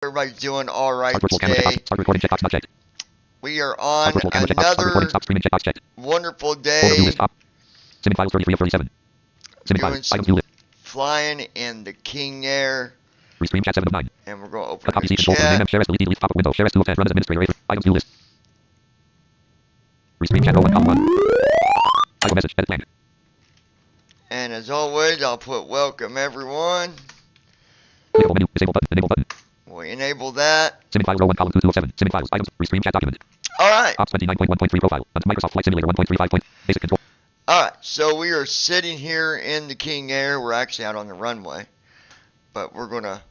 Everybody's doing all right today. We are on another wonderful day. Doing some flying in the King Air. And we're going to open the chat. And as always, I'll put welcome everyone. We'll enable that. Alright. Alright, so we are sitting here in the King Air. We're actually out on the runway. But we're gonna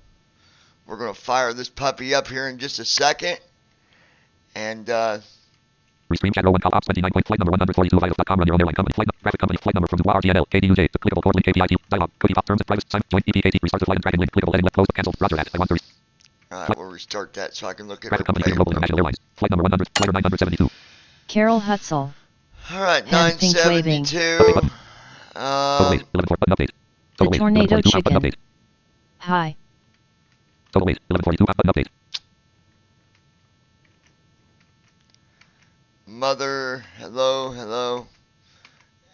fire this puppy up here in just a second. And Restream chat row 1 ops 29 flight number 142 run your airline company graphic company flight number from RGNL KDUJ clickable core link KPIT dialog cookie pop terms of privacy sign joint EPKT restart the flight and tracking link clickable edit left closed cancel roger that I want to alright, we'll restart that so I can look at graphic company global international airlines flight number 100 flight 972 Carol Hutzel. Alright, 972 total weight 11 button update the tornado chicken. Hi. Total weight 1142 button update Mother, hello,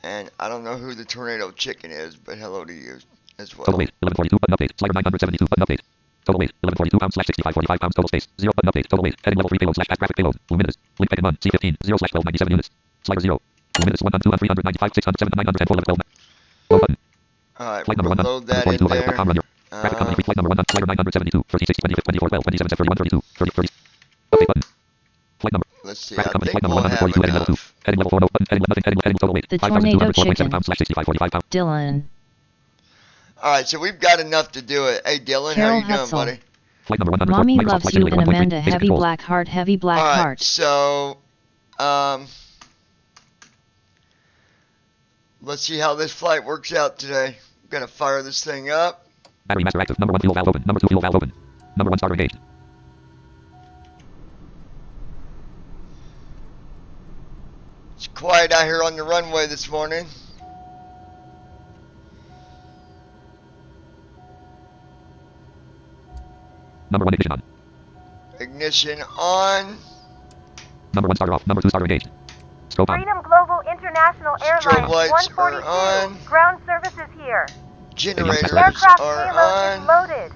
and I don't know who the tornado chicken is, but hello to you as well. Total weight 1142 button update slider 972 button update total weight 1142 pounds / 6545 pounds total space 0 button update total weight heading level 3 payload / graphic payload luminous link packet month C15 0 / 1297 units slider 0 luminous 112 395 607 904 12 low button. Alright, flight number 1 load that in there. Graphic company flight number 1 slider 972 30 60 24 12 27 31 32 30 30 update button flight number. Let's see, graphic I company think flight number we'll have 142 heading level 2 enough. heading level 4 no button heading nothing heading total weight The tornado chicken. pounds / 6545 pounds Dylan. Alright, so we've got enough to do it. Hey Dylan, Carol how you doing, Hutzel. buddy? flight number 100 Mommy Microsoft loves Flight you Simulator and 1.3 Amanda. basic Heavy controls. black heart. Heavy black Alright, heart. so let's see how this flight works out today. I'm gonna fire this thing up. Battery master active. Number 1 fuel valve open. Number 2 fuel valve open. Number 1 starter engaged. It's quiet out here on the runway this morning. Number 1 ignition on. Ignition on. Number 1 starter off. Number 2 starter engaged. Scope on. Freedom Global International Strobe Airlines lights 142. are on. Ground services here. Generators Aircraft are payload on. is loaded.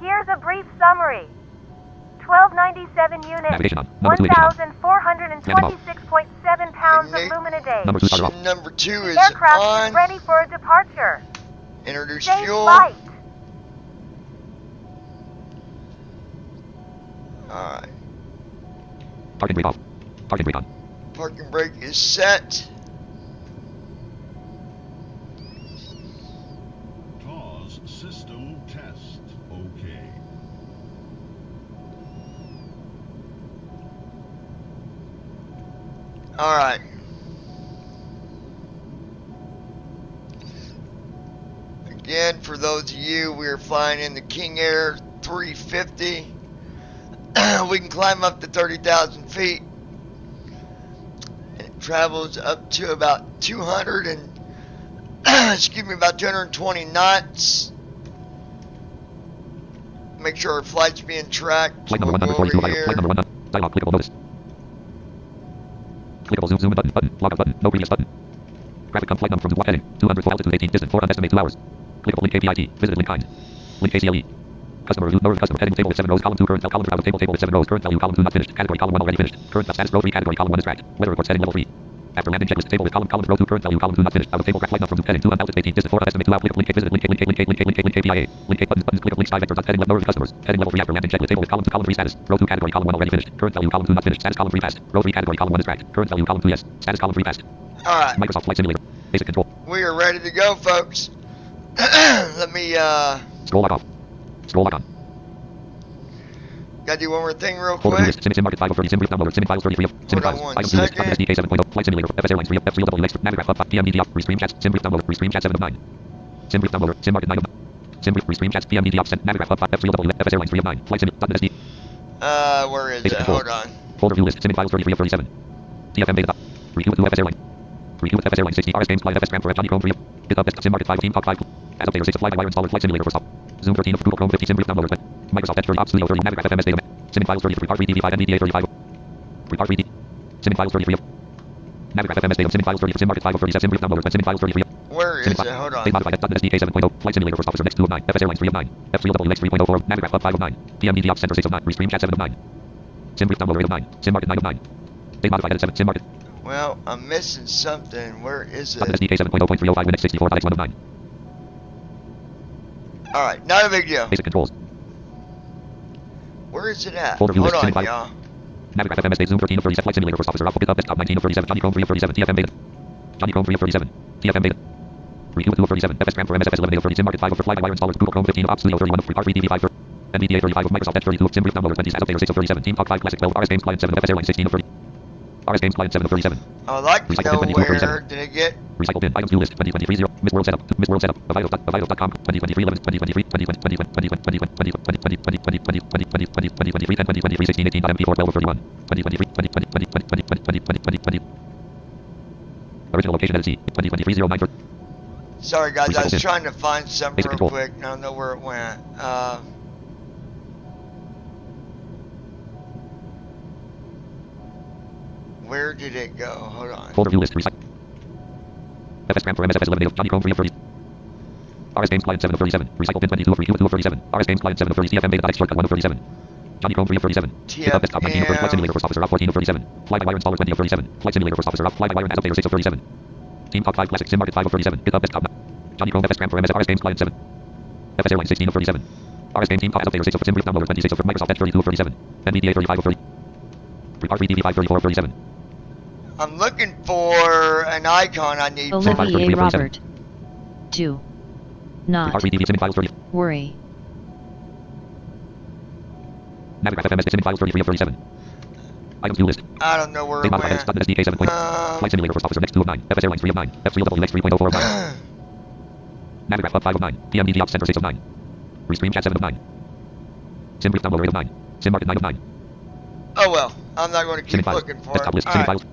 Here's a brief summary. 1297 units, Navigation on. Number 2 ignition on. 1,426.7 pounds of lumina days. Number 2 starter off. Number 2 is The aircraft on. is ready for a departure. Introduce Stay fuel. flight. Alright. Parking brake off. Parking brake on. Parking brake is set. Pause system test. Okay. Alright. Again, for those of you, we are flying in the King Air 350. We can climb up to 30,000 feet. And it travels up to about 200 and excuse me, about 220 knots. Make sure our flight's being tracked. Flight number 1 number 42 flight number 1 dialog clickable notice. Clickable zoom button log out button no previous button. Graphic com flight number from heading 204 altitude 18 distant 4 estimate 2 hours. Clickable link KPIT visited link kind link ACLE. Customer no customer heading table with 7 rows column 2 current column table with 7 rows current value column 2 not finished category column 1 already finished current status row 3 category column 1 is tracked weather reports heading level 3 after landing checklist table with column row 2 current value column 2 not finished out of table graph flight number from heading 2 altitude 18 distant 4 estimate 2 out link visited link KPIA link buttons click link sky vectors heading level customers heading level 3 after landing checklist table with column 3 status row 2 category column 1 already finished current value column 2 not finished status column 3 passed row 3 category column 1 is tracked current value column 2 yes status column 3 passed. Alright. Microsoft Flight Simulator basic control. We are ready to go, folks. Let me Scroll lock off. Scroll lock on. gotta do one more thing real Folder quick. list. Sim Market 5 of 30. Sim brief downloader. Sim files 33 of. Sim Hold on files. one Items list. second. SDK 7.0. Flight Simulator. FS Airlines 3 of F3W extra. Navigraph up. PMDD up. Restream chats. Sim brief downloader. Restream chat 7 of 9. Sim brief downloader. Sim Market 9 of. Sim brief. Restream chats. PMDD up. Send Navigraph up. F3W FS Airlines 3 of 9. Flight Simulator. Where is Basic it? control. Hold on. Folder view list. Sim files 33 of 37. TFM beta. Review to FS Airline. Review with FS Airline 60 RS games. Flight FS Grand for Johnny Chrome 3 of. GitHub Sim Market 5 Team Talk 5. As updater 6 of fly by wire installer Flight Simulator for stop. Zoom 13 of Google Chrome 50 Sim brief downloaders. Microsoft Edge 30 Ops Studio 30 Navigraph FMS data. Sim files 33 Part 3 DV5 NVDA 35. Part 3D. Sim files 33 of Navigraph FMS data. Sim files 30 Sim Market 5 of 37 Sim brief downloaders. Sim files 33 of Where is it? Hold They on. modified it. SDK 7.0. Flight Simulator First Officer Next 2 of 9. FS Airlines 3 of 9. F3LWX 3.04. Navigraph Hub 5 of 9. PMDD Ops Center 6 of 9. Restream Chat 7 of 9. Sim brief downloader 8 of 9. Sim Market 9 of 9. They modified it 7. Sim Market. Well, I'm missing something. Where is it? SDK 7.0.305 minutes 64 bytes 1 of 9. Alright, not a big deal. Basic controls. Where is it at? Folder view Hold list, on, Sim y'all. Navigraph FMS data. Zoom 13 of 37. Flight Simulator First Officer Alpha GitHub Desktop 19 of 37. Johnny Chrome 3 of 37. TFM beta. Johnny Chrome 3 of 37. TFM beta. Review 2 of 37. FS Cram for MSFS 11 of 30. Sim Market 5 of for Fly-by-wire installers. Google Chrome 15 of Ops Studio 31 of 3 Part 3 DV5 for NVDA 35 of Microsoft Edge 32 of Sim brief downloaders 20 as updater 6 of 37. Team Talk 5 Classic 12. RS Games Client 7 of FS Airlines 16 of 30. RS Games Client 7 of 37. I would like to Recycle know bin 22 of 37. where did it get? Recycle bin items view list 2023 0. Miss World setup. Miss World setup. Avitals.com 2023 11 2023 2020 2020 2020 2023 10 2023 16 18 MP4 12 of 31 2023 2020 Original location NC 2023 09 Sorry guys, I Recycle was bin. trying to find something Basic real control. quick. I don't know where it went. Where did it go? Hold on. Folder view list recycle. FS Cram for MSFS 11 of Johnny Chrome 3 of 30. RS Games Client 7 of 37. Recycle bin 22 of 3 2 of 37. RS Games Client 7 of 30. TFM beta shortcut 1 of 37. Johnny Chrome 3 of 37. GitHub Desktop 19 of 30. Flight Simulator First Officer Route 14 of 37. Fly-by-wire installer 20 of 37. Flight Simulator First Officer Route Fly-by-wire as updater 6 of 37. Team Talk 5 Classic Sim Market 5 of 37. GitHub Desktop. Johnny Chrome FS Cram for MS RS Games Client 7. FS Airlines 16 of 37. RS Game Team Talk as updater 6 of Sim brief downloader 26 of Microsoft Edge 32 of 37. NVDA 35 of 30. Part 3 DV5 34 of 37. I'm looking for an icon I need for Olivier Robert. 2. Not Part 3 DV Sim files 30. worry. Navigraph FMS Sim files 33 of 37. Items view list. I don't know where They it modified went. SDK 7. Flight Simulator First Officer Next 2 of 9. FS Airlines 3 of 9. F3LWX 3.04 of 9. Navigraph Hub 5 of 9. PMDD Ops Center 6 of 9. Restream Chat 7 of 9. Sim brief downloader 8 of 9. Sim Market 9 of 9. Oh well, I'm not going to Sim keep files. looking for Desktop it. list. Sim Alright. files.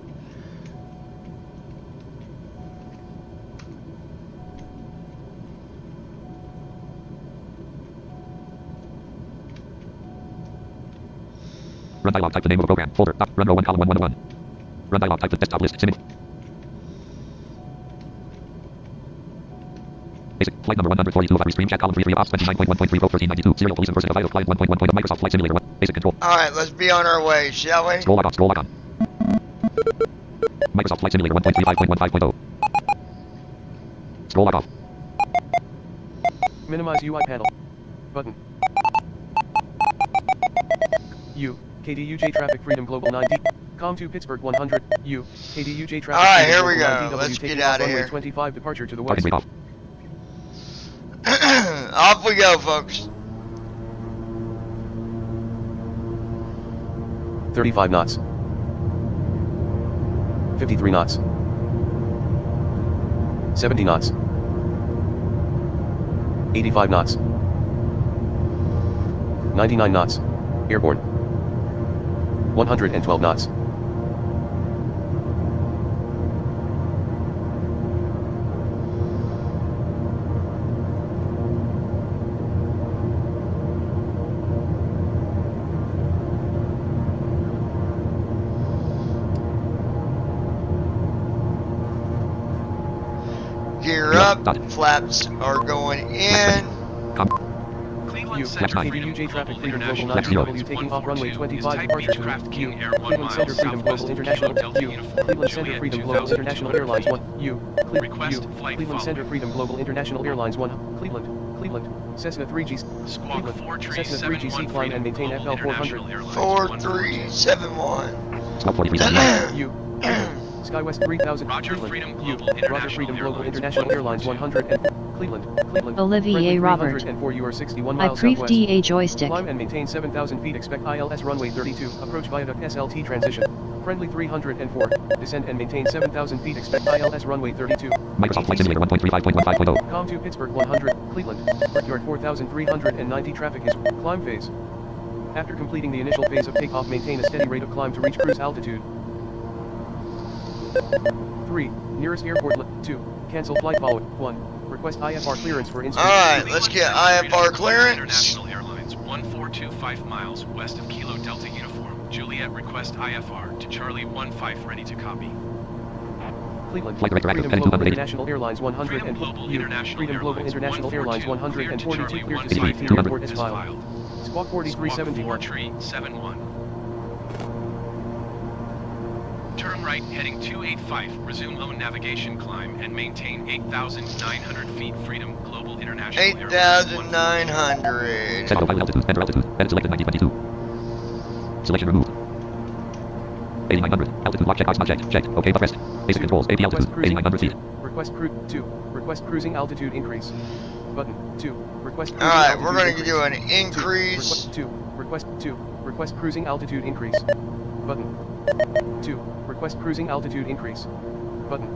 Run dialog type the name of a program. Folder. Run row 1 column 1 1 1. Run dialog type the desktop list. Sim. Basic. Flight number 142 of Restream Chat column 3 3 of Ops 29.1.3 Pro 1392. Serial police and version of Vital Flight 1.1. Microsoft Flight Simulator 1. Basic control. Alright, let's be on our way, shall we? Scroll icon. Scroll icon. Microsoft Flight Simulator 1.35.15.0. Scroll log off. Minimize UI panel. Button. U. KDUJ Traffic Freedom Global 9D. Com to Pittsburgh 100. U. KDUJ Traffic Alright, Freedom here we Global go. 9DW Let's taking get off out of runway here. 25 departure to the Parking west. brake off. Off we go, folks. 35 knots. 53 knots. 70 knots. 85 knots. 99 knots. Airborne. 112 knots. Gear up. Flaps are going in. U. KDUJ Traffic Freedom Global 9DW taking off runway 25 departure to the U. Cleveland Center Freedom Global International. U. Cleveland Center Freedom Global International Airlines 1. U. Cleveland Center Freedom Global International Airlines 1. Cleveland. Cessna 3G. Cleveland. Cessna 3GC climb and maintain FL 400. 4371. Stop 43. U. SkyWest 3000. Cleveland. U. Roger Freedom Global International Airlines 100 and Cleveland. Olivier Friendly Robert. 304 you are 61 I miles preef southwest. DA joystick. Climb and maintain 7,000 feet. Expect ILS runway 32. Approach viaduct SLT transition. Friendly 304. Descend and maintain 7,000 feet. Expect ILS runway 32. Microsoft Flight Simulator 1.35.15.0. Com to Pittsburgh 100. Cleveland. Yard 4,390 traffic is climb phase. After completing the initial phase of takeoff, maintain a steady rate of climb to reach cruise altitude. 3. Nearest airport. 2. Cancel flight following. 1. Request IFR clearance for instant. Alright, let's get IFR clearance. International Airlines 1425 miles west of Kilo Delta Uniform. Juliet request IFR to Charlie 15 ready to copy. Cleveland. Flight director active, Freedom heading Global 208. International Airlines 100 Freedom and Global U. International Freedom Global Airlines International Airlines 142 clear to Charlie CBT 1 Airport is is filed. Squawk Squawk 4371. 4371. Turn right heading 285. Resume own navigation climb and maintain 8,900 feet. Freedom Global International Airlines 8,900. Set auto pilot altitude. Enter altitude. Edit selected 1922. Selection removed. 8,900. Altitude lock checkbox not checked. Checked. OK but pressed. Basic controls. AP altitude. 8,900 feet. Request cruise 2. Request cruising altitude increase. Button 2. Request cruising Alright, altitude we're gonna increase. do an increase. Request 2. Request 2. Request cruising altitude increase. Button 2. Request cruising altitude increase. Button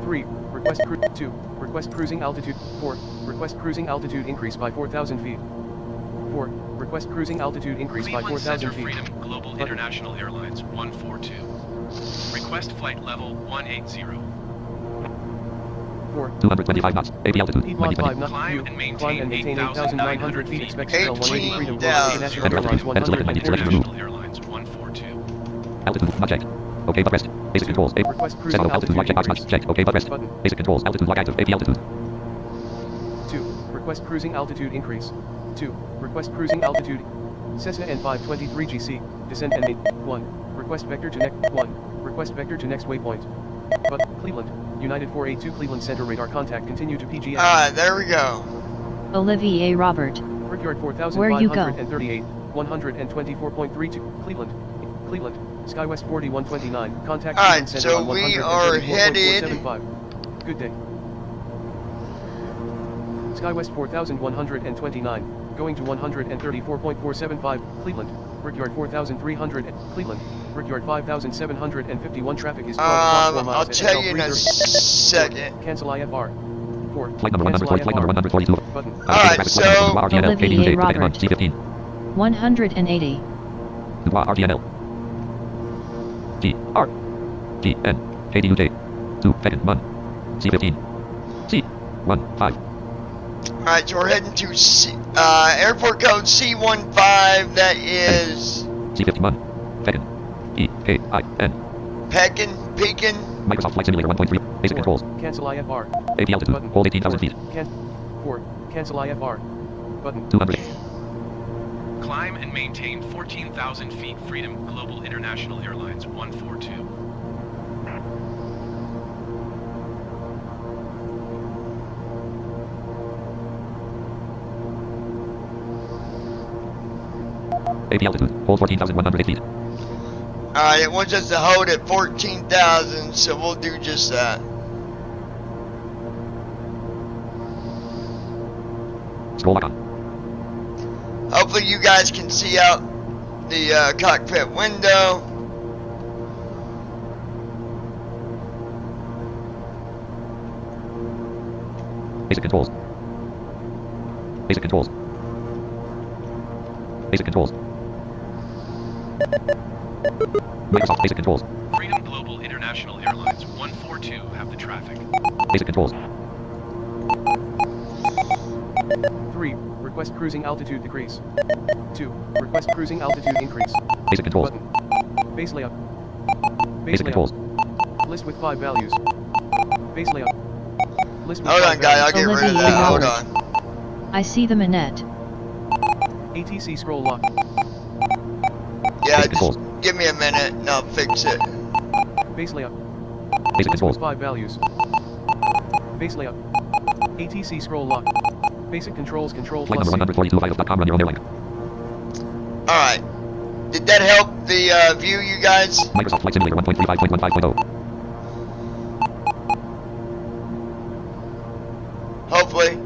3. Request 2. Request cruising altitude 4. Request cruising altitude increase by 4,000 feet. 4. Request cruising altitude increase by Cleveland 4,000 Center feet. Freedom Global Button. International Airlines 142. Request flight level 180. 4. 225 knots. AP altitude. Piedmont 5 1920. knot Climb U. and maintain Climb and maintain 8,900 feet. Expect scale 180 Freedom Global 18,000. International Enter Airlines altitude. Edit selected 19 selection removed. International Airlines 142. Altitude not checked. OK but pressed. Basic controls. Request Set cruising auto altitude lock checkbox altitude not checked. OK but pressed. Button. Basic controls. Altitude lock active. AP altitude. 2. Request cruising altitude increase. 2. Request cruising altitude. Cessna N523 GC. Descend and 1. Request vector to next 1. Request vector to next waypoint. But Cleveland. United 482 Cleveland Center radar contact continue to PGS. Alright, there we go. Olivier Robert. Brickyard Where you go? 4538. 124.32. Cleveland. Cleveland. SkyWest 4129. Contact Alright, Cleveland Center so on we are 134.475. Good day. SkyWest 4129. Going to 134.475. Cleveland. Brickyard 4300. Cleveland. Brickyard 5751. Traffic is 12 miles I'll at tell you in a 3:30. second. Cancel IFR. 4. Flight number Cancel 140. Flight number 142. Button. Alright, so Olivier Robert. C15. 180. Dubois RTNL. G R G N KDUJ 2 second 1 C15 C 1 5 Alright, so we're heading to airport code C15. That is C51 second E K I N Pekin. Microsoft Flight Simulator 1.3 basic 4. controls Cancel IFR. AP altitude Button. hold 18,000 feet 4. Cancel IFR. Button. 200 Climb and maintain 14,000 feet. Freedom Global International Airlines 142. AP altitude hold 14,108 feet Alright, it wants us to hold at 14,000, so we'll do just that. scroll lock on Hopefully you guys can see out the cockpit window. basic controls basic controls basic controls Microsoft basic controls Freedom Global International Airlines 142 have the traffic. basic controls 3. Request cruising altitude decrease. 2. Request cruising altitude increase. basic controls Button. Base layout. Base basic layout. controls List with 5 values. Base layout. List with Hold 5 on, guy, I'll values. get rid of Olivier that. Hold Robert. on. I see the manette. ATC scroll lock. Yeah, Basic just controls. give me a minute and I'll fix it. Base layout. basic List controls with 5 values. Base layout. ATC scroll lock. Basic controls control flight plus number C. 142 run your own airline Alright. Did that help the view, you guys? Microsoft Flight Simulator 1.35.15.0 Hopefully.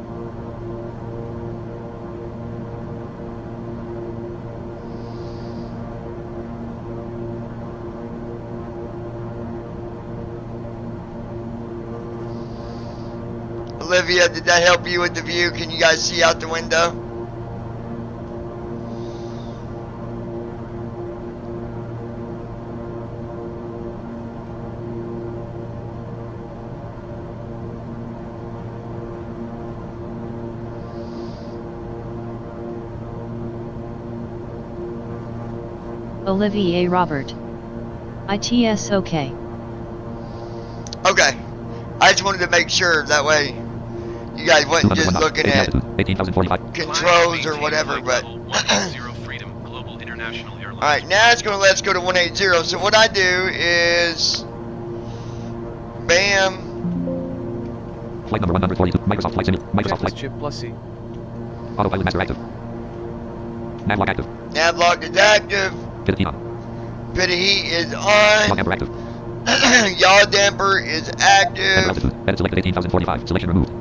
Olivia, did that help you with the view? Can you guys see out the window? Olivier Robert. ITS OK. Okay. I just wanted to make sure that way you guys wasn't just looking at 18,045. controls or whatever, but. Freedom, Global International Airlines. Alright, now it's gonna let's go to 180. So what I do is bam. Flight number 142. Microsoft Flight Simulator. Microsoft Flight. Chip plus C. Autopilot master active. Navlock active. Navlock is active. Pit of heat on. Bit of heat is Lock on. amber active. Yaw damper is Enter active. altitude. Edit selected 18,045. Selection removed.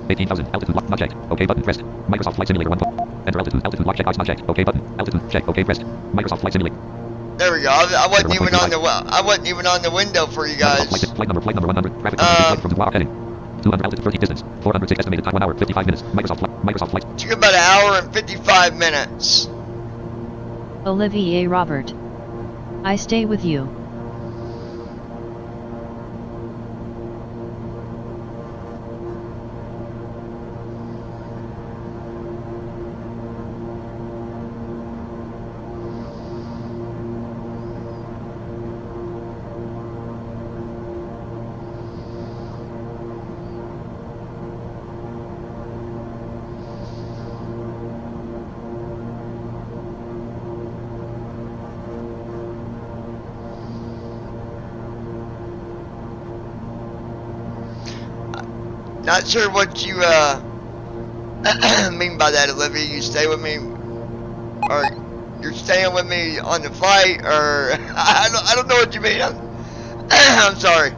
18,000. Altitude lock. Not checked. OK button pressed. Microsoft Flight Simulator 1. Enter altitude. Altitude lock check box not checked. OK button. Altitude check. OK pressed. Microsoft Flight Simulator. There we go. I wasn't even on the window for you guys. Flight number 100. Graphic flight from Dubai heading. 200 altitude 30 distance. 406 estimated time 1 hour 55 minutes. Microsoft Flight. Took about an hour and 55 minutes. Olivier Robert. I stay with you. Not sure what you mean by that, Olivia. You stay with me, or you're staying with me on the flight, or I don't know what you mean. I'm sorry.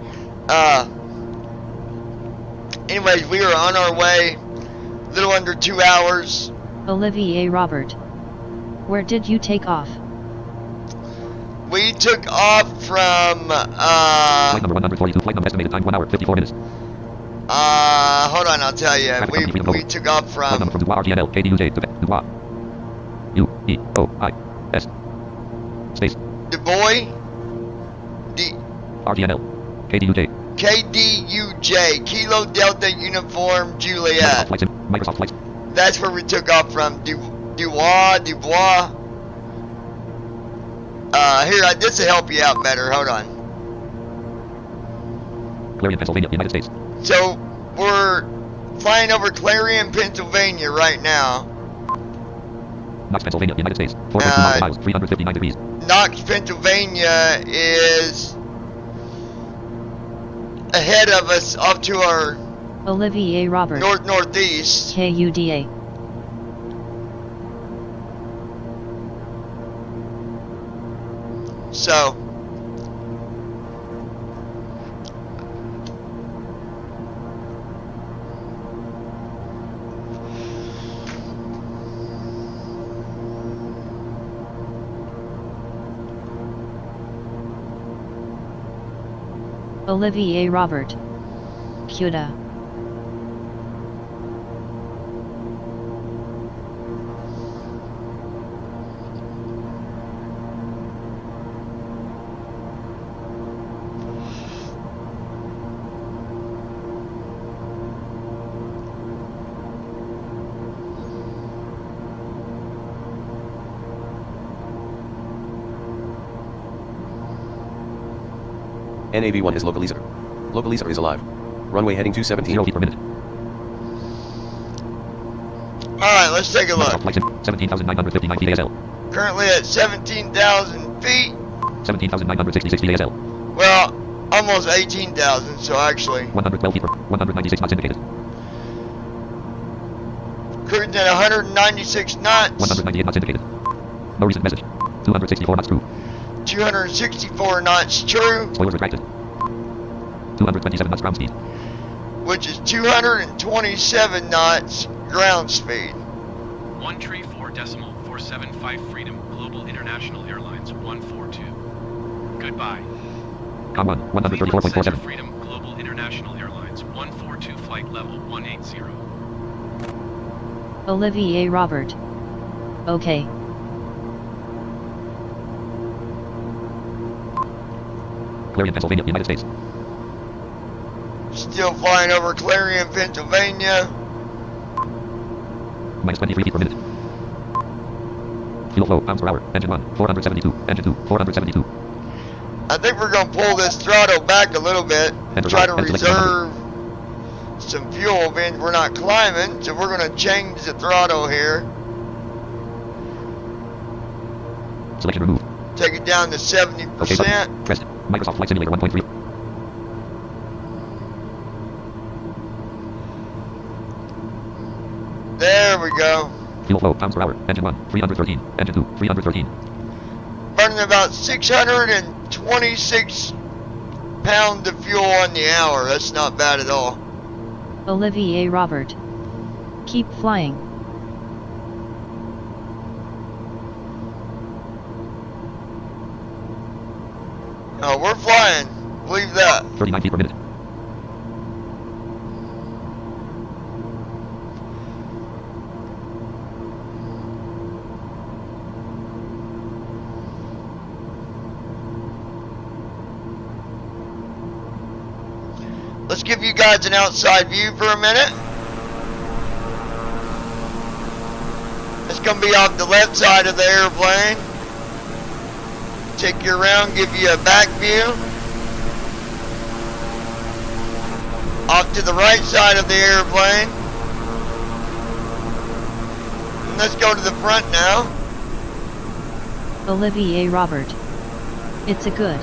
Anyways, we are on our way. A little under 2 hours. Olivier Robert. Where did you take off? We took off from Flight number 142. Flight number estimated time 1 hour 54 minutes. hold on, I'll tell you. We took off Flight number from from Dubai RTNL KDUJ to Dubai. U-E-O-I-S. Space. Du Bois, RTNL KDUJ. KDUJ, Kilo Delta Uniform Juliet. Microsoft Flight. That's where we took off from. Dubois. Here, this will help you out better. Hold on. Clarion, Pennsylvania, United States. So, we're flying over Clarion, Pennsylvania right now. Knox, Pennsylvania, United States. 4.2 miles, 359 degrees. Knox, Pennsylvania is ahead of us off to our Olivier Robert. northeast. KUDA. So, Olivier Robert. CUDA. NAV1 is localizer. Localizer is alive. Runway heading 217. 0 feet per minute. alright, let's take a look. Microsoft Flight Sim. 17,959 feet ASL. Currently at 17,000 feet. 17,966 feet ASL. Well, almost 18,000, so actually. 112 feet per 196 knots indicated. Cruising at 196 knots. 198 knots indicated. No recent message. 264 knots true. 264 knots true, Spoilers retracted. 227 knots ground speed. which is 227 knots ground speed. 134.475 Freedom, Global International Airlines 142. Goodbye. Com 1, Cleveland Center 134.47. Freedom, Global International Airlines 142, flight level 180. Olivier Robert. Okay. Clarion, Pennsylvania, United States. Still flying over Clarion, Pennsylvania. Minus 23 feet per minute. Fuel flow, pounds per hour. Engine 1, 472. Engine 2, 472. I think we're going to pull this throttle back a little bit. Try to reserve some fuel. Being we're not climbing, so we're going to change the throttle here. Selection removed. Take it down to 70%. Okay, button. Pressed. Microsoft Flight Simulator 1.3. There we go. Fuel flow, pounds per hour. Engine 1, 313. Engine 2, 313. Burning about 626 pounds of fuel on the hour. That's not bad at all. Olivier Robert. Keep flying. Oh, we're flying. Believe that. 39 feet per minute. Let's give you guys an outside view for a minute. It's going to be off the left side of the airplane. Take you around, give you a back view. Off to the right side of the airplane. And let's go to the front now. Olivier Robert. It's a good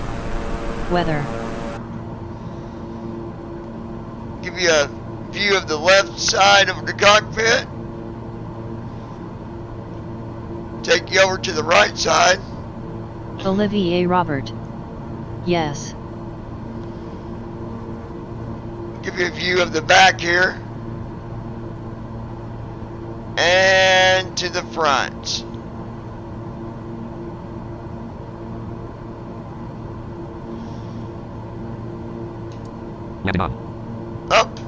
weather. Give you a view of the left side of the cockpit. Take you over to the right side. Olivier Robert. Yes. Give you a view of the back here. And to the front. Landing on. Up.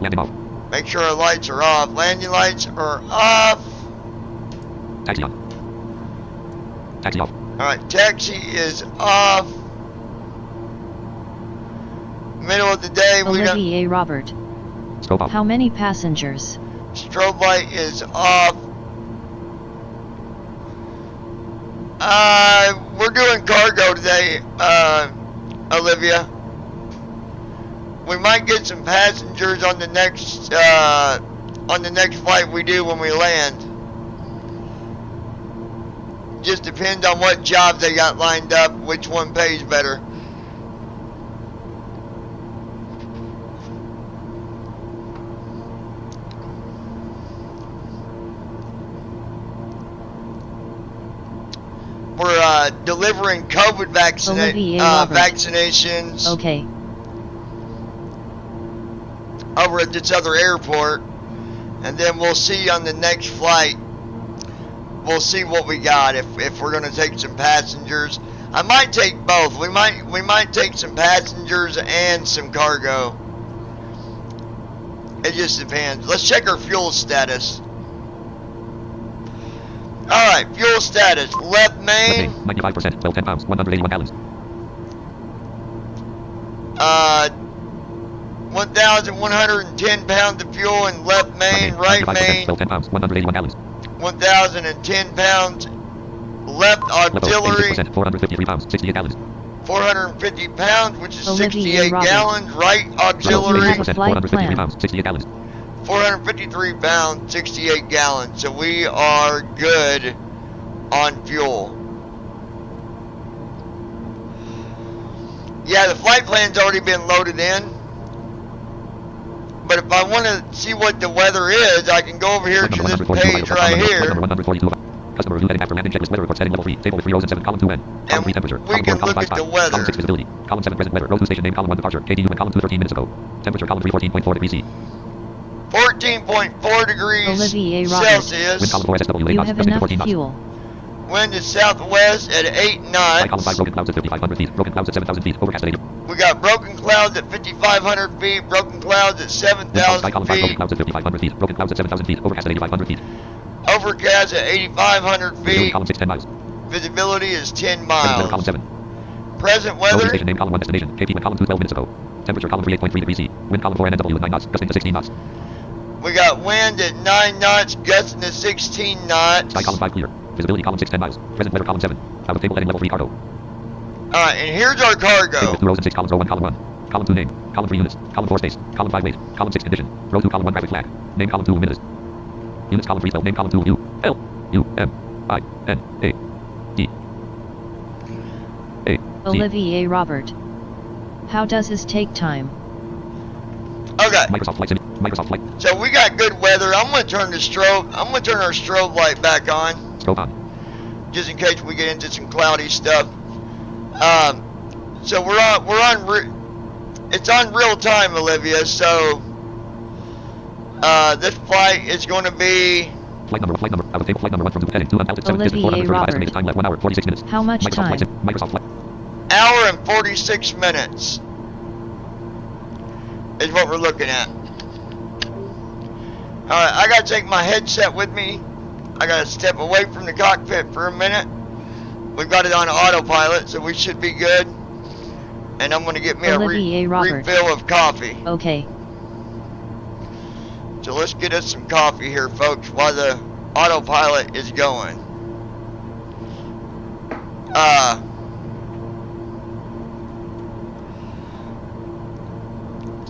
Landing off. Make sure our lights are off. Landing lights are off. Taxi on. Taxi off. Alright, taxi is off. Middle of the day, we don't. Olivier Robert. Scope off. How many passengers? Strobe light is off. We're doing cargo today, Olivia. We might get some passengers on the next flight we do when we land. Just depends on what jobs they got lined up, which one pays better. We're delivering COVID vaccinations. Okay. Over at this other airport, and then we'll see on the next flight. We'll see what we got if we're going to take some passengers. I might take both. We might take some passengers and some cargo. It just depends. Let's check our fuel status. All right, fuel status. Left main. 95%. Well, 10 pounds. 181 gallons. 1,110 pounds of fuel in left main, right main. 10 pounds, 181 gallons. 1,010 pounds left auxiliary. 453 pounds, 68 gallons. 450 pounds, which is Olivier 68 Robert. gallons. Right auxiliary. 453 pounds, 68 gallons. 453 pounds, 68 gallons. So we are good on fuel. Yeah, the flight plan's already been loaded in. But if I want to see what the weather is, I can go over here to this page right here. Customer review heading after landing checklist weather report setting level 3. Table with 3 rows and 7. Column 2 N. Column 3 temperature. We can look at the weather. Column 6 visibility. Column 7 present weather. Row 2 station name. Column 1 departure. KDU and column 2 13 minutes ago. Temperature column 3 14.4 degrees C. 14.4 degrees Olivier Robert. Celsius. Wind column 4 SSW 8 You knots. have Gusting to enough 14 knots. fuel. Wind is southwest at 8 High column 5 knots. broken clouds at 5,500 feet. Broken clouds at 7,000 feet. Overcast at 80. We got broken clouds at 5,500 feet. Broken clouds at High 7,000 column 5 broken feet. clouds at 5,500 feet. Broken clouds at 7,000 feet. Overcast at 8,500 feet. Overcast at 8,500 Visibility feet. column 6 10 miles. Visibility is 10 Present weather column miles. 7. Present Row weather. station name. Column 1 destination. KP wind column 2 12 minutes ago. Temperature column 3 8.3 degrees C. Wind column 4 NW 9 knots. Gusting to 16 knots. We got wind at 9 knots, gusting to 16 knots. Sky column 5 clear. Visibility column 6 10 miles. Present weather column 7. Out of table heading level 3 cargo. Alright, and here's our Table cargo. with 2 rows and 6 columns. Row 1 column 1. Column 2 name. Column 3 units. Column 4 space. Column 5 weight. Column 6 condition. Row 2 column 1 graphic flag. Name column 2 minutes. Units column 3 spell. Name column 2 U L U M I N A D A Z. Olivier Robert. How does this take time? Okay, Microsoft Flight Sim. Microsoft Flight. so we got good weather. I'm gonna turn our strobe light back on, Strobe on. just in case we get into some cloudy stuff. So it's on real time, Olivia. So this flight is going to be Flight number. Out of table flight number 1 from heading 2 altitude 7 distance Olivier 435 Robert. estimated time left 1 hour 46 minutes. How much Microsoft time? Flight Sim. Microsoft Flight. hour and 46 minutes is what we're looking at. Alright, I gotta take my headset with me. I gotta step away from the cockpit for a minute. We've got it on autopilot, so we should be good. And I'm gonna get me Olivier a Robert. refill of coffee. Okay. So let's get us some coffee here, folks, while the autopilot is going.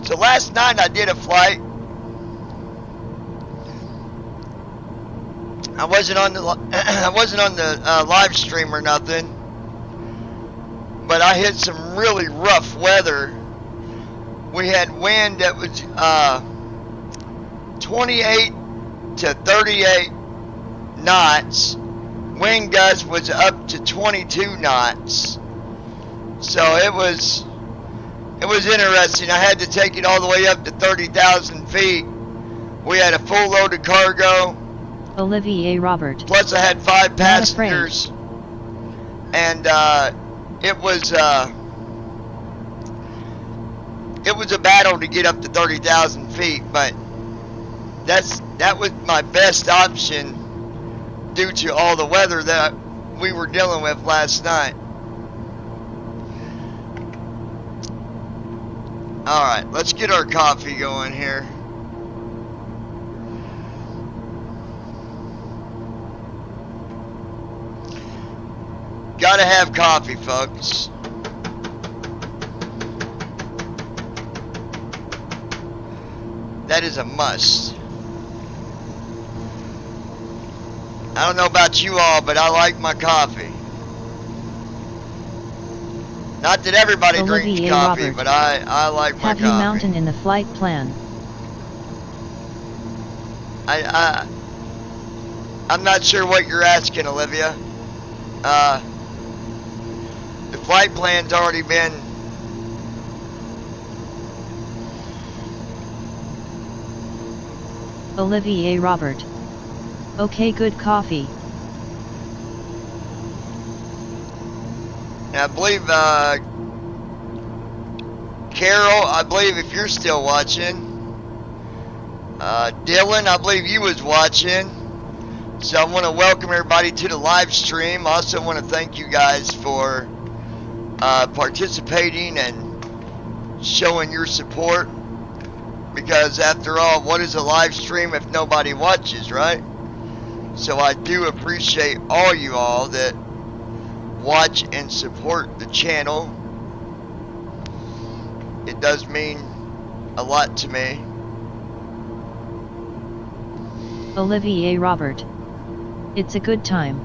So last night I did a flight. I wasn't on the live stream or nothing, but I hit some really rough weather. We had wind that was 28 to 38 knots. Wind gust was up to 22 knots. So it was interesting. I had to take it all the way up to 30,000 feet. We had a full load of cargo. Olivier Robert. Plus I had 5 Not passengers. And it was a battle to get up to 30,000 feet, but that was my best option due to all the weather that we were dealing with last night. Alright, let's get our coffee going here. Gotta have coffee, folks. That is a must. I don't know about you all, but I like my coffee. Not that everybody drinks Olivier coffee, Robert. but I like my Have you coffee. mountain in the flight plan? I'm not sure what you're asking, Olivia. The flight plan's already been. Olivier Robert. Okay, good coffee. I believe, Carol, I believe if you're still watching, Dylan, I believe you was watching. So I want to welcome everybody to the live stream. I also want to thank you guys for participating and showing your support. Because after all, what is a live stream if nobody watches, right? So I do appreciate all you all that watch and support the channel. It does mean a lot to me. Olivier Robert. It's a good time.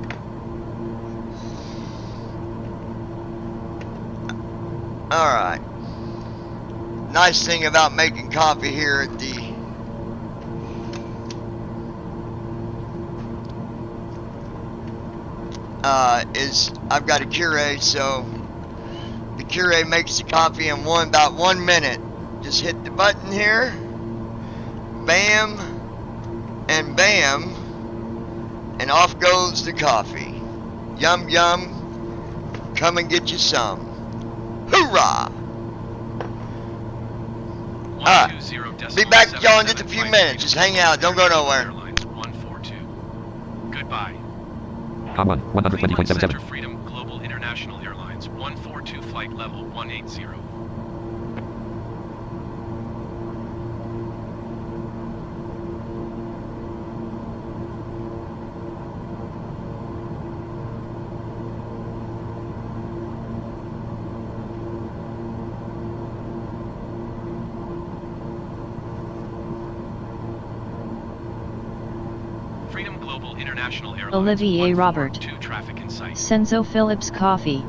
Alright. Nice thing about making coffee here at the is I've got a Keurig, so the Keurig makes the coffee in about 1 minute. Just hit the button here, bam, and bam, and off goes the coffee. Yum yum, come and get you some. Hoorah! Be back with y'all in just a few minutes. Just hang out, don't go nowhere. 142. Goodbye. Com 1, Cleveland 120.77. Center Freedom Global International Airlines 142 flight level 180. Freedom Global International Airlines Olivier Robert. 142 traffic in sight. Senzo Phillips Coffee.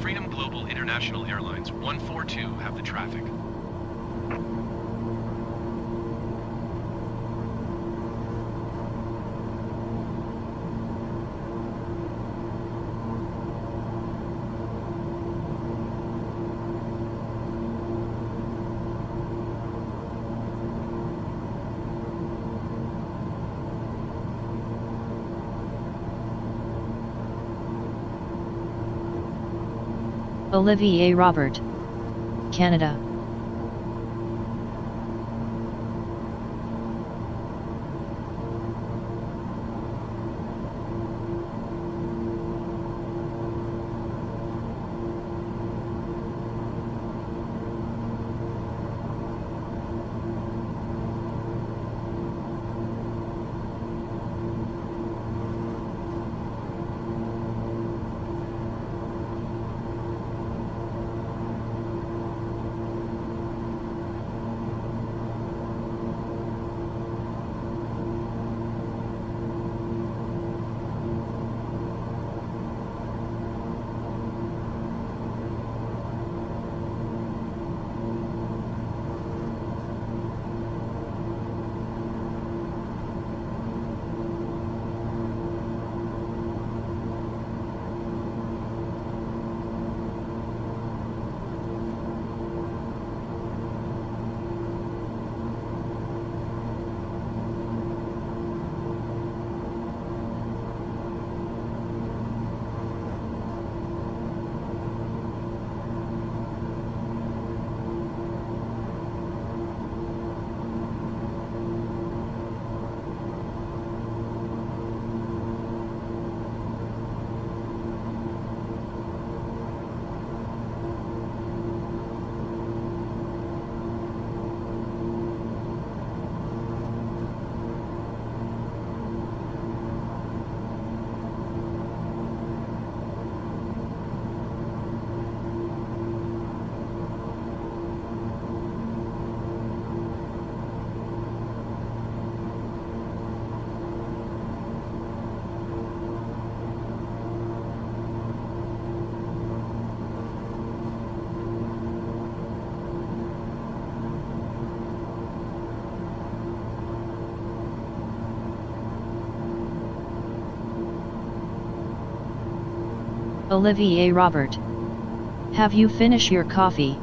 Freedom Global International Airlines 142 have the traffic. Olivier Robert. Canada. Olivier Robert. Have you finished your coffee?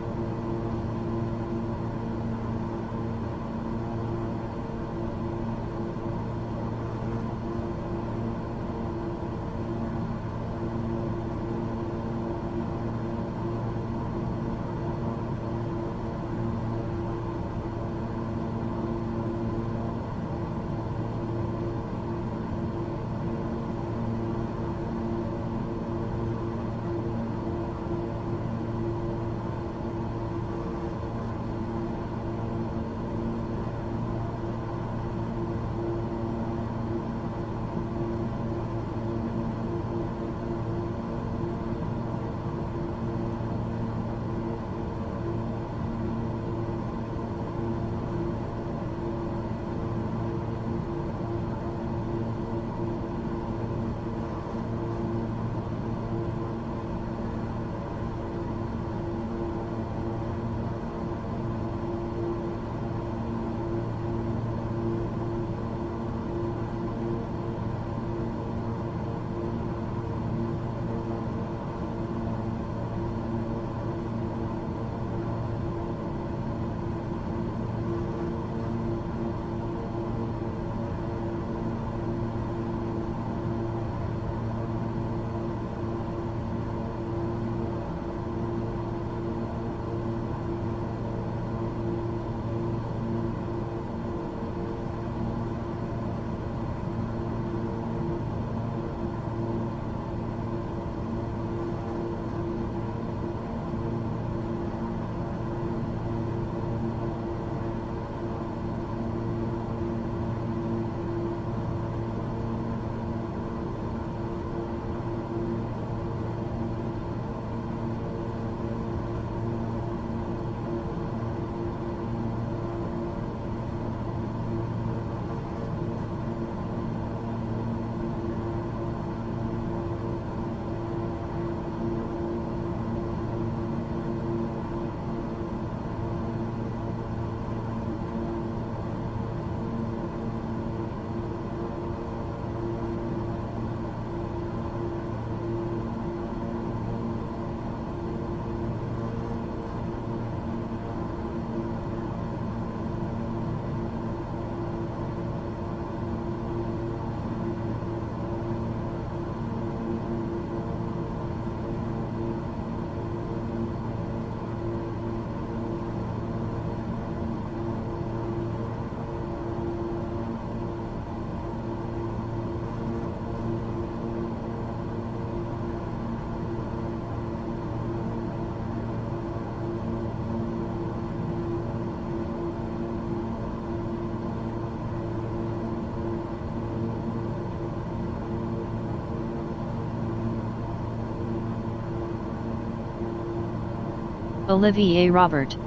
Olivier Robert.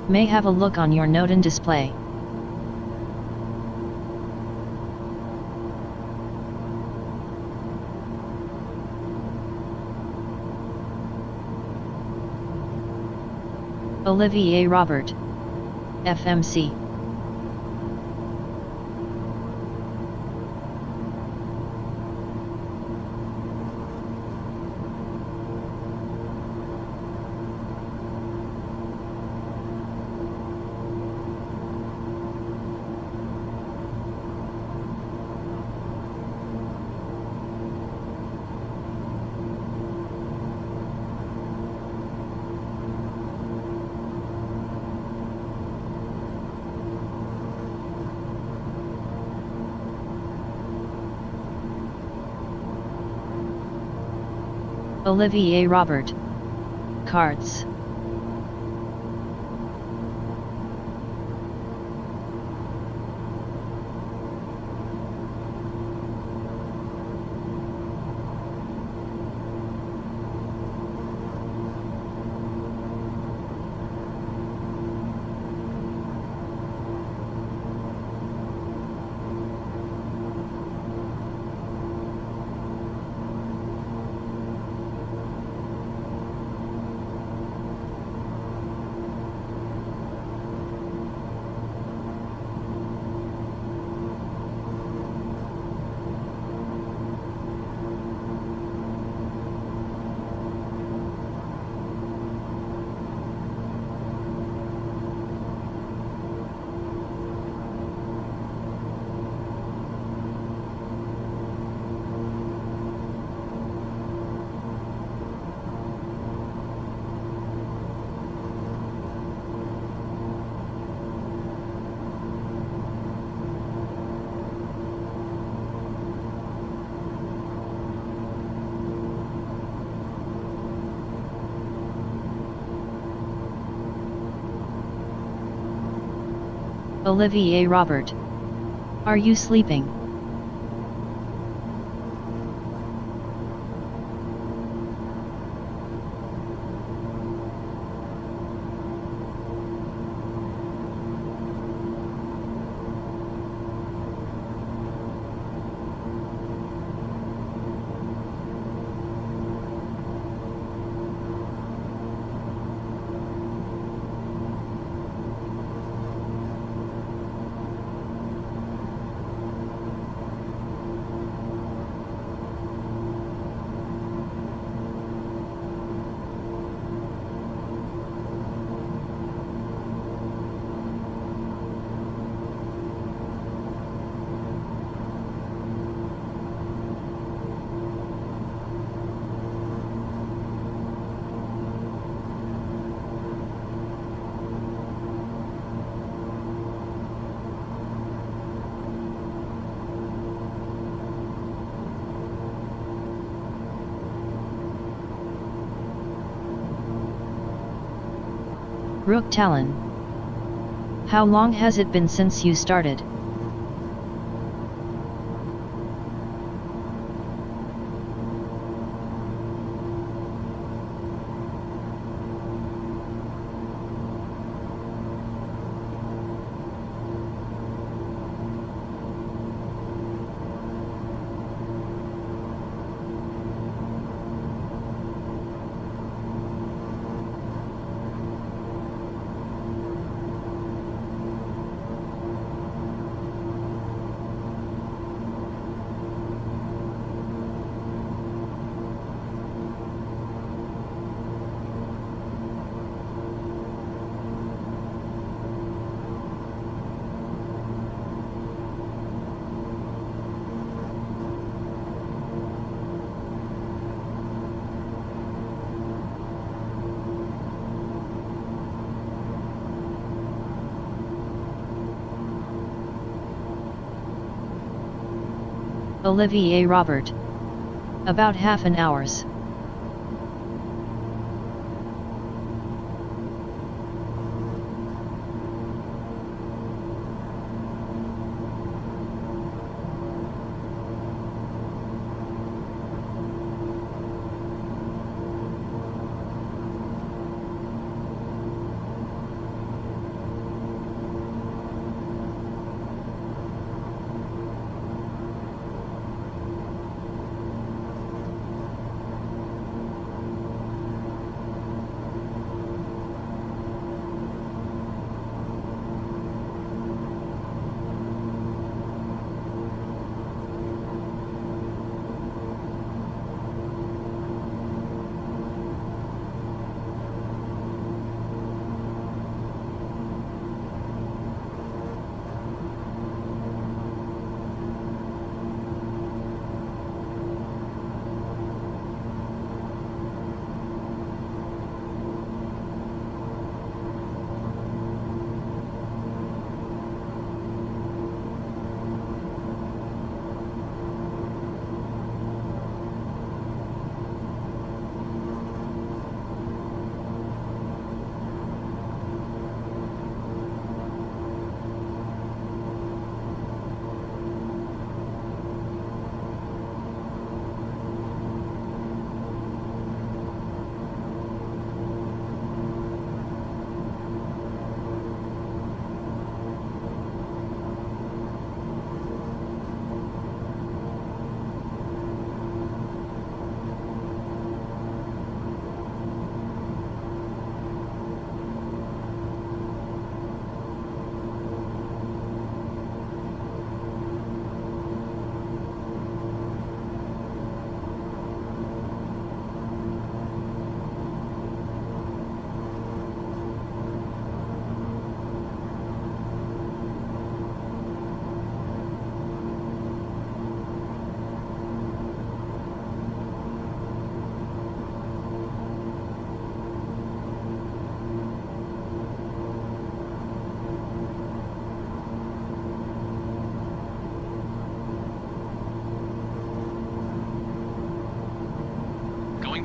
May have a look on your note and display. Olivier Robert. FMC. Olivier Robert. Cards. Olivier Robert. Are you sleeping? Rook Talon. How long has it been since you started? Olivier Robert. About half an hour's.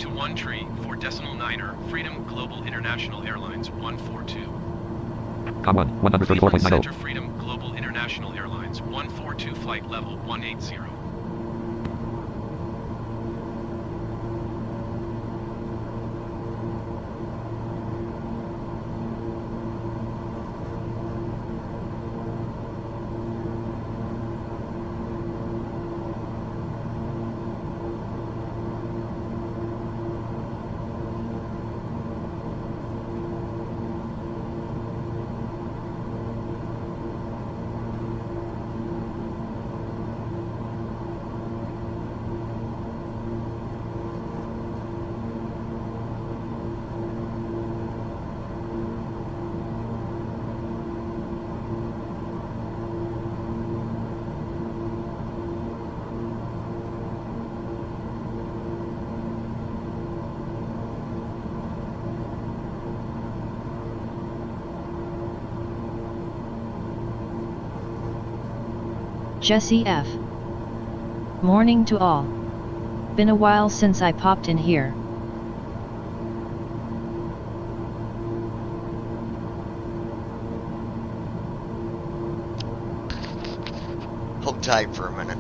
to One Tree, 4 decimal niner, Freedom Global International Airlines 142. Com 1, Cleveland 134.90. Center Freedom Global International Airlines 142 flight level 180. Jesse F. Morning to all. Been a while since I popped in here. Hold tight for a minute.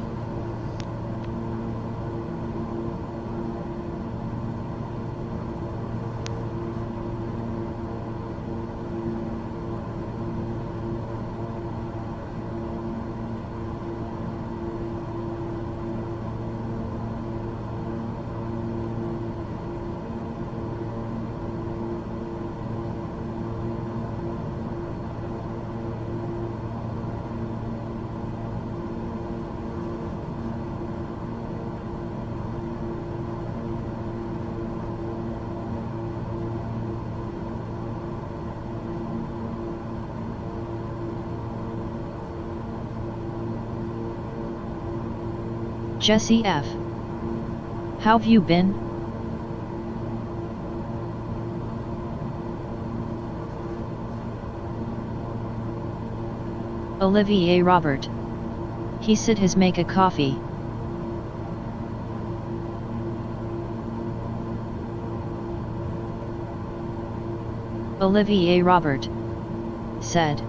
Jesse F. How've you been? Olivier Robert. He said his make a coffee. Olivier Robert said.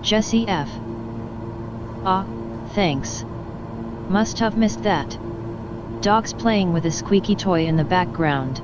Jesse F. Ah, thanks. Must have missed that. Dog's playing with a squeaky toy in the background.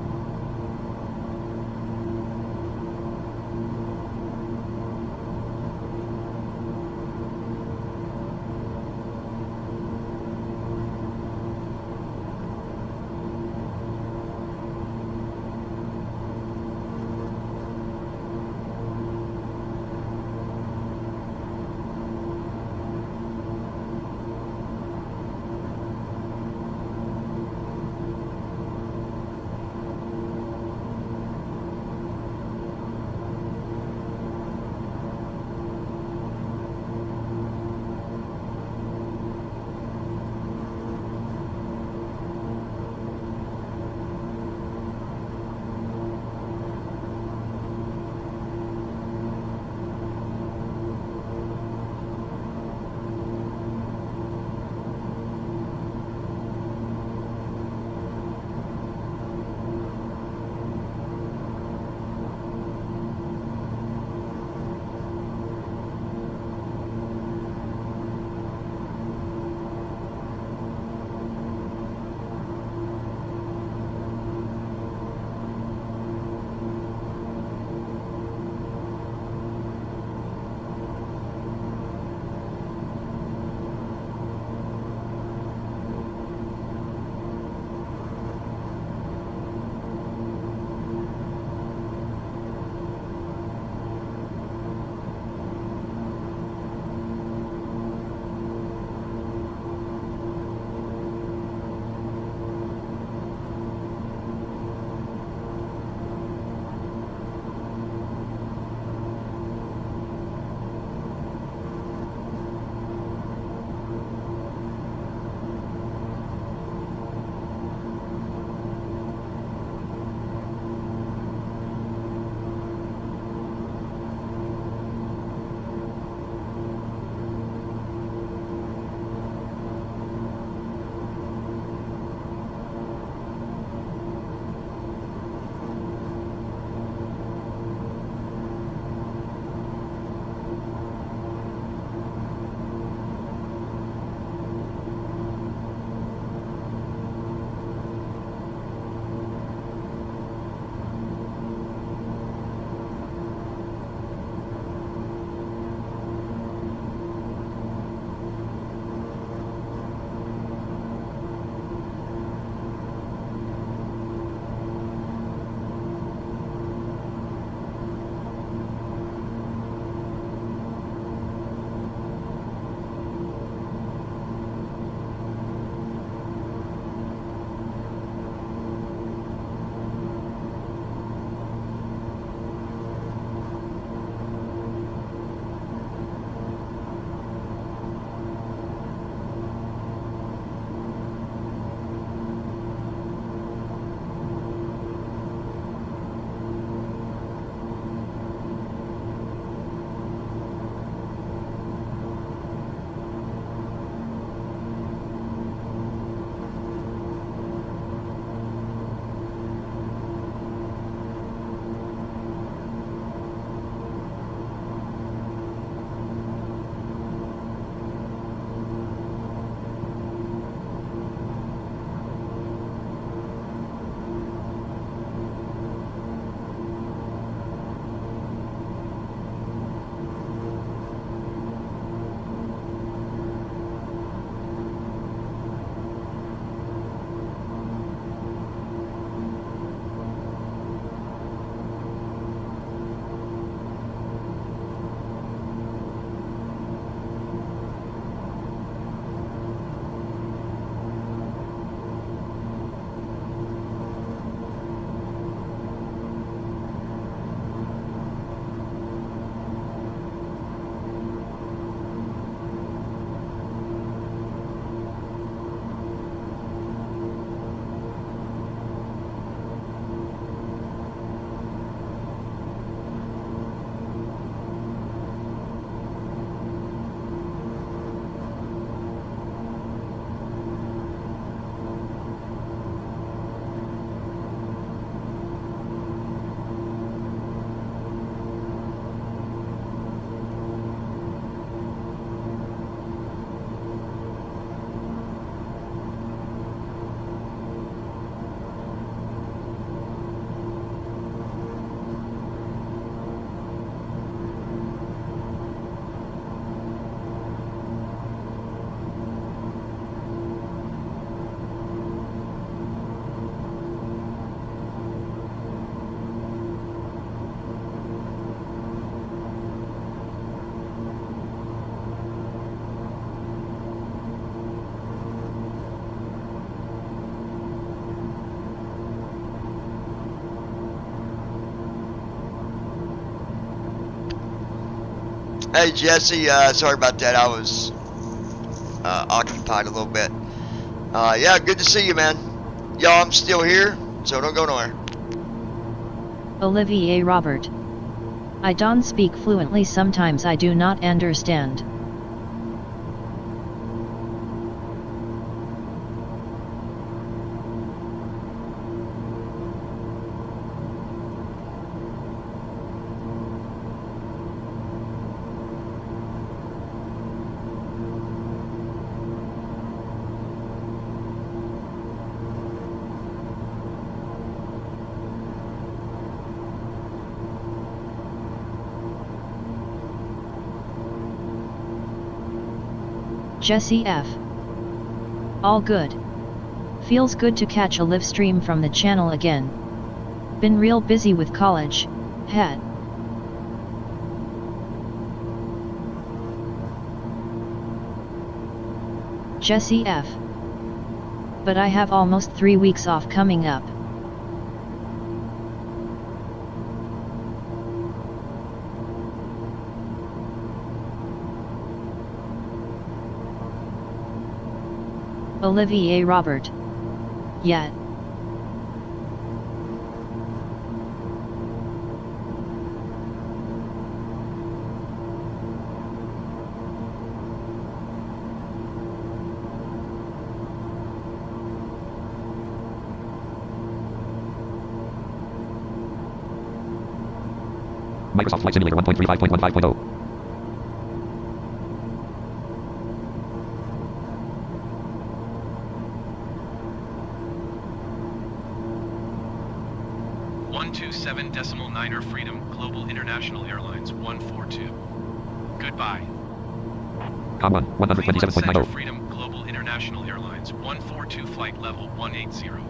Hey Jesse, sorry about that. I was occupied a little bit. Yeah, good to see you, man. Y'all, I'm still here, so don't go nowhere. Olivier Robert. I don't speak fluently, sometimes I do not understand. Jesse F. All good. Feels good to catch a live stream from the channel again. Been real busy with college, had. Jesse F. But I have almost 3 weeks off coming up. Olivier Robert. Yet. Microsoft Flight Simulator 1.35.15.0. .9er Freedom Global International Airlines 142. Goodbye. Com 1, Cleveland Center 127.90. Freedom Global International Airlines 142 flight level 180.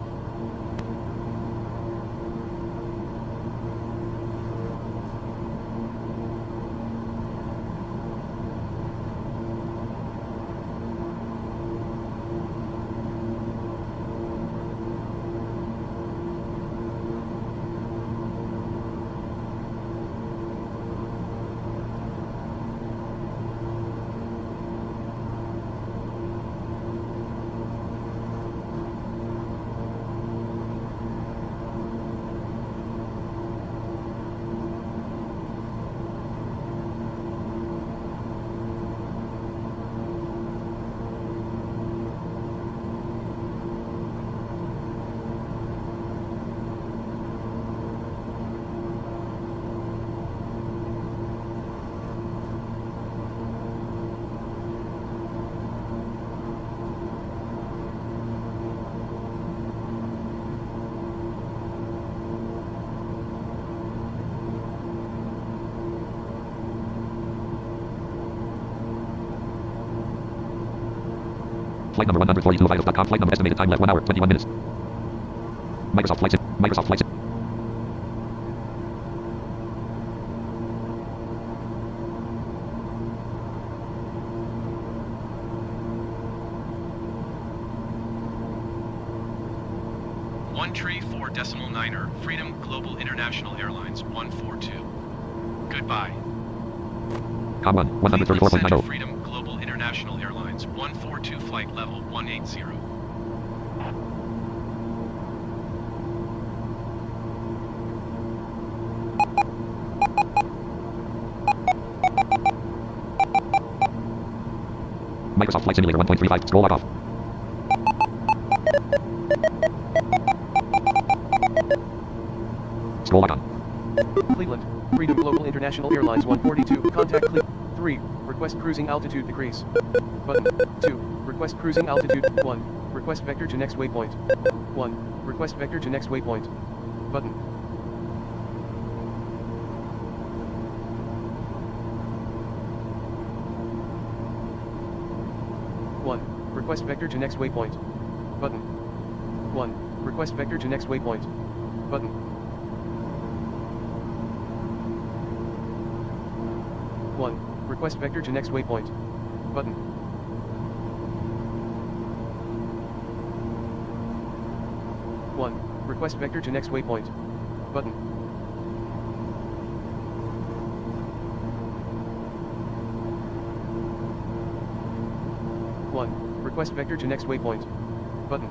Flight number 142 vitals.com. Flight number estimated time left 1 hour 21 minutes. Microsoft Flight Sim. Microsoft Flight Sim. One tree 4.9er Freedom Global International Airlines 142. Goodbye. Com 1, Cleveland Center 134.90. Freedom Global International Airlines 142 flight level 180. Microsoft Flight Simulator 1.35. Scroll off. Scroll icon. Cleveland, Freedom Global International Airlines 142, contact Cleveland. 3, request cruising altitude decrease. Button. 2, request cruising altitude. 1, request vector to next waypoint. 1, request vector to next waypoint. Button. 1, request vector to next waypoint. Button. 1, request vector to next waypoint. Button. 1, request vector to next waypoint. Button. 1, request vector to next waypoint. Button. Request vector to next waypoint. Button.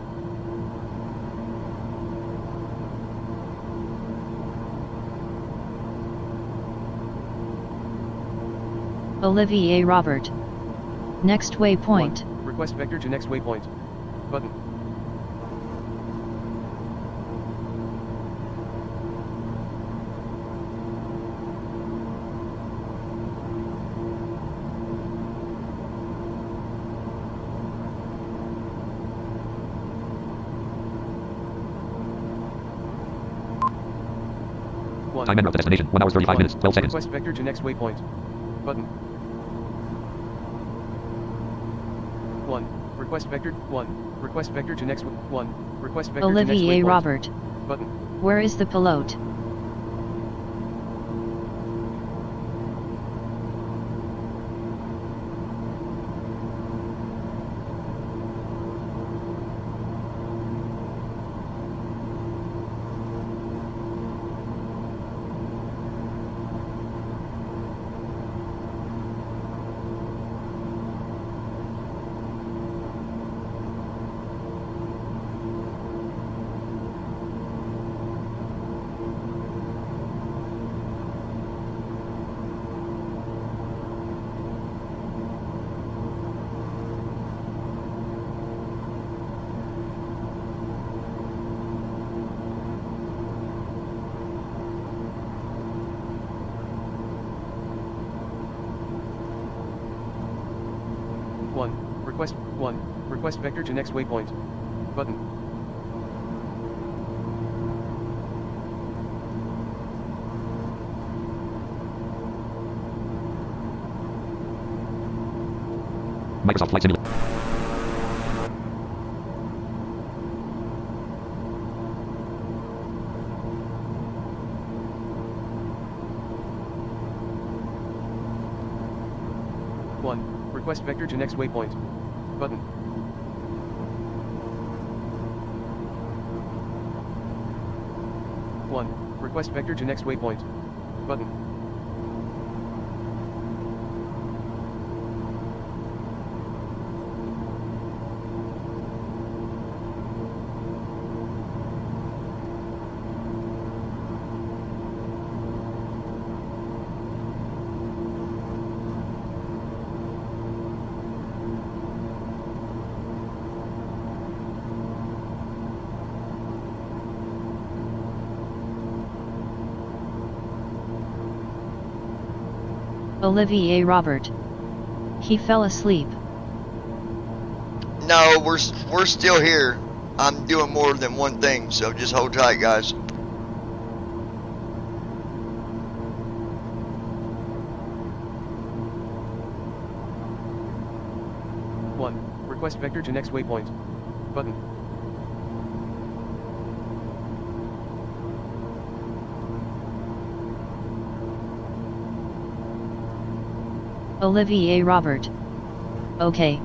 Olivier Robert. Next waypoint. 1. Request vector to next waypoint. Button. Time en route to destination. 1 hour 35 minutes. 12 seconds. Request vector to next waypoint. Button. 1. Request vector 1. Request vector to next 1. Request vector to next Olivier waypoint. Robert. Button. Where is the pilote? Request vector to next waypoint. Button. Microsoft Flight Simulator. Request vector to next waypoint. Button. Request vector to next waypoint. Button. Olivier Robert. He fell asleep. No, we're still here. I'm doing more than one thing, so just hold tight, guys. Request vector to next waypoint. Button. Olivier Robert. Okay.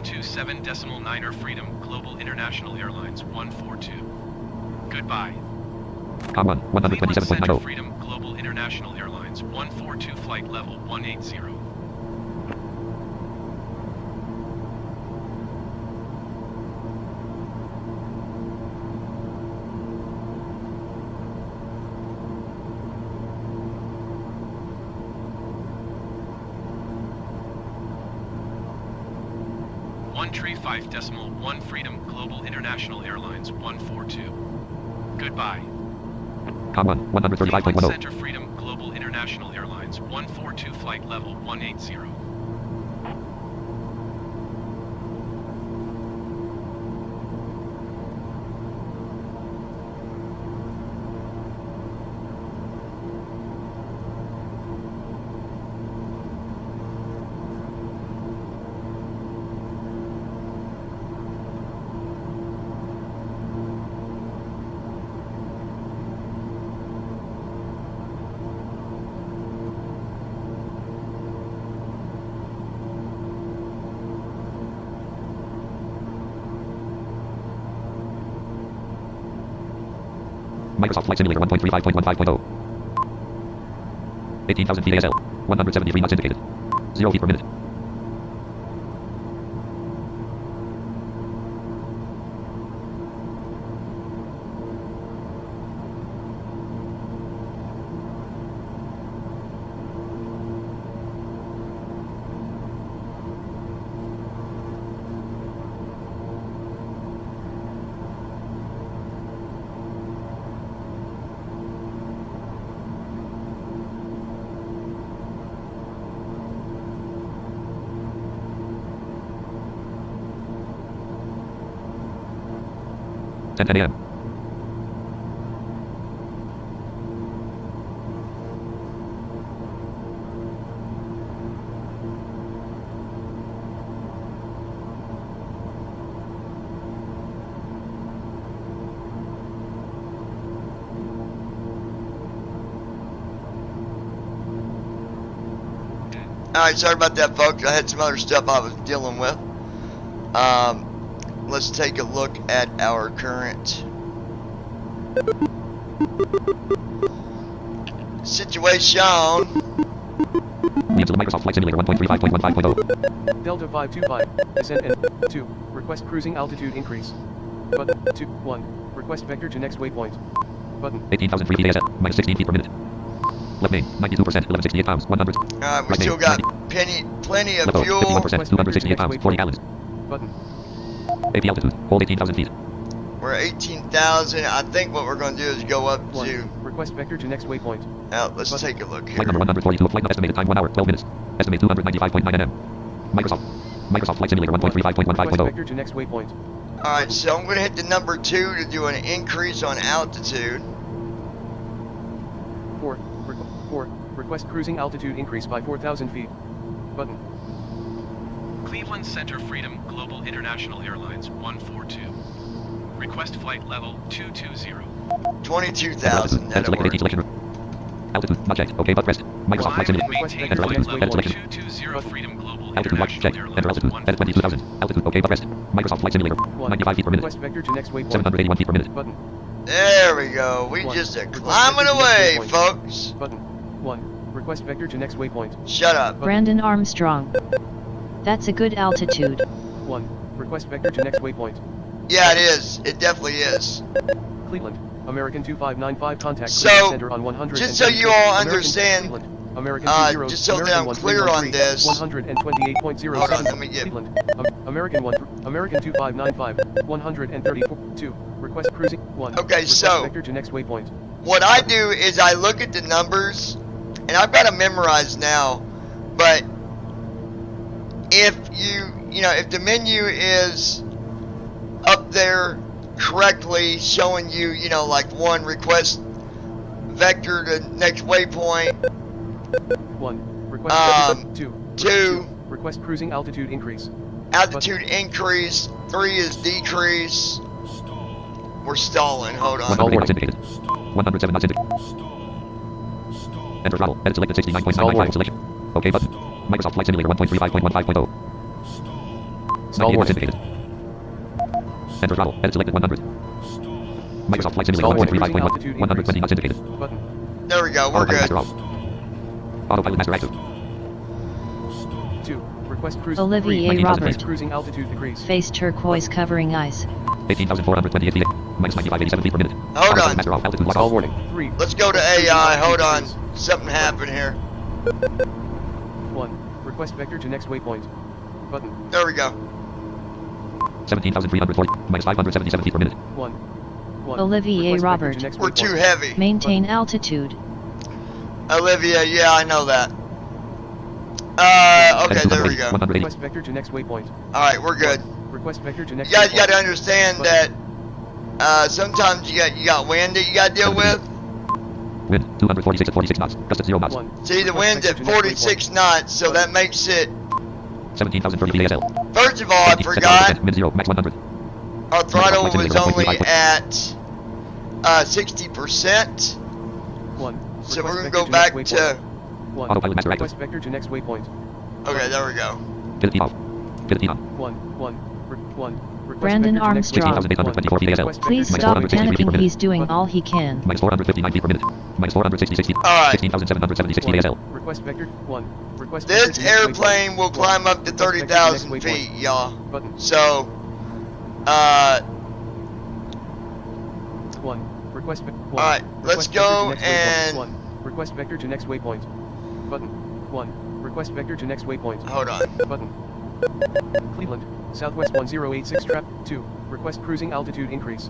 127.9 freedom, Global International Airlines 142. Goodbye. Com 1, Cleveland Center 127.90. Freedom, Global International Airlines 142, flight level 180. One tree 5.1 freedom, Global International Airlines 142. Goodbye. Com 1, Cleveland 135.10. Center Freedom, Global International Airlines 142, flight level 180. Microsoft Flight Simulator 1.35.15.0. 18,000 feet ASL. 173 knots indicated. 0 feet per minute. Ten a.m. Alright, sorry about that, folks. I had some other stuff I was dealing with. Let's take a look at our current situation. Names of the Microsoft Flight Simulator 1.35.15.0. Delta 525, descent and 2, request cruising altitude increase. Button, 2, 1, request vector to next waypoint. Button. 18,000 feet ASL. Minus 16 feet per minute. Left main, 92%, 1168 pounds, 100. Alright, we Right still main, got plenty of Left O, fuel. 51%, 268 pounds, 40 gallons. Button. AP altitude, hold 18,000 feet. We're 18,000. I think what we're going to do is go up 1, to... request vector to next waypoint. Now, let's take a look here. Flight number 142 of flight estimated time 1 hour, 12 minutes. Estimate 295.9 nm. Microsoft Flight Simulator Request 1.35.15.0. vector to next waypoint. Alright, so I'm going to hit the number 2 to do an increase on altitude. 4, request cruising altitude increase by 4,000 feet. Button. Cleveland Center Freedom, Global International Airlines 142. Request flight level 220. 22,000. Edit That'll selected 18 work. selection room. Altitude, not checked. OK, but pressed. Microsoft Flight Climb Simulator. and maintain Enter flight altitude, level edit selection. 220 Freedom, Global Altitude, watch, check. International Enter Airlines altitude, edit 22,000. Altitude, OK, but pressed. Microsoft Flight Simulator. 1, 95 feet per minute. request vector to next waypoint. 781 feet per minute. Button. There we go. We 1, just are request climbing vector to away, next waypoint. folks. Button. 1, request vector to next waypoint. Shut up. Brandon Armstrong. That's a good altitude. 1, request vector to next waypoint. Yeah, it is. It definitely is. Cleveland, American 2595 contact So, Cleveland Center on 100. just so you all understand, American just so that I'm clear on this. 128.0. Hold on, let me get- Cleveland, American 2595, 132. Request cruising 1. Okay, request so- vector to next waypoint. What I do is I look at the numbers, and I've got them memorized now, but if if the menu is up there correctly showing you, like 1 request vector to next waypoint, 1. Request vector 2. 2 Request cruising altitude increase. altitude increase, 3 is decrease. We're stalling, hold on. 108 knots indicated. 107 knots indicated. Enter throttle. Edit selected 69.995 selection. OK button. Microsoft Flight Simulator 1.35.15.0. Stall warning. indicated. Enter throttle. Edit selected 100. Microsoft Flight Stall Simulator warning. 135.1. Altitude 120 knots indicated. Button. There we go. We're Autopilot good. master off. Autopilot master active. 2. Request cruise. Olivier 3. Robert. Request cruising altitude decrease. Face turquoise covering eyes. 18,428 feet. Minus 9587 feet per minute. Hold Autopilot on. master off. Altitude lock Stall off. warning. 3. Let's go to AI. Hold on. Something happened here. 1. Request vector to next waypoint. Button. There we go. 17,340. Minus 577 feet per minute. 1. 1. Olivier Request vector Robert. to next We're waypoint. too heavy. Maintain altitude. Olivia, yeah, I know that. Okay, there we go. 180. Request vector to next waypoint. Alright, we're good. Request vector to next You guys waypoint. gotta understand that sometimes you got wind that you gotta deal with. Wind 246 at 46 knots. Gust at 0 knots. 1. See, the Request wind's at vector to next 46 knots, so that makes it. 17,030 feet ASL. First of all, I forgot Min 0. Max 100. our throttle was only at 60%. 1. So we're Request gonna go vector back next to. waypoint. 1. Autopilot master active. Request vector to next waypoint. Okay, there we go. Pivot T off. Pivot T on. 1. 1. 1. Request Brandon vector to next Armstrong. waypoint. 16,824 feet ASL. Request vector Please to next stop waypoint. 460 feet per panicking, minute. he's doing all he can. Minus 459 feet per minute. Minus 466 feet. Alright. 16,776 feet 1. ASL. Request vector 1. Request vector This to next airplane waypoint. will climb up to Request vector to next 30,000 waypoint. feet, y'all. Button. So, 1. Request vector. alright, let's go and. 1. Request vector to next waypoint. Button. 1. Request vector to next waypoint. Hold on. Button. Cleveland, Southwest 1086 trap. 2. Request cruising altitude increase.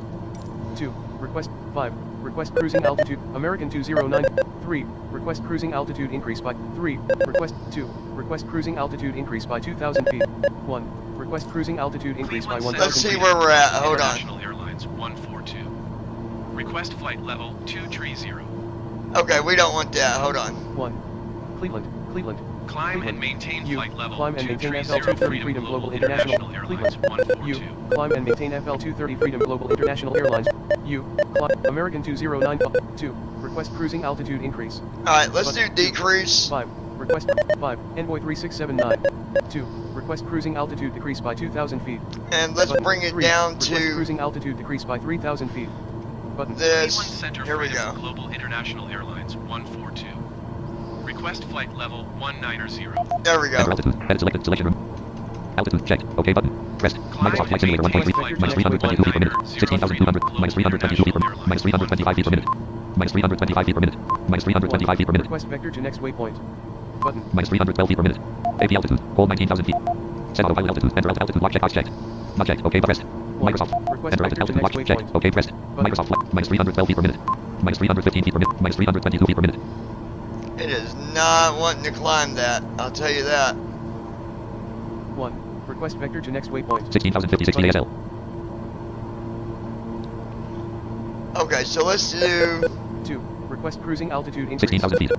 2. Request 5. Request cruising altitude. American 209. 3. Request cruising altitude increase by 3. Request 2. Request cruising altitude increase by 2,000 feet. 1. Request cruising altitude increase by 1,000 Let's see feet. where we're at. Hold on. International Airlines 142. Request flight level 230. Okay, we don't want that. Hold on. 1. Cleveland, Cleveland. Climb and maintain U. flight level Climb and maintain 230 FL230 Freedom Global International. Airlines Cleveland. U. 142. Climb and maintain FL230 Freedom Global International Airlines. U. Climb American 209. 2. Request cruising altitude increase. Alright, let's do Button. decrease. 5. Request 5. Envoy 3679. 2. Request cruising altitude decrease by 2,000 feet. And let's Button. bring it 3. down Request to cruising altitude decrease by 3,000 feet. Button. Cleveland this. Center Here we Freedom go. Global International Airlines 142. Request flight level 190. There we Enter go. altitude. Edit selected. Selection room. Altitude checked. OK button. Pressed. Climb Microsoft Flight and Simulator maintain 1.3. flight Minus level 322 feet per minute. 190. 16,200. Minus 322 feet per minute. Minus 325 feet per minute. Minus 325 feet per minute. Minus 325 feet per minute. Request vector to next waypoint. Button. Minus 312 feet per minute. AP altitude. Hold 19,000 feet. Set autopilot altitude. Enter altitude. Lock check. Box checked. Not checked. OK pressed. Microsoft. Request Enter vector to altitude. Lock next checked. waypoint. OK pressed. Microsoft flight. Minus 312 feet per minute. Minus 315 feet per minute. Minus 322 feet per minute. It is not wanting to climb that. I'll tell you that. 1. Request vector to next waypoint. 16,056 feet ASL. Okay, so let's do 2. Request cruising altitude increase. 16,000 feet.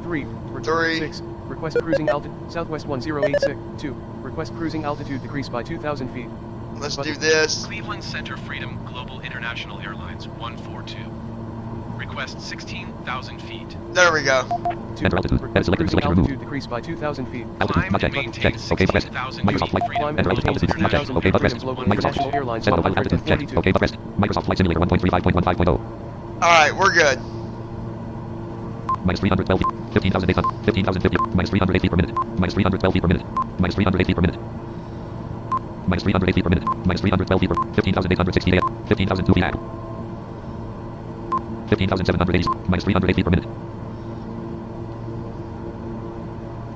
3. 3. 6. Request cruising altitude. Southwest 1086. 2. Request cruising altitude decrease by 2,000 feet. let's do this. Cleveland Center Freedom Global International Airlines 142. Request 16,000 feet. There we go. 2. Enter altitude. Request Select cruising selection removed. altitude decrease by 2,000 feet. Altitude. Climb Not and checked. maintain Checked. OK pressed. 16,000 Microsoft flight. feet. Climb and Enter maintain altitude. Not checked. 16,000 OK feet. pressed. Global Microsoft International flight. Airlines Set autopilot altitude. Checked. 142. OK pressed. Microsoft Flight Simulator 1.35.15.0. Alright, we're good. Minus 312 feet. 15,800. 15,050. Minus 308 feet per minute. Minus 312 feet per minute. Minus 308 feet per minute. Minus 308 feet per minute. Minus 312 feet per 15,860 feet. 15,002 feet. 15,780. Minus 308 feet per minute.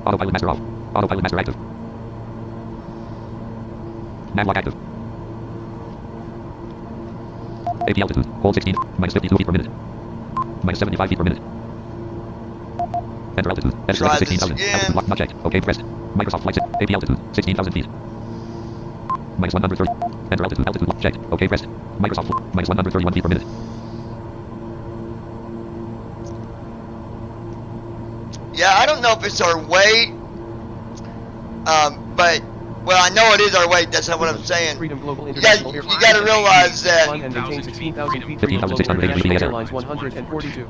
Autopilot master off. Autopilot master active. Navlock active. AP altitude. Hold 16. Minus 52 feet per minute. Minus 75 feet per minute. Enter altitude. Edit Try select this 16,000. again. Altitude lock not checked. OK pressed. Microsoft flight AP altitude. 16,000 feet. Minus 130. Enter altitude. Altitude lock checked. OK pressed. Microsoft minus 131 feet per minute. Yeah, I don't know if it's our weight. But well, I know it is our weight. That's not what I'm saying. Freedom Global You International gotta realize Climb that. and maintain 16,000 feet. Freedom Global 15,680 International feet. Airlines 142.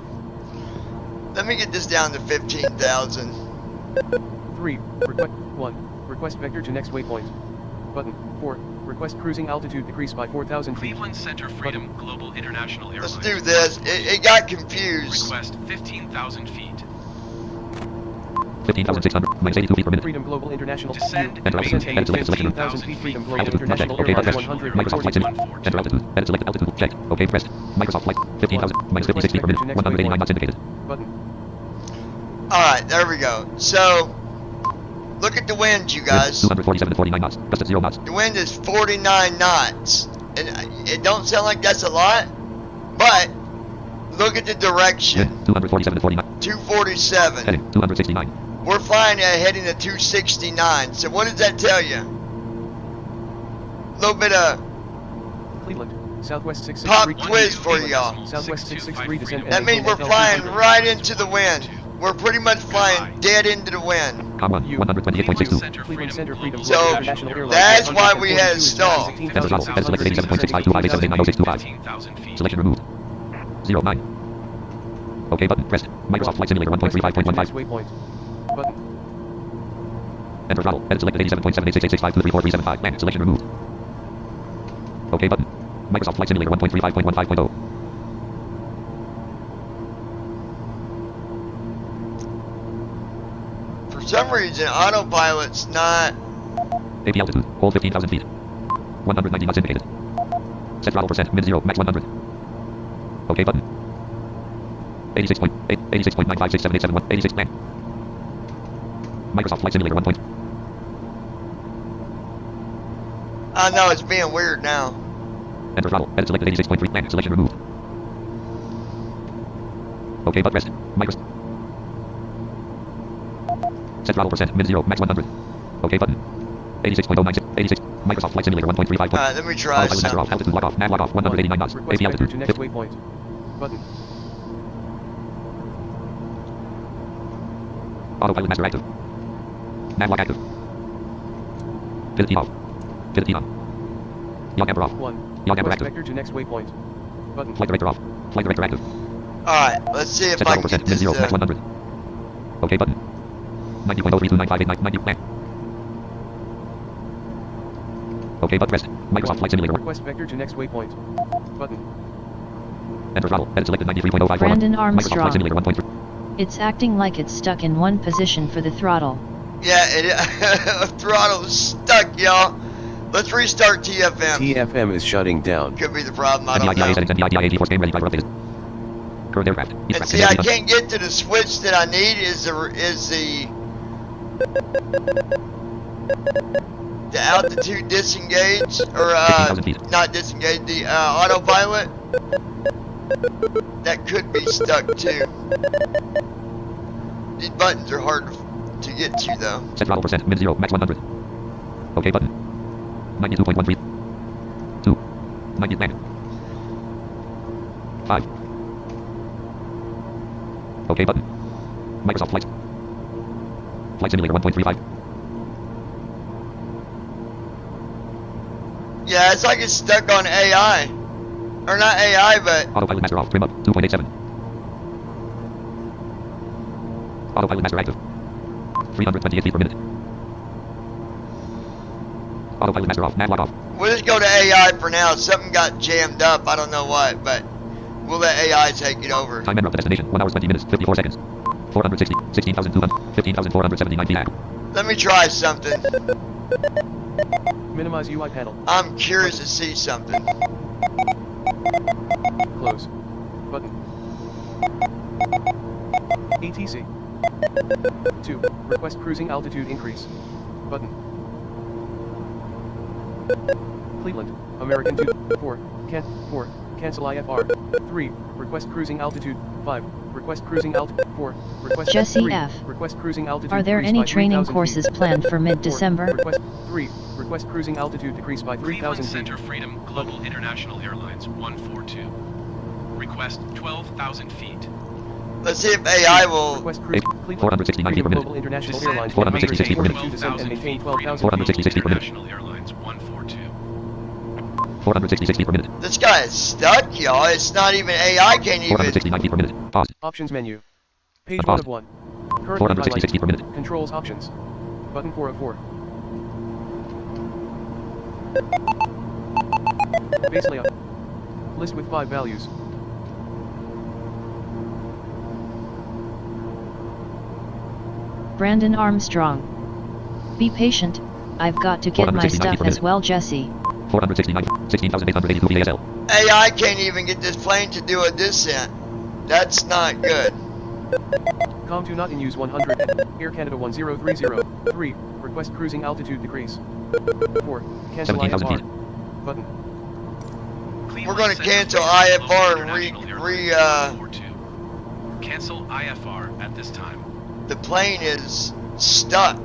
Let me get this down to 15,000. 3. Request 1. Request vector to next waypoint. Button. 4. Request cruising altitude decrease by 4,000 feet. Cleveland Center Freedom Global International Airlines. Let's do this. It got confused. Request 15,000 feet. 15,600, minus 82 feet per minute. Freedom Global International. Descend Enter altitude, maintain edit select selection. 15,000 feet. Freedom Global Altitude, International okay, Airlines press. 100. Microsoft Flight Simulator. Enter altitude, edit select altitude, checked. Okay, pressed. Microsoft Flight, 15,000, minus 56 feet per minute, 189 knots indicated. Button. Alright, there we go. So, look at the wind, you guys. 247 to 49 knots, gust at 0 knots. The wind is 49 knots. And it don't sound like that's a lot, but look at the direction. 247 to 49. 247. Heading, 269. We're flying heading to 269. So what does that tell you? A little bit of Cleveland. Southwest 663. pop quiz for y'all. Southwest 663 descent. That means we're flying right into the wind. We're pretty much flying dead into the wind. Com 1, 128.62. Cleveland Center Freedom So, Global International Airlines. that's why we had a stall. Enter throttle, edit select 87.652587890625. 15,000 feet. Selection removed. 09. Okay button, pressed. Microsoft Flight Simulator 1.35.15. Waypoint. Button. Enter throttle, edit select 87.786665234375. Land, selection removed. Okay button. Microsoft Flight Simulator 1.35.15.0. For some reason, autopilot's not. AP altitude, hold 15,000 feet. 190 knots indicated. Set throttle percent, mid 0, max 100. Okay button. 86.8, 86.9567871, 86 plan. Microsoft Flight Simulator 1. I know it's being weird now. Enter throttle, edit selected 86.3 plan, selection removed. Okay but pressed. Microsoft. Set throttle percent, mid 0, max 100. Okay button. 86.096, 86. Microsoft Flight Simulator 1.35. Alright, let me try Autopilot master off, something. altitude lock off, nav lock off, 189 knots. Request AP vector altitude, to next 50. waypoint. Button. Autopilot master active. Nav lock active. Pivot off. Pivot on. Yaw camber off. 1. Yaw camber Request active. vector to next waypoint. Button. Flight director off. Flight director active. Alright, let's see if Set I throttle can get percent, mid this. 0, max 100. Okay button. 90.032958990 plan. Okay but pressed. Microsoft Flight Simulator 1. Request vector to next waypoint. Button. Enter throttle, edit selected 93.054. Brandon Microsoft Flight Armstrong. Simulator 1.3. It's acting like it's stuck in one position for the throttle. Yeah, throttle's stuck, y'all. Let's restart TFM. TFM is shutting down. Could be the problem, I don't NDIDIA know. settings, NDIDIA GeForce game ready, driver updated. Current aircraft. East And track, see, I done. can't get to the switch that I need is the altitude disengage, or 15,000 feet. not disengage, the autopilot. That could be stuck too. These buttons are hard to get to though. Set throttle percent, mid 0, max 100. Okay button. 92.13. 2. 90 plan. 5. Okay button. Microsoft Flight. Flight Simulator 1.35. Yeah, it's like it's stuck on AI. Or not AI, but Autopilot master off, trim up, 2.87. Autopilot master active. 328 feet per minute. Autopilot master off, nav lock off. we'll just go to AI for now. Something got jammed up, I don't know what, but we'll let AI take it over. Time and route to destination, 1 hour 20 minutes, 54 seconds. 460, 16,200, 15,479 feet. Let me try something. Minimize UI panel. I'm curious to see something. Close. Button. ATC. 2. Request cruising altitude increase. Button. Cleveland. American 2. 4. 4. Cancel IFR. 3. Request cruising altitude. 5. Request cruising altitude. 4. Request Jesse 3. F. Request cruising altitude. Are there decrease any by training 3,000 courses feet. planned for 4. mid-December? Request 3. Request cruising altitude decrease by 3,000 Cleveland feet. Center Freedom Global International Airlines 142. Request 12,000 feet. Let's see if AI will. Request cruise. Cleveland. 469 feet per minute. Global International Descend Airlines 466 feet per minute. 142 descend and maintain 12,000 feet. 466 feet per minute. International Airlines 142. 466 feet per minute. This guy is stuck, y'all. It's not even AI can't even. 469 feet per minute. Pause. Options menu. Page Pause. 1 of 1. Currently 466 feet per minute. highlighted. Controls options. Button 4 of 4. Base layout. List with 5 values. Brandon Armstrong. Be patient, I've got to get my stuff as well, Jesse. 469, 16,882 VASL. AI can't even get this plane to do a descent. That's not good. Com2 not in use 100. Air Canada 10303. 3. Request cruising altitude decrease. 4. Cancel 17,000 IFR. feet. Button. We're going to cancel IFR and Cancel IFR at this time. the plane is stuck.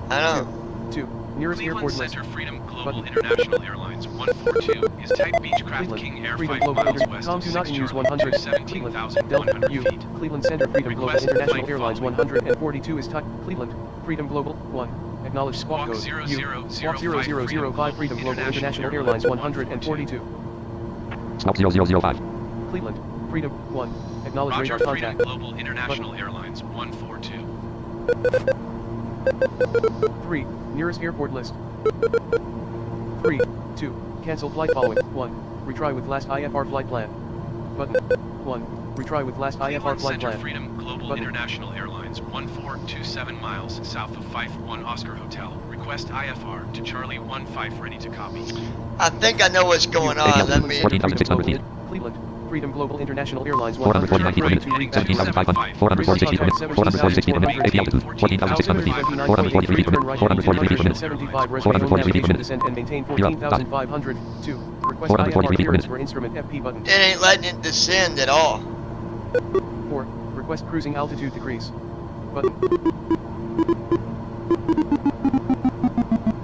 I know. 2. Nearest Cleveland airport list. Center Freedom Global Button. International Airlines 142 is type Beechcraft Cleveland. King Air Freedom 5 Global miles Inter- west Com of 2 not in 6 use Charlie 100. to Cleveland. 17,100 Delta feet. U. Cleveland Center Freedom Global Request International flight Airlines following. 142 is type Cleveland. Freedom Global 1. Acknowledge squawk Squawk code 0005 U. Squawk 0005 Freedom Global International Airlines 142. Squawk 0005. Cleveland. Freedom 1. Acknowledge Roger, radar Freedom contact. Global International Airlines 142. 3. Nearest airport list. 3. 2. Cancel flight following. 1. Retry with last IFR flight plan. Button. 1. Retry with last IFR Cleveland flight Center plan. Freedom Global Button. International Airlines 1427 miles south of Fife 1 Oscar Hotel. Request IFR to Charlie 15 ready to copy. I think I know what's going on. Let me. 14,600 feet. Cleveland. Freedom Global International Airlines 449 feet per minute. 17,500. 446 feet per minute. 446 feet per minute. AP altitude. 14,600 feet. 443 feet per minute. 443 feet per minute. 443 feet per minute. Descent and maintain You're up. 14,500. 2. Request 443 IFR feet per clearance minute. for instrument FP button. It ain't letting it descend at all. 4. Request cruising altitude decrease. Button.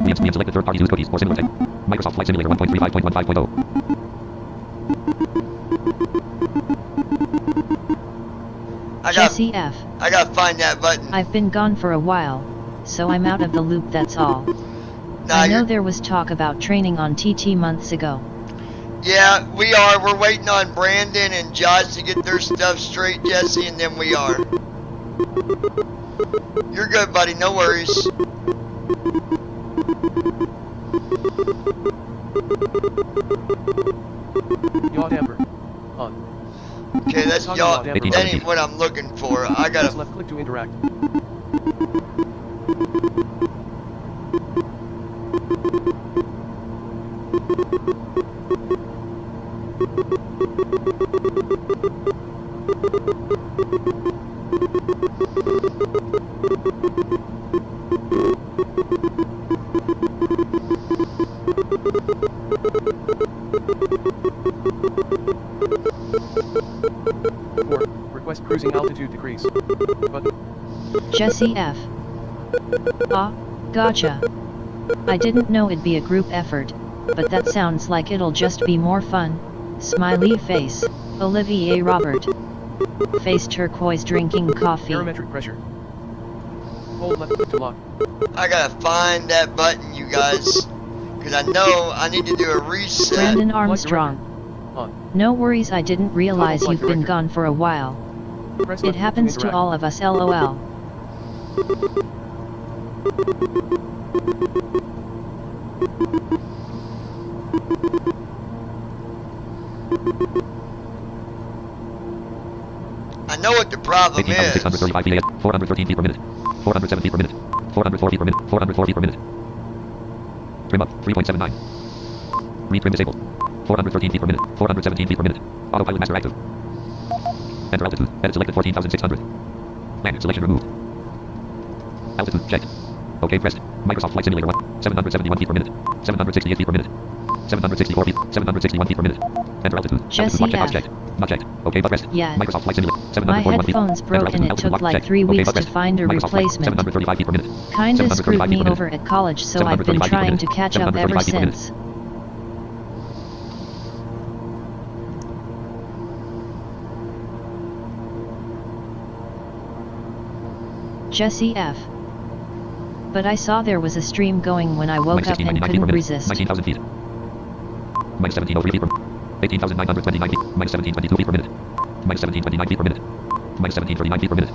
We have selected third parties use cookies or similar tech. Microsoft Flight Simulator 1.35.15.0. Jesse F. I gotta find that button. I've been gone for a while, so I'm out of the loop, that's all. Nah, I know you're- there was talk about training on TT months ago. Yeah, we are. We're waiting on Brandon and Josh to get their stuff straight, Jesse, and then we are. You're good, buddy. No worries. Yaw damper. On. Okay, that's y'all. That ain't what I'm looking for. I Press gotta. left click to interact. Request cruising altitude decrease. Button. Jesse F. Ah, gotcha. I didn't know it'd be a group effort, but that sounds like it'll just be more fun. Smiley face, Olivier Robert. Face turquoise drinking coffee. Barometric pressure. Hold left click to lock. I gotta find that button, you guys, because I know I need to do a reset. Brandon Armstrong. On. No worries, I didn't realize Flight you've been director. gone for a while. Press It left happens click to interact. all of us, lol. I know what the problem is. 18,635 feet. 413 feet per minute. 407 feet per minute. 404 feet per minute. 404 feet per minute. Trim up. 3.79. Read trim disabled. 413 feet per minute. 417 feet per minute. Autopilot master active. Enter altitude. Edit selected 14,600. Land selection removed. Altitude checked. OK pressed. Microsoft Flight Simulator 1. 771 feet per minute. 768 feet per minute. 764 feet. 761 feet per minute. Enter altitude. Jesse altitude F. checked. Not checked. OK but pressed. Yeah. Microsoft Flight Simulator. My 741 feet. headphones broke Enter and it altitude. took Altitude like checked. 3 OK weeks but to pressed. find a Microsoft Flight replacement. 735 feet per minute. Kinda 735 screwed feet me per minute. over at college, so I've been 735 feet per trying minute. to catch up 735 ever feet per minute. since. Jesse F. But I saw there was a stream going when I woke up and 1699 feet per couldn't minute. resist. 19,000 feet. Minus 1703 feet per minute. 18,929 feet. Minus 1722 feet per minute. Minus 1729 feet per minute. Minus 1739 feet per minute.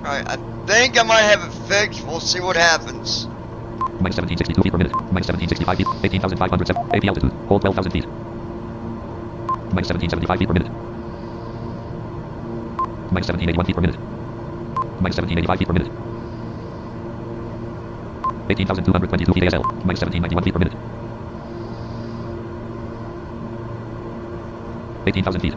Alright, I think I might have it fixed. We'll see what happens. Minus 1762 feet per minute. Minus 1765 feet. 18,507. AP altitude. Hold 12,000 feet. Minus 1775 feet per minute. Minus 1781 feet per minute. Minus 1785 feet per minute. 18,222 feet ASL. Minus 1791 feet per minute. 18,000 feet.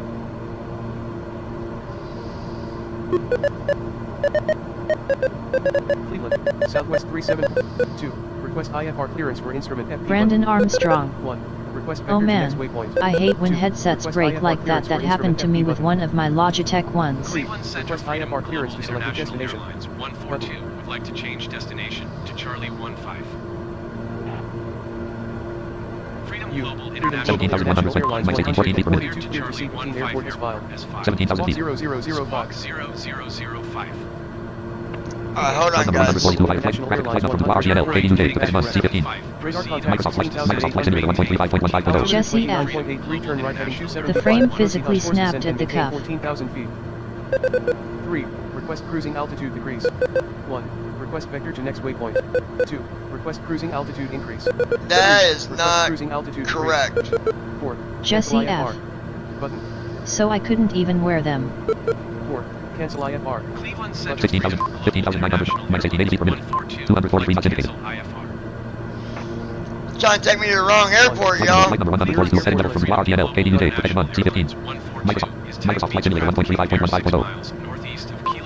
Cleveland, Southwest 372. Request IFR clearance for instrument FP1. Brandon Armstrong. 1. Request Oh vector to man, next waypoint. I hate when 2. headsets Request break IFR like that. clearance That for happened to me instrument with FP1. one of my Logitech ones. Cleveland Center Request Freedom IFR clearance Global to select the International destination. Airlines 142 would like to change destination to Charlie 15. Freedom U. Global Freedom International Global Airlines International Airlines 114 feet per minute. 142 to cleared to Charlie C-15 airport is 15 filed. as 5. 17,000 feet. 0005. Squawk 0005. Alright, hold on, Flight number guys. 142 flight. International Traffic flight Airlines number 2 RGNL 100. KDUJ to X1 C15. Radar contact Microsoft Flight 16,008. Flight Simulator 1.35.1.5.0. Jesse F. 9.83 turn right heading 275. The frame Proceed physically on course snapped descent at the and maintain cuff. 14,000 feet. 3. Request cruising altitude decrease. 1. Request vector to next waypoint. 2. Request cruising altitude increase. That is Request not cruising altitude correct. decrease. 4. Jesse Cancel F. IFR. Button. So I couldn't even wear them. 4. Cancel IFR. Cleveland Center 16,000, 15,900, minus 1880 feet per minute. 243 knots indicated. Trying to take me to the wrong airport, y'all. Flight number 142 heading level from RGNL KDUJ to X1 C15. Microsoft Flight Simulator 1.35.1.5.0.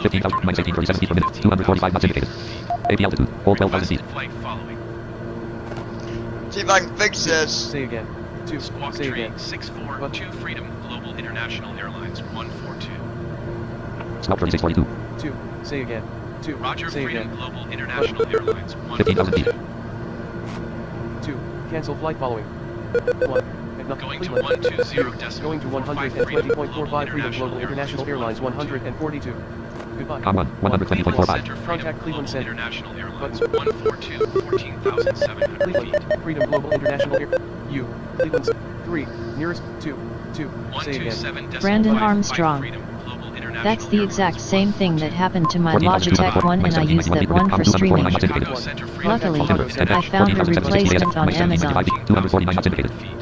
15,000 minus 1837 feet per minute. 245 knots indicated. AP altitude. Hold 12,000 feet. Flight following. See if I can fix this. Say again. 2. Squawk Say Tree again. 642 Freedom Global International Airlines 142. Scout 3642. 2. Say again. 2. Roger Say Freedom again. Global International Airlines 15,000 feet. 142. 2. Cancel flight following. 1. Going to Cleveland. 120 decimal. Going to 120.45 Freedom Global International Airlines 142. Goodbye. Com 1, 120.45. Contact Cleveland Center. International Airlines 142, 14,700 Cleveland. feet. Freedom Global International Air. U. Cleveland. 3. Nearest. 2. 2. Say again. 127 Brandon decimal 5 Armstrong. Freedom Global International That's the exact Airlines same thing that 142. happened to my Logitech one, and I used that one for streaming. Chicago Center Freedom Luckily, Global I found a 14,760 replacement on minus 1765 Amazon. feet. 249 knots indicated. feet.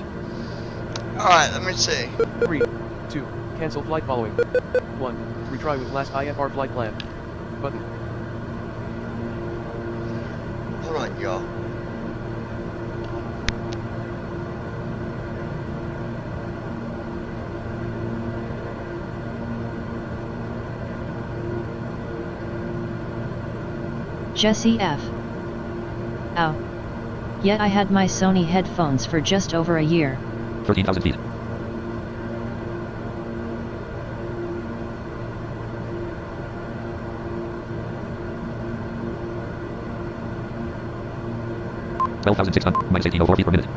Alright, let me see. 3. 2. Cancel flight following. 1. Retry with last IFR flight plan. Button. Hold on, y'all. Jesse F. Ow. Yet I had my Sony headphones for just over a year. 13,000 feet. $12,600 minus 1804 feet per minute.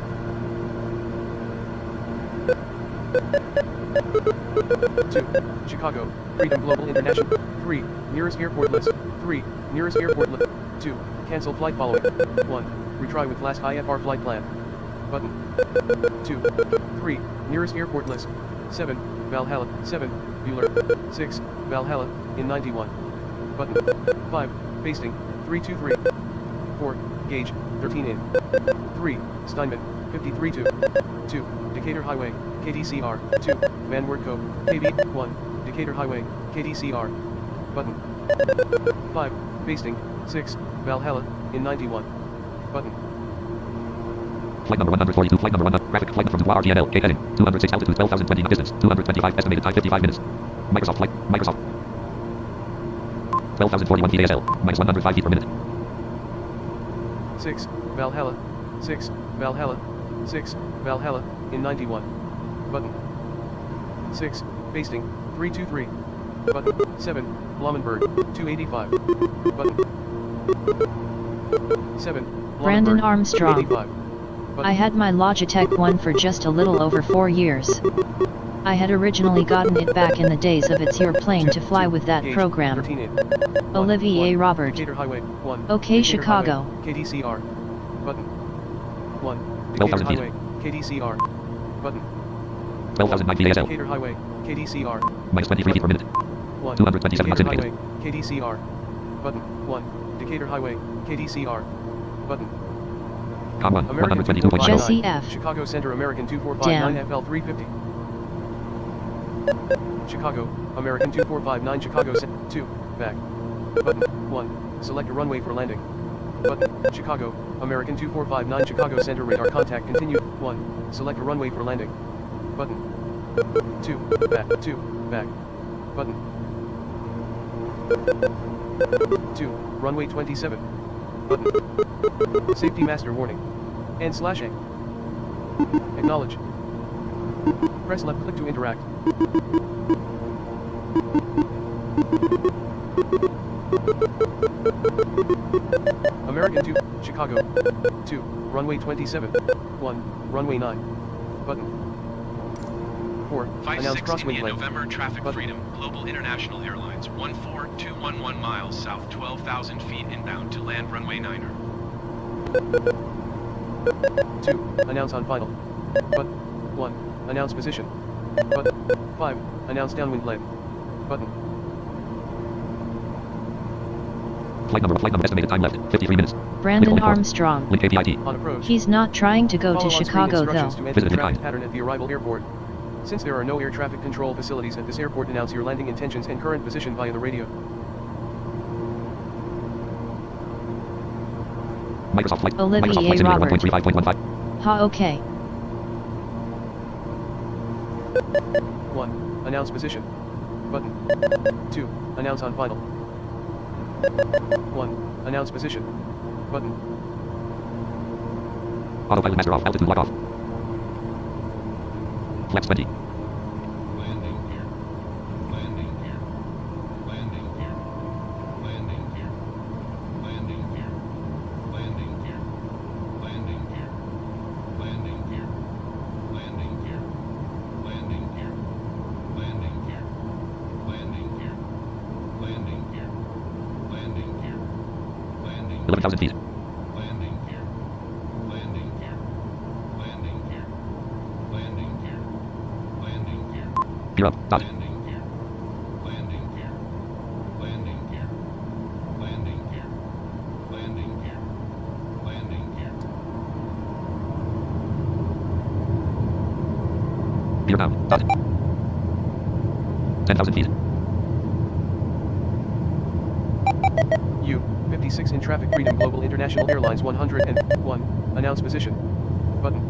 2. Chicago. Freedom Global International. 3. Nearest airport list. 3. Nearest airport list. 2. Cancel flight following. 1. Retry with last IFR flight plan. Button. 2. 3. Nearest airport list. 7. Valhalla. 7. Bueller. 6. Valhalla. In 91. Button. 5. Basting. 323. 4. Gauge. 13 in. 3. Steinman. 53 2. 2. Decatur Highway. KDCR. 2. Manward Cove. KB. 1. Decatur Highway. KDCR. Button. 5. Basting. 6. Valhalla. In 91. Button. Flight number 142, flight number 1, graphic flight from RGNL, K heading, 206 altitude, 12,020 distance, 225 estimated time 55 minutes. Microsoft flight, Microsoft. 12,041 feet ASL, minus 105 feet per minute. 6. Valhalla. 6. Valhalla. 6. Valhalla. In 91. Button. 6. Basting. 323. Button. 7. Blumenberg. 285. Button. 7. Brandon Blumenberg, Armstrong. 285. Button. I had my Logitech one for just a little over 4 years. I had originally gotten it back in the days of It's Your Plane to Fly with that Gauge, program. 13 in. Olivier 1. Robert. Decatur Highway. 1. Okay, Decatur Chicago. Highway, KDCR. Button. 1. 12,000 Decatur feet. Highway. KDCR. Button. 12,009 feet ASL, Decatur Highway. KDCR. minus 23 feet per minute. 1. 227 knots Decatur indicated. Highway. KDCR. Button. 1. Decatur Highway. KDCR. Button. Com 1, American 122.0. Jesse 2459. F. Chicago Center American 2459 Damn. FL 350. Chicago, American 2459 Chicago 2, back. Button, 1, select a runway for landing. Button, Chicago, American 2459 Chicago Center radar contact continue, 1, select a runway for landing. Button, 2, back, button. 2, runway 27. Button. Safety master warning. And /A. Acknowledge. Press left click to interact. American 2, Chicago. 2, runway 27. 1, runway 9. Button. 4, announce 56 crosswind India length. November traffic Button. freedom, Global International Airlines, 14211 miles south, 12,000 feet inbound to land runway 9er. 2, announce on final. But 1, announce position. But 5, announce downwind length. Button. Flight number estimated time left 53 minutes. Brandon Link 44. Armstrong. Link APIT. On approach. He's not trying to go Follow to on-screen Chicago instructions though. to enter the Visit traffic behind. pattern at the arrival airport. Since there are no air traffic control facilities at this airport, announce your landing intentions and current position via the radio. Microsoft Flight. Olivier Microsoft Flight Simulator Robert. 1.35.15. Ha okay. 1, announce position. Button. 2, announce on final. 1, announce position. Button. Autopilot master off. Altitude lock off. Flaps 20. Landing gear. Landing gear. Landing gear. Landing gear. Landing gear. Landing gear. Landing gear. Landing gear. Landing gear. Landing gear. Landing gear. Landing gear. Landing gear. Landing gear. Landing 11,000 feet. landing gear. Landing gear. Landing gear. Landing gear. Landing gear. Gear up. Dot. Landing gear. Landing gear. Landing gear. Landing gear. Landing gear. Landing gear. Gear down. Dot. 10,000 feet. U-56 in traffic freedom Global International Airlines 101, announce position. Button.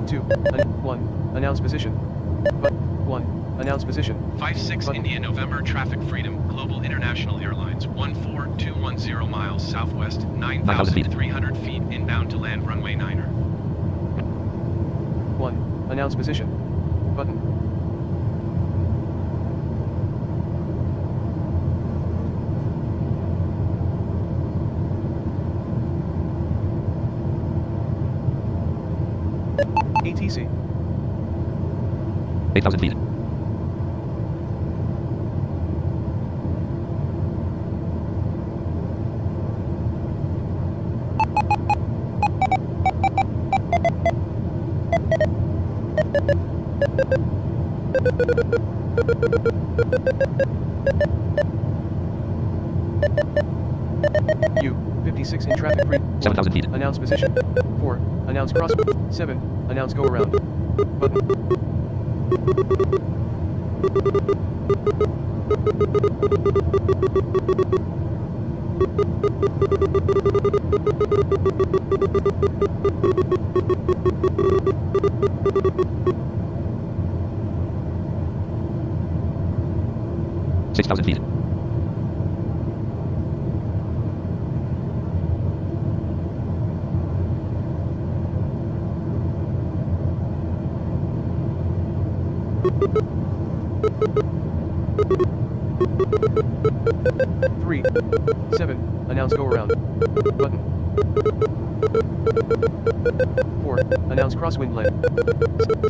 2, 1, announce position. But 1, announce position. 56 Button. India November traffic freedom, Global International Airlines, 14210 miles southwest, 9,300 feet inbound to land runway 9er. 1, announce position. Button. ATC. 8,000 feet. U-56 in traffic freedom. 7,000 feet. Announce position. 4, announce cross. 7, announce go around. Button. Six thousand feet. Three, 7, announce go around. Button. 4, announce crosswind length.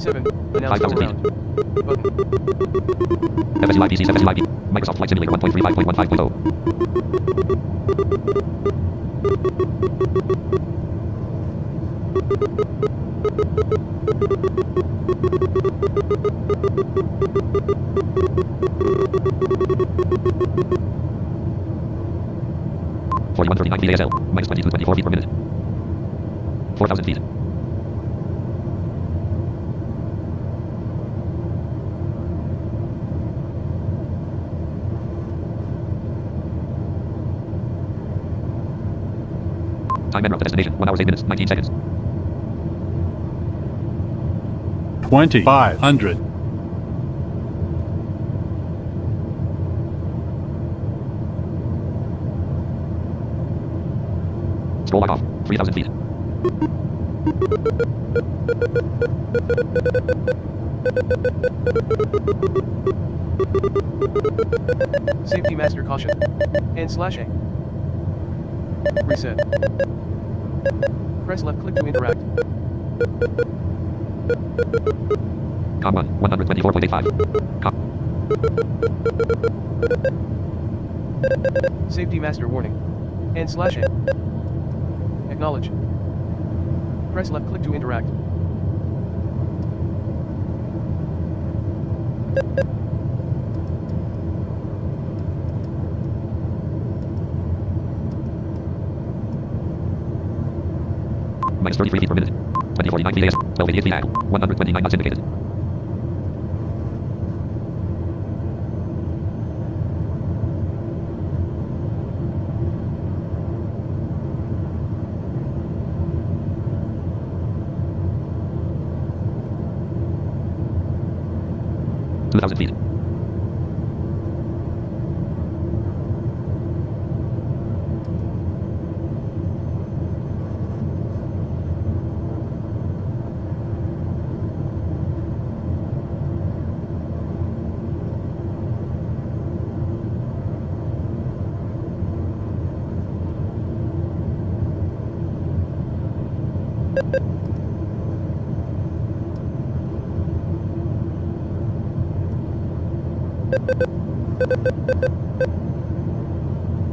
7, announce go 5,000 feet. around. Button. FSUIPC, FSUIP. Microsoft Flight Simulator 1.35.15.0. (4139 feet ASL, minus 2224 feet per minute. Time en route to destination. 1 hours 8 minutes 19 seconds. 2,500. Scroll lock off. 3,000 feet. Safety master caution. And /A. Reset. Press left click to interact. Com 1, 124.85. Com. Safety master warning. And /A. Acknowledge. Press left click to interact. Minus 33 feet per minute. 2049 feet AS. 1288 feet AL. 129 knots indicated. Thousand feet.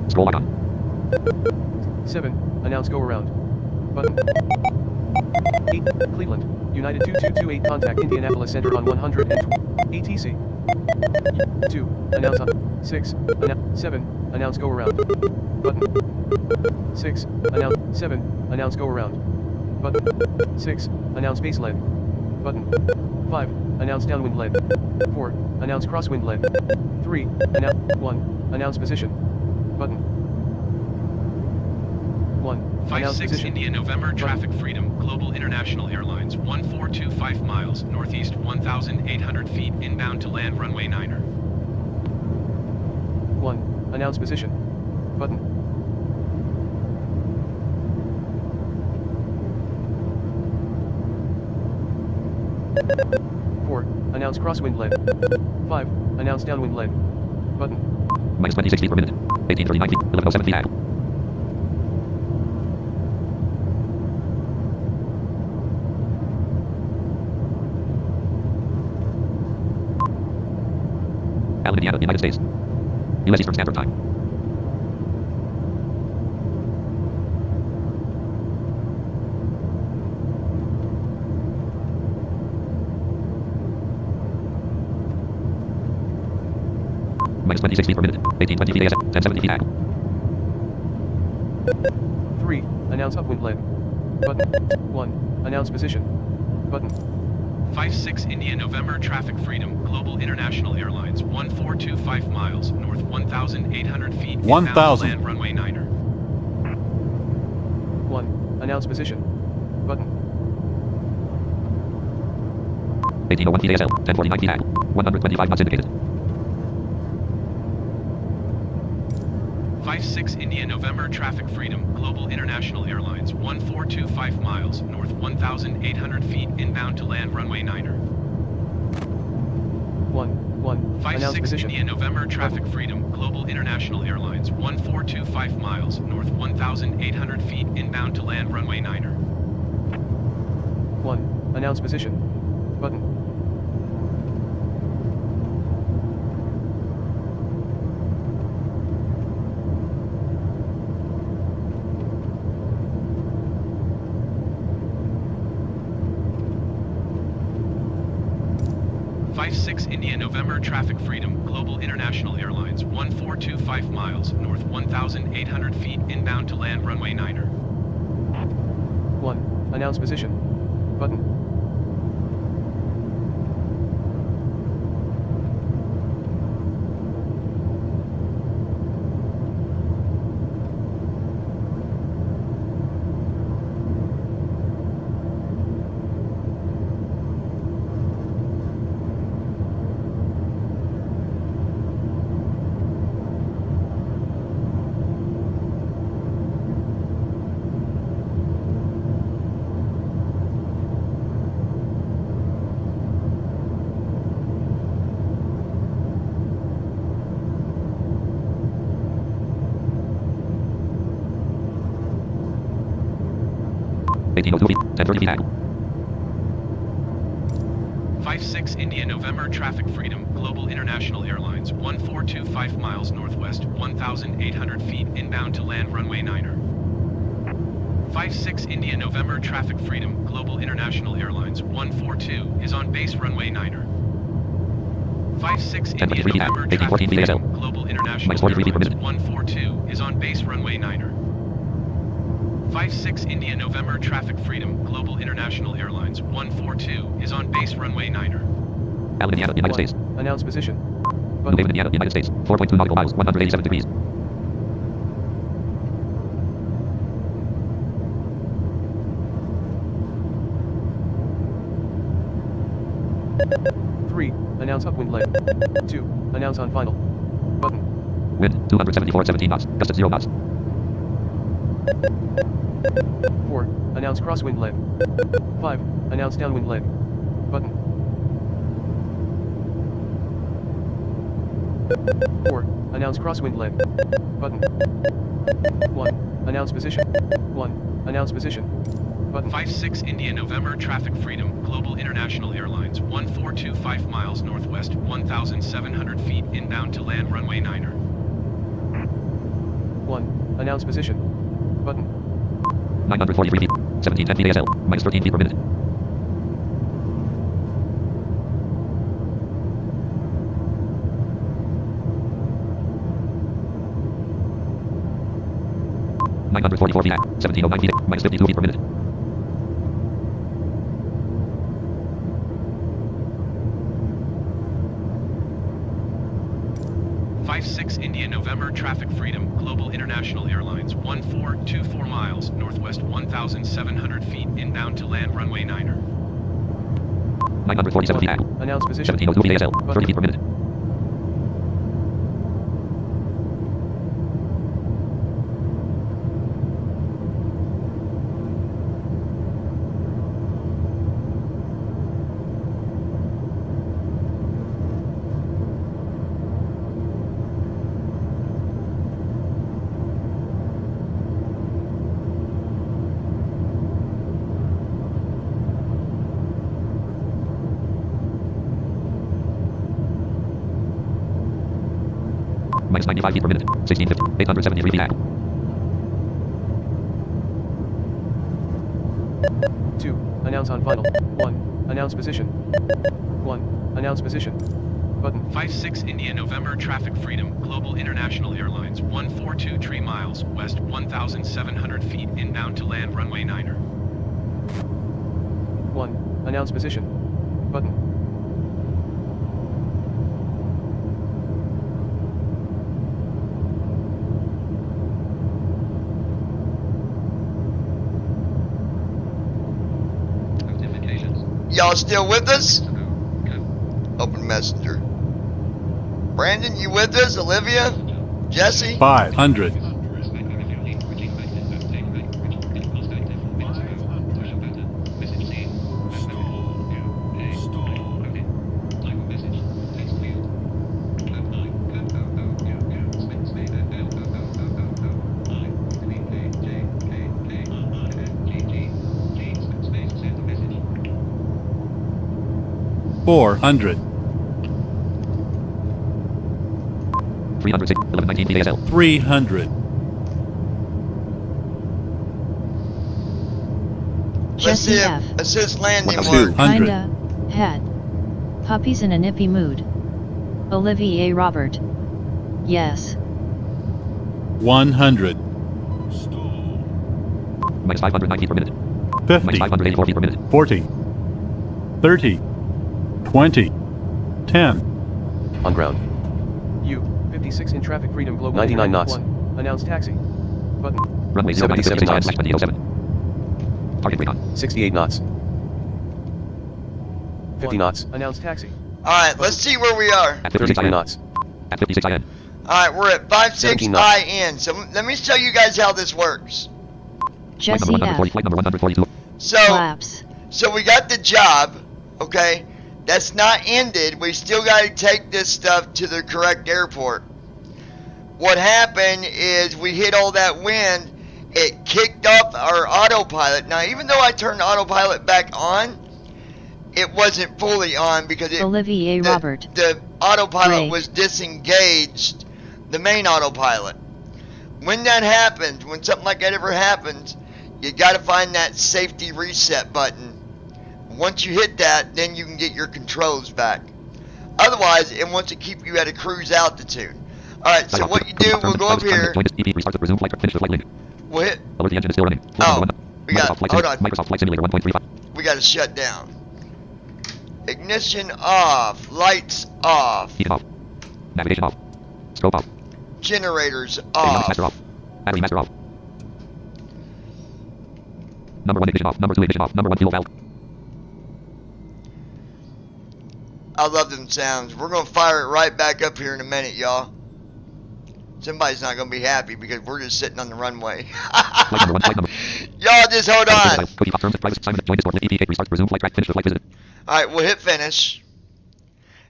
Scroll icon. 7. Announce go around. Button. 8. Cleveland, United 2228 contact Indianapolis Center on 120 ATC. 2. Announce on 6. 7. Announce go around. Button. 6. Announce 7. Announce go around. Button. 6. Announce base lead. Button. 5. Announce downwind lead. 4. Announce crosswind lead. 3. Announce 1. Announce position. Button. 1. Announce 56 position. India November traffic freedom. Global International Airlines 1425 miles northeast 1,800 feet inbound to land runway 9er. 1. Announce position. Button. 4. Announce crosswind lead. 5. Announce downwind lead. Button. Minus 26 feet per minute. 1839 feet. 1107 feet AL. Allen, Indiana, United States. U.S. Eastern Standard Time. Minus 26 feet per minute. 1820 feet AS. 1070 feet AL. 3. Announce upwind lead. Button. 1. Announce position. Button. 56 India November traffic freedom. Global International Airlines 1425 miles north 1,800 feet inbound to 1,000. land runway 9er. 1. Announce position. Button. 1801 feet ASL. 1049 feet AL. 125 knots indicated. 56 India November traffic freedom. Global International Airlines 1425 miles north 1,800 feet inbound to land runway 9er. 1. Announce 56 position. India November traffic freedom. Global International Airlines 1425 miles north 1,800 feet inbound to land runway 9er. 1. Announce position. Button. 56 India November traffic freedom. Global International Airlines 1425 miles north 1,800 feet inbound to land runway 9er. 1. Announce position. Button. 1. 1702 feet, 1030 feet. 56 India November traffic freedom, Global International Airlines, 1425 miles northwest, 1,800 feet inbound to land runway 9er. 56 India November traffic freedom, Global International Airlines, 142 is on base runway 9er. 56 India November traffic freedom, Global International Airlines, 142 is on base runway 9er. 56 India November traffic freedom, Global International Airlines, 142 is on base runway 9er. Allen, Indiana, United States. Announce position. New Haven, Indiana, United States. 4.2 nautical miles, 187 degrees. Three. Announce upwind leg. 2. Announce on final. Button. Wind, 274 at 17 knots. Gust at 0 knots. 4. Announce crosswind leg. 5. Announce downwind leg. Button. 4. Announce crosswind leg. Button. 1. Announce position. 1. Announce position. Button. 56 India November traffic freedom, Global International Airlines, 1425 miles northwest, 1,700 feet inbound to land runway 9er. 1. Announce position. Button. 943 feet, 1710 feet ASL, minus 13 feet per minute. .944 feet, 1709 feet, minus 52 feet per minute. 56 India November traffic freedom, Global International Airlines, 1424 miles northwest, 1,700 feet inbound to land runway 9er. 947 feet, Announce position. 1702 feet ASL, 30 feet per minute. Minus 95 feet per minute, 1650, 873 feet. 2. Announce on final. 1. Announce position. 1. Announce position. Button. 56 India November traffic freedom, Global International Airlines, 142 miles west, 1,700 feet inbound to land runway 9er. 1. Announce position. Button. 2. Y'all still with us? Open messenger. Brandon, you with us? Olivia? Jesse? 500. $400. 306, 1119 feet ASL. 300. Let's see Jesse if F. assist landing 200. works. Kinda. Had. Puppies in a nippy mood. Olivier Robert. Yes. 100. Minus 509 feet per minute. 50. Minus 584 feet per minute. 40. 30. 20. 10. On ground. U. 56 in traffic freedom global. 99 knots. 1. Announce taxi. Button. Runway 0 minus 77 knots. 7. Target 3 on. 68 knots. 50 1. knots. Announce taxi. Alright, let's see where we are. At 56 33 IN. knots. At 56 IN. Alright, we're at 17 knots. 56 IN. So let me show you guys how this works. Flight Jesse number 140, F. flight number 142. Flaps. So we got the job, okay? That's not ended. We still got to take this stuff to the correct airport. What happened is we hit all that wind, it kicked off our autopilot. Now, even though I turned the autopilot back on, it wasn't fully on because Olivier Robert. the autopilot Ray. was disengaged, the main autopilot. When that happens, when something like that ever happens, you got to find that safety reset button. Once you hit that, then you can get your controls back. Otherwise, it wants to keep you at a cruise altitude. Alright, so what you do, we'll go up here. We'll hit. Alert, the engine is still running. Oh, we got, Microsoft Flight hold Simulator. on. Microsoft Flight Simulator 1.35. We got to shut down. Ignition off. Lights off. Heat off. Navigation off. Scope off. Generators Avionics master off. off. Battery master off. Number 1 ignition off. Number 2 ignition off. Number 1 fuel valve. I love them sounds. We're going to fire it right back up here in a minute, y'all. Somebody's not going to be happy because we're just sitting on the runway. Flight number 1. Flight number. Y'all just hold on. Cookie pop terms of private assignment. Join this board. EPA restart. Resume flight track. Finish the flight visit. Alright, we'll hit finish.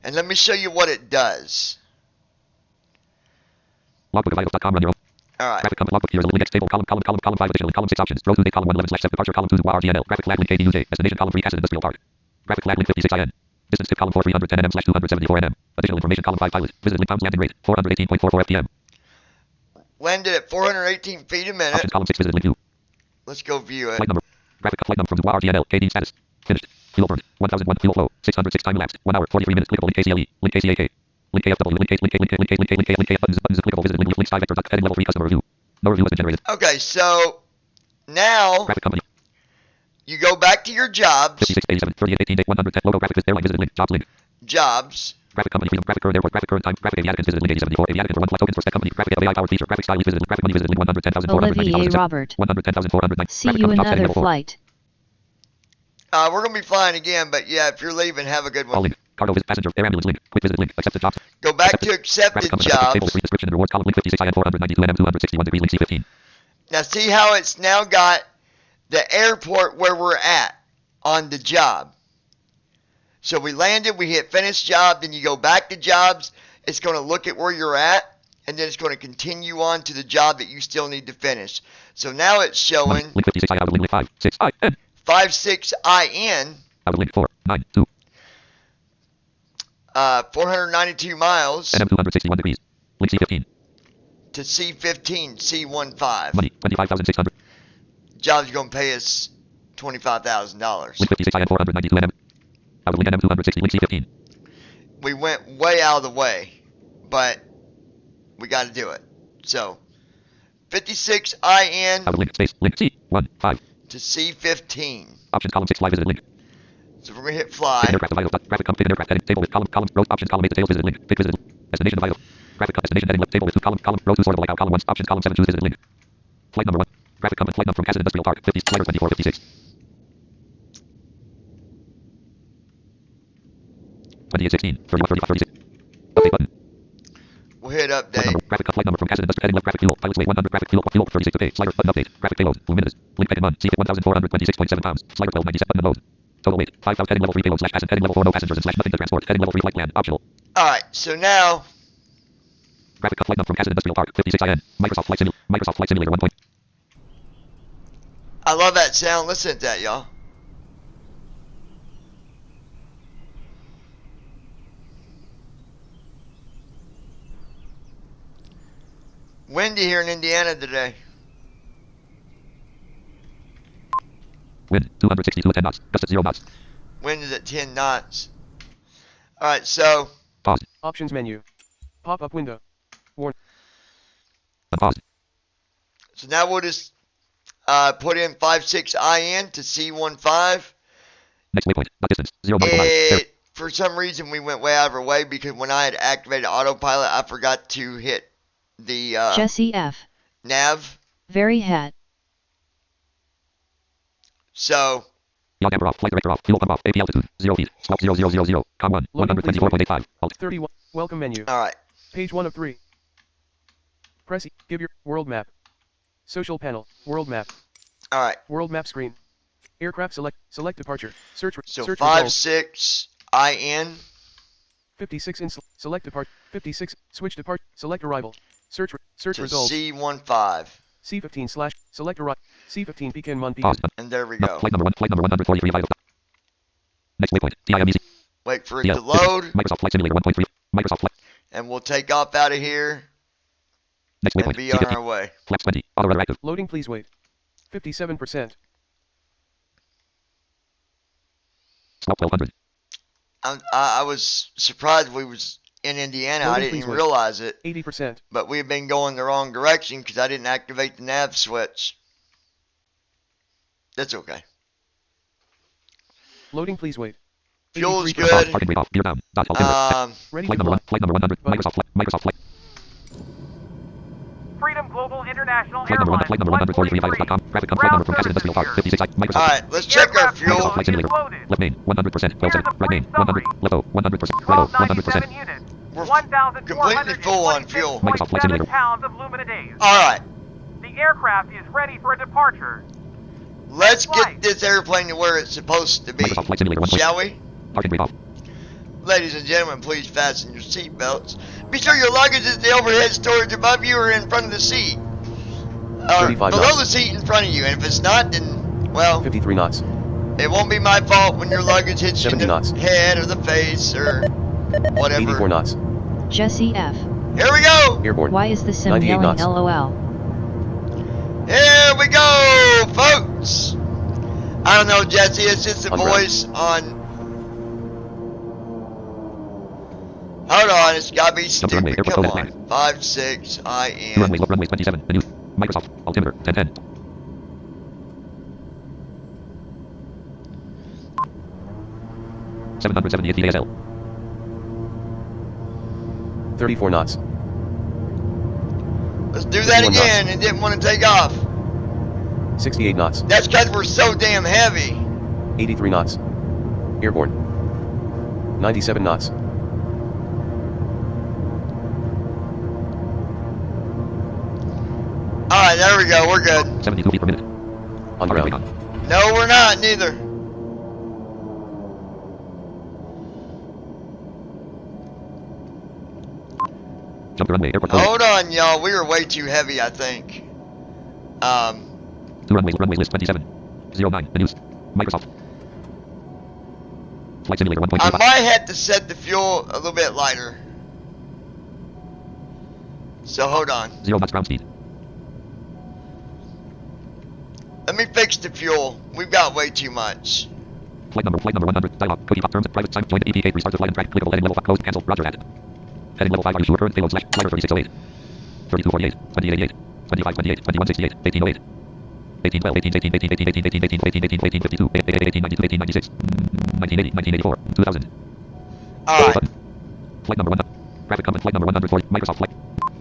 And let me show you what it does. Logbook of vitals.com. Run your own. Alright. Graphic company logbook. Here's a little index table. Column 5. Additionally, column 6 options. Row 2. Column 1 11/7. Departure. Column 2 RGNL. Graphic flag link KDUJ. Destination column 3 Acid Industrial Park. Graphic flag link 56 IN. Distance to column 4 310 mm / 274 nm. Additional information column 5 pilot. Visit link times landing rate 418.44 FPM. Landed at 418 feet a minute. Options column 6 visit link view. Let's go view it. Flight number. Graphic flight number from RGNL. KD status. Finished. Fuel burn. 1001 fuel flow. 606 time elapsed. 1 hour 43 minutes. Clickable link KCLE. Link KCAK. Link KFW. Link K. Link K. Link K. Link K. Link K. Link K. Link K. Buttons. Buttons. Clickable. Visit link. Link sky vector. Heading level 3 customer review. No review has been generated. Okay, so now Graphic company. you go back to your jobs. 5687 3818 date 110 logo graphic airline visit link jobs link. Jobs. Graphic company freedom graphic current airport graphic current time graphic aviaticans visit link 8074 aviaticans for 1 flight tokens for spec company graphic AI powered feature graphic style visit graphic money visit link 110,490 Olivier Robert. 110,490. See you another flight. We're going to be flying again, but yeah, if you're leaving, have a good All one. link cargo visit passenger air ambulance link quick visit link accepted jobs. Go back Accepted. to accepted Graphic company table jobs. free description and rewards column link 56 IN 492 nm 261 degrees link C15. Now see how it's now got the airport where we're at on the job. So we landed, we hit finish job, then you go back to jobs. It's going to look at where you're at, and then it's going to continue on to the job that you still need to finish. So now it's showing Link 56 I out of link 5 6 IN 56IN, out of link 4 9 2 492 miles NM 261 degrees link C15 to C15, C15. money 25,600 Job's going to pay us $25,000. link 56 IN 492 nm out of link NM 260 link C15 We went way out of the way, but we got to do it. So 56IN out of link space link C1 5 to C15. options column 6 fly visit link. So we're going to hit fly. Pick an aircraft vital graphic come pick an aircraft heading table with column row options column 8 details visit link pick visit destination vital graphic destination heading left table with 2 column row 2 sort of like out column 1 options column 7 choose visit link flight number 1 graphic come flight number from Acid Industrial Park 50 flight 2456 2816 31 35 36 update button We'll hit flight update. number graphic flight number from Acid Industrial heading left graphic fuel pilots weight 100 graphic fuel 36 to pay slider button update graphic payload luminous link payment C 1426.7 pounds slider 1297 button mode total weight 5,000 heading level 3 payload slash acid heading level 4 no passengers and slash nothing to transport heading level 3 flight plan optional Alright, so now graphic flight number from Acid Industrial Park 56 IN Microsoft Flight Simulator 1. I love that sound. Listen to that, y'all. Windy here in Indiana today. Wind 262 at 10 knots gust at 0 knots Wind is at 10 knots. Alright, so pause Options menu. Pop-up window. Warn. unpause so now we'll just put in 56IN to C15. next waypoint dot distance 0 nautical miles air For some reason we went way out of our way because when I had activated autopilot, I forgot to hit the Jesse F. nav. Very hat. So yaw damper off flight director off fuel pump off AP altitude 0 feet squawk 0000 com 1 Loading, please 124.85 alt 31. Welcome menu. alright. Page 1 of 3. Press E. Give your world map. Social panel. World map. Alright. World map screen. Aircraft select. Select departure. Search. So search results. 56IN. 56 in. Select depart. 56. Switch depart. Select arrival. Search. Search to results. C15. C15 slash, select a right, C15 Pekin Mun Pause. And there we No, go. flight number 143 vital. Next waypoint, TIMEZ. Wait for it Yeah, to load, Microsoft Flight Simulator 1.3. Microsoft Flight. and we'll take off out of here Next and waypoint, be on C15. our way. Flaps 20, auto rudder active. Loading, please wait. 57%. Slope 1200. I was surprised we was in Indiana. I Loading, didn't please even wait. realize it. 80%. But we've been going the wrong direction because I didn't activate the nav switch. That's okay. Loading, please wait. Fuel's 83%. good. Parking brake off. Gear down. Dot all timber. Ready Flight to number fly. 100. Button. Microsoft Flight. Freedom Global International Flight number 1. Airlines Flight number 143 Graphic com flight number from Castle Industrial Park. 56 Microsoft. Alright, let's check our fuel. Microsoft Flight Simulator. Left main 100%. Well set. Right main 100. Left O 100%. Right O 100%. 1297 units. We're 1,426.7 completely full on fuel. Microsoft Flight Simulator. pounds of Lumina days. Alright, The aircraft is ready for departure. let's get this airplane to where it's supposed to be. Microsoft Flight Simulator 1. Shall we? Parking brake off. Ladies and gentlemen, please fasten your seatbelts. Be sure your luggage is the overhead storage above you or in front of the seat. Or 35 below knots. the seat in front of you. And if it's not, then, well, 53 knots. it won't be my fault when your luggage hits you in 70 the knots. head or the face or whatever. 84 knots. Jesse F. Here we go! Airborne. Why is the sim 98 yelling knots. LOL? Here we go, folks! I don't know, Jesse, it's just a On ground. voice on... Hold on, it's gotta be Jump to runway, stupid. airport Come code at on. 5-6 Two runways, IN. runway 27. Menu. Microsoft. Altimeter. 1010. $778 DASL. 34 knots. Let's do that 51 again. It didn't want to take off. 68 knots. That's because we're so damn heavy. 83 knots. Airborne. 97 knots. Alright, there we go. We're good. 72 feet per minute. On Parking ground. brake on. No, we're not, neither. Jump to runway, airport code. Hold on, y'all. We were way too heavy, I think. Two runways, runways list 27. 09. Menus. Microsoft. Flight Simulator I 1.25. might have to set the fuel a little bit lighter. So hold on. 0 knots ground speed. Let me fix the fuel. We've got way too much. Flight number 100. Dialog. Cookie pop terms. Private sign. Join the EPA. Restart the flight and track. Clickable. Heading level 5. Closed. Cancel. Roger that. Heading level 5. Are you sure? Current payload slash. Flyer 3608. 3248. 2888. 2528. 2168. 1808. 1812. 1818. 1818. 1818. 1818. 1852. 1896. 1980. 1984. 2000. Alright. Button. Flight number 1. Graphic comment. Flight number 140. Microsoft flight.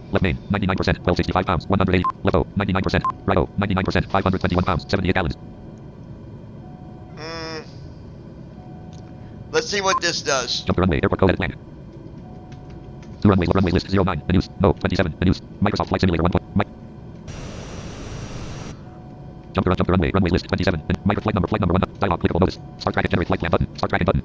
Left main, 99%, well 65 pounds, 180, left O, 99%, right O, 99%, 521 pounds, 78 gallons. Let's see what this does. Jump to runway, airport code edit blank. Two runways, runway list 09, menus, no, 27, menus, Microsoft Flight Simulator 1. Jump to runway, runway list 27, micro flight number 1, dialog, clickable notice, start tracking, generate flight plan button, start tracking button.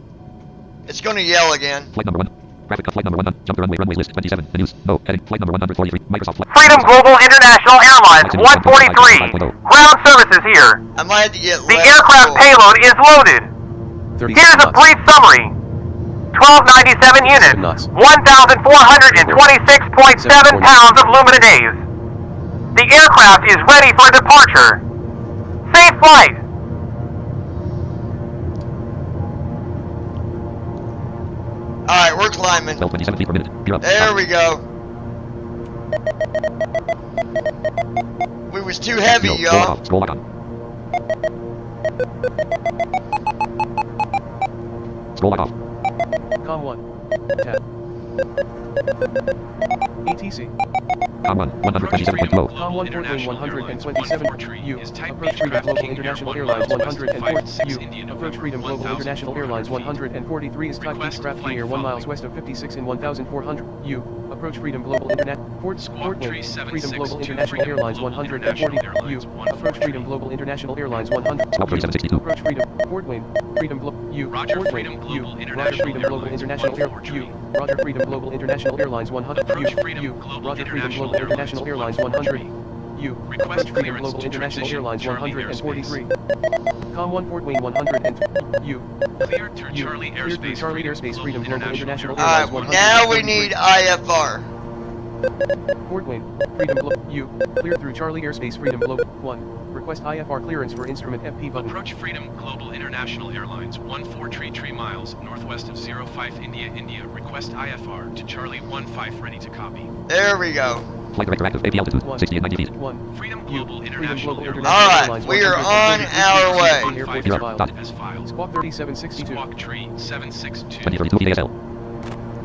It's gonna yell again. Flight number 1. Graphic flight number 1, jump to runway, runway list 27, menus, no, heading, flight number 143, Microsoft flight. Freedom Global International Airlines 143. Ground services here. I might have to get The less aircraft fuel. payload is loaded. 36 Here's a knots. brief summary. 1297 units. 1,426.7 pounds of Lumina days. The aircraft is ready for departure. Safe flight. Alright, we're climbing. 1227 feet per minute, gear up. There we go. We was too heavy, Yo, y'all. scroll icon. Scroll off. Com 1. Tab. ATC. Com 1, 127.20. Com 1 Portland 127 U. Approach Freedom Global International Airlines 104 U. Approach Freedom Global International Airlines 143 is Type Beechcraft King Air 1 miles west of 56 in 1400 U. Approach Freedom Global International Portland Freedom Global International Airlines 140 U. Approach Freedom Global International Airlines 100 Stop 3762. Approach Freedom Port Wayne Freedom Global U. Roger, Port Freedom Wayne U. Global Roger Freedom International Global Airlines International Air 143. U. Roger Freedom Global International Airlines 100 Approach U. Freedom U. Global Roger Freedom International Global International Airlines Airlines 100 143. U. Request Freedom clearance Global to International transition Airlines Charlie 143. Com 1 Port Wing 100 and U. Cleared through U. Charlie Cleared through Airspace Charlie Airspace Freedom Global International Alright, Airlines now 143. we need IFR. Port Wing, Freedom Global, U. Cleared through Charlie Airspace Freedom Global, 1. Request IFR clearance for instrument FP button. Approach Freedom Global International Airlines 1433 miles northwest of 05 India, India. Request IFR to Charlie 15 ready to copy. There we go. Flight director active. AP altitude 60 and 90 feet. 1. Freedom U. Global Freedom International Global Airlines. All right, Airlines we are 143 on our way. Airport Zero. file. Dot. As filed. Squawk 3762. Squawk Tree 762. 2032 PASL.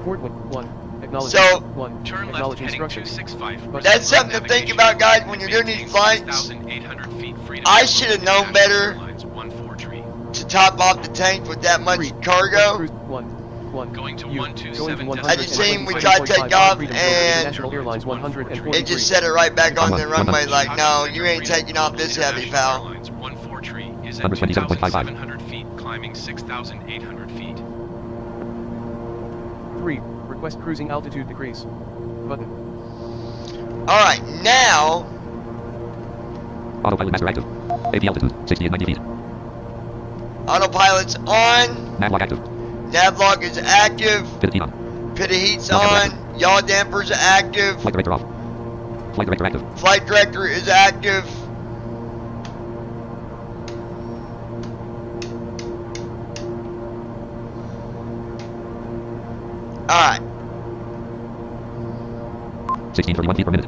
Port Wing, 1. Acknowledge. So, 1. Turn left Acknowledge heading instructions. 265. That's something to think about, guys, when you're doing these flights. 6,800 feet. Freedom I Global should have known International better Airlines 143. to top off the tank with that much 3. cargo. 1. Going to U. 127. I just seen we tried to take off and International Airlines 143. it just set it right back on the runway like, no, you ain't taking off this heavy, pal. Airlines 143 is at Number 27.55. 2,700 feet, climbing 6,800 feet. 3. Request cruising altitude decrease. Button. Alright, now, Autopilot master active. AP altitude 60 and 90 feet. autopilot's on, Navlog active. navlog is active, Pit heat on. pit of heat's on, yaw damper's active, Flight director off. Flight director active. flight director is active. Alright, 1631 feet per minute.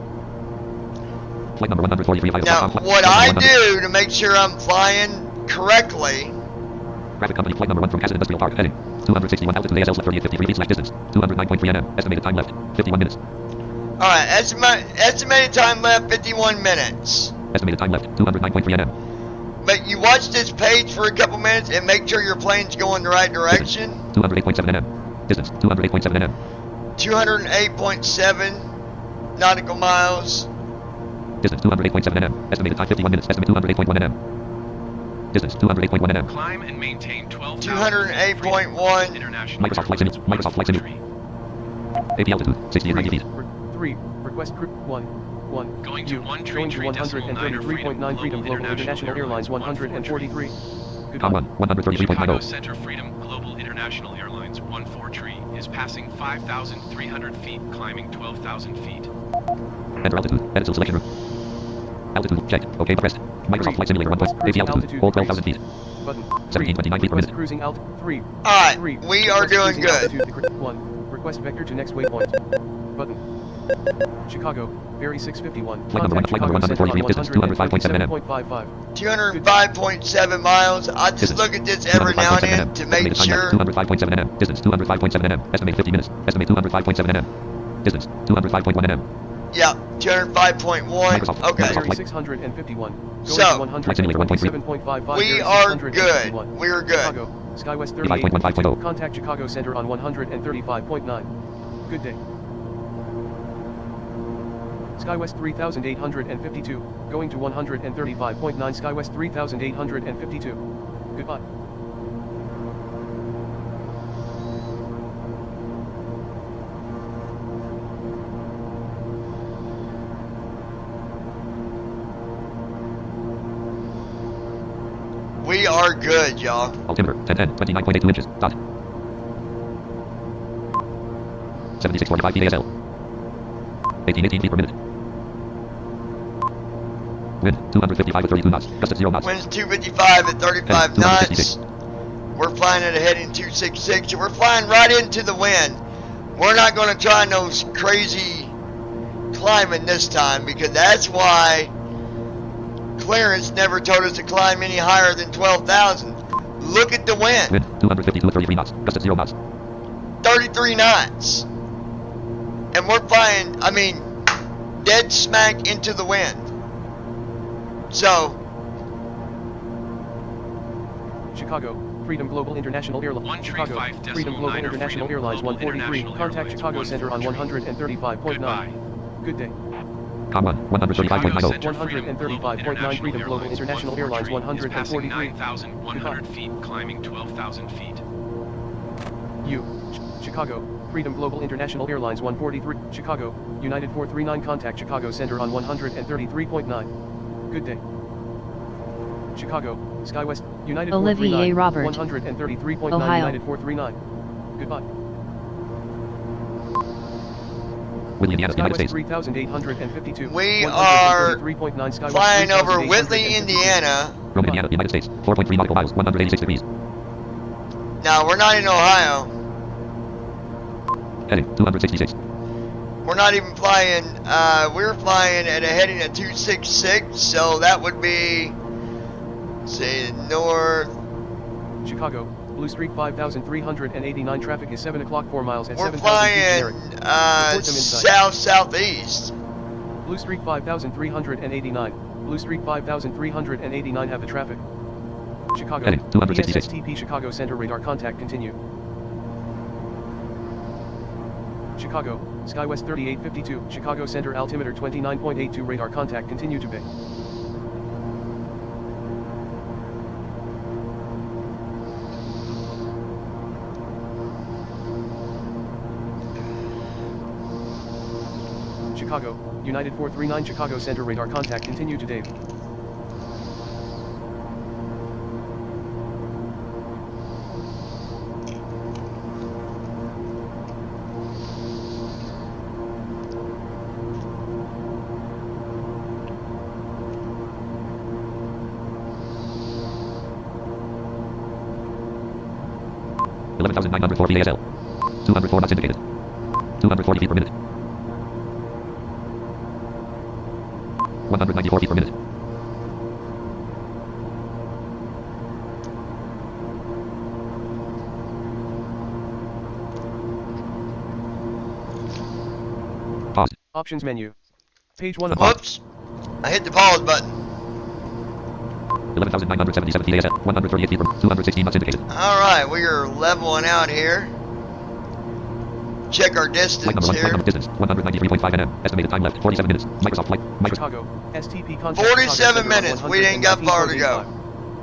Flight number 143 of now what I do to make sure I'm flying correctly, Traffic company flight number 1 from Casa Industrial Park heading 261 altitude ASL 3853 feet slash distance 209.3 nm. Estimated time left 51 minutes. alright, estimated time left 51 minutes. Estimated time left 209.3 nm. But you watch this page for a couple minutes and make sure your plane's going the right direction. 208.7 nm. Distance 208.7 nm. 208.7 nautical miles. Distance 208.7 nm. Estimated time 51 minutes. Estimate 208.1 nm. Distance 208.1 nm. Climb and maintain 12,000 208.1. International Microsoft Flight Simulator. Microsoft Flight Simulator. AP altitude 60 and 90 feet. 3. Request crew 1. Going U. to 1 Going to 133.9 Freedom Global International Airlines 143. Com Goodbye. 1 Chicago 133.90. Center Freedom Global International Airlines 143 is passing 5,300 feet, climbing 12,000 feet. Enter altitude. Edit till selection route. Altitude checked. OK pressed. Microsoft Flight Simulator 1 plus. AP altitude. All 12,000 feet. Button. 1729 feet per Request minute. cruising altitude 3. Alright, 3. we are doing Cruising good. altitude 1. Request vector to next waypoint. Button. Chicago, Berry 651. Flight number 143 feet. Distance 205.7 nm. 127.55. 205.7 miles. I just look at this every now and then to make sure. 205.7 nm. Distance 205.7 nm. Estimate 50 minutes. Estimate 205.7 nm. Distance 205.1 nm. Yeah, 205.1. Okay, Berry 651. Going So, to 127.55. we Berry are 651. good. We're good. Chicago, Skywest 35.15.0. 38. Contact Chicago Center on 135.9. Good day. Skywest 3852. Going to 135.9. Skywest 3852. Goodbye. We are good, y'all. Altimeter 1010. 29.82 inches. Dot. 7645 PASL. 1818 feet per minute. Wind 255 at 32 knots. Gust at 0 knots. Wind's 255 at 35 knots. 266. We're flying at a heading 266. We're flying right into the wind. We're not going to try no crazy climbing this time because that's why clearance never told us to climb any higher than 12,000. Look at the wind. Wind 252 at 33 knots. Gust at 0 knots. 33 knots. And we're flying, I mean, dead smack into the wind. So, Chicago, Freedom Global International Airlines. Chicago, 135.9 Freedom Global International Freedom Airlines Global 143. International Contact Airlines Chicago Center on 143. 135.9. Good day. Com 1 135.90. 135.9 Freedom Global International Airlines is passing 143. 9,100 feet, climbing 12,000 feet. U. Chicago, Freedom Global International Airlines 143, Chicago, United 439 contact Chicago Center on 133.9. Good day. Chicago, SkyWest, United Olivier 439, Robert, 133.9 Ohio. United 439. Goodbye. Whitley, Indiana, United SkyWest States. 3852. We are 133.9 SkyWest flying over 3852. Whitley, Indiana. Rome, Indiana, United States. 4.3 nautical miles, 186 degrees. Now, we're not in Ohio. Heading 266. We're not even flying, we're flying at a heading of 266, so that would be, say, north. Chicago, Blue Streak 5389. Traffic is 7 o'clock 4 miles at We're 7,000 feet flying, generic. Report them inside. south-southeast. Blue Streak 5389. Blue Streak 5389 have the traffic. Chicago, Heading 266. PSSTP Chicago Center radar contact continue. Chicago, SkyWest 3852, Chicago Center altimeter 29.82 radar contact continue to bay. Chicago, United 439 Chicago Center radar contact continue to Dave. ASL. 204 knots indicated. 240 feet per minute. 194 feet per minute. Paused. Options menu. Page 1 of Whoops. I hit the pause button. 11,977 feet ASL. 138 feet per 216 knots indicated. Alright, we are leveling out here. Check our Flight distance number 1, flight here. number distance, 193.5 nm. Estimated time left, 47 minutes. Microsoft flight, Microsoft. Chicago, STP contact 47 Chicago Center minutes. on We ain't got far to go.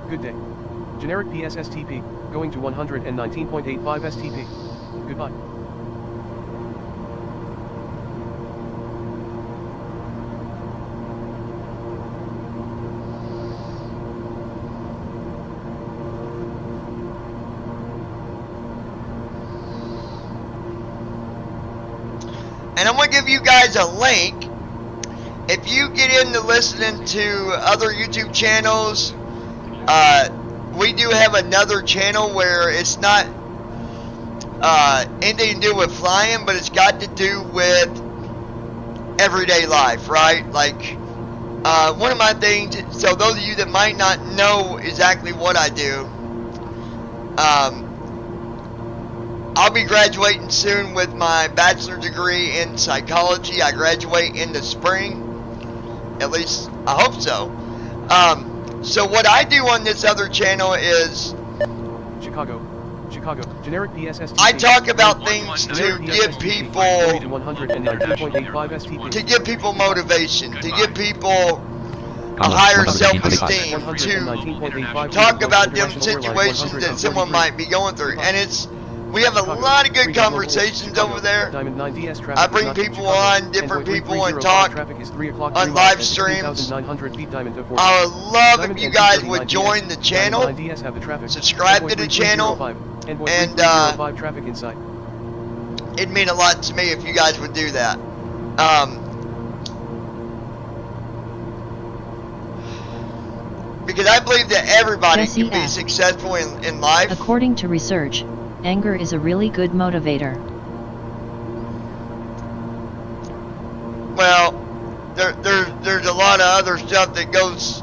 119.85. Good day. Generic PSSTP, going to 119.85 STP. Goodbye. And I'm going to give you guys a link. If you get into listening to other YouTube channels, we do have another channel where it's not anything to do with flying, but it's got to do with everyday life, right? Like, one of my things, so those of you that might not know exactly what I do, I'll be graduating soon with my bachelor's degree in psychology. I graduate in the spring. At least, I hope so. So what I do on this other channel is Chicago, generic PSSTP. I talk about things to give people, 119.85 STP. to give people motivation, to give people a higher self-esteem, to talk about them situations that someone might be going through. And we have a lot of good conversations over there. I bring people on, different people, and talk on live streams. I would love if you guys would join the channel, subscribe to the channel, and it'd mean a lot to me if you guys would do that. Because I believe that everybody can be successful in life. According to research, anger is a really good motivator. Well, there's a lot of other stuff that goes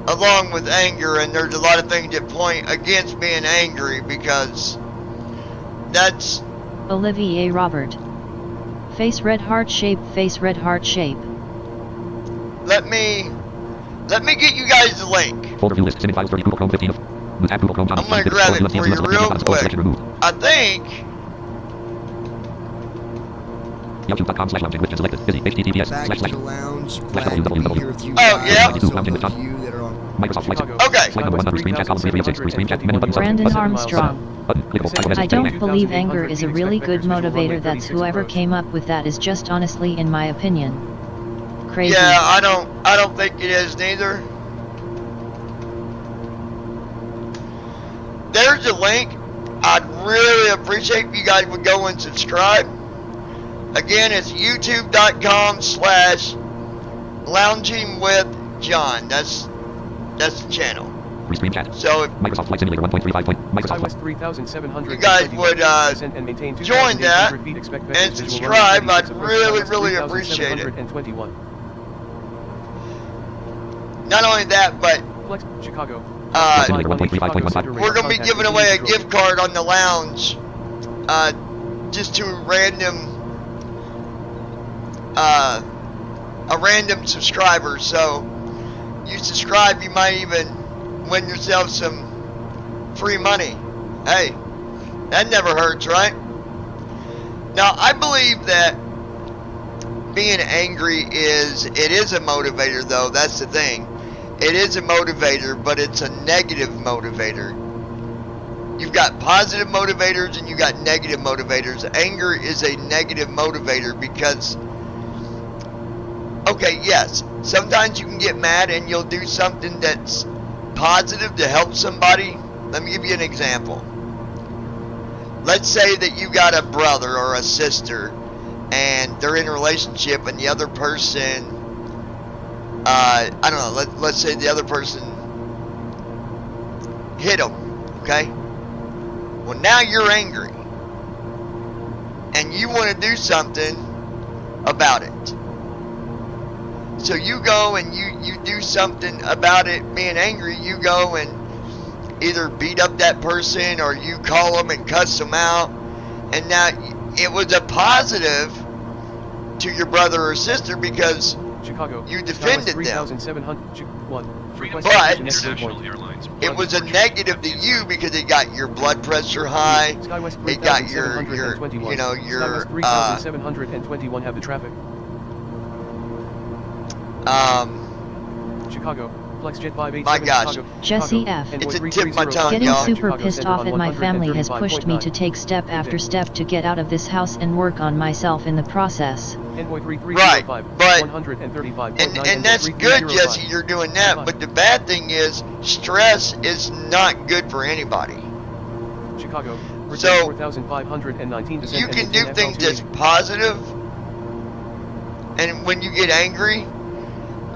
along with anger, and there's a lot of things that point against being angry, because that's Olivier Robert. Face red heart shape, face red heart shape. let me get you guys the link. Folder view list, Syming files 30, Google Chrome 15 of. Tab Google Chrome, I'm gonna grab it for you real quick. I think YouTube.com/lounging widget selected. Busy. HTTPS Back slash to the slash. lounge. Slash Glad to be www. here with you Oh, guys. yeah. Also, Lounging those with of you that are on Microsoft flight. Okay. Flight number 100, screen chat, column 336, screen chat, menu button. Brandon Armstrong. Button. Clickable. Title I message. don't Heading. believe anger 2,800 is a feet, really expect good vectors visual runway motivator. That's 36 whoever approach. came up with that is just honestly, in my opinion, crazy. Yeah, I don't think it is neither. There's a link. I'd really appreciate if you guys would go and subscribe. Again, it's youtube.com/loungingwithjohn. That's the channel. Restream chat. So if Microsoft Flight Simulator 1.35. Microsoft SkyWest Flight. 3,700. you guys would and maintain join that 2,800 feet, expect and vectors visual subscribe, runway I'd 36 approach. really, SkyWest really appreciate it. 3,721. not only that, but Flex, Chicago. Simulator 1.35.15. we're going to be giving away a gift card on the lounge, just to a random subscriber. So you subscribe, you might even win yourself some free money. Hey, that never hurts, right? Now, I believe that being angry is a motivator, though. That's the thing. It is a motivator, but it's a negative motivator. You've got positive motivators and you got negative motivators. Anger is a negative motivator because, okay, yes, sometimes you can get mad and you'll do something that's positive to help somebody. Let me give you an example. Let's say that you got a brother or a sister and they're in a relationship and the other person, I don't know, let's say the other person hit them, okay? Well, now you're angry and you want to do something about it. So you go and you do something about it, being angry. You go and either beat up that person or you call them and cuss them out. And now it was a positive to your brother or sister because Chicago. you defended them. 3,700. Freedom But International Airlines. it was a negative to you because it got your blood pressure high. SkyWest It got your 3,721. you know, your, SkyWest 3,721 have the traffic. Chicago. FlexJet 587 My gosh. Chicago. Jesse Chicago. F. Envoy It's a tip 330 my tongue, Getting y'all. super Chicago pissed Center off on at my family has pushed me to 135.9. take step after step to get out of this house and work on myself in the process. Envoy 3305. Right, but 135.9. and that's good, Jesse, you're doing that, but the bad thing is stress is not good for anybody. Chicago. So 4,519 you can do things that's positive, and when you get angry,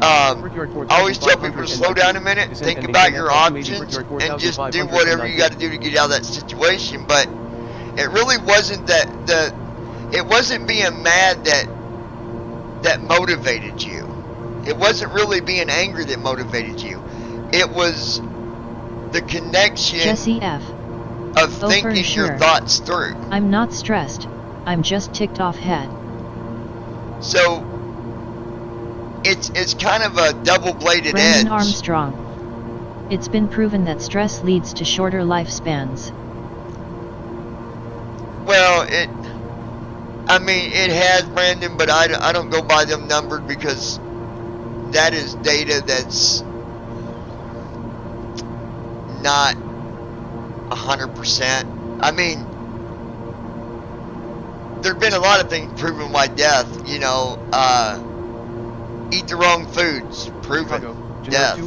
I always tell people to slow down a minute, think about your options, and just do whatever you got to do to get out of that situation. But it really wasn't it wasn't being mad that motivated you. It wasn't really being angry that motivated you. It was the connection Jesse F. of for thinking sure. your thoughts through. I'm not stressed. I'm just ticked off head. So it's kind of a double-bladed edge. Brandon Armstrong. It's been proven that stress leads to shorter lifespans. Well, it has, Brandon, but I don't go by them numbered because that is data that's not 100%. I mean, there've been a lot of things proven by death, you know, eat the wrong foods, proven death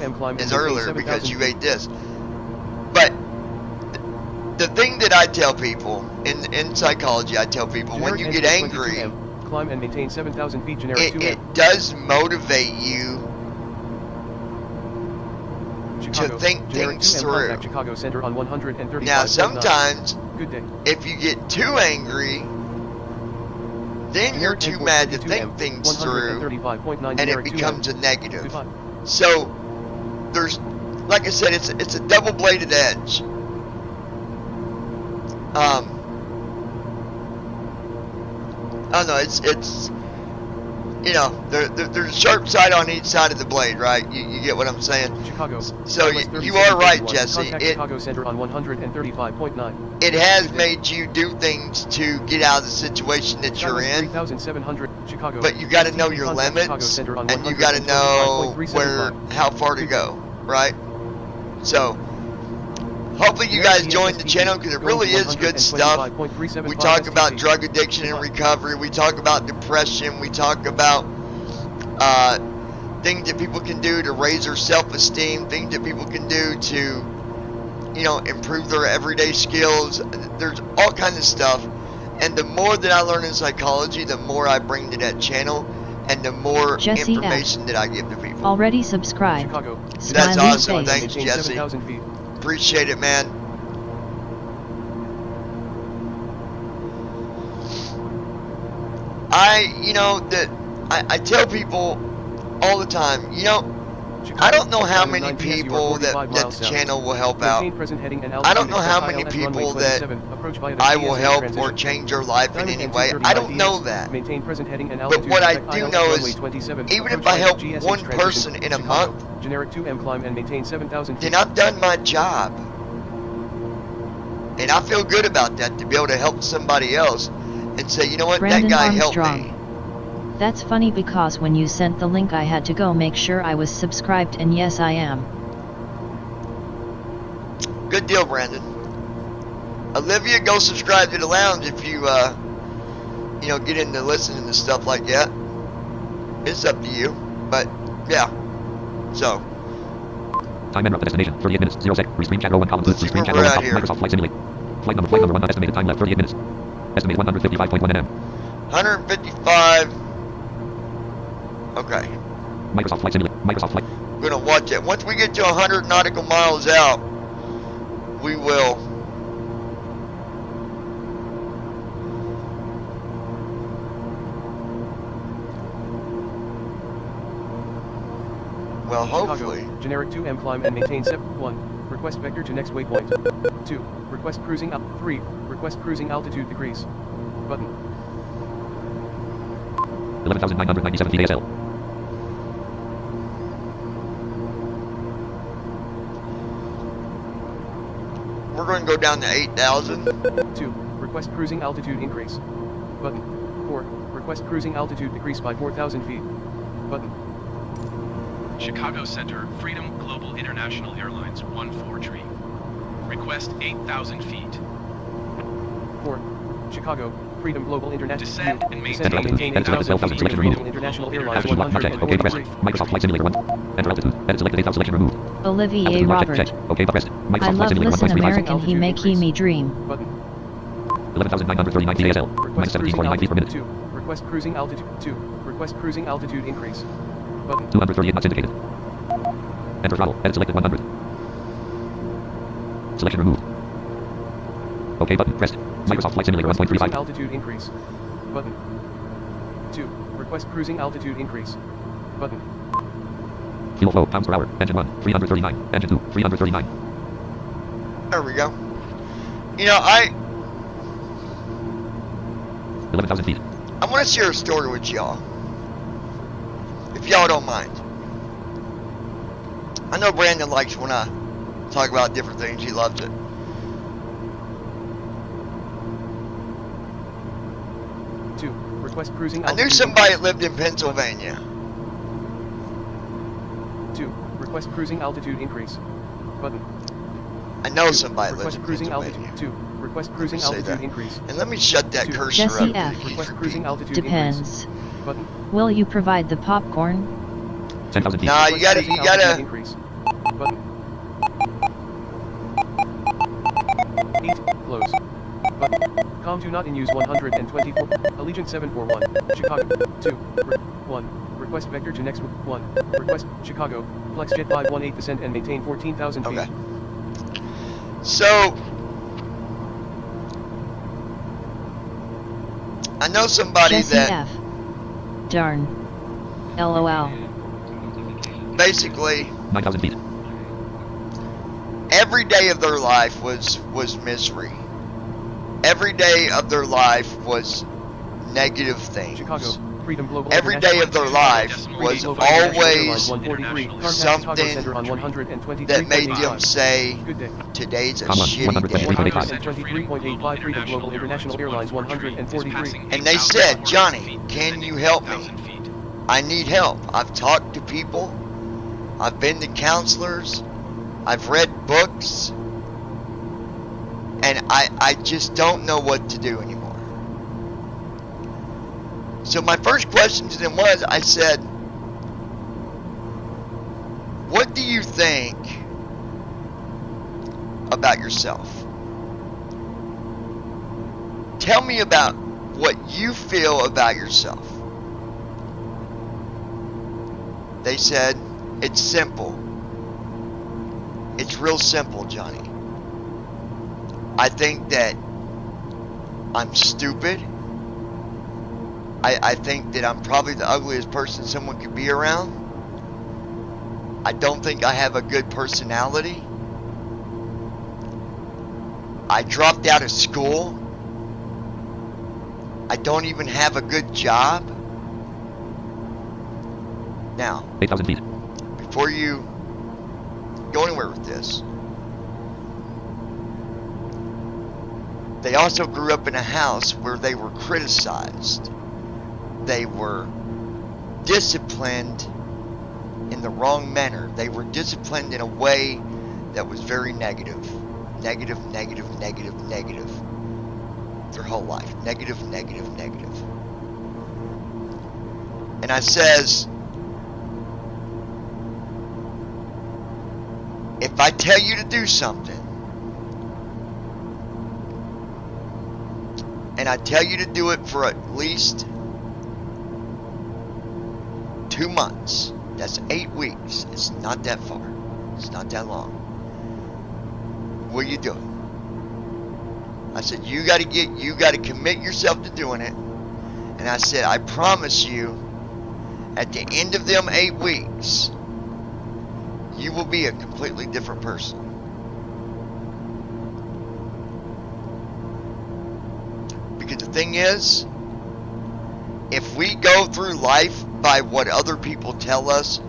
is earlier because you ate this. But the thing that I tell people in psychology, I tell people when you get angry, climb and maintain 7,000 feet. Generic it does motivate you to think things through. Chicago Center on 135. Now sometimes good day. if you get too angry, then you're too mad to think things through, and it becomes a negative. So there's, like I said, it's a double-bladed edge. I don't know. It's you know, there's a sharp side on each side of the blade, right? You get what I'm saying? Chicago. So you are right, Jesse. Chicago Center on 135.9. It has made you do things to get out of the situation that you're in. 3,700 Chicago. But you got to know your limits, and you got to know how far to go, right? So Hopefully you guys join the channel because it really is good stuff. We talk about drug addiction and recovery. We talk about depression. We talk about things that people can do to raise their self-esteem. Things that people can do to, you know, improve their everyday skills. There's all kinds of stuff. And the more that I learn in psychology, the more I bring to that channel, and the more Jesse information that I give to people. Already subscribed. Chicago. That's Smiley awesome. face. Thanks, Jesse. 7,000 feet. Appreciate it, man. I tell people all the time, you know, I don't know how many people that the channel will help out. I don't know how many people that I will help or change their life in any way. I don't know that. But what I do know is, even if I help one person in a month, then I've done my job. And I feel good about that, to be able to help somebody else and say, you know what, Brandon that guy helped Armstrong. me. That's funny because when you sent the link I had to go make sure I was subscribed, and yes I am. Good deal, Brandon. Olivia, go subscribe to the lounge if you, you know, get into listening to stuff like that. It's up to you, but yeah. So. Time and destination 38 minutes 0 sec. Restream chat row 1 column 2. Restream chat row 1 column. Microsoft Flight Simulator. Flight number 1. Estimated time left 38 minutes. Estimated 155.1 nm. 155. Okay. Microsoft Flight Simulator. Microsoft Flight. We're gonna watch it. Once we get to 100 nautical miles out, we will. Well, hopefully. Chicago. Generic 2M climb and maintain 1. Request vector to next waypoint. 2. Request cruising up. 3. Request cruising altitude decrease. Button. 11,997 feet ASL. We're going to go down to 8,000. 2. Request cruising altitude increase. Button. 4. Request cruising altitude decrease by 4,000 feet. Button. Chicago Center, Freedom Global International Airlines 14 tree. Request 8,000 feet. 4. Chicago, Freedom Global International. Descend and Descend maintain and 8,000 maintain selection 8,000 removed. Global International Airlines Altitude lock project. OK, press. 143. Microsoft Flight Simulator 1. Enter altitude. Edit selected 8,000 selection removed. Olivier Altitude lock Robert. check. OK, press. I Microsoft Flight love Simulator listen 1.35. American he make he me dream. Button. 11,939 feet ASL. Minus Request cruising 17.9 feet per minute. altitude 2. Request cruising altitude 2. Request cruising altitude increase. Button. 238 knots indicated. Enter throttle. Edit selected 100. Selection removed. OK button pressed. Microsoft Flight Simulator Request cruising 1.35. altitude increase. Button. 2. Request cruising altitude increase. Button. Fuel flow pounds per hour. Engine 1 339. Engine 2 339. There we go. You know, 11,000 feet. I want to share a story with y'all, if y'all don't mind. I know Brandon likes when I talk about different things. He loves it. Request cruising I knew altitude somebody that increase. lived in Pennsylvania. 2. Request cruising altitude increase. Button. I know somebody that lives Request in cruising Pennsylvania. altitude 2. Request cruising Say altitude that. increase. And let me shut that 2. cursor Jesse up. F. He's Request repeating. cruising altitude Depends. increase. Button. Will you provide the popcorn? 10,000 feet. Nah, you Request gotta, cruising you gotta. altitude increase. Button. 8. Close. Button. Com do not in use 124. Allegiant 741. Chicago. 2. 1. Request vector to next 1. Request Chicago. FlexJet 518 descend and maintain 14,000 feet. Okay. So, I know somebody Jesse that F. Darn. LOL. basically 9,000 feet. every day of their life was misery. Every day of their life was negative things. Chicago. Freedom Global Every day of their life was always something that made them say, Good day. today's a Comma, shitty day. 123.85 Freedom Global International Airlines 143. And they said, Johnny, can you help me? I need help. I've talked to people. I've been to counselors. I've read books. And I just don't know what to do anymore. So my first question to them was, I said, what do you think about yourself? Tell me about what you feel about yourself. They said, it's simple. It's real simple, Johnny. I think that I'm stupid. I think that I'm probably the ugliest person someone could be around. I don't think I have a good personality. I dropped out of school. I don't even have a good job. Now, 8,000 feet. before you go anywhere with this, they also grew up in a house where they were criticized. They were disciplined in the wrong manner. They were disciplined in a way that was very negative. Negative, negative, negative, negative. Their whole life. Negative, negative, negative. And I says, if I tell you to do something, and I tell you to do it for at least 2 months, that's 8 weeks. It's not that far. It's not that long. Will you do it? I said, you got to commit yourself to doing it. And I said, I promise you, at the end of them 8 weeks, you will be a completely different person. Because the thing is, if we go through life by what other people tell us,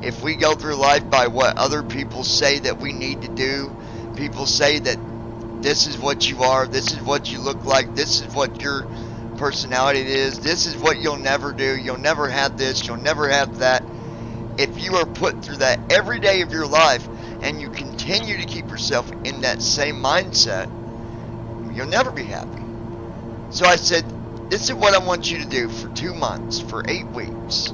if we go through life by what other people say that we need to do, people say that this is what you are, this is what you look like, this is what your personality is, this is what you'll never do, you'll never have this, you'll never have that. If you are put through that every day of your life and you continue to keep yourself in that same mindset, you'll never be happy. So I said, this is what I want you to do for 2 months, for 8 weeks.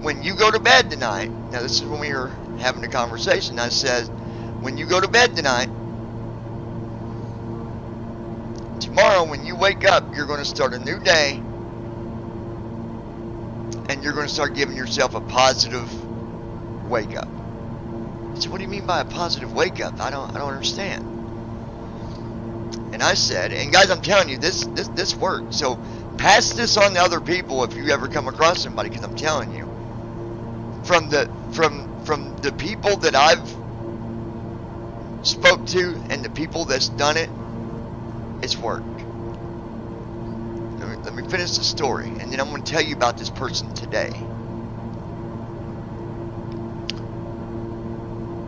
When you go to bed tonight, now this is when we were having a conversation, I said, when you go to bed tonight, tomorrow when you wake up, you're going to start a new day, and you're going to start giving yourself a positive wake up. I said, what do you mean by a positive wake up? I don't understand. And I said, and guys, I'm telling you, this works. So pass this on to other people if you ever come across somebody, because I'm telling you, from the people that I've spoke to and the people that's done it, it's worked. Let me finish the story, and then I'm going to tell you about this person today.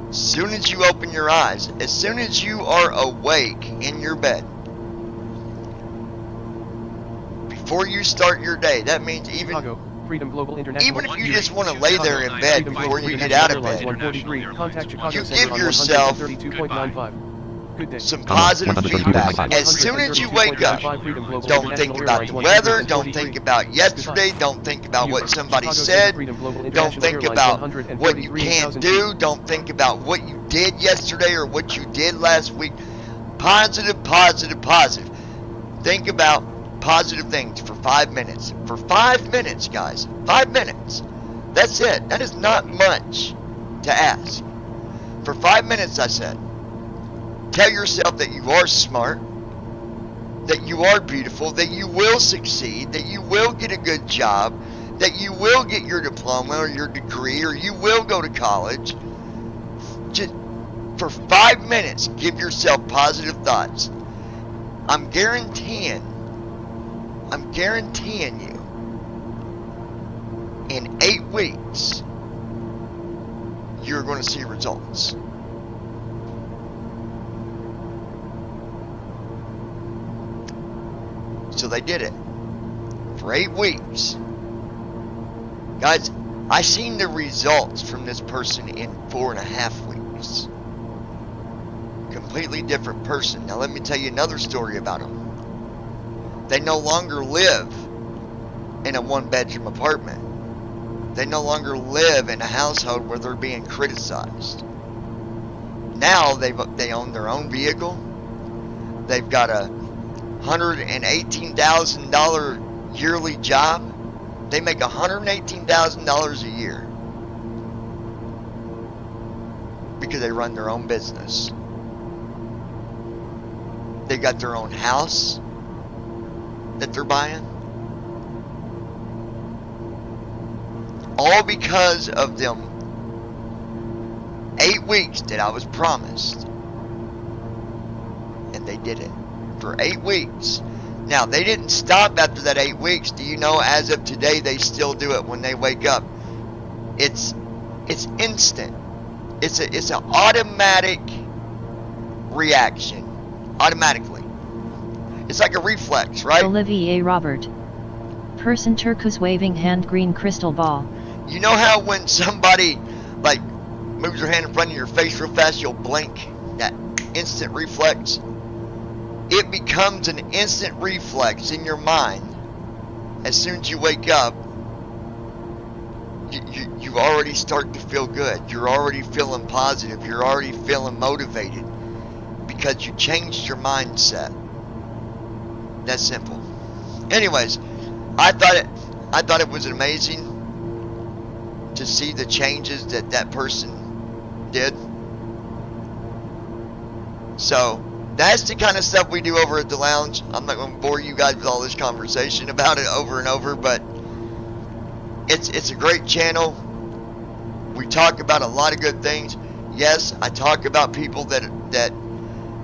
As soon as you open your eyes, as soon as you are awake in your bed, before you start your day, that means even Chicago, Freedom Global International. even if you just want to lay there in bed before you get out of bed, you give yourself some positive feedback. As soon as you wake up, don't think about the weather, don't think about yesterday, don't think about what somebody said, don't think about what you can't do, don't think about what you did yesterday or what you did last week. Positive, positive, positive. Think about positive things for 5 minutes. For 5 minutes, guys. 5 minutes. That's it. That is not much to ask. For 5 minutes, I said. Tell yourself that you are smart, that you are beautiful, that you will succeed, that you will get a good job, that you will get your diploma or your degree, or you will go to college. Just for 5 minutes, give yourself positive thoughts. I'm guaranteeing you, in 8 weeks, you're going to see results. So they did it for 8 weeks. Guys, I seen the results from this person in 4.5 weeks. completely different person. Now let me tell you another story about them. They no longer live in a one-bedroom apartment. They no longer live in a household where they're being criticized. Now they own their own vehicle. They've got a $118,000 yearly job. They make $118,000 a year because they run their own business. They got their own house that they're buying. All because of them 8 weeks that I was promised. And they did it for 8 weeks. Now, they didn't stop after that 8 weeks. Do you know, as of today, they still do it when they wake up. It's instant. It's an automatic reaction. Automatically. It's like a reflex, right? Olivier Robert. Person turquoise waving hand green crystal ball. You know how when somebody like moves their hand in front of your face real fast, you'll blink? That instant reflex. It becomes an instant reflex in your mind. As soon as you wake up, you already start to feel good. You're already feeling positive. You're already feeling motivated because you changed your mindset. That's simple. Anyways, I thought it was amazing to see the changes that person did. So that's the kind of stuff we do over at the lounge. I'm not going to bore you guys with all this conversation about it over and over, but it's a great channel. We talk about a lot of good things. Yes, I talk about people that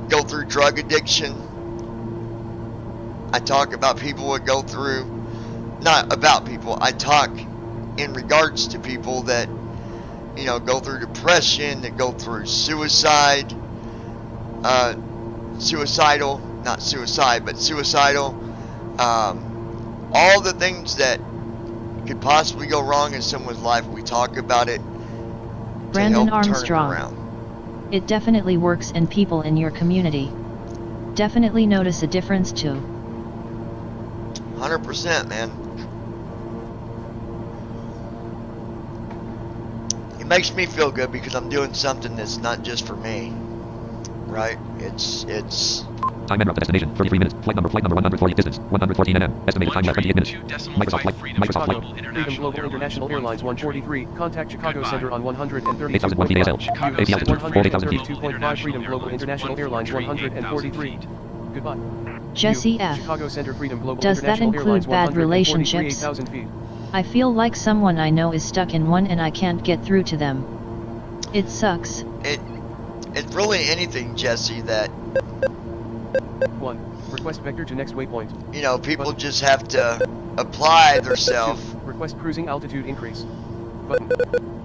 go through drug addiction. I talk about people that go through, not about people, I talk in regards to people that, you know, go through depression, that go through suicide, suicidal, not suicide, but suicidal, all the things that could possibly go wrong in someone's life. We talk about it to Brandon help turn it Armstrong. around. It definitely works, and people in your community definitely notice a difference too. 100%, man. It makes me feel good because I'm doing something that's not just for me, right? It's Time enter up to destination, 33 minutes. Flight number 140, distance, 114 nm. Estimated time left 28 minutes. Microsoft flight, Microsoft Chicago, flight. Freedom Global International Airlines 143, contact Chicago Center on 132.5. 8001 TASL. AP altitude, 48,000 feet. 132.5 Freedom Global International Airlines 143. Goodbye. Jesse F. Chicago Center Freedom Global Does that International include Airlines bad relationships? 143,000 feet. I feel like someone I know is stuck in one and I can't get through to them. It sucks. it's really anything, Jesse, that 1. Request vector to next waypoint. you know people just have to apply themselves. 2. Request cruising altitude increase. Button.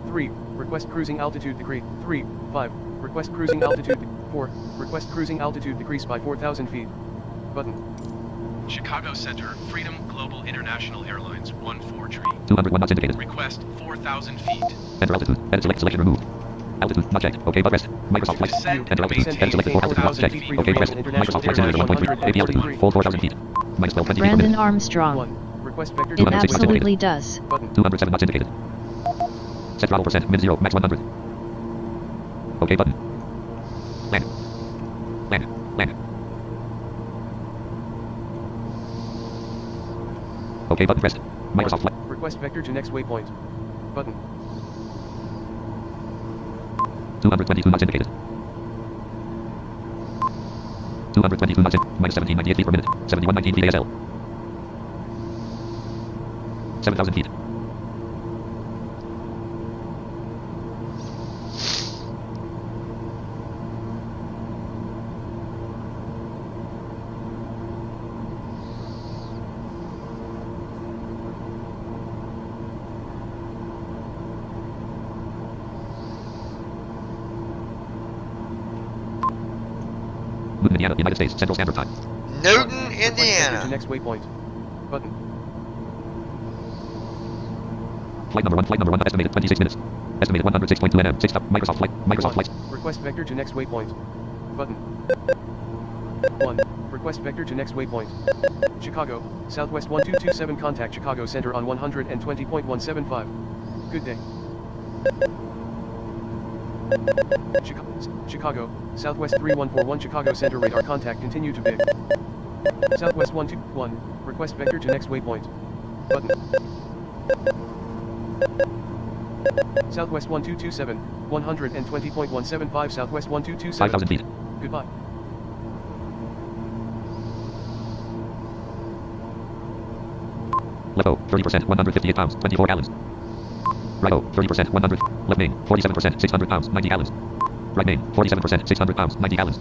3. Request cruising altitude decrease. 3. 5. Request cruising altitude. 4. Request cruising altitude decrease by 4,000 feet. Button. Chicago Center, Freedom Global International Airlines 143. 201 knots indicated. Request 4,000 feet. Enter altitude. Edit selection removed. Altitude not checked. OK but rest. Microsoft flight. Enter altitude. Edit selected 4,000 not checked. OK but rest. Microsoft flight simulator 1.3. AP altitude. Fall 4,000 feet. Minus 12 20 feet per Brandon minute. Armstrong. 1. Request vector It 206 knots absolutely indicated. does. Button. 207 knots indicated. Set throttle percent. Min 0. Max 100. OK button. Land. Land. Land. OK button pressed. Microsoft flight. Request vector to next waypoint. Button. 222 knots indicated. 222 knots in. Minus 1798 feet per minute. 7119 feet ASL. 7,000 feet. Newton, Indiana, United States, Central Standard Time. Newton, Request vector to Indiana. next waypoint. Button. Flight number 1, estimated 26 minutes. Estimated 106.2 nm. 6 stop. Microsoft flight. Microsoft 1. flight. Request vector to next waypoint. Button. 1. Request vector to next waypoint. Chicago, Southwest 1227 contact Chicago Center on 120.175. Good day. Chicago, Southwest 3141 Chicago Center radar contact continue to big. Southwest 121, request vector to next waypoint. Button. Southwest 1227, 120.175 Southwest 1227. 5,000 feet. Goodbye. Left O, 30%, 158 pounds, 24 gallons. Right O, 30%, 100. Left main, 47%, 600 pounds, 90 gallons. Right main, 47%, 600 pounds, 90 gallons.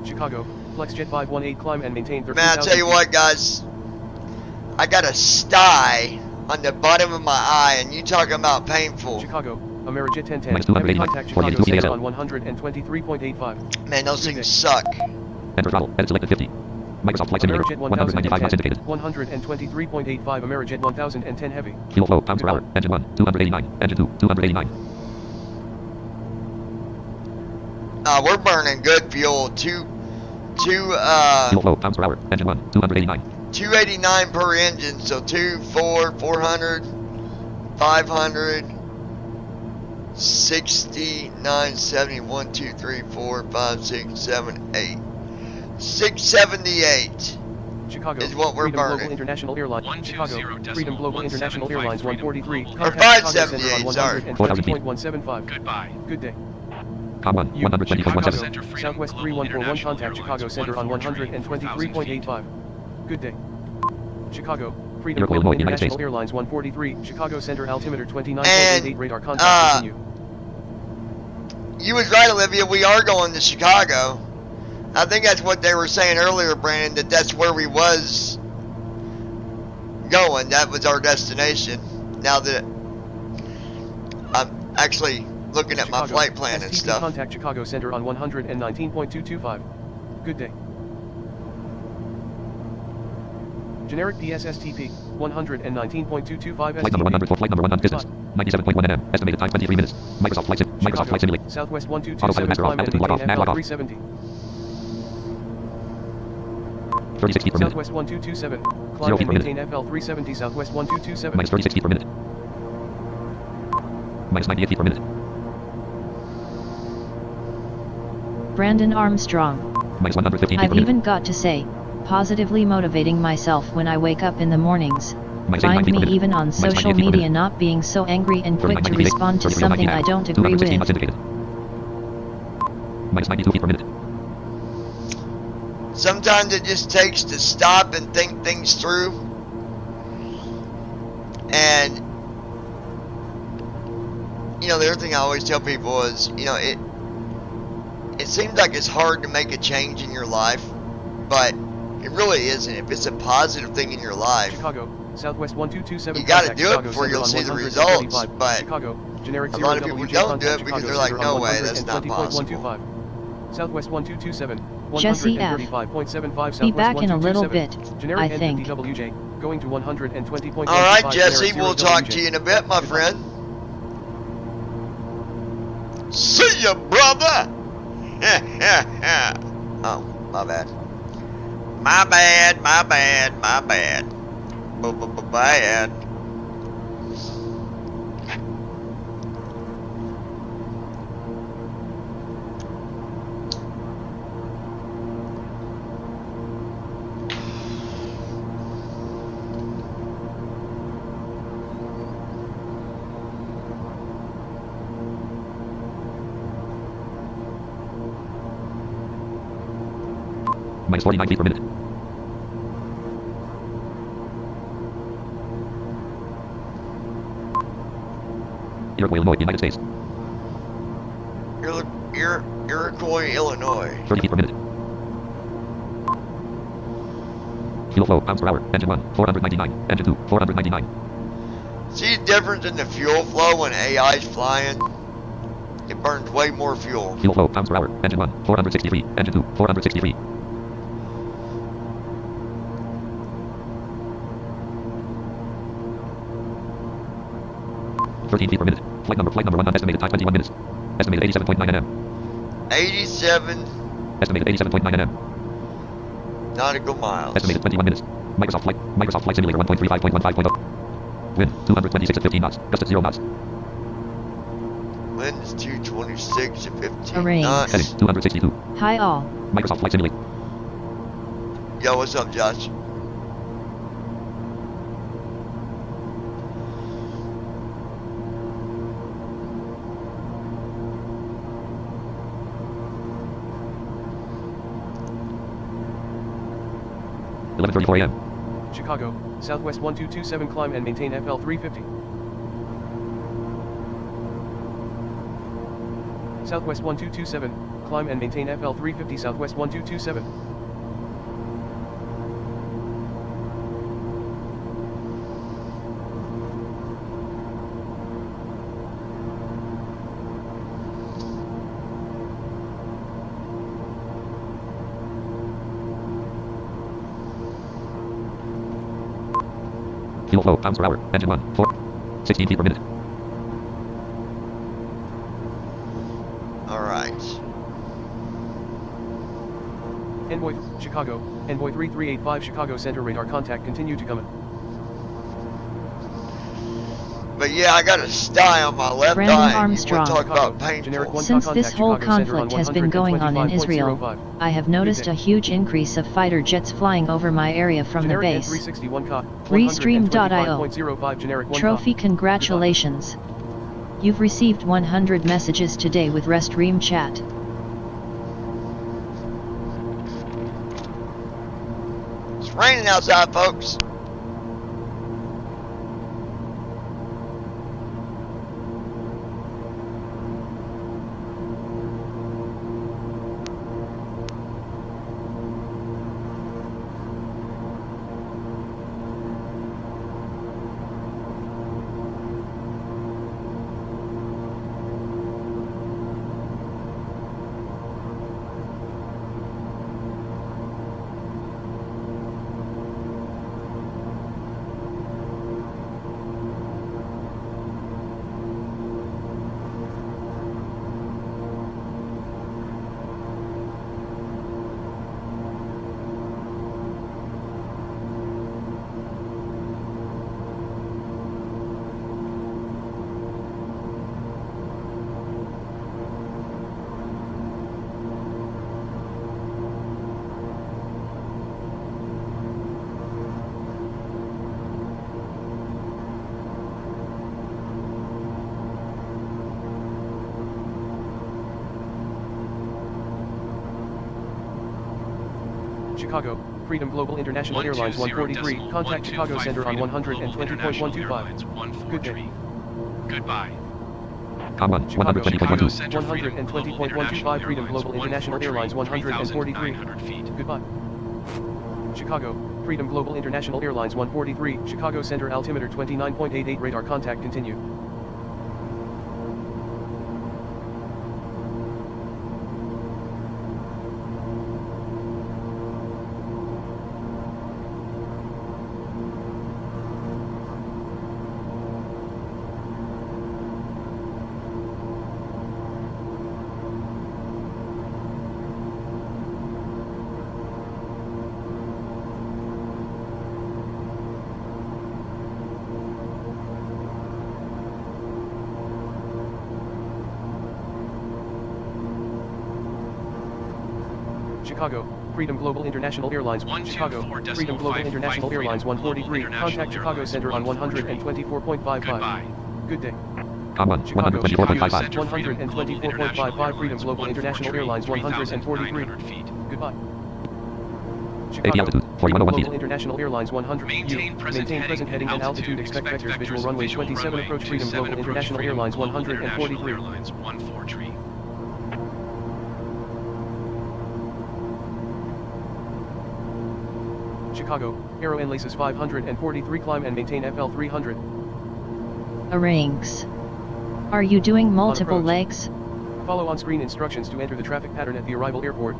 Chicago, FlexJet 518 climb and maintain 13,000 Man, I'll tell you feet. what, guys. I got a sty on the bottom of my eye, and you talking about painful. Chicago, Amerijet 1010, Minus 289, heavy contact Chicago 48 Center ASL. on 123.85. Man, those Good things day. suck. Enter throttle, edit selected 50. Microsoft Flight Simulator, Amerijet 195 knots indicated. 123.85 Amerijet 1010 heavy. Fuel flow, pounds per hour. Engine 1, 289. Engine 2, 289. We're burning good fuel. Fuel flow, pounds per hour. Engine 1, 289. 289 per engine, so 2, 4, 400, 500, 60, 9, 70, 1, 2, 3, 4, 5, 6, 7, 8. 678 Chicago, is what we're Freedom Global burning. International Airlines. 120 Chicago, Freedom Global International Airlines 143. Or Contact Chicago Center 578, on sorry. 120.175. Goodbye. Good day. Com 1, You, 120.17. Chicago, Center Freedom Southwest Global 3141 International contact Chicago Airlines Center on 143, 123.85. Good day. Chicago, Freedom Airport, Global Illinois, United International States. Airlines 143, Chicago Center altimeter 29.88 And, radar contact continue. You was right, Olivia. We are going to Chicago. I think that's what they were saying earlier, Brandon, that that's where we was going. That was our destination. Now that I'm actually looking at my Chicago, flight plan and STP stuff. contact Chicago Center on 119.225. Good day. Generic PSSTP 119.225 Flight number 100 for flight number 100 distance. 97.1 nm. Estimated time 23 minutes. Microsoft Flight Sim. Microsoft Flight Simulator. Southwest Autopilot 1227 master off. climb and Altitude lock off. maintain Nav lock FL off. 370. 36 feet per minute. Southwest 1227 0 climb feet and per minute. maintain FL 370 Southwest 1227. Minus 36 feet per minute. Minus 98 feet per minute. Brandon Armstrong. Minus 115 feet I've per minute. even got to say, positively motivating myself when I wake up in the mornings. Minus 89 Find feet per me minute. even on Minus social 98 feet per media minute. not being so angry and quick 39, to 98, respond to 33, something 99, I don't agree 216 knots with. indicated. Minus 92 feet per minute. Sometimes it just takes to stop and think things through. And, you know, the other thing I always tell people is, you know, it seems like it's hard to make a change in your life, but it really isn't. If it's a positive thing in your life, Chicago, Southwest 1227 you got to contact do it Chicago before Center you'll on see the 135. results. But Chicago, generic a lot of people 0WJ don't do contact it because Chicago they're like, Center no on way, that's not 120.125. Southwest 1227, Jesse F. 135.75 Southwest Be back in a little 127. bit, Generic I think. NWJ, going to 120.125. all right, Jesse, generic we'll talk 0WJ. to you in a bit, my friend. See ya, brother. Oh, my bad. My bad, my bad, my bad. Bad. Minus 49 feet per minute. Iroquois, Illinois, United States. Iroquois, Illinois. 30 feet per minute. Fuel flow, pounds per hour. Engine 1, 499. Engine 2, 499. See the difference in the fuel flow when AI's flying? It burns way more fuel. Fuel flow, pounds per hour. Engine 1, 463. Engine 2, 463. 13 feet per minute. Flight number 1 estimated time 21 minutes. Estimated 87.9 nm. 87 Estimated 87.9 nm. nautical miles. Estimated 21 minutes. Microsoft Flight Simulator 1.35.15.0. Wind 226 at 15 knots. Gust at 0 knots. Wind is 226 at 15 Arrange. knots. Heading 262. Hi all. Microsoft Flight Simulator. Yo, what's up, Josh? AM. Chicago, Southwest 1227 climb and maintain FL 350. Southwest 1227, climb and maintain FL 350 Southwest 1227. Fuel flow, pounds per hour. Engine 1, 4. 16 feet per minute. Alright. Envoy, Chicago, Envoy 3385 Chicago Center radar contact continue to come in. But yeah, I got a sty on my left Brandon eye. Armstrong. You want to talk about Generic painful. one Since contact this whole Chicago Center on conflict has been going on in Israel, 125.05. I have noticed a huge increase of fighter jets flying over my area from the Generic base. N361 Restream.io. 125.05 generic 1 Trophy, congratulations. You've received 100 messages today with Restream chat. It's raining outside, folks. Chicago, Freedom Global International Airlines 143, contact Chicago Center on 120.125. Good day. Goodbye. Com 1, Chicago, 120.12. 120.125 Freedom Global International Airlines 143. 3,900 feet. Goodbye. Chicago, Freedom Global International Airlines 143, Chicago Center altimeter 29.88 radar contact continue. Chicago, Freedom Global International Airlines, Chicago, Freedom Global International Airlines 143, contact Chicago Center on 124.55. Goodbye. Good day. Com 1, Chicago, 124.55. 124.55 Freedom Global International Airlines 143. Goodbye. Chicago, altitude, Freedom 4101 Global feet. International Airlines 100. Maintain present heading and altitude. Expect vectors. Visual runway 27 approach. Freedom Global International Airlines 143. Airlines 143. Chicago, Aero and Laces 543 climb and maintain FL 300. Arranks. Are you doing multiple approach. legs? Follow on-screen instructions to enter the traffic pattern at the arrival airport.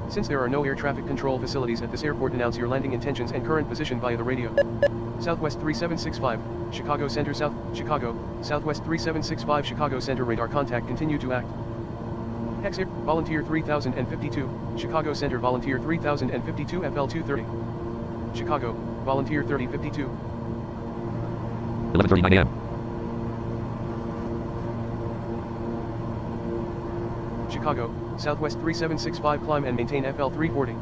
Since there are no air traffic control facilities at this airport, announce your landing intentions and current position via the radio. Southwest 3765, Chicago Center South, Chicago, Southwest 3765 Chicago Center radar contact continue to act. Hex Air, Volunteer 3052, Chicago Center Volunteer 3052 FL 230. Chicago, Volunteer 3052. 11:39 a.m. Chicago, Southwest 3765 climb and maintain FL 340.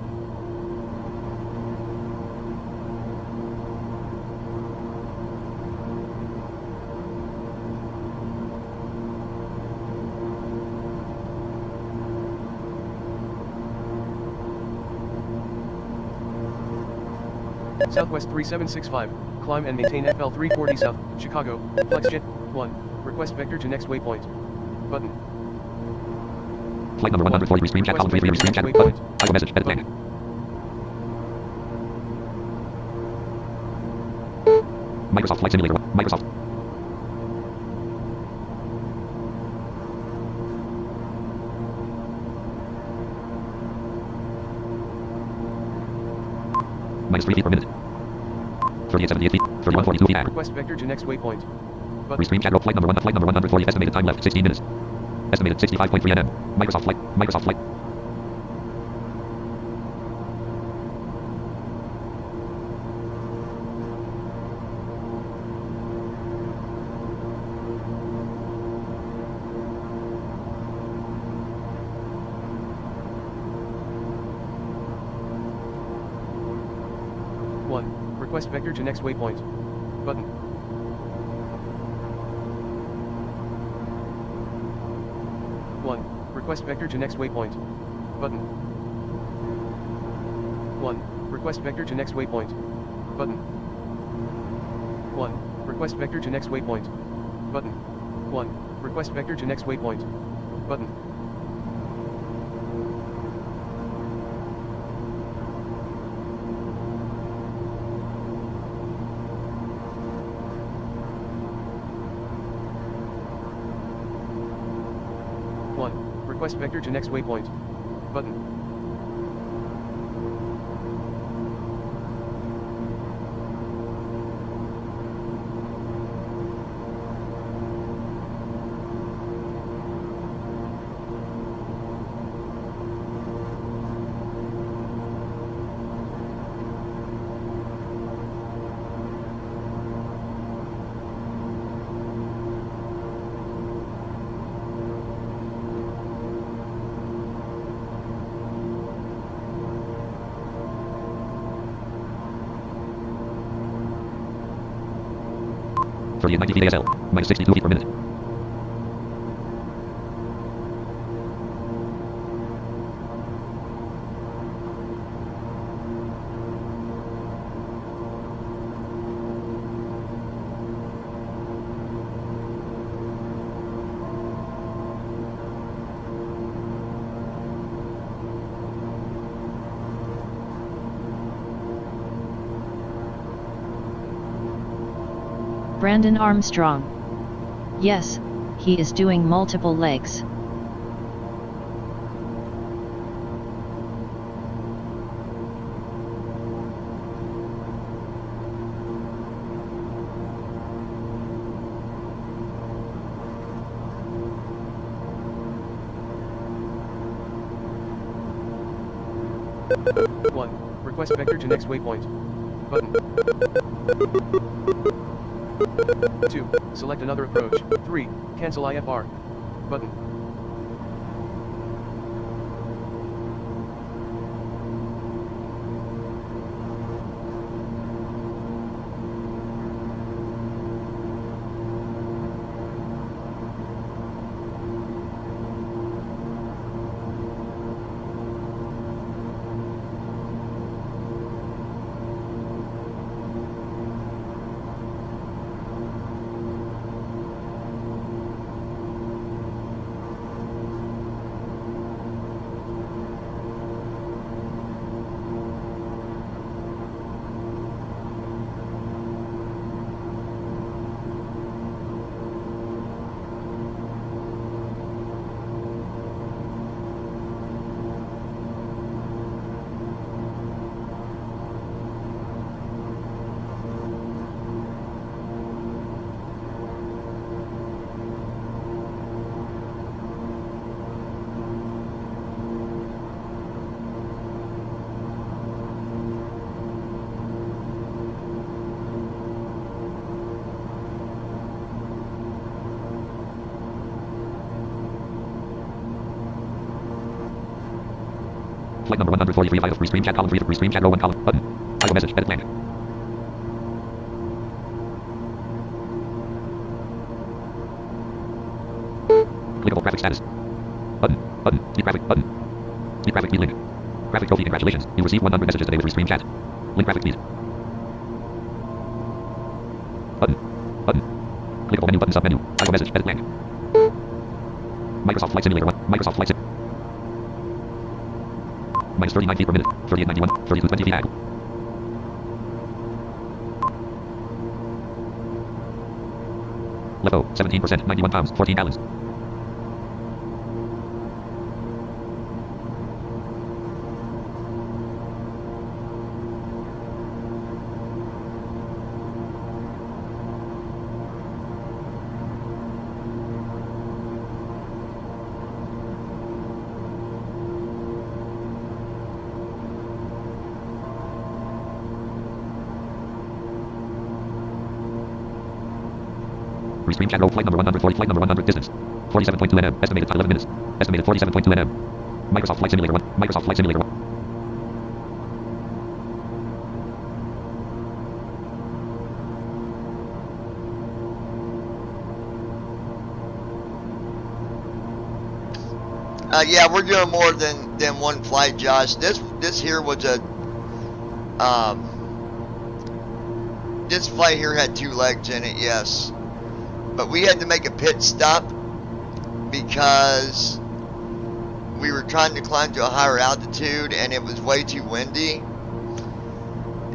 Southwest 3765, climb and maintain FL 340 South, Chicago, FlexJet 1, request vector to next waypoint. Button. Flight number 140, restream chat, column 3, restream chat, button. Type message, edit plan. Microsoft Flight Simulator, Microsoft. Minus 3 feet per minute. 3878 feet, 3142 feet. Request vector to next waypoint. Button. Restream chat, flight number 140, estimated time left 16 minutes. Estimated 65.3 nm. Microsoft Flight, Microsoft Flight. Request vector to next waypoint. Button. Request vector to next waypoint. Button. 1. Request vector to next waypoint. Button. 1. Request vector to next waypoint. Button. 1. Request vector to next waypoint. Button. Request vector to next waypoint. Button. At 90 feet ASL, minus 62 feet per minute. Brandon Armstrong. Yes, he is doing multiple legs. Request vector to next waypoint. Button. 2. Select another approach. 3. Cancel IFR. Button. Flight number 143 of free stream chat column 3 of free stream chat row 1 column button. Audio message edit blank. Clickable graphic status. Button. Button. Speak graphic. Button. Speak graphic feed link. Graphic trophy congratulations. You received 100 messages today with free stream chat. Link graphic feed. Button. Button. Clickable menu button sub menu. Audio message edit blank. Microsoft Flight Simulator 1. Microsoft Flight Sim. Minus 39 feet per minute. 3891. 3220 feet ag. Lepo. 17%. 91 pounds. 14 gallons. Restream chat row flight number 140 flight number 100 distance 47.2 nm estimated time 11 minutes estimated 47.2 nm Microsoft Flight Simulator 1 Microsoft Flight Simulator 1 Yeah, we're doing more than one flight, Josh. This here was a this flight here had 2 legs in it, yes. But we had to make a pit stop because we were trying to climb to a higher altitude and it was way too windy.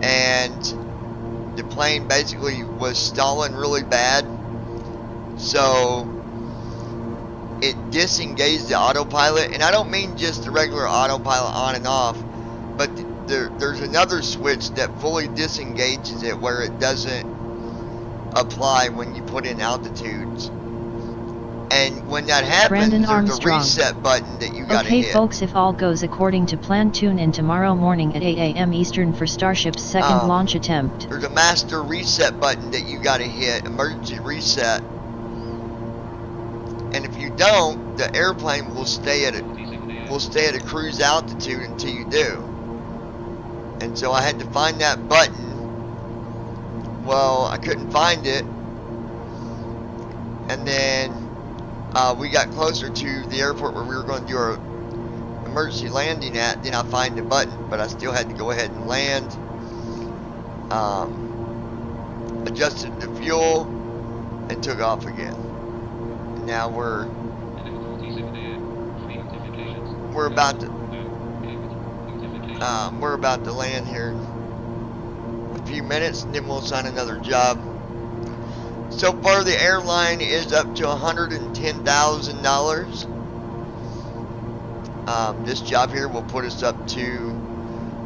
And the plane basically was stalling really bad. So it disengaged the autopilot. And I don't mean just the regular autopilot on and off, but there's another switch that fully disengages it where it doesn't apply when you put in altitudes. And when that happens, Brandon there's a Armstrong. reset button that you gotta Okay hit. folks, if all goes according to plan, tune in tomorrow morning at 8 a.m. Eastern for Starship's second launch attempt. There's a master reset button that you gotta hit, emergency reset. And if you don't, the airplane will stay at a cruise altitude until you do. And so I had to find that button. Well, I couldn't find it, and then we got closer to the airport where we were going to do our emergency landing at. Then I find the button, but I still had to go ahead and land. Adjusted the fuel and took off again. And now we're about to land here. A few minutes and then we'll sign another job. So far the airline is up to $110,000. This job here will put us up to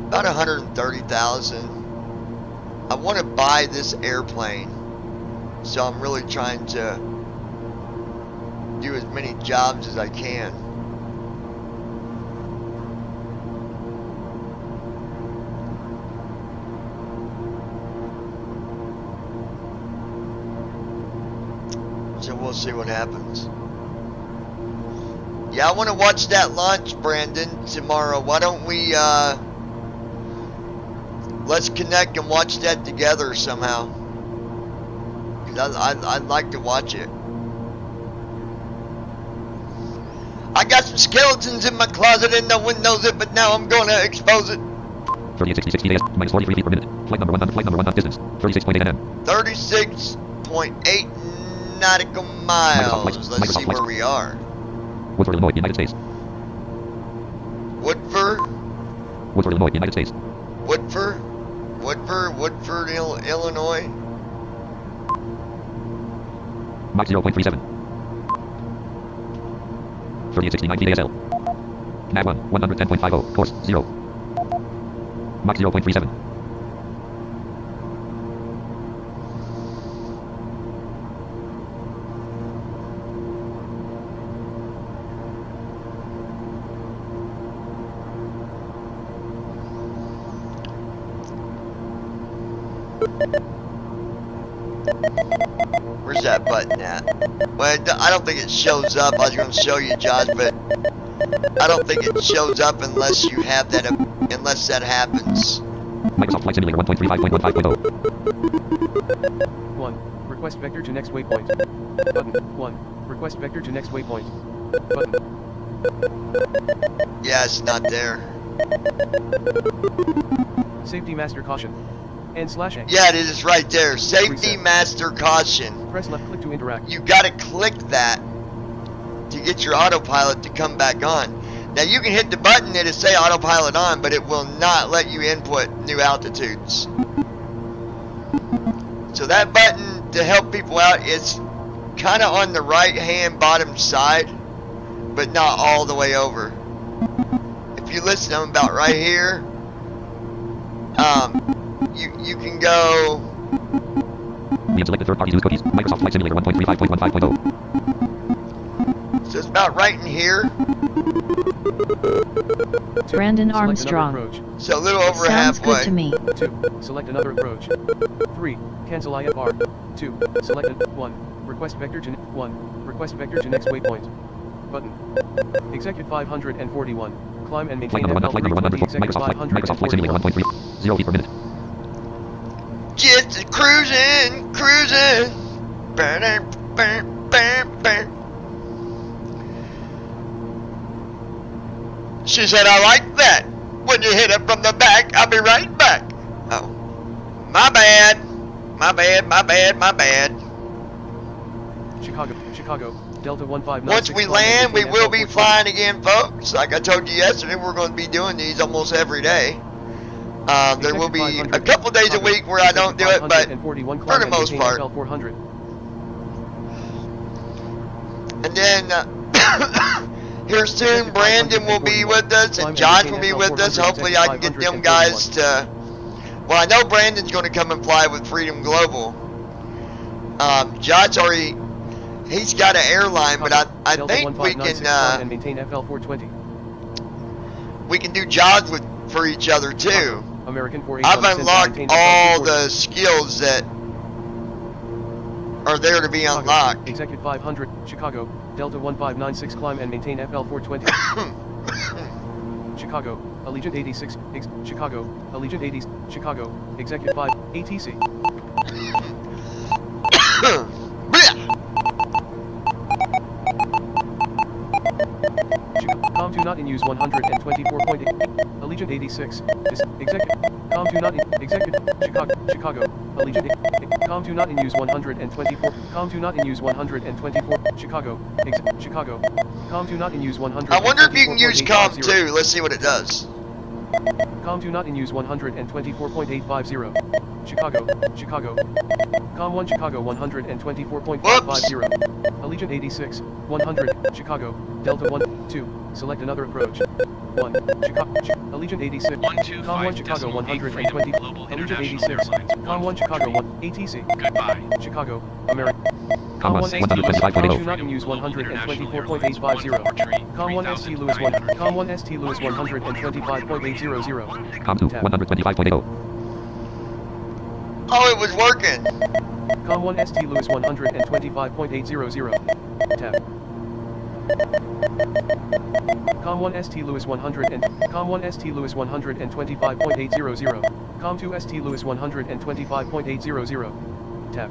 about $130,000. I want to buy this airplane, so I'm really trying to do as many jobs as I can. So we'll see what happens. Yeah, I want to watch that launch, Brandon, tomorrow. Why don't we, let's connect and watch that together somehow. Because I'd like to watch it. I got some skeletons in my closet and no one knows it, but now I'm going to expose it. 3866 TAS, minus 43 feet per minute. Flight number 100 distance, 36.8 nm. 36.8 nautical miles. Let's see where we are. Woodford, Illinois, United States. Woodford, Illinois, United States. Woodford, Illinois. Mach 0.37. 3869 VASL. Nav 1, 110.50, course, 0. Mach 0.37. Where's that button at? Well, I don't think it shows up. I was going to show you, Josh, but I don't think it shows up unless you have that, unless that happens. Microsoft Flight Simulator 1.35.15.0. 1. Request vector to next waypoint. Button. 1. Request vector to next waypoint. Button. Yeah, it's not there. Safety master caution. N/A. Yeah, it is right there. Safety Reset. master caution. Press left click to interact. You gotta click that to get your autopilot to come back on. Now you can hit the button that'll say autopilot on, but it will not let you input new altitudes. So that button to help people out is kind of on the right hand bottom side, but not all the way over. If you listen, I'm about right here. You can go. We have selected third-party use cookies. Microsoft Flight Simulator 1.35.15.0. So it's about right in here. Brandon Select Armstrong. another approach. So a little over Sounds halfway. good to me. 2. Select another approach. 3. Cancel IFR. 2. Select 1. Request vector to 1. Request vector to next waypoint. Button. Execute 541. Climb and Flight maintain number 100. Flight number 100. Microsoft Flight Simulator 1.3. 0 feet per minute. Just cruising, cruising. Burn, burn, burn, burn. She said, I like that. When you hit it from the back, I'll be right back. Oh. My bad. My bad, my bad, my bad. Chicago. Delta 159. Once we land, we will be flying again, folks. Like I told you yesterday, we're going to be doing these almost every day. There will be a couple days a week where I don't do it, but for the most part. And then here soon, Brandon will be with us, and Josh will be with us. Hopefully, I can get them guys to. Well, I know Brandon's going to come and fly with Freedom Global. Josh already. He's got an airline, but I think we can we can do jobs for each other too. I've unlocked all the skills that are there to be unlocked. Execute 500, Chicago, Delta 1596, climb and maintain FL420. Chicago, Allegiant 86, Chicago, Allegiant 80, Chicago, Execute 5, ATC. COM2 not in use 124.8. Allegiant 86. Execute. COM2 not in. Execute. Chicago. Allegiant. COM2 not in use 124. COM2 not in use 124. Chicago. Chicago. COM2 not in use 100. I wonder if you can use COM2. Let's see what it does. COM2 not in use 124.850. Chicago. COM1 Chicago 124.550. Allegiant 86. 100. Chicago. Delta 1. 2. Select another approach. 1. Chicago. Allegiant 86. COM1 Chicago 120. Allegiant 86. COM1 Chicago 1. ATC. Goodbye. Chicago. America. COM1 COM1 125.0. not in use 124.850. COM1 ST Lewis 1. COM1 ST Lewis 125.800. COM2 125.0. Oh, it was working. COM1 ST Lewis 125.800. Tab. COM1 ST Lewis 100 and COM1 ST Lewis 125.800. COM2 ST Lewis 125.800. Tab.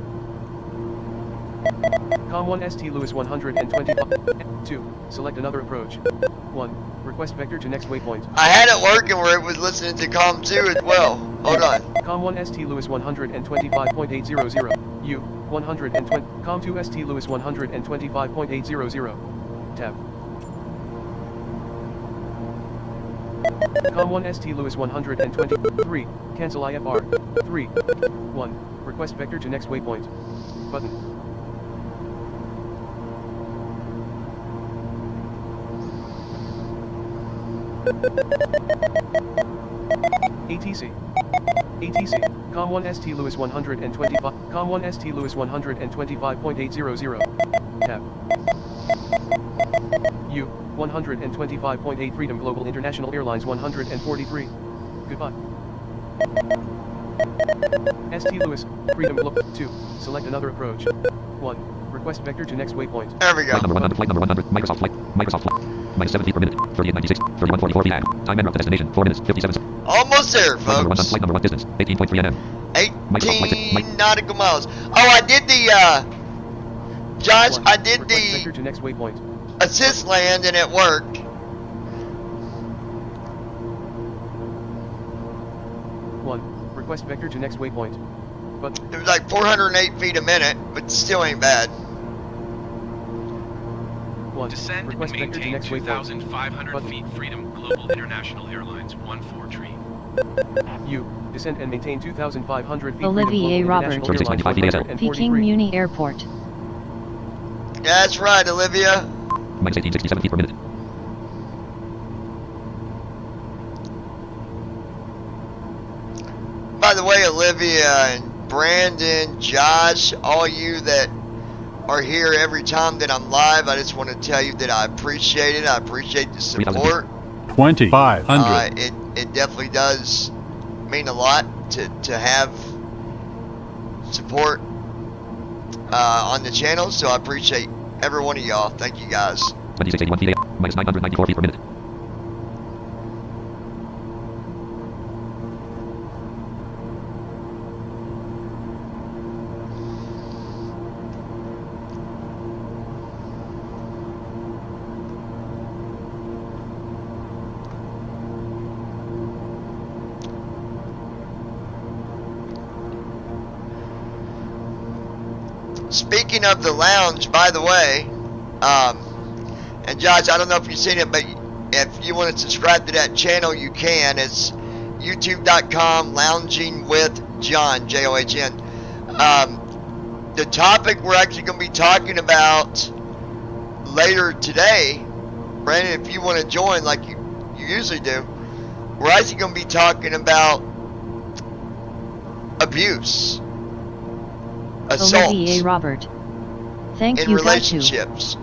COM1 ST Lewis 125. 2. Select another approach. 1. Request vector to next waypoint. I had it working where it was listening to COM2 as well. Hold on. COM1 ST Lewis 125.800. U. 120. COM2 ST Lewis 125.800. Tab. COM1 ST Lewis 123. Cancel IFR. 3. 1. Request vector to next waypoint. Button. ATC. ATC. COM1 ST Lewis 125. COM1 ST Lewis 125.800. Tab. U. 125.8 Freedom Global International Airlines 143. Goodbye. ST Lewis. Freedom Global 2. Select another approach. 1. Request vector to next waypoint. There we go. Flight number 100. Flight number 100. Microsoft Flight. minus 7 feet per minute. 3896. 3144 feet at. Time en route to destination. 4 minutes. 57 seconds. Almost there, Flight number 1 folks. flight number 1 distance. 18.3 nm. 18 nautical miles. Oh, I did the, Josh, I did Request vector the to next waypoint. assist land and it worked. 1. Request vector to next waypoint. But It was like 408 feet a minute, but still ain't bad. 1. Descend and Request vector to maintain next waypoint. 2,500 Button. feet Freedom Global International Airlines 14 tree. U. Descend and maintain 2,500 feet. Olivier Freedom Global Robert. International Airlines 143. Peking Muni Airport. That's right, Olivia. Minus 1867 feet per minute. By the way, Olivia and Brandon, Josh, all you that are here every time that I'm live, I just want to tell you that I appreciate it. I appreciate the 3,000 support. 2,500. It definitely does mean a lot to have support on the channel, so I appreciate every one of y'all. Thank you guys. 2681 feet. Minus 994 feet per minute. Speaking of the lounge, by the way, and Josh, I don't know if you've seen it, but if you want to subscribe to that channel, you can. It's youtube.com lounging with John, John. The topic we're actually going to be talking about later today, Brandon, if you want to join like you usually do, we're actually going to be talking about abuse, assault Olivier Robert. Thank in you, got to. relationships.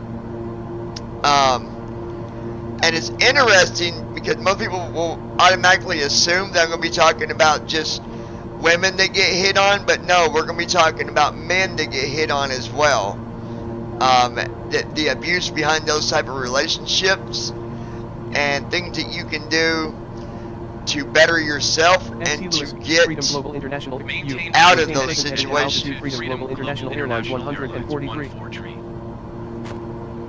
And it's interesting because most people will automatically assume that I'm going to be talking about just women that get hit on, but no, we're going to be talking about men that get hit on as well. The abuse behind those type of relationships and things that you can do to better yourself and to get Freedom Global International Maintain out of maintain those heading situations. altitude, Freedom Global International Airlines 143.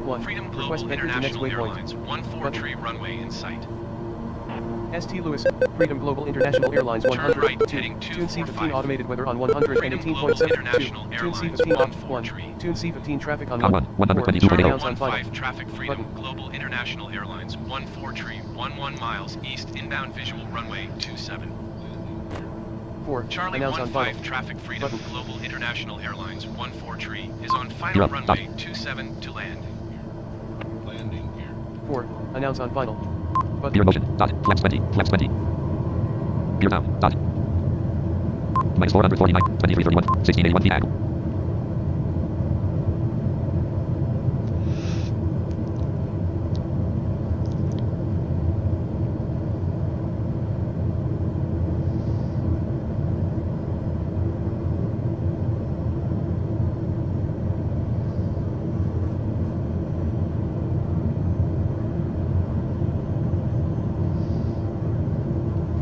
1. Freedom Request Global vector to next International waypoint. Airlines 14 tree runway in sight. St. Louis, Freedom Global International Airlines Turn right, 102. heading Tune C15 245. automated weather on Freedom Global 118.72. International Tune Airlines C15 off 1. 143. Tune C15 traffic on Con 1. 1, 122 Turn Announce potato. on final. 15 traffic Freedom Button. Global International Airlines 14 tree 11 miles east inbound visual runway 27. 4. Charlie Announce on 15 final. traffic Freedom Button. Global International Airlines 14 tree is on You're final up. runway 27 to land. Landing gear. 4. Announce on final. Button. Gear motion. Dot. Flaps 20. Flaps 20. Gear down. Dot. Minus 449. 2331. 1681 feet at.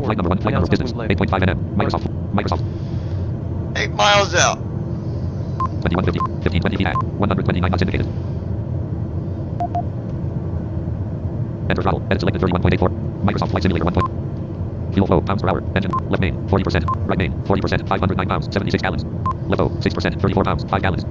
Flight number 1, flight number distance, 8.5 nm. Microsoft. 8 miles out. 2150, 1520 feet at, 129 knots indicated. Enter throttle, edit selected 31.84. Microsoft Flight Simulator 1. Fuel flow, pounds per hour. Engine, left main, 40%. Right main, 40%, 509 pounds, 76 gallons. Left O, 6%, 34 pounds, 5 gallons.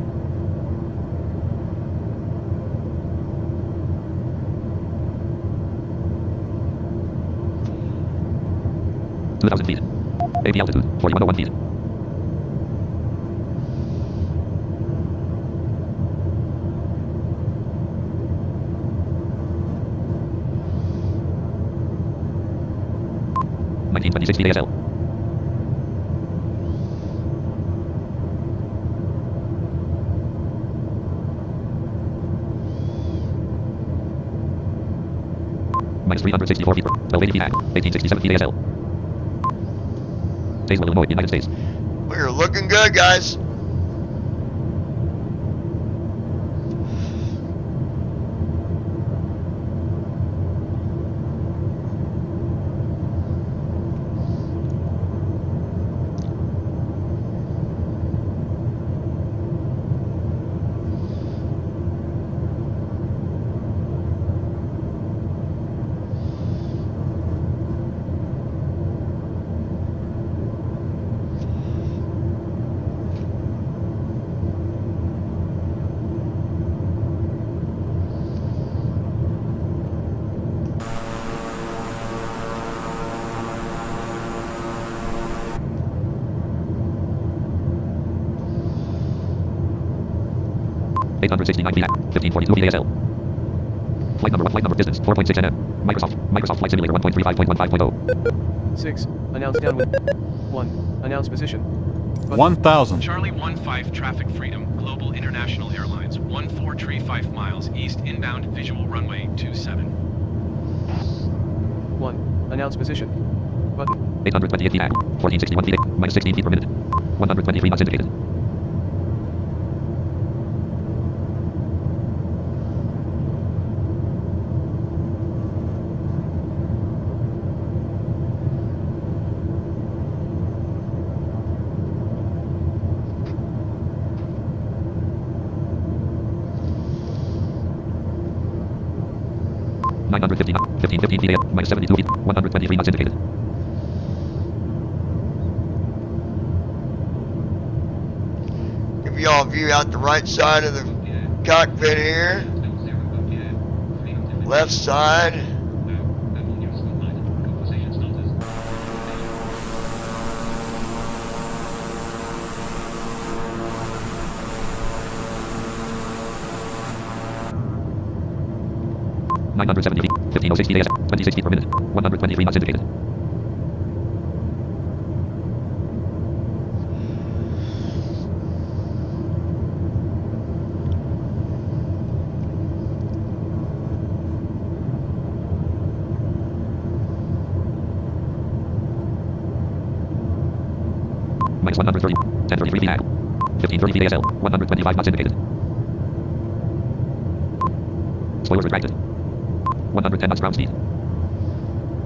$2,000 feet. AP altitude, 4101 feet. $1926 feet ASL. Minus 364 feet. 1280 feet at. 1867 feet ASL. Tazewell, Illinois, United States. We're looking good, guys. 869 feet. 1542 VASL. Flight number, distance 4.6 nm. Microsoft Flight Simulator 1.35.15.0. 6. Announce downwind. 1. Announce position. Button. 1,000. Charlie 15 Traffic Freedom, Global International Airlines, 1435 miles east inbound visual runway 27. 1. Announce position. Button. 828 feet. 1461 feet. Minus 16 feet per minute. 123 knots indicated. Nine hundred 15 feet, minus 72 feet, 123 knots indicated. Give y'all a view out the right side of the cockpit here. Left side. Nine hundred 70 feet, 1506 feet, 26 feet per minute, 123 knots indicated. Minus 130, 1033 feet, 1530 feet ASL, 125 knots indicated. Spoilers retracted. 110 knots ground speed.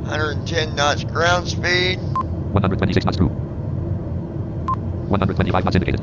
110 knots ground speed. 126 knots through. 125 knots indicated.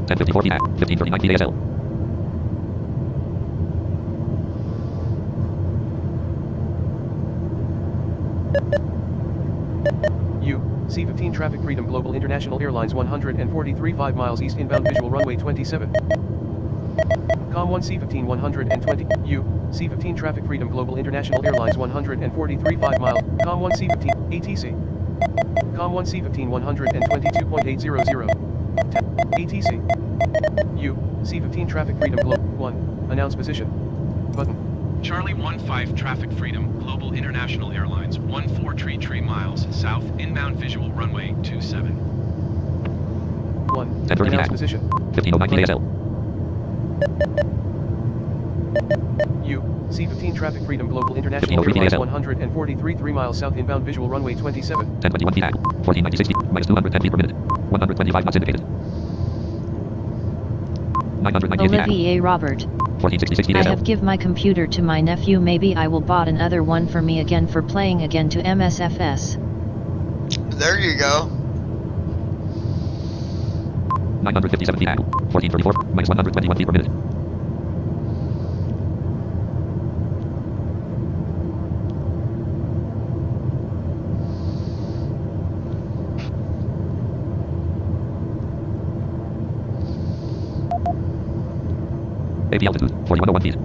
Ten 54 feet, 1539 feet ASL. C-15 Traffic Freedom Global International Airlines 143 5 miles east inbound visual runway 27. Com 1 C-15 120 U, C-15 Traffic Freedom Global International Airlines 143 5 miles, Com 1 C-15, ATC. Com 1 C-15 122.800. ATC. U, C-15 Traffic Freedom Global 1, announce position. Button. Charlie 15 Traffic Freedom, Global International Airlines, 1433 miles south, inbound visual runway 27. 1. Announce position. 1509 feet ASL. U, C-15 Traffic Freedom Global International Airlines 143 3 miles south, inbound visual runway 27. 1021 feet, 1496 feet, minus 210 feet per minute, 125 knots indicated. 998 feet. Olivier Robert. 1466 feet I ASL. have give my computer to my nephew, maybe I will bought another one for me again for playing again to MSFS. There you go. 957 feet, 1434, minus 121 feet per minute. AP altitude, 4101 feet.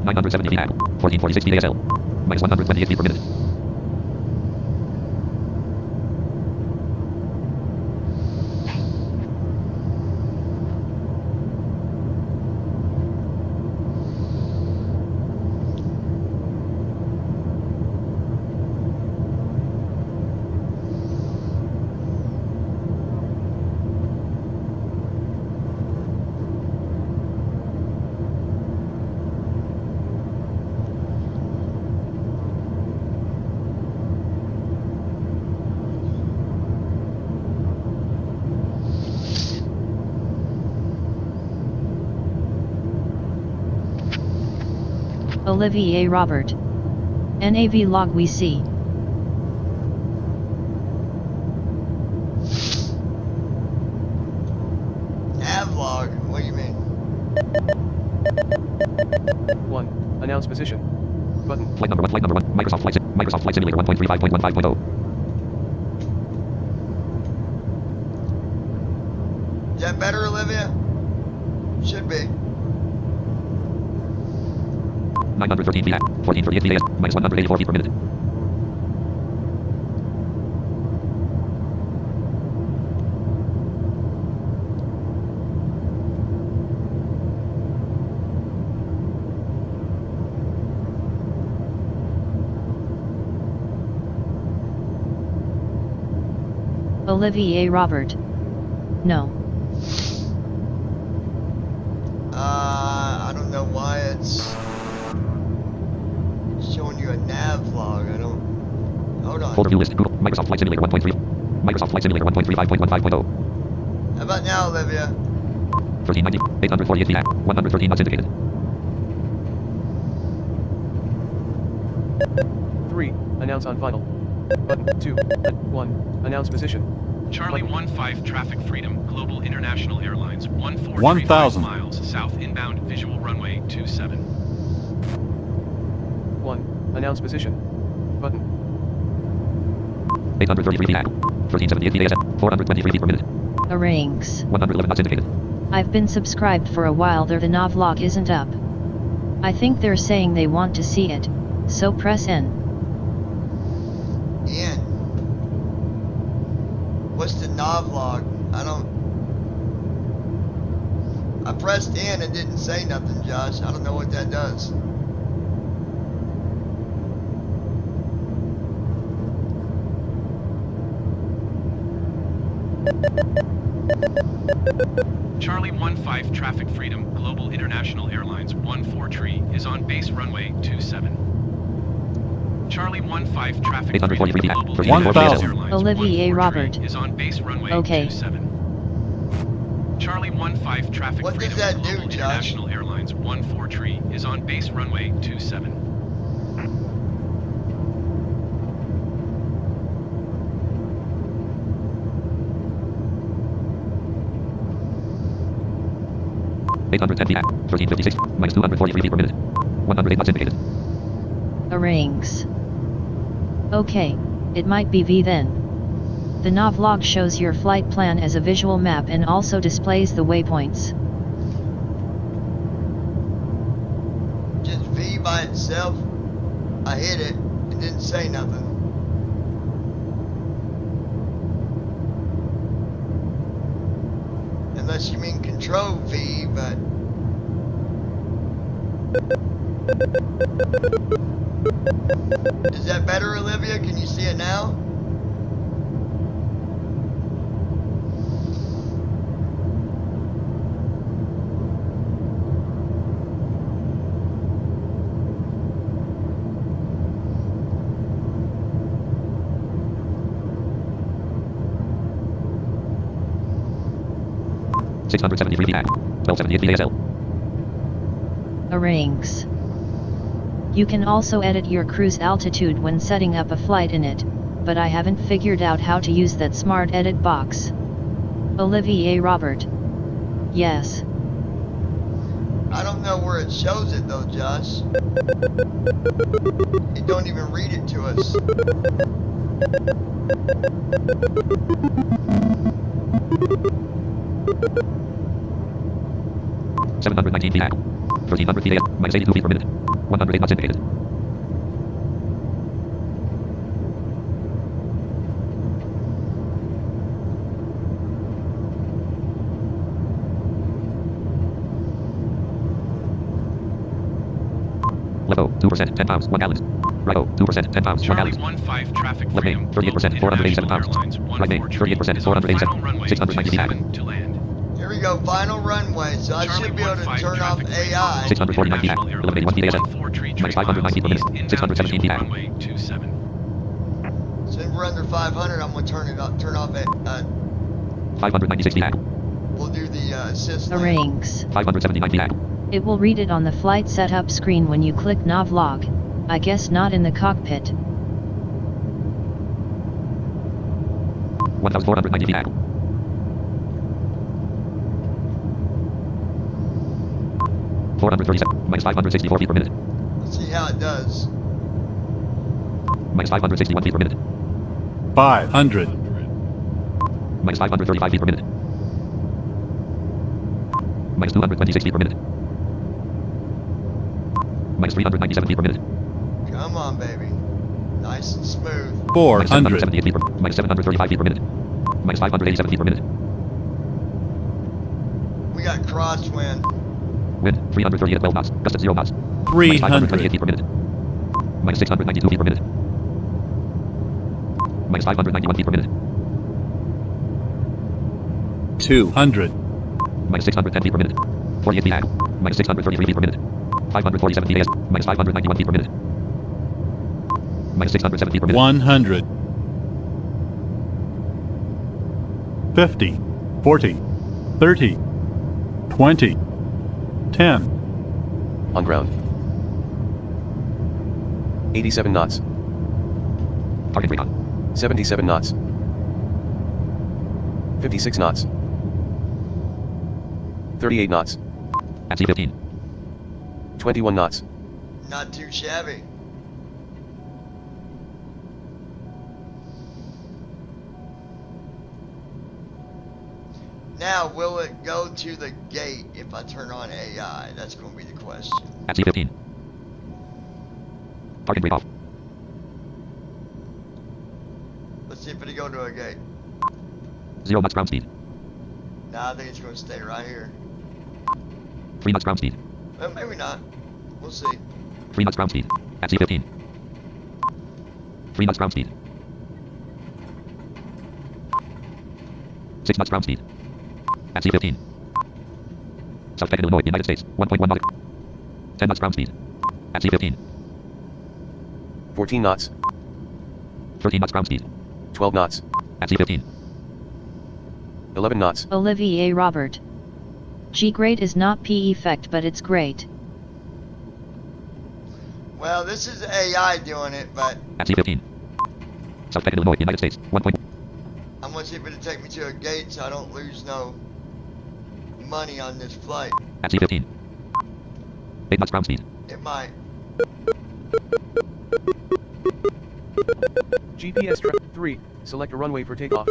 970 feet, 1446 feet ASL. Minus 128 feet per minute. Olivier Robert. NAV log we see. Navlog, what do you mean? 1. Announce position. Button. Flight number 1, Microsoft Flight Simulator 1.35.15.0. Is that better, Olivia? Should be. 913 feet, 1438 feet, minus 184 feet per minute. Olivier Robert. No. I don't know why it's showing you a nav log. I don't. Hold on. Folder view list. Google. Microsoft Flight Simulator 1.3. Microsoft Flight Simulator 1.35.15.0. How about now, Olivia? 1390. 848 feet. 113 knots indicated. 3. Announce on final. Button. 2. 1. Announce position. Charlie 15 traffic freedom, Global International Airlines, 1435 1,000. miles south inbound visual runway 27. 1. Announce position. Button. 833 feet. 1378 feet ASM. 423 feet per minute. Arrangs. 111 knots indicated. I've been subscribed for a while there, the nav log isn't up. I think they're saying they want to see it, so press N. Ian. What's the nav log? I don't. I pressed in and didn't say nothing, Josh. I don't know what that does. Charlie 15 traffic freedom, Global International Airlines, 14 is on base runway 27. Charlie 15 traffic freedom, 843 feet. Global 1,000. International Airlines, Olivier 143 Robert. is on base runway Okay. 27. Charlie 15 traffic What does freedom, that do, Global Josh? International Airlines, 143 is on base runway 27. $810 feet. 1356. Minus 243 feet per minute. 108 knots indicated. Arrangs. Okay, it might be V then. The nav log shows your flight plan as a visual map and also displays the waypoints. Just V by itself. I hit it. It didn't say nothing. Unless you mean Control V, but. Is that better, Olivia? Can you see it now? $673 feet. 1278 feet ASL. Arrangs. You can also edit your cruise altitude when setting up a flight in it, but I haven't figured out how to use that smart edit box. Olivier Robert. Yes. I don't know where it shows it though, Josh. It don't even read it to us. $719 feet. 1300 feet ASL. Minus 82 feet per minute. 108 knots indicated. Levo, 2%, 10 pounds, 1 gallon. Righto, 2%, 10 pounds, 1 Charlie gallon. 15 traffic Left freedom, main, 38%, 487 pounds. Right main, 38%, is on 487, final runway 690 feet. 27 to land. Here we go, final runway. So I Charlie should be able to 15 turn off traffic freedom, AI. 649 feet. International Eliminating 1 feet Airlines, ASL. 143 Minus 590 feet per miles minute. east, 617 feet. inbound visual runway 27. So if we're under 500, I'm gonna turn off it. 596 feet. We'll do the assist. Arrangs. 579 feet. It will read it on the flight setup screen when you click Navlog. I guess not in the cockpit. 1,490 feet angle. Minus 564 feet per minute. Let's see how it does. Minus 561 feet per minute. 500. Minus 535 feet per minute. Minus 226 feet per minute. Minus 397 feet per minute. Come on, baby. Nice and smooth. 400. Minus 735 feet per minute. Minus 587 feet per minute. We got crosswind. Wind 338 at 12 knots. Gust at 0 knots. Minus 528 feet per minute. Minus 692 feet per minute. Minus 591 feet per minute. 200. Minus 610 feet per minute. 48 feet angle. Minus 633 feet per minute. 547 feet AS. Minus 591 feet per minute. Minus 607 feet per minute. 100. 50. 40. 30. 20. 10. On ground. 87 knots. Target recon. 77 knots. 56 knots. 38 knots. At C-15. 21 knots. Not too shabby. Now, will it go to the gate if I turn on AI? That's going to be the question. At C-15. Target rate off. Let's see if it'll go to a gate. 0 knots ground speed. Nah, I think it's going to stay right here. 3 knots ground speed. Well, maybe not. We'll see. 3 knots ground speed. At C-15. 3 knots ground speed. 6 knots ground speed. At C-15. South Bend, Illinois, United States. 1.1 knot. 10 knots ground speed. At C-15. 14 knots. 13 knots ground speed. 12 knots. At C-15. 11 knots. Olivier Robert. G great is not P effect, but it's great. Well, this is AI doing it, but At C-15. South Bend, Illinois, United States. 1. I'm going to see if it'll take me to a gate so I don't lose no money on this flight. At C-15. 8 knots ground speed. It might. GPS track 3. Select a runway for takeoff.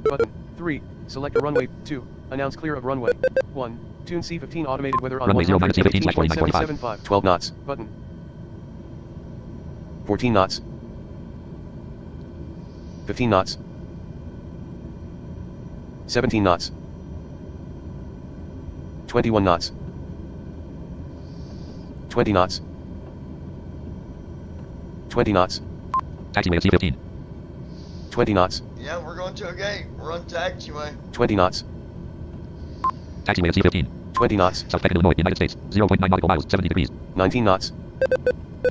Button 3. Select a runway. 2. Announce clear of runway. 1. Tune C-15 automated weather on Runway 0 minus C-15 /4945. 118.775. 12 knots. Button 14 knots. 15 knots. 17 knots. 21 knots. 20 knots. 20 knots. Taxiway at C-15. 20 knots. Yeah, we're going to a gate. We're on taxiway. 20 knots. Taxiway at C-15. 20 knots. South Bend, Illinois, United States. 0.9 nautical miles, 70 degrees. 19 knots.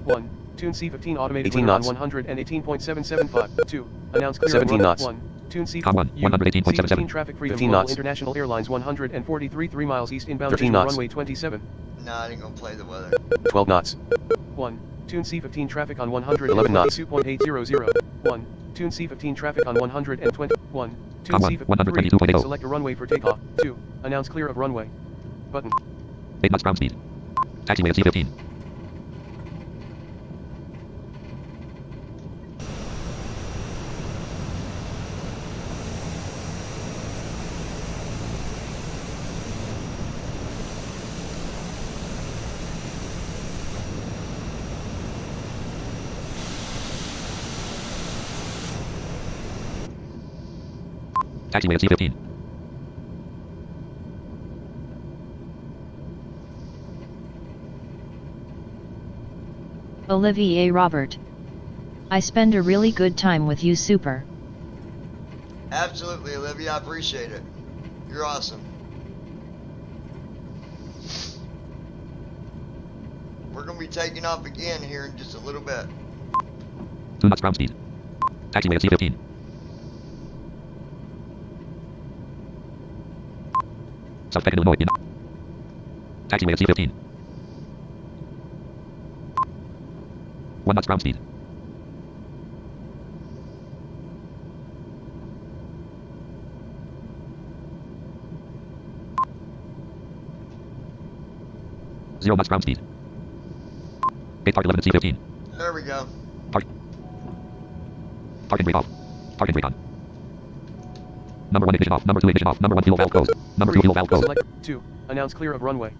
1. Tune C-15 automated 18 weather knots. on 118.775. 2. Announce clear 17 of knots. 1. Tune C-15 Com 1, 118.77. C-15 traffic freedom 15 Global knots. International Airlines 143 3 miles east inbound 13 additional knots. runway 27. Nah, it ain't going to play the weather. 12 knots. 1. Tune C-15 traffic on 11 knots. 122.800. 1. Tune C-15 traffic on 120. 1. Tune Com 1, C-15 122.80. select a runway for takeoff. 2. Announce clear of runway. Button. 8 knots ground speed. Taxiway at C-15. Taxiway at C-15. Olivier Robert. I spend a really good time with you, super. Absolutely, Olivia. I appreciate it. You're awesome. We're going to be taking off again here in just a little bit. 2 knots ground speed. Taxiway at C-15. South Bend, Illinois. Taxiway at C-15. 1 knots ground speed. Zero knots ground speed. Gate target 11 at C15. There we go. Target brake off. Target brake on. Number 1 ignition off. Number 2 ignition off. Number 1 fuel valve closed. Number 2 fuel valve closed. Select 2. Announce clear of runway.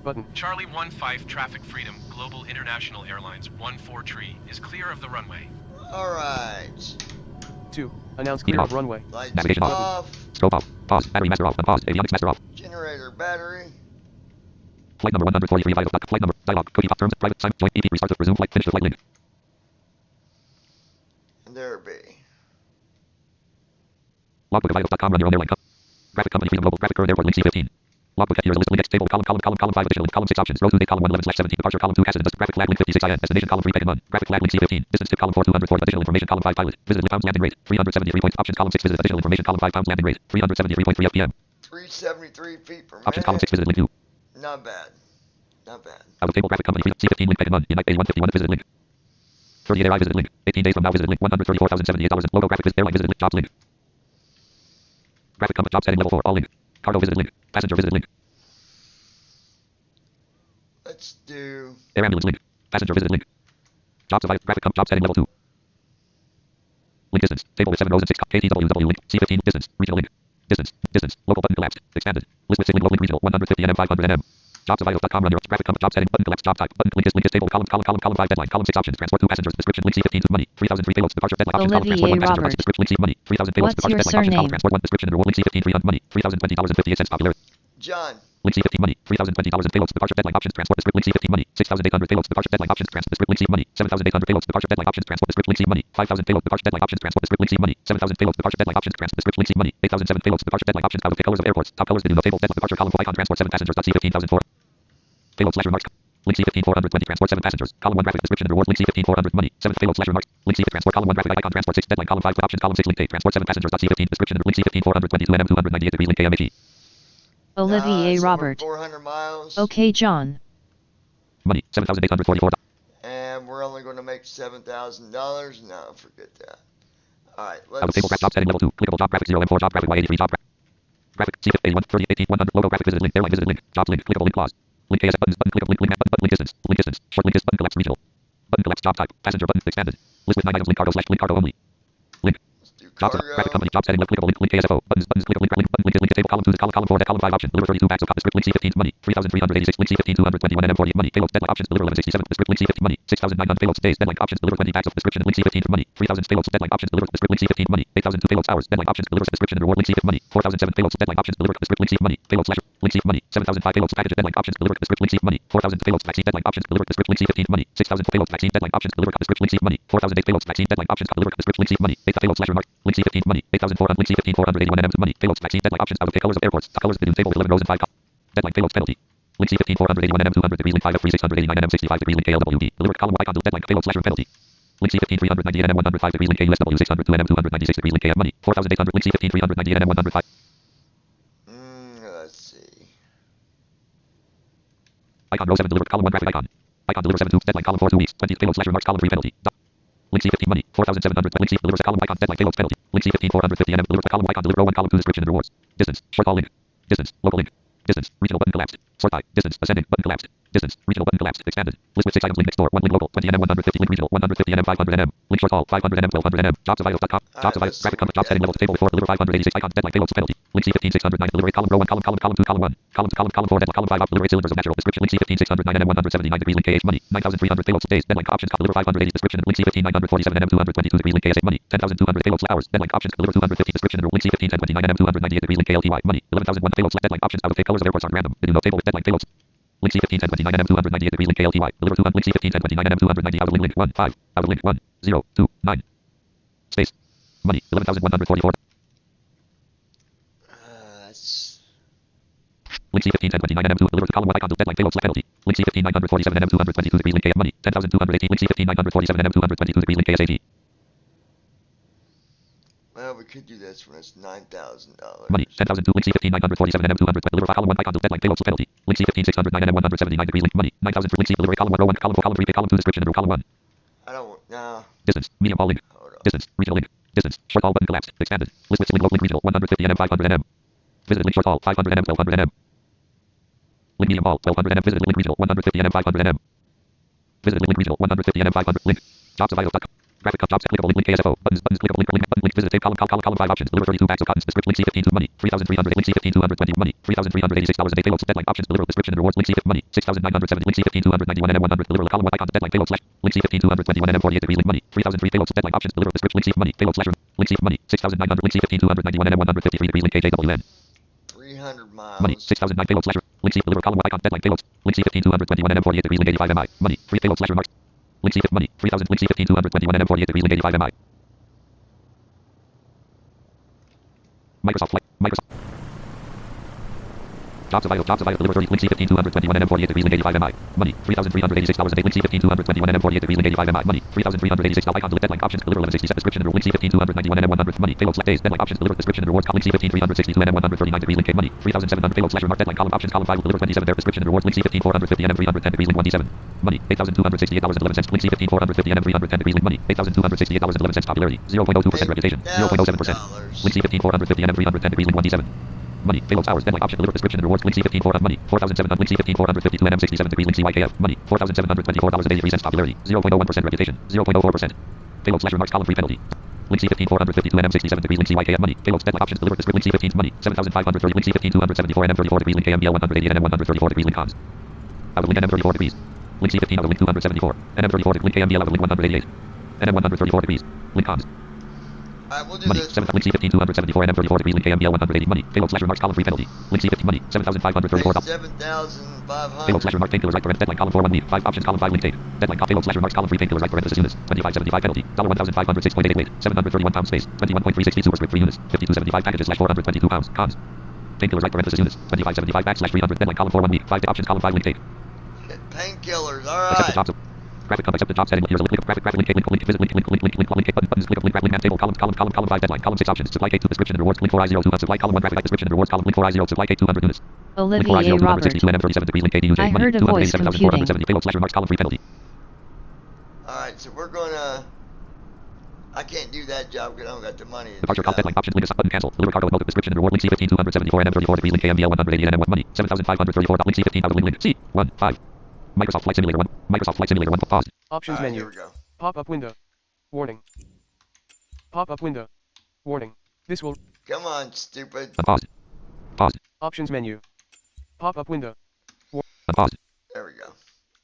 Button. Charlie 15 Traffic Freedom Global International Airlines 14 is clear of the runway. Alright. 2. Announce clear of runway. Lights Navigation off. off. Scope off. Pause. Battery master off. Unpause. Avionics master off. Generator battery. Flight number 143 vital. Flight number. Dialog. Cookie pop terms. Private sign. Joint EP. Restart. Resume flight. Finish the flight link. And there it be. Logbook of vitals.com. Run your own airline. Graphic company Freedom Global. Graphic current airport link C15. Logbook. Here's a list. Link X table. Column 5 additional link. Column 6 options. Row 2 date. Column 1 11/17. Departure. Column 2 accident. Graphic flag link 56 IN. Destination. Column 3 Peg and Mun. Graphic flag link C15. Distance tip. Column 4 204. Additional information. Column 5 pilot. Visit pounds landing rate 373 points. Options. Column 6 visit. Additional information. Column 5 pounds landing rate 373.3 FPM. 373 feet per minute. Options. Column 6 visit link 2. Not bad. Not bad. Out of table. Graphic company Freedom C15 link Peg and Mun. Unite 8151 visit link. 38 AI visit link. 18 days from now visit link. $134,078. Logo graphic visit airline visit link. Jobs link. Graphic company job setting level 4 all link. Cargo visit link. Passenger visit link. Let's do. Air ambulance link. Passenger visit link. Jobs of graphic job setting level 2. Link distance. Table with 7 rows and 6 KTWW link. C15 distance. Regional link. Distance. Local button collapsed. Expanded. List with signaling local link regional 150 NM 500 NM. Jobsofvitals.com run your graphic job setting button collapse job type button link is table column 5 deadline column 6 options transport 2 passengers description link C15 to money 3003 payloads departure deadline options column transport 1 passenger description link C money 3000 payloads What's departure your deadline options column surname? transport 1 description and reward link C15 300 money $320.58 popular John. link C15 money $320 and payloads departure deadline options transport descript link C15 money 6800 payloads departure deadline options transport descript link C money 7800 payloads departure deadline options transport descript link C money 5000 payloads departure deadline options transport descript link C money 7000 payloads departure deadline options transport descript link C money 8007 payloads departure deadline options out of colors of airports top colors the table deadline departure column 4 icon transport 7 passengers C15004 payload slash remarks link C15 420 transport 7 passengers column 1 graphic description and reward link C15 400 money 7th payload slash remarks link C transport column 1 graphic icon transport 6 deadline column 5 options column 6 link date transport 7 passengers C15 description and link C15 422 NM 298 degrees link KMHE Olivier So Robert. 400 miles. Okay, John. money 7,844 And we're only going to make $7,000. No, forget that. Alright, out of let's. table job setting level 2 clickable job graphic 0 M4 job graphic Y83 job graphic C81 30 18 100 logo graphic visit link airline visit link jobs link clickable link clause link AS buttons button clickable link map button link distance short link is button collapse regional button collapse job type passenger button expanded list with 9 items link cargo slash link cargo only link Let's do jobs cargo. graphic company job setting left clickable link ASFO buttons clickable link button link table column 2 column 4 column 5 option deliver 32 bags of descript link C15 money 3,386 link C15 221 NM40 money payloads deadline options deliver 1167 descript link C15 money 6,900 payloads days deadline options deliver 20 bags of description link C15 money 3,000 payloads deadline options deliver descript link C15 money 8,002 payloads hours deadline options deliver description and reward link C15 money 4,007 payloads deadline options deliver descript link C money payload slash link C money 7,005 payloads package deadline options deliver descript link C money 4,000 payloads vaccine deadline options deliver descript link C15 money 6,000 payloads vaccine deadline options deliver descript link C money 4,008 payloads vaccine deadline options deliver descript link C money 8 payloads slash remark link C15 money 8,400 link C15 481 NM money payloads vaccine deadline options out of colors of airports colors the table 11 rows and 5 deadline payloads penalty link C15 481 NM 200 degrees link 5 F3 689 NM 65 degrees link KLWD deliver column icon deadline payload slash penalty link C15 398 NM 105 degrees link KUSW 602 NM 296 degrees link KM money 4,800 link C15 398 NM 105 Let's see. icon row 7 deliver column 1 graphic icon deliver 7 2 deadline column 4 2 weeks 20 payload slash remarks column 3 penalty link C15 money 4,700 link C delivers column icon deadline payloads penalty link C15 450 NM deliver column icon deliver row 1 column 2 description and rewards distance short call link distance local link distance regional button collapsed sort by distance ascending button collapsed distance regional button collapsed expanded list with 6 items link next door 1 link local 20 NM 150 link regional 150 NM 500 NM link short call 500 NM 1200 NM jobsofvitals.com jobs of vitals graphic company job setting level table 4 deliver 586 icon deadline payloads penalty link C15 609 deliver column row 1 column 2 column 1 column 4 deadline column 5 deliver 8 cylinders of natural description link C15 609 NM 179 degrees link KH money 9,300 payloads days deadline options deliver 580 description link C15 947 NM 222 degrees link KSA money 10,200 payloads hours deadline options deliver 250 description link C15 1029 NM 298 degrees link KLTY money 11,001 payloads deadline options out of colors of airports are random the table with deadline payloads link C15 1029 NM 298 degrees link KLTY deliver 200 link C15 1029 NM 290 out of link 1 5 out of link 1 0 2 9 space money 11,144 link C15 1029 NM 2 deliver to column 1 icon deadline payload slash penalty link C15 947 NM 222 degrees link KM money 10,218 link C15 947 NM 222 degrees link KSAG Well, we could do this when it's $9,000. money 10,002 link C15 947 NM 200 deliver column 1 icon deadline payload slash penalty link C15 609 NM 179 degrees link money 9,000 link C delivery column 1 row 1 column 4 column 3 column 2 description and row column 1 I don't, no. Distance. Medium all link. Hold on. Distance. Regional link. Distance. Short all button collapsed. Expanded. List with link local link regional 150 nm 500 nm. Visited link short all 500 nm 1200 nm. Link medium all 1200 nm. Visited link regional 150 nm 500 nm. Visited link regional 150 nm 500 link. Jobs of idols.com. Graphic jobs clickable link KSFO buttons clickable link button link visit tape column 5 options deliver 32 bags of cotton description link C15 to money 3,300 link C15 220 money $3,386 a day payloads deadline options deliver description and rewards link C15 money 6,970 link C15 291 NM 100 deliver column 1 icon deadline payload slash link C15 221 NM 48 degrees link money 3,003 payloads deadline options deliver description link C money payload slash link C money 6,900 link C15 291 NM 153 degrees link KJWN 300 miles. money 6,009 payload slash link C deliver column 1 icon deadline payloads link C15 221 NM 48 degrees link 85 MI money 3 payload slash remarks link C15 money 3,000 link C15 221 NM 48 degrees link 85 MI Microsoft Jobs of idle deliver 30 link C15 221 NM 48 degrees link 85 MI money $3,386 a day link C15 221 NM 48 degrees link 85 MI money $3,386 icon delete deadline options deliver 1167 description and link C15 291 NM 100 money payload select days deadline options deliver description and rewards link C15 362 NM 139 degrees link K money 3,700 payload slash remark deadline column options column 5 deliver 27 there description and rewards link C15 450 NM 310 degrees link 1D7 money $8,268.11 link C15 450 NM 310 degrees link money $8,268.11 popularity 0.02% reputation 0.07% link C15 450 NM 310 degrees link 1D7 money payload hours deadline option deliver description and rewards link C15 400 money 4,700 link C15 452 NM 67 degrees link CYKF money $4,724 a day 3 cents popularity 0.01% reputation 0.04% payload slash remarks column 3 penalty link C15 452 NM 67 degrees link CYKF money payloads deadline options deliver description link C15 money 7,530 link C15 274 NM 34 degrees link KMBL 180 NM 134 degrees link cons out of link NM 34 degrees link C15 out of link 274 NM 34 link KMBL out of link 188 NM 134 degrees link cons Alright, we'll do money this. 7 link C15 274 NM 34 degrees link KMBL 180 money payload slash remarks column 3 penalty link C15 money 7,534 payload slash 7,500. remark painkillers right parenthesis deadline column 4 1 me 5 options column 5 link tape deadline payload slash remarks column 3 painkillers right parenthesis units 2575 penalty $1,506.88 weight 731 pound space 21.36 feet superscript 3 units 5275 packages slash 422 pounds cons painkillers right parenthesis units 2575 backslash 300 deadline column 4 1 me 5 options column 5 link tape Painkillers, accept the alright. jobs graphic accept the job setting here's a link graphic link visit link buttons click link man table column 5 deadline column 6 options supply K2 description and rewards link 4I02 supply column 1 graphic description and rewards column link 4I0 supply K200 units Olivier Robert. I heard a voice computing. payload slash remarks column 3 penalty Alright, so we're gonna... I can't do that job because I don't got the money to do departure call that. deadline options link button cancel deliver cargo motive description and reward link C15 274 NM 34 degrees link KMBL 180 NM 1 money 7,534 link C15 out of link C 1 5 Microsoft Flight Simulator 1 Microsoft Flight Simulator 1 pause Options Alright, menu. here we go. Pop-up window. Warning. Pop-up window. Warning. This will... Come on, stupid. pause Options menu. Pop-up window. pause There we go.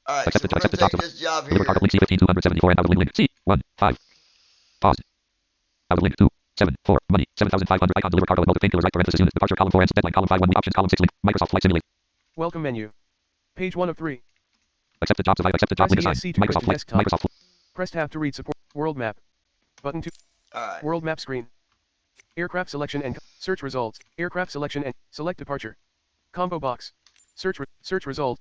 Alright, so accept we're the gonna job take this job deliver here. cargo link C15 274 and out of link C 1 5 pause out of link 2 7 4 money 7,500 icon deliver cargo motive painkillers right parenthesis units departure column 4 ends deadline column 5 1 options column 6 link Microsoft Flight Simulator Welcome menu. Page 1 of 3. accept the jobs of accept the job link Press assigned ESC to quit Microsoft to Flight desktop. Microsoft Press tab to read support. World map. Button 2. Alright. World map screen. Aircraft selection and search results. Aircraft selection and select departure. Combo box. Search result.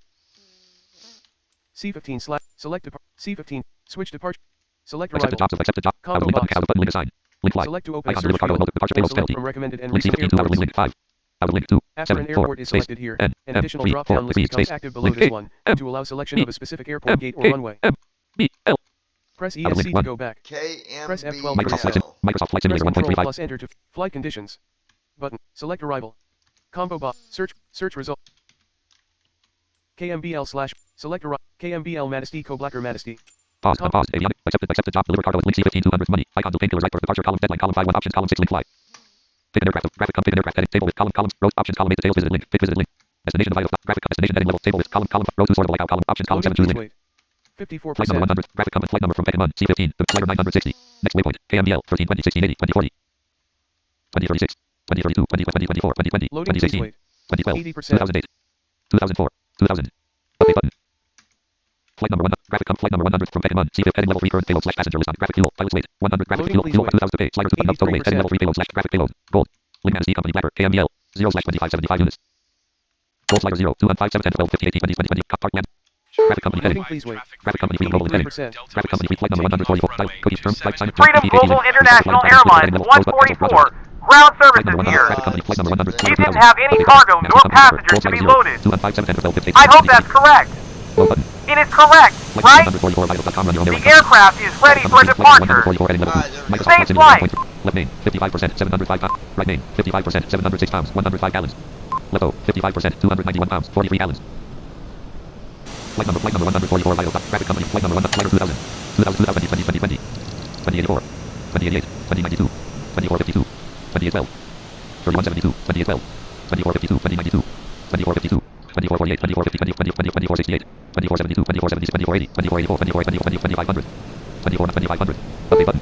C15 slash select C15 switch departure. Select accept the arrival. jobs of accept the job out of Combo link button box. out of button link assigned link fly Select to open a icon search deliver cargo field. motive departure Or payload select penalty from recommended and link recent C15 out of airports. link 5 out of link 2 After 7 an 4 airport is space selected here, N an M additional 3 drop-down 4 list 3 becomes space active below link this A one, M to allow selection B of a specific airport M gate or A runway. M B L Press out of ESC link to 1 go back. Press F12 Microsoft Flight to Microsoft Flight Press Simulator Control 1.35 plus enter to flight conditions. Button. Select arrival. Combo box. Search result. KMBL slash select arrival. KMBL Manistee Blacker Manistee. pause avionic accept the job deliver cargo link C15 200 money icon to painkillers right departure column deadline column 5 1 options column 6 link fly pick an aircraft graphic pick an aircraft edit table with columns rows options column 8 details visited link pick visited link destination of item graphic destination heading level table with column row 2 sortable layout column options column 7 choose link 54%. flight number 100 graphic flight number from Peckham C15 the flighter 960 next waypoint KMBL 13 20 16 80 2040 2036 2032 2024 2020 Loading 2016 wait. 2012 80%. 2008 2004 2000 update button flight number 1 graphic flight number 100 from Peckham C5 heading level 3 current payload slash passenger list on graphic fuel pilots weight 100 graphic Loading fuel 2000 wait. to pay sliders button up total weight heading level 3 payload slash graphic payload gold link Manistee company blacker KMBL 0 slash 2575 units gold slider 0 2 1 5 7 10 12 15 18 20 20 park land graphic company heading Loading please wait. graphic company freedom global heading 83%. graphic company flight number 144 title cookies term flight sign Freedom Global International Airlines 144. Ground flight services number 100 here. graphic company flight number 100 You didn't have any cargo nor passengers to be loaded. 2 1 5 7 10 12 15 I hope that's correct. Low button. It is correct, Flight right? 144 run your own The airline customers. aircraft is ready for departure. 144 heading level 2. Alright, there we go. Microsoft Flight Safe Simulator flight. 1.3. Left main, 55%, 705 pounds. Right main, 55%, 706 pounds, 105 gallons. Left O, 55%, 291 pounds, 43 gallons. Flight number 144 vital traffic company. Flight number 1, flight 2000. 2020, 2020, 2084, 2088, 2092, 2452, 2812, 3172, 2812, 2452, 2092, 2452, 2448, 2450, 2468, 2472, 2470, 2480, 2484, 2420, 2500, 2500. Update button.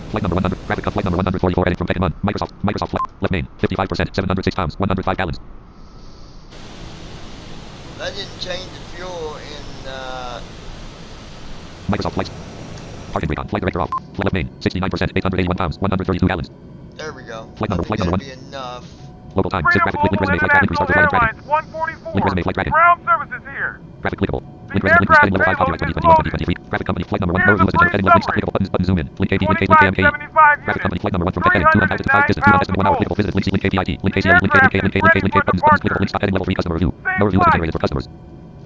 Flight number 100. Traffic flight number 144 heading from Peckham. Microsoft flight. Left main. 55%. 706 pounds. 105 gallons. That didn't change the fuel in, Microsoft flights. Parking brake on. Flight director off. Left main. 69%. 881 pounds. 132 gallons. there we go. Flight number I think 1. that'd be enough. Local time. Zip Freedom traffic. Link resume. Flight traffic. Increase. Start to flight traffic. Airlines 144. Link resume. Flight tracking. Ground services here. Traffic clickable. Link resume. Link heading level 5. Copyright 2021-2023. Traffic company. Flight number 1. Here's No a US internet. brief Heading level 6. summary. Clickable buttons. Button zoom in. Link AP. Link KMK. 2575 Traffic company. units. Flight number 1 from Peckham. 200 altitude 1000 feet. Estimate 1 hour. Clickable. Visit link. Link KPIT. Link ACL. Link link buttons. Clickable. Link stop. Heading level 3. Customer review. No review was generated for customers.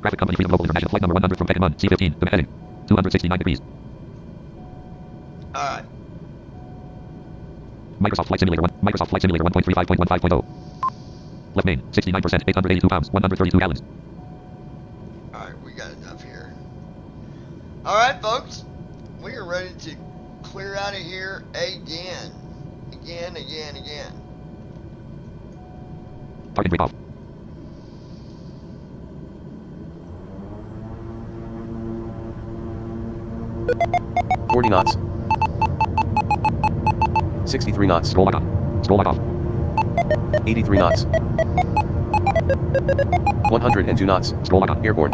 Traffic company. Freedom Global International. Flight number 100 from Peckham. C15. The heading. 269 degrees. Alright. Microsoft Flight Simulator 1. Microsoft Flight Simulator 1.35.15.0. Left main. 69%. 882 pounds. 132 gallons. Alright, we got enough here. Alright, folks. We are ready to clear out of here again. Again. Parking brake off. $40 knots. 63 knots. Scroll back on. Scroll back off. 83 knots. 102 knots. Scroll back on. Airborne.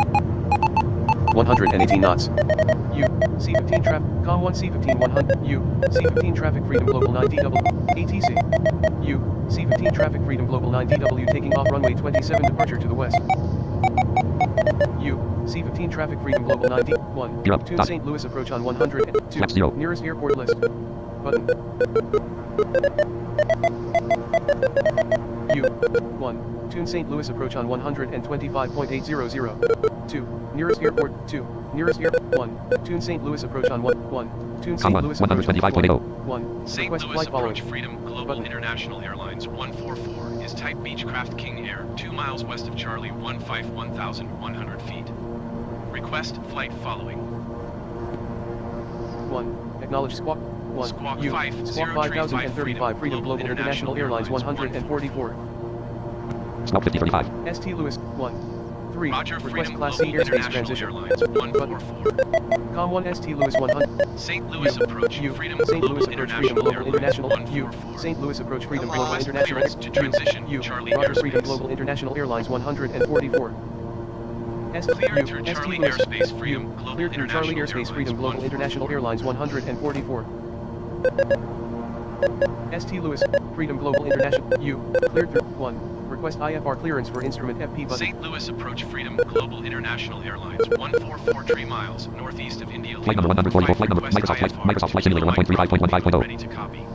118 knots. U, C15 traffic, Com1 C15 100, U, C15 traffic Freedom Global 9DW, ATC. U, C15 traffic Freedom Global 9DW taking off runway 27 departure to the west. U, C15 traffic Freedom Global 9D1, You're up. Tune Dot. St. Louis approach on 102, Left 0. nearest airport list. Button. U, 1, Tune St. Louis approach on 125.800. 2, nearest airport, 2, nearest air, 1, Tune St. Louis approach on 1, Tune St. Com1 Louis approach on 125.80. 1, St. request Louis flight following. approach Freedom Global Button. International Airlines 144 is type Beechcraft King Air, 2 miles west of Charlie, 151,100 feet. Request flight following. 1, acknowledge squawk, 1, Squawk U, 5, squawk 5035 Freedom Global International Airlines 144. Squawk 5035. ST Louis, 1, 3, Roger, request Freedom Class Global C airspace International transition. Airlines 144. Com1 ST Louis 100. St. Louis approach U, Freedom St. Louis Global approach Freedom International Global Airlines International, U, 144. St. Louis approach Freedom Come on. Global Request International, clearance to transition U, Charlie Roger Freedom airspace. Global International Airlines 144. Clear through Charlie airspace Freedom Global Cleared through Charlie International airspace Freedom Global International Airlines 144. ST Louis, Freedom Global International, U, cleared through, 1, request IFR clearance for instrument FP button. St. Louis approach Freedom Global International Airlines 144 miles northeast of India. Flight number 144. Flight number. Microsoft Flight Simulator 1.35.15.0. Ready to copy.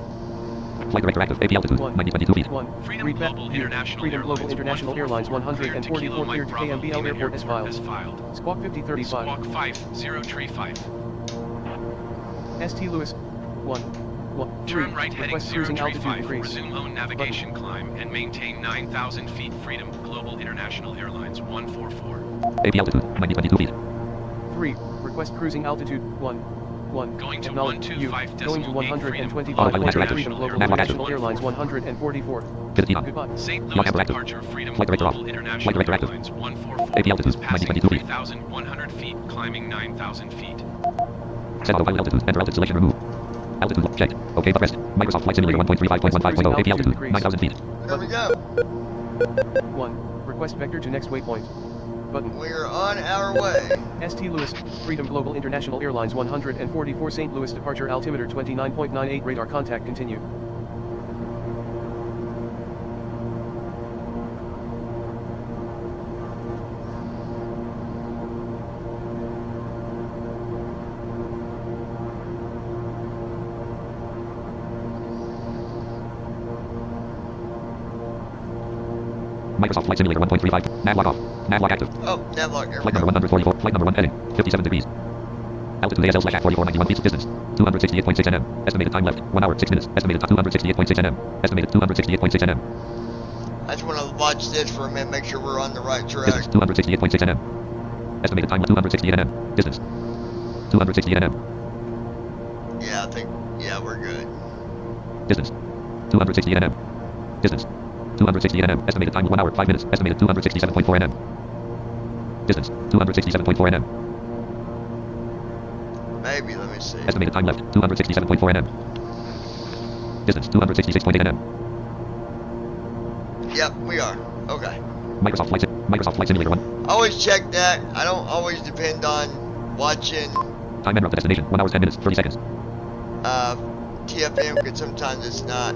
Flight director active. AP altitude. 9022 feet. 1, Freedom read back, Global U, International Freedom Global Airlines International Airlines 144 cleared to KMBL Airport as filed. Squawk 5035. Squawk 5035. ST Louis, 1, 3, Turn right heading request cruising altitude 035. increase. Resume own navigation climb and maintain 9,000 feet. Freedom Global International Airlines 144. AP altitude. 9022 feet. 3, request cruising altitude, 1, Going to acknowledge, U, 125.8 going to Freedom 125.8 Global Freedom Global International International Airlines 144. 15 on. Goodbye. St. Lock Louis and active. departure Freedom Flight director off. Global Flight International director active. Airlines 144 AP altitude, is passing 9022 feet. 3,100 feet, climbing 9,000 feet. Set auto pilot altitude. Enter altitude selection remove. Altitude checked. OK but pressed. Microsoft Flight Simulator 1.35.15.0. AP altitude. 9,000 feet. There we go. 1, request vector to next waypoint. Button. We're on our way. ST Louis, Freedom Global International Airlines 144 St. Louis departure altimeter 29.98 radar contact continued. Microsoft Flight Simulator 1.35. Nav log off. Navlock active. Oh, Navlock, there we Flight number go. 144. Flight number 1 heading. 57 degrees. Altitude ASL / 4491 feet. Distance 268.6 nm. Estimated time left 1 hour 6 minutes. Estimated time 268.6 nm. Estimated 268.6 nm. I just want to watch this for a minute, make sure we're on the right track. Distance 268.6 nm. Estimated time 268 nm. Distance 268 nm. Yeah, I think, yeah, we're good. Distance 268 nm. Distance 268 nm. Estimated time 1 hour 5 minutes. Estimated 267.4 nm. Distance 267.4 nm. Maybe, let me see. Estimated time left 267.4 nm. Distance 266.8 nm. Yep, we are. Okay. Microsoft Flight Simulator 1. Always check that. I don't always depend on watching Time and route to destination 1 hour 10 minutes 30 seconds. TFM, because sometimes it's not.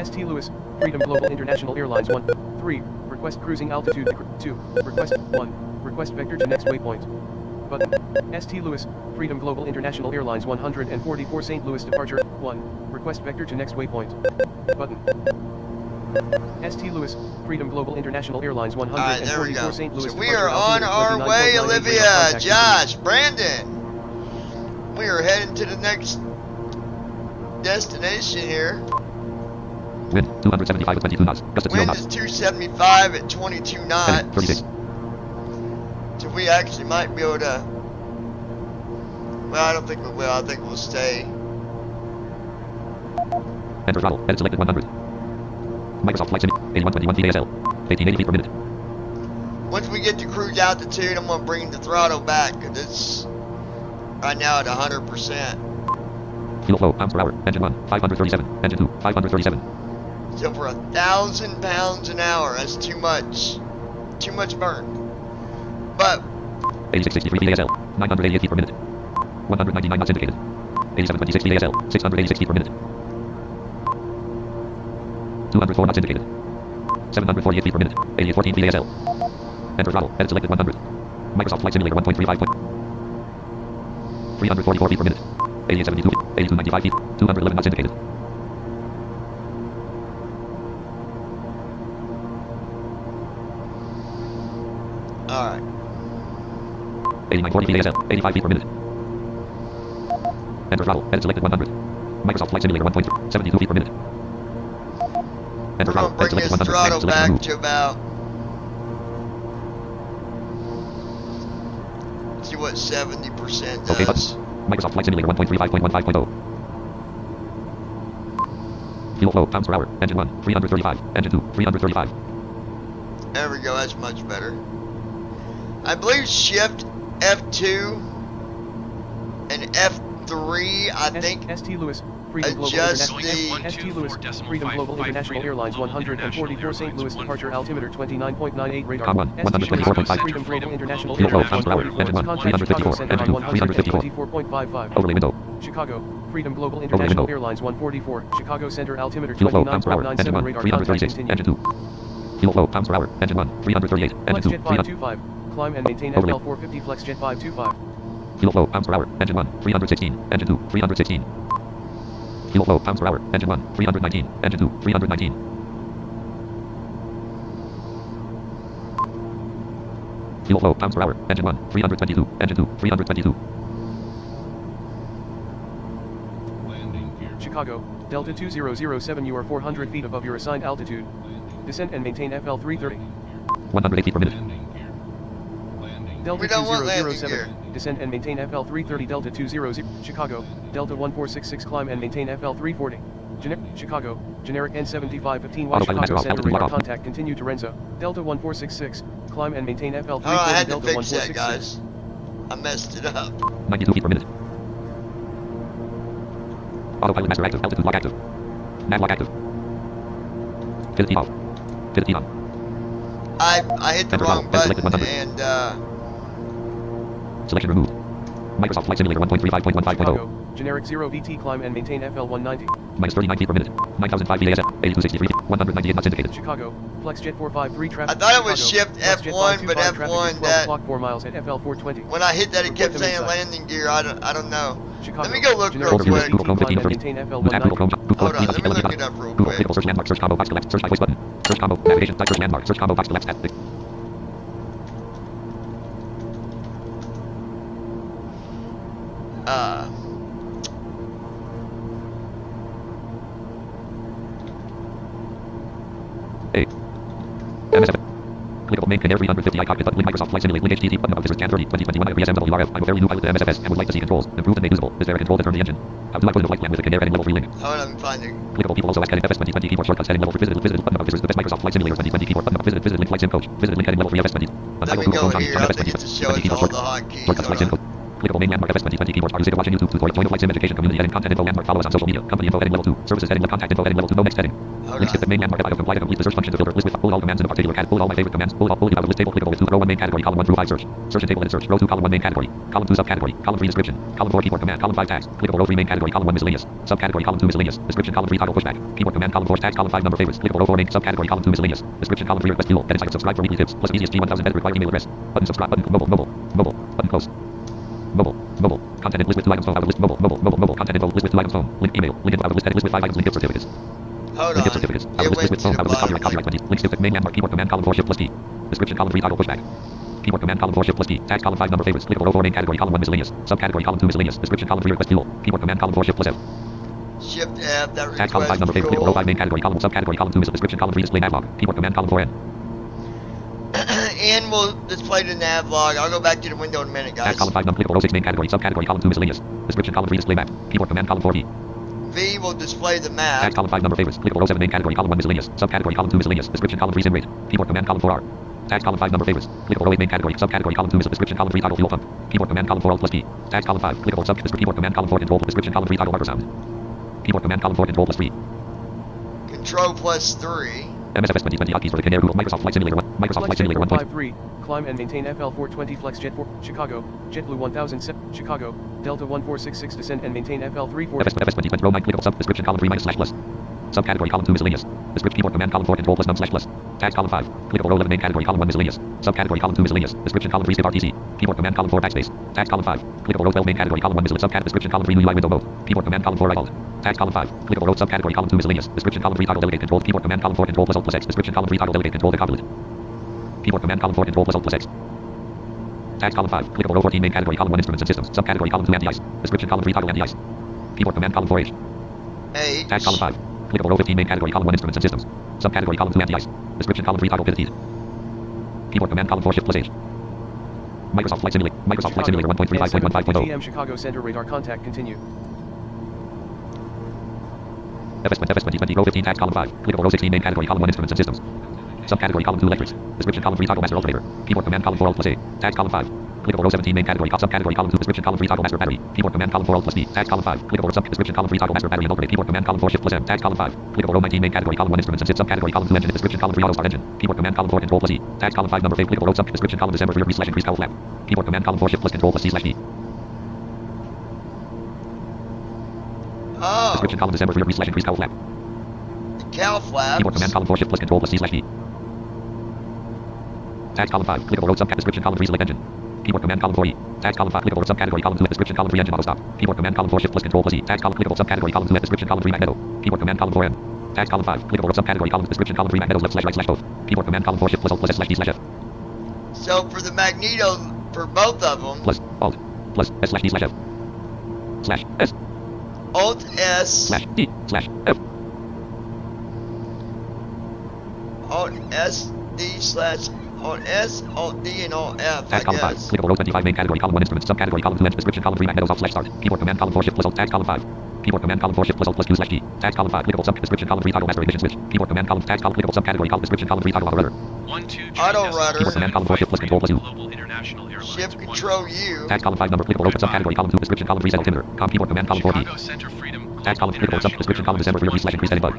St. Louis, Freedom Global International Airlines 1, 3, request cruising altitude 2, request 1, request vector to next waypoint. Button. St. Louis, Freedom Global International Airlines 144 St. Louis departure 1, request vector to next waypoint. Button. St. Louis, Freedom Global International Airlines Alright, there we 144 go. St. Louis So we departure are on altitude our way, 29.98 Olivia, radar contact Josh, Brandon. We are heading to the next destination here. Wind 275 at 22 knots. Gust at 0 Wind knots. is 275 at 22 Heading knots. 36. So we actually might be able to. Well, I don't think we will. I think we'll stay. Enter throttle. Edit selected 100. Microsoft Flight Simulator 8121 feet ASL. 1880 feet per minute. Once we get to cruise altitude, I'm gonna bring the throttle back because it's right now at 100%. Fuel flow pounds per hour. Engine 1 537. Engine 2 537. So for 1,000 pounds an hour, that's too much. Too much burn. But 8663 feet ASL. 988 feet per minute. 199 knots indicated. 8726 feet ASL. 686 feet per minute. 204 knots indicated. 748 feet per minute. 8814 feet ASL. Enter throttle. Edit selected 100. Microsoft Flight Simulator 1.35. 344 feet per minute. 8872 feet. 8295 feet. 211 knots indicated. alright. 8940 feet ASL. 85 feet per minute. Enter throttle. Edit selected 100. Microsoft Flight Simulator 1.3. 72 feet per minute. Enter We're throttle. gonna Edit bring selected this 100. throttle Edit selected back remove. to about. See what 70% Okay button. does. Microsoft Flight Simulator 1.35.15.0. Fuel flow pounds per hour. Engine 1 335. Engine 2 335. There we go, that's much better. I believe shift F2 and F3, I think. St. Louis, Freedom Global Adjust International the- St. Louis, Freedom Global International Airlines 144 St. Louis departure altimeter 29.98 radar. Com 1 St. 124.5. Freedom Global International Fuel flow Airlines pounds per hour. 144 Engine 1 contact Chicago 354. Center Engine on 2 354. 124.55. Overlay window. Chicago, Freedom Global window. International Airlines 144 Chicago Center altimeter Fuel flow pounds per hour. Engine 29.97 1 radar contact 336. continue. Engine 2. Fuel flow pounds per hour. Engine 1 338. Engine Flex 2 Jet 300. 525. Climb and maintain Overlay. FL 450 Flex Jet 525. Fuel flow pounds per hour. Engine 1 316. Engine 2 316. Fuel flow pounds per hour. Engine 1 319. Engine 2 319. Fuel flow pounds per hour. Engine 1 322. Engine 2 322. Landing gear. Chicago, Delta 2007. You are 400 feet above your assigned altitude. Descend and maintain FL 330. 108 feet per minute. Landing gear. Landing Delta We don't want landing 2007. Descend and maintain FL 330. Delta 200. Chicago, Delta 1466. Climb and maintain FL 340. Chicago, generic N7515. Watch Autopilot Chicago master Center altitude radar lock off. contact. Continue to Renzo. Delta 1466. Climb and maintain FL 340. Oh, I had to Delta fix that, 1466. guys. I messed it up. 92 feet per minute. Autopilot master active. Altitude lock active. Nav lock active. Fifth T off. Fifth T on. I hit the Enter wrong throttle. button Selected 100. and Selection removed. Microsoft Flight Simulator 1.35.15.0. Chicago, generic 0 VT. Climb and maintain FL 190. Minus 39 feet per minute. 9,005 feet ASM. 8263 feet. 198 knots indicated. Chicago, Flex Jet 453 traffic. I thought it was Chicago, shift Flex Jet F1, but 525 traffic is F1 12 that o'clock 4 miles at FL 420. when I hit that it Report kept to saying Midside. landing gear. I don't know. Chicago. Let me go look Generic real quick. CT climb and maintain Tab Google Chrome. FL190. Hold on, let me look it up real Google quick. clickable search landmark search combo box to left search by voice button search combo navigation type search landmark search combo box to left tab. A. MSF. Clickable main canary 350 I cockpit button link Microsoft Flight Simulator link HTTP button officers Jan 30 2021 IBSMWRF. I'm a very new pilot to MSFS and would like to see controls improved and made usable. Is there a control to turn the engine? How do I put in a flight plan with a Canary heading level 3 link? Hold on, I'm finding. Clickable people also ask heading FS2020 keyboard shortcuts heading level 3 visited button officers the best Microsoft Flight Simulator 2020 keyboard button visited link flight sim coach visited link heading level 3 FS20. Let me go here. I think it just shows all the hotkeys. Shortcuts flight sim Hold code. on. Clickable main landmark FS2020 keyboard are watching YouTube tutorial join the flight sim education community heading content info landmark follow us on social media company info heading level 2 services heading left contact info heading level 2 no next heading. Link skip the main landmark auto complete the search function to filter list with pull all commands in a particular cat pull all my favorite commands pull you out of list table clickable with 2 row 1 main category column 1 through 5 search and table edit search row 2 column 1 main category column 2 subcategory column 3 description column 4 keyboard command column 5 tags clickable row 3 main category column 1 miscellaneous subcategory column 2 miscellaneous description column 3 toggle pushback keyboard command column 4 tags column 5 number favorites clickable row 4 main subcategory column 2 miscellaneous description column 3 request fuel get inside subscribe for weekly tips plus easiest G1000 better required email address button subscribe button mobile button close mobile content list with 2 items phone out of list mobile content info list with 2 items phone link email link info out of list edit list with 5 items link gift certificates. Hold link gift on. certificates. It List went with to phone the out of list bottom. copyright 20. Link stick main landmark keyboard command column 4 shift plus T. Description column 3 toggle pushback. Keyboard command column 4 shift plus T. Tags column 5 number favorites. Clickable row 4 main category column 1 miscellaneous. Subcategory column 2 miscellaneous. Description column 3 request fuel. Keyboard command column 4 shift plus F. Shift F, that Tags column 5 number favorite. Clickable row 5 main category column subcategory column 2 miscellaneous. Description column 3 display navlog. Keyboard command column 4 N. And we'll display the nav log. I'll go back to the window in a minute, guys. Tags column 5 number clickable row 6 main category subcategory column 2 miscellaneous. Description column 3 display map. Keyboard command column 4 V. V will display the map. Tags column 5 number favorites. Clickable row 7 main category column 1 miscellaneous. Subcategory column 2 miscellaneous. Description column 3 sim rate. Keyboard command column 4 R. Tags column 5 number favorites. Clickable row 8 main category. Subcategory column 2 miscellaneous. Description column 3 toggle fuel pump. Keyboard command column 4 Alt plus P. Tags column 5. Clickable sub. Keyboard command column 4 control. Description column 3 toggle marker sound. Keyboard command column 4 control plus 3. Control plus 3. MSFS 2020 hotkeys for the Canary Google Microsoft Flight Simulator 1. Microsoft Flight Simulator 1. 53, climb and maintain FL420 Flex Jet 4, Chicago, JetBlue 1007, Chicago, Delta 1466 descend and maintain FL340. FS 2020 row 9 clickable sub. Description column 3 minus slash plus. Subcategory column 2 miscellaneous. Description keyboard command column 4 control plus num slash plus. Tags column 5. Clickable row 11 main category column 1 miscellaneous. Subcategory column 2 miscellaneous. Description column 3 skip RTC. Keyboard command column 4 backspace. Tags column 5. Clickable row 12 main category column 1 miscellaneous. Subcategory description column 3 new UI window mode. Keyboard command column 4 right alt. Tags column 5. Clickable row subcategory column 2 miscellaneous. Description column 3 toggle delegate control. Keyboard command column 4 control plus alt plus X. Description column 3 toggle delegate control the copilot. Keyboard command column 4 control plus alt plus X. Tags column 5. Clickable row 14 main category column 1 instruments and systems. Subcategory column 2 anti-ice. Description column 3 toggle anti-ice. Keyboard command column 4 H. H. Tags column 5. Clickable row 15 main category column 1 instruments and systems. Subcategory column 2 anti-ice. Description column 3 toggle pivot teeth. Keyboard command column 4 shift plus H. Microsoft Flight Simulator 1.35.15.0. GM Chicago Center radar contact continue. FS 2020 row 15 tags column 5. Clickable row 16 main category column 1 instruments and systems. Subcategory column 2 electrics. Description column 3 toggle master alternator. Keyboard command column 4 alt plus A. Tags column 5. Clickable row 17 main category subcategory column 2 description column 3 toggle master battery. Keyboard command column 4 alt plus B. Tags column 5. Clickable row sub description column 3 toggle master battery and alternate. Keyboard command column 4 shift plus M. Tags column 5. Clickable row 19 main category column 1 instruments and sits subcategory column 2 engine. Description column 3 auto start engine. Keyboard command column 4 control plus E. Tags column 5 number 5. Clickable row sub description column December rear slash increase cowl flap. Keyboard command column 4 shift plus control plus C slash D. Oh. Description column December rear slash increase cowl flap. The cow flaps. Keyboard command column 4 shift plus control plus C slash D. Tags column 5. Clickable row subcat description column 3 select engine. Keyboard command column 4 E. Tags column 5. Clickable row subcategory column 2 description column 3 engine auto stop. Keyboard command column 4 shift plus control plus E. Tags column clickable subcategory column 2 description column 3 magneto. Keyboard command column 4 N. Tags column 5. Clickable row subcategory column description column 3 magnetos left slash right slash both. Keyboard command column 4 shift plus alt plus S slash D slash F. So for the magneto, for both of them. Plus alt plus S slash D slash F. Slash S. Alt S. Slash D slash F. Alt S D slash Alt S, Alt D, and Alt F. Tags column 5. Clickable row 25 main category column 1 instruments subcategory column 2 engine description column 3 magnetos off slash start. Keyboard command column 4 shift plus alt tags column 5. Keyboard command column 4 shift plus alt plus Q slash D. Tags column 5. Clickable sub description column 3 toggle master ignition switch. Keyboard command column tags column clickable subcategory column description column 3 toggle auto rudder. 12 Auto rudder. Keyboard command column 4 shift plus control plus U. Global International Airlines. Shift Control U. Tags column 5 number clickable row subcategory column 2 description column 3 set altimeter. Keyboard command column 4 D. Chicago Center Freedom. Tags column clickable sub description column December rear slash increase setting bug.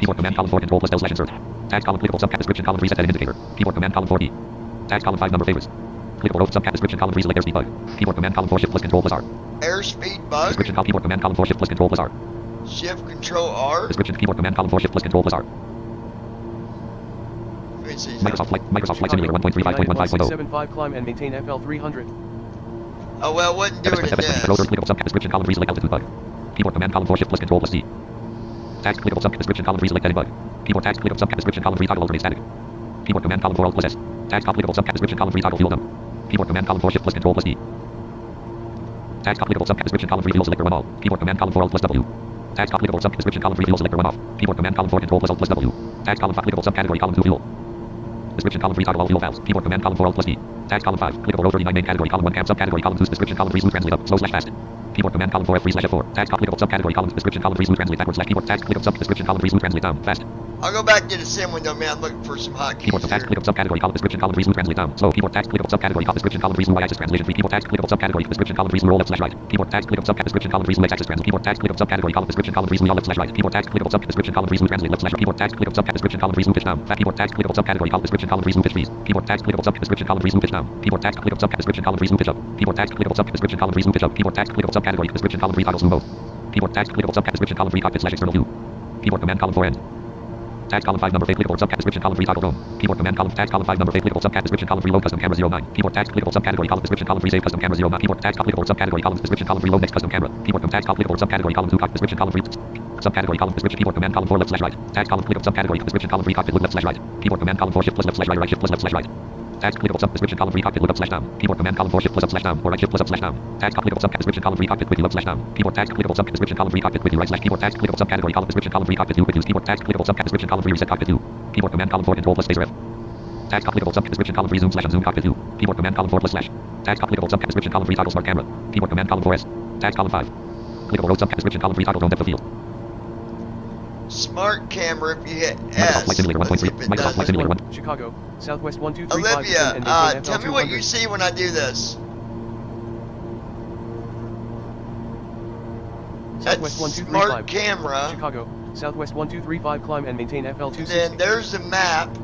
Keyboard command column 4 control plus L slash insert. Tags column clickable subcat description column 3 set setting indicator. Keyboard command column 4 D. Tags column 5 number favorites. Clickable row subcat description column 3 select airspeed bug. Keyboard command column 4 shift plus control plus R. Airspeed bug. Description keyboard command column 4 shift plus control plus R. Shift Control R. Description keyboard command column 4 shift plus control plus R. Let me see. Microsoft Flight Simulator 1.35.15.0. 1.675 climb and maintain FL300. Oh well, it wasn't doing it Control this. clickable subcat description column reselect altitude bug. Keyboard command column 4 shift plus control plus C. Task clickable subcat description column reselect heading bug. Keyboard task clickable subcat description column toggle alternate static. Keyboard command column 4 alt plus S. Task clickable subcat description column toggle fuel dump. Keyboard command column 4 shift plus control plus D. Task clickable subcat description column fuel selector 1 all. Keyboard command column 4 alt plus W. Task clickable subcat description column fuel selector 1 off. Keyboard command column 4 control plus alt plus W. Task column 5 clickable subcategory column 2 fuel. Description column 3 toggle all fuel valves. Keyboard command column 4 alt plus D. Task column 5 clickable row 39 main category column 1 cam subcategory column 2 description column 3 smooth translate up slow slash fast. Keyboard command column 4 F3 slash F4. Task clickable subcategory column description column 3 smooth translate backward slash keyboard task clickable sub description column 3 smooth translate down fast. I'll go back to the sim window, man. I'm looking for some hotkeys Keyboard task here. clickable subcategory column description column 3 smooth translate down slow. Keyboard task clickable subcategory column description column 3 smooth y-axis translation 3. Keyboard task clickable subcategory description column 3 smooth roll left slash right. Keyboard task clickable subcat description column 3 smooth x-axis translate. Keyboard task clickable subcategory column description column 3 smooth left slash right. Keyboard task clickable sub description column 3 smooth translate left slash right. Keyboard task clickable subcat description column 3 smooth pitch down. Fast. Keyboard task clickable subcategory column description column 3 smooth pitch freeze. Keyboard task clickable sub description column 3 smooth pitch down. Keyboard task clickable subcat description column 3 smooth pitch up. Keyboard task clickable sub description column 3 smooth pitch up. Keyboard task clickable subcategory description column 3 toggle zoom mode. Keyboard task clickable subcat description column 3 cockpit slash external view. Keyboard command column 4 end. Task column 5 number 8 clickable subcat description column 3 toggle drone. Keyboard command column task column 5 number 8 clickable subcat description column 3 load custom camera 09. Keyboard task clickable subcategory column description column 3 save custom camera 09. Keyboard task clickable subcategory column description column 3 load next custom camera. Keyboard task clickable subcategory column 2 cockpit description column 3 subcategory column description keyboard command column 4 left slash right. Task column clickable subcategory description column 3 cockpit look left slash right. Keyboard command column 4 shift plus left slash right right shift plus left slash right. Task clickable sub description column 3 cockpit look up slash down. Keyboard command column 4 shift plus up slash down or right shift plus up slash down. Task clickable subcat description column 3 cockpit with you up slash down. Keyboard task clickable sub description column 3 cockpit with you right slash keyboard task clickable subcategory column description column 3 cockpit 2 with use keyboard task clickable subcat description column 3 reset cockpit 2. Keyboard command column 4 control plus space ref. Task clickable sub description column 3 zoom slash unzoom cockpit 2. Keyboard command column 4 plus slash. Task clickable subcat description column 3 toggle smart camera. Keyboard command column 4s. Task column 5. Clickable road subcat description column 3 toggle drone depth of field. Smart camera if you hit Microsoft Flight S. Simulator Let's see 1.3. if it Microsoft does Flight it. Simulator 1. Chicago, Southwest 1235 Olivia, and maintain tell me what you 200. see when I do this. Southwest That's 1235. smart camera. Chicago, Southwest 1235 climb and maintain FL260. Then there's the map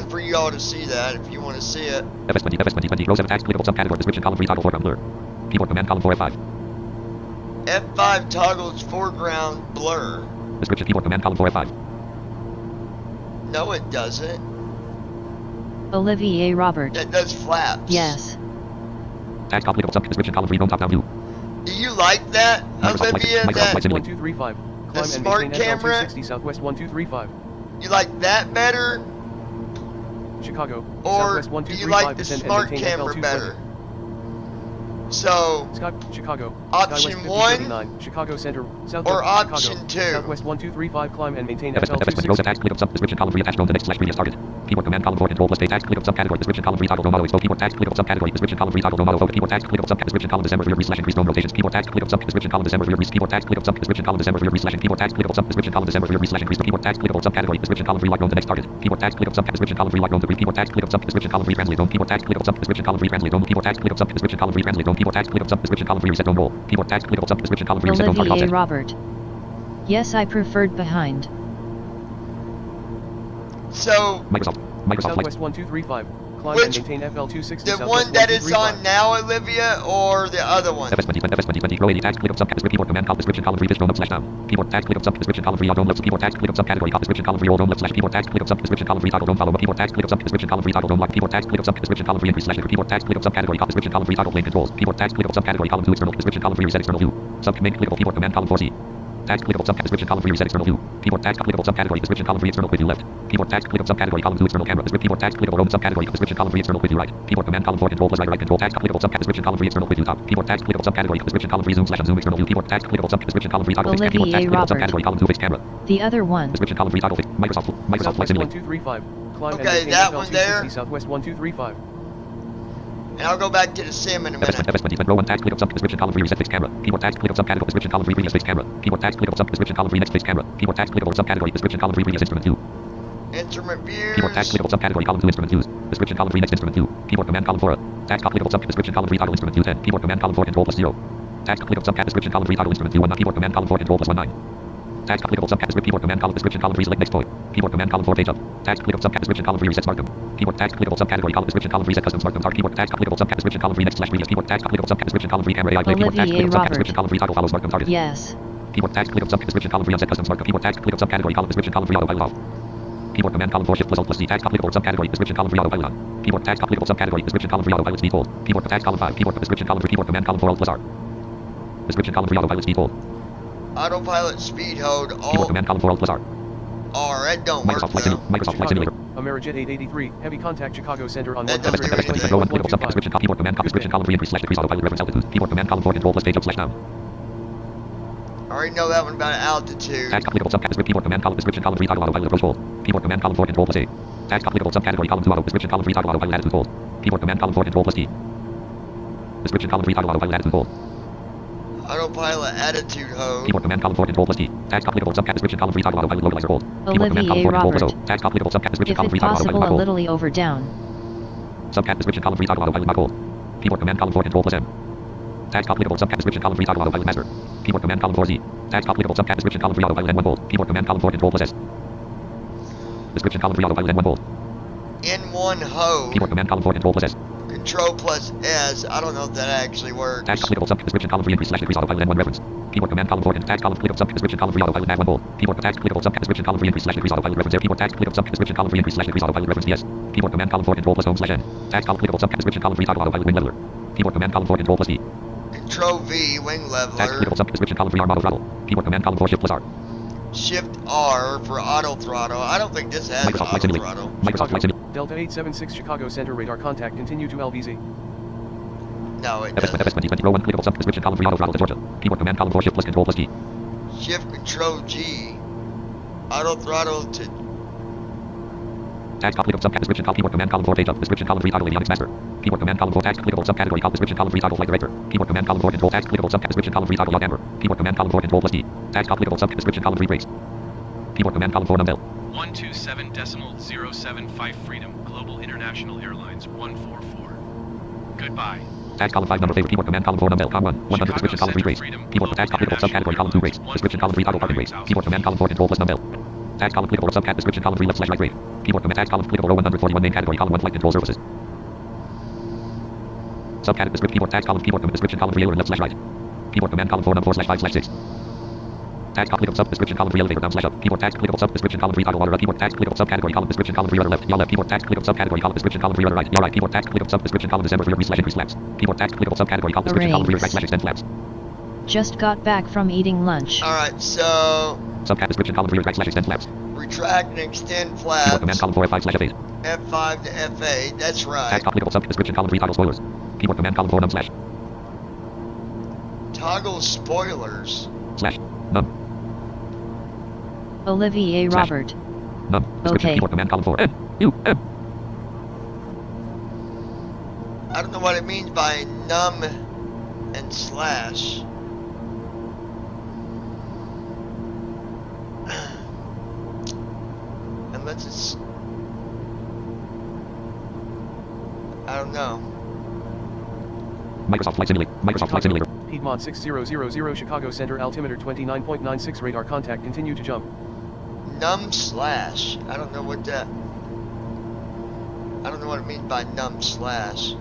for you all to see that if you want to see it. FS20, FS2020, row 7 task clickable subcategory description column 3 toggle foreground blur. Keyboard command column 4 F5. F5 toggles foreground blur. Description keyboard command column 4 F5. No, it doesn't. Olivier Robert. That does flaps. Yes. Task clickable sub description column 3 drone top down view. Do you like that, Microsoft Olivia? Flight That 1235. Climb and smart maintain camera? FL260 Southwest 1235. you like that better, Chicago, or Southwest do you 1235 like the descend and smart maintain camera FL220. better? So, Chicago, Option Skywest 1 5039, Chicago Center, Southwest or Chicago, option 2? Southwest 1235 climb and maintain FS20, row 7 FL260. task clickable sub description column 3 attached drone to next slash previous target. Keyboard command column 4 control plus space task clickable subcategory description column 3 toggle drone auto expo. Keyboard task clickable subcategory description column 3 toggle drone auto focus. Keyboard task clickable subcat description column December rear re slash increase drone rotations. Keyboard task clickable sub description column December rear re. Keyboard task clickable sub description column December rear re slash keyboard task clickable sub description column December rear re slash increase. Keyboard task clickable subcategory description column 3 lock drone to next target. Keyboard task clickable subcat description column 3 lock drone to brief. Keyboard task clickable sub description column 3 translate drone. Keyboard task clickable sub description column 3 translate drone. Keyboard task clickable sub description column 3 translate drone. Keyboard task clickable sub description column 3 reset drone roll. Keyboard task clickable sub description column 3 reset drone target Olivier offset. Robert. Yes, I preferred behind. So, Microsoft Flight. Southwest 1235, climb Which- and maintain FL260 the Southwest one that is 1235. on now, Olivia, or the other one? FS20, row 80 task clickable subcat description keyboard command column description column 3 pitch drone up slash down. Keyboard task clickable sub description column 3 all drone left. Keyboard task clickable subcategory top description column 3 all drone left slash keyboard task clickable sub description column 3 toggle drone follow up. Keyboard task clickable sub description column 3 toggle drone lock. Keyboard task clickable sub description column 3 increase slash keyboard task clickable subcategory top description column 3 toggle plane controls. Keyboard task clickable subcategory column 2 external description column 3 reset external view. Subcommand clickable keyboard command column 4C. Task clickable subcat description column 3 reset external view. Keyboard task clickable subcategory description column 3 external quick view left. Keyboard task clickable subcategory column 2 external camera. Keyboard task clickable roam subcategory description column 3 external quick view right. Keyboard command column 4 control plus right control task clickable subcat description column 3 external quick view top. Keyboard task clickable subcategory description column 3 zoom slash zoom external view. Keyboard task clickable sub description column 3 toggle fixed. Keyboard task Olivier clickable Robert. subcategory column 2 fixed camera. The other one. Description column 3 toggle fixed. Microsoft Flight Southwest Simulator. 1235, climb and Okay, maintain that one there. FL260 Southwest 1235. And I'll go back to the sim in a minute. FS20, row 1 task clickable sub description column 3 reset fixed camera. Keyboard task clickable subcategory description column 3 previous fixed camera. Keyboard task clickable sub description column 3 next fixed camera. Keyboard task clickable subcategory description column 3 previous instrument 2. Instrument views. Keyboard task clickable subcategory column 2 instrument 2s. Description column 3 next instrument 2. Keyboard command column 4 task clickable sub description column 3 toggle instrument 2 10. Keyboard command column 4 control plus 0. Task clickable subcat description column 3 toggle instrument 2 1. Keyboard command column 4 control plus 1 9. Task clickable subcat description keyboard command column description column 3 select next toy. Keyboard command column 4 page up. Task clickable subcat description column 3 reset smartcom. Keyboard task clickable subcategory column description column 3 set custom smartcom. Keyboard task clickable subcat description column 3 next slash previous. Keyboard task clickable subcat description column 3 camera AI play. Keyboard task Olivier clickable subcat Robert. description column 3 toggle follow smartcom target. Yes. Keyboard task clickable subcat description column 3 unset custom smartcom. Keyboard task clickable subcategory column description column 3 auto pilot off. Keyboard command column 4 shift plus alt plus D. Tags applicable subcategory description column 3 autopilot on. Keyboard tags applicable subcategory description column 3 autopilot default. Keyboard tags column 5. Keyboard description column 3. Keyboard command column 4 alt plus R. Description column 3 autopilot default. Autopilot speed hold Keyboard alt command column 4 alt plus R. R. That don't work Microsoft Flight though. Simulator. Microsoft Flight Simulator. Amerijet 883, heavy contact Chicago Center on That doesn't do 100. anything. Row 1 applicable subcat description keyboard command description column 3 increase slash decrease autopilot reference altitude. Keyboard command column 4 control plus page up slash down. I already know that one about altitude. Tags applicable subcat description keyboard command column description column 3 toggle autopilot approach hold. Keyboard command column 4 control plus A. Tags applicable subcategory column 2 auto description column 3 toggle autopilot attitude hold. Keyboard command column 4 control plus T. Description column 3 toggle autopilot attitude hold. Autopilot attitude hold. Keyboard command column 4 control plus T. Tags applicable subcat description column 3 toggle autopilot localizer hold. Keyboard command column Olivier 4 control plus O. Robert. Tags applicable subcat description If column 3 it toggle possible autopilot a hold. little over down. Subcat description column 3 toggle autopilot lock hold. Keyboard command column 4 control plus M. Tags applicable subcat description column 3 toggle autopilot master. Keyboard command column 4 Z. Tags applicable subcat description column 3 autopilot N1 hold. Keyboard command column 4 control plus S. Description column 3 autopilot N1 hold. N1 hold. Keyboard command column 4 control plus S. Control plus S. I don't know if that actually works. Tags applicable subcat description column 3 increase slash decrease autopilot N1 reference. Keyboard command column 4 and tags column applicable subcat description column 3 autopilot N1 hold. Keyboard tags applicable subcat description column 3 increase slash decrease autopilot reference. Keyboard tags applicable subcat description column 3 increase slash decrease autopilot reference DS. Keyboard command column 4 control plus home slash N. Tags column applicable subcat description column 3 toggle autopilot wing leveler. Keyboard command column 4 control plus D. Control V wing Tags leveler. applicable subcat description column 3 arm auto throttle. Keyboard command column 4 shift plus R. Shift R for auto throttle. I don't think this has Microsoft Flight auto Simulator. throttle. Microsoft Flight Simulator. Delta 876 Chicago Center radar contact continue to LVZ. No, it FS doesn't. FS 2020 row 1 clickable sub description column 3 auto throttle to Georgia. Keyboard command column 4 shift plus control plus G. Shift Control G. Auto throttle to Tags clickable subcat description column keyboard command column 4 page up description column 3 toggle avionics master. Keyboard command column 4 tags clickable subcategory column description column 3 toggle flight director. Keyboard command column 4 control tags clickable subcat description column 3 toggle log amber. Keyboard command column 4 control plus D. Tags clickable subcat description column 3 brakes. Keyboard command column 4 number. 127.075 Freedom, Global International Airlines 144. Goodbye. Tags column 5 number favorite keyboard command column 4 number com 1 100 description column 3 brakes. Keyboard tags clickable subcategory column 2 brakes. Description column 3 toggle parking brakes. Keyboard command column 4 control plus number. Tags column clickable subcat description column 3 left slash right brake. Keyboard command tags column clickable row 141 main category column 1 flight control services. Subcat description keyboard tags column keyboard command description column 3 and left slash right. Keyboard command column 4 number 4 slash 5 slash 6. Tags clickable sub description column 3 elevator down slash up. Keyboard tags clickable sub description column 3 toggle water up. Keyboard tags clickable subcategory column description column 3 other left. Your left. Keyboard tags clickable subcategory column description column 3 other right. Your right. Keyboard tags clickable sub description column December 3 slash increase flaps. Keyboard tags clickable subcategory column description column 3 right slash extend flaps. Just got back from eating lunch. Alright, so Subcat description column 3 right slash extend flaps. retract and extend Keyboard command flaps. column 4 F5 slash F8. F5 to F8. That's right. Tags clickable sub description column 3 toggle spoilers. Keyboard command column 4 num slash Toggle spoilers. slash num Olivier Slash. Robert. num. Description Okay. keyboard command column 4 N U M. I don't know what it means by num and slash. Unless it's... I don't know. Microsoft Flight Simulator. Microsoft Flight Simulator. Piedmont 6000 Chicago Center altimeter 29.96 radar contact continue to jump. Num slash. I don't know what that... I don't know what it means by num slash.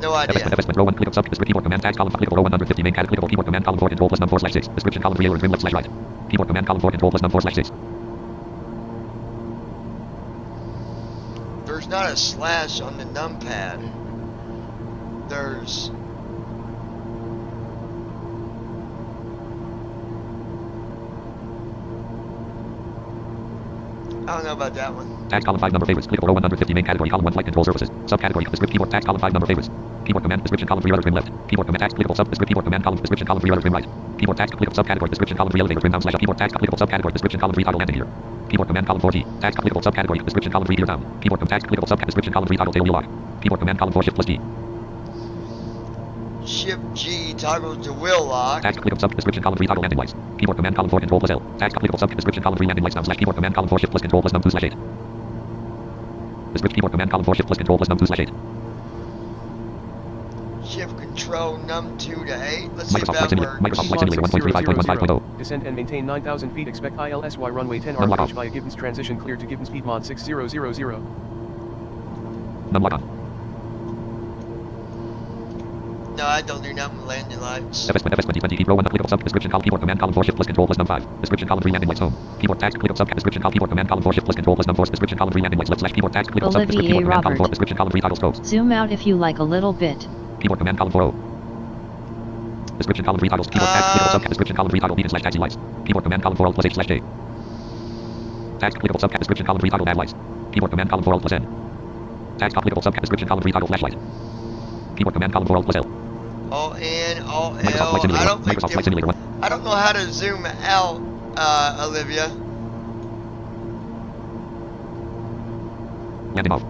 No idea. FS row 1 click up sub description keyboard command tags column 5 clickable row 150 main category clickable keyboard command column 4 control plus num 4 slash 6. Description column 3 and trim left slash right. Keyboard command column 4 control plus num 4 slash 6. There's not a slash on the numpad. There's... I don't know about that one. Tags column 5 number favorites. Clickable row 150 main category column 1 flight control services. Subcategory description keyboard tags column 5 number favorites. Keyboard command description column 3 other trim left. Keyboard command tags clickable sub description keyboard command column description column 3 other trim right. Keyboard tags clickable subcategory description column 3 elevator trim down slash up. Keyboard tags clickable subcategory description column 3 toggle landing gear. Keyboard command column 4G. Tags clickable subcategory description column 3 gear down. Keyboard command tags clickable subcat description column 3 toggle tail wheel lock. Keyboard command column 4 shift plus G. Shift G toggles to wheel lock. Tags clickable sub description column 3 toggle landing lights. Keyboard command column 4 control plus L. Tags clickable sub description column 3 landing lights down slash keyboard command column 4 shift plus control plus num 2 slash 8. Description keyboard command column 4 shift plus control plus num 2 slash 8. Shift control num 2 to 8. Let's see if Microsoft Flight that Simulator. works. Microsoft Flight Simulator 1.35.15.0. Descend and maintain 9,000 feet. Expect ILSY runway 10 Num lock approach on. via Gibbons transition clear to Gibbons Piedmont 6000. Num lock on. No, I don't do nothing with landing lights. FS2020, keep row 1, click of sub, description column, keyboard, command column 4, shift plus control plus num 5. Description column 3, landing lights home. Keyboard tags, click of sub, description column, keyboard, command column 4, shift plus control plus num 4. Description column 3, landing lights left slash keyboard tags, click of sub, Olivier keyboard, command column 4, Robert. description column 3, toggle scopes. Zoom out if you like a little bit. Keyboard, command column 4. Description column 3, toggles, keyboard tags, click of sub, description column 3, toggle beacon slash taxi lights. Keyboard, command column 4, alt plus H slash J. Tags, click of sub, description column 3, toggle bad lights. Keyboard, command column 4, alt plus N. Tags, click of sub, description column 3, toggle flashlight. Keyboard, command column 4, alt plus L. All in, all Microsoft L. Flight Simulator. I don't think Microsoft Flight Simulator 1. I don't know how to zoom out, Olivia. Landing off.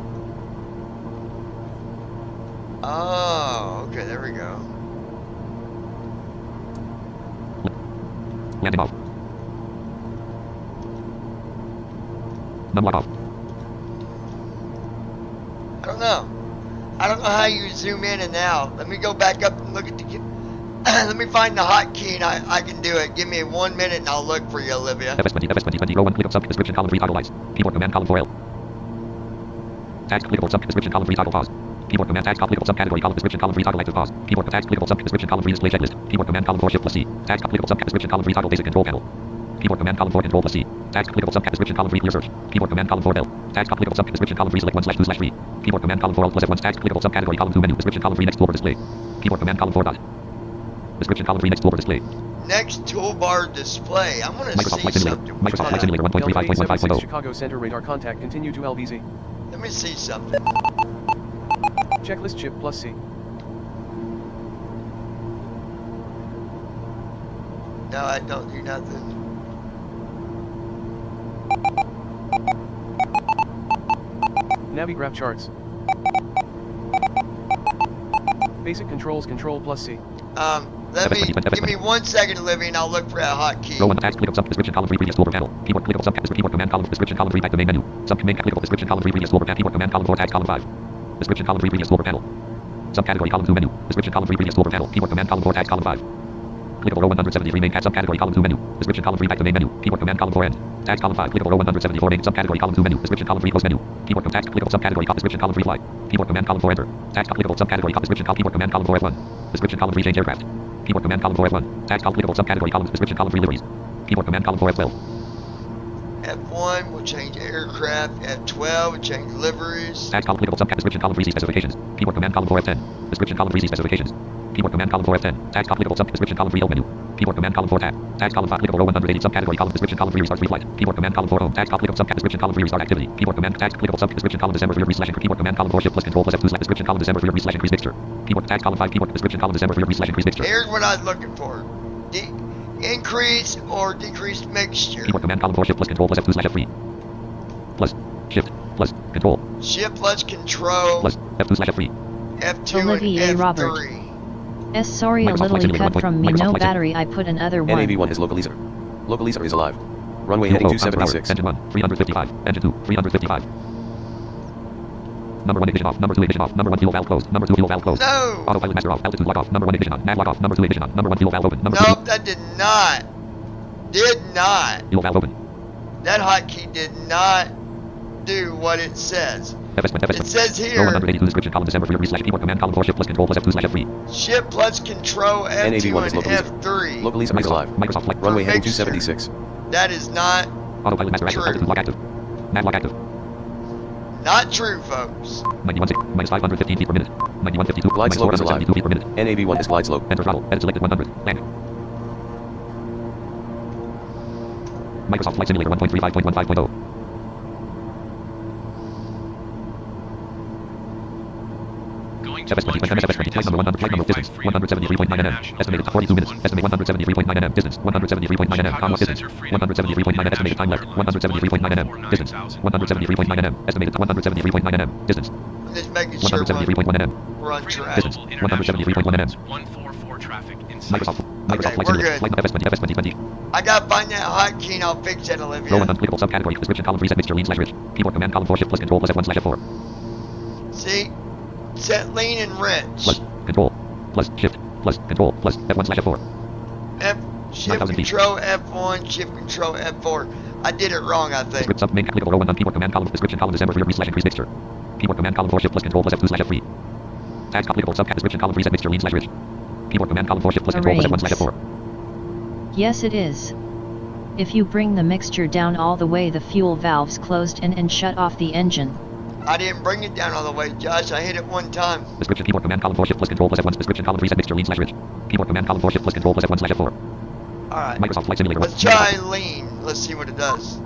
Oh, okay, there we go. Landing off. Numlock off. I don't know. I don't know how you zoom in and out. Let me go back up and look at the... Let me find the hotkey and I can do it. Give me 1 minute and I'll look for you, Olivia. FS20, row 1, click of sub, description column 3, toggle lights. Keyboard, command column 4L. Tags, clickable sub, description column 3, toggle pause. Keyboard, command tags, clickable subcategory column, description column 3, toggle lights with pause. Keyboard, tags, clickable sub, description column 3, display checklist. Keyboard, command column 4, shift plus C. Tags, clickable sub, description column 3, toggle basic control panel. Keyboard, command column 4, control plus C. Tags, clickable sub, description column 3, clear search. Keyboard, command column 4, L. Tags, clickable sub, description column 3, select 1 slash 2 slash 3. Keyboard, command column 4, alt plus F1, tags, clickable subcategory column 2 menu, description column 3, next toolbar display. Keyboard, command column 4 dot. Description column 3, next toolbar display. Next toolbar display. I want to Microsoft see Flight Simulator. something. Microsoft Flight Simulator 1.35.1.5.0. Chicago Center radar contact continue to LBZ. Let me see something. Checklist chip plus C. No, I don't do nothing. Navigraph charts. Basic controls control plus C. Give me 1 second, Olivia, and I'll look for that hotkey. Row 1 tags, click of sub, description column 3, previous toolbar panel. Keyboard, click of sub, keyboard, command column, description column 3, back to main menu. Sub, main, click of description column 3, previous toolbar panel. Keyboard, command column 4, tags, column 5. Description column 3, previous toolbar panel. Subcategory column 2 menu. Description column 3, previous toolbar panel. Keyboard, command column 4, tags, column 5. Clickable row 173 main tab subcategory column 2 menu. Description column 3 back to main menu. Keyboard, command column 4 end. Tags column 5. Clickable row 174 main subcategory column 2 menu. Description column 3 close menu. Keyboard, tags, clickable subcategory description column 3 fly. Keyboard, command column 4 enter. Tags clickable subcategory description column keyboard, command column 4 F1. Description column 3 change aircraft. Keyboard, command column 4 F1. Tags clickable subcategory column description column 3 liveries. Keyboard, command column 4 F12. F1 will change aircraft. F12 will change liveries. Tags column clickable subcat description column 3 C specifications. Keyboard, command column 4 F10. Description column 3 C specifications. Keyboard, command column 4 F10. Tags clickable sub description column 3 L menu. Keyboard, command column 4 tab. Tags column 5 clickable row 180 subcategory column description column 3 restart free flight. Keyboard, command column 4 home. Tags clickable subcat description column 3 restart activity. Keyboard, command tags clickable sub description column December 3 slash keyboard, command column 4 shift plus control plus F2 slash description column December 3 slash increase mixture. Keyboard tags column 5 keyboard description column December 3 slash increase mixture. Here's what I was looking for. Increase or decreased mixture. Keyboard, command column 4 shift plus control plus F2 slash F3. Plus shift plus control. Shift plus control. Plus F2 slash F3. F2 Olivier and F3. Robert. Sorry, a Microsoft little Flight Simulator cut from me, 1.5. no Microsoft Flight battery, I put another one. NAV1 is localizer. Localizer is alive. Runway Fuel heading flow, 276. Engine 1, 355. Engine 2, 355. Number 1 ignition off. Number 2 ignition off. Number 1 fuel valve closed. Number 2 fuel valve closed. No! Autopilot master off. Altitude lock off. Number 1 ignition on. Nav lock off. Number 2 ignition on. Number 1 fuel valve open. Number Nope, that did not. Did not. fuel valve open. That hotkey did not do what it says. It says Row here, 182 description column December 3 slash keyboard command column 4 shift plus control plus F2 slash F3. shift plus control F2 NAV1 is and localizer. F3. Localizer is alive. Microsoft Flight. Runway heading Mixture. 276. That is not Autopilot master active. True. Altitude lock active. Nav lock active. not true, folks. 91 minus 515 feet per minute. 9152 Glide minus slope is alive. 472 feet per minute. NAV1 is glide slope. Enter throttle. Edit selected 100. Land. Microsoft Flight Simulator 1.35.15.0. Going to FS20, launch FS20, flight number 100, flight number distance, 173.9 nm, estimated 42 minutes, estimate 173.9 nm, distance, 173.9 nm, comma, distance, 173.9 nm, estimated time left, 173.9 nm, distance, 173.9 nm, estimated 173.9 nm, distance, I'm just making sure 173.1 nm, we're on track. distance, 173.1 nm, 144 traffic inside. Microsoft Flight we're Simulator, good. flight number FS20, I gotta find that hotkey and I'll fix it, row Olivia. 1 unclickable subcategory, description column 3 set mixture lean slash rich, keyboard command column 4 shift plus control plus F1 slash F4, See? Set lean and rich. plus control, plus shift, plus control, plus F1 slash F4, Shift 9,000 feet. control F1, shift control F4. I did it wrong, I think. script sub main clickable row 1 on keyboard command column description column December 3 slash increase mixture, keyboard command column 4 shift plus control plus F2 slash F3, Tags applicable subcat description column reset mixture lean slash rich. Keyboard command column 4 shift plus control plus F1 slash F4. Yes, it is. If you bring the mixture down all the way, the fuel valves closed and shut off the engine. I didn't bring it down all the way, Josh. I hit it one time. Description keyboard command column 4 shift plus control plus F1 description column reset mixture lean slash rich. Keyboard command column 4 shift plus control plus F1 slash F4. Alright. Microsoft Flight Simulator. Let's try lean. Let's see what it does.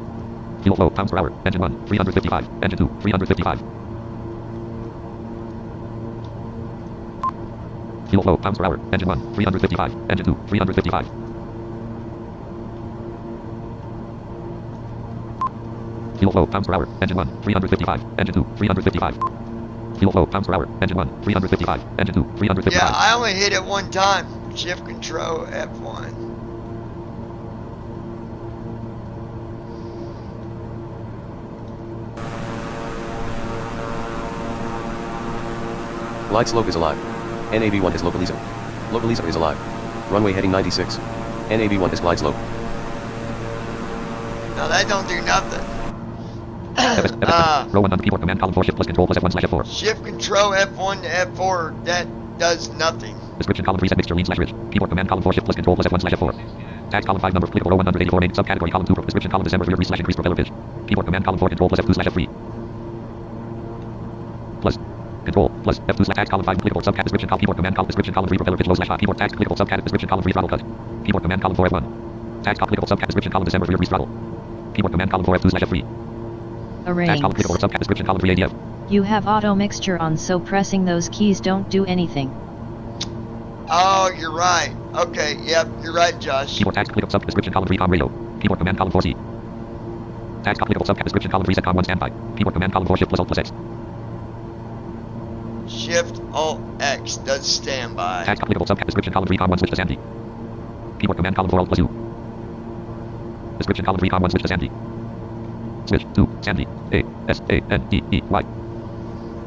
Fuel flow pounds per hour. Engine 1 355. Engine 2 355. Fuel flow pounds per hour. Engine 1 355. Engine 2 355. Fuel flow pounds per hour. Engine 1 355. Engine 2 355. Fuel flow pounds per hour. Engine 1 355. Engine 2 355. Yeah, I only hit it one time. Shift control F1. Glide slope is alive. NAV1 is localizer. Localizer is alive. Runway heading 96. NAV1 is glide slope. No, that don't do nothing. Row 1 on keyboard command column 4 shift plus control plus F1 slash F4. Shift control F1 to F4, that does nothing. Description column reset mixture lean slash rich. Keyboard command column 4 shift plus control plus F1 slash F4. Tags column 5 number applicable row 184 main subcategory column 2 description column December rear slash increase propeller pitch. Keyboard command column 4 control plus F2 slash F3. Plus control plus F2 slash tags column 5 applicable subcat description column keyboard command column description column 3 propeller pitch low slash hot keyboard tags applicable subcat description column 3 throttle cut. Keyboard command column 4 F1. Tags applicable subcat description column December rear throttle. Keyboard command column 4 F2 slash F3. Tags column applicable subcat description column 3 ADF. You have auto mixture on, so pressing those keys don't do anything. Oh, you're right. Okay, yep, you're right, Josh. Keyboard tags applicable sub description column 3 com radio. Keyboard command column 4C. Tags applicable subcat description column 3 set com 1 standby. Keyboard command column 4 shift plus alt plus X. Shift Alt X does standby. Tags applicable subcat description column 3 com 1 switch to Sandy. Keyboard command column 4 alt plus U. Description column 3 com 1 switch to Sandy. Switch to Sandy. A S A N D E Y.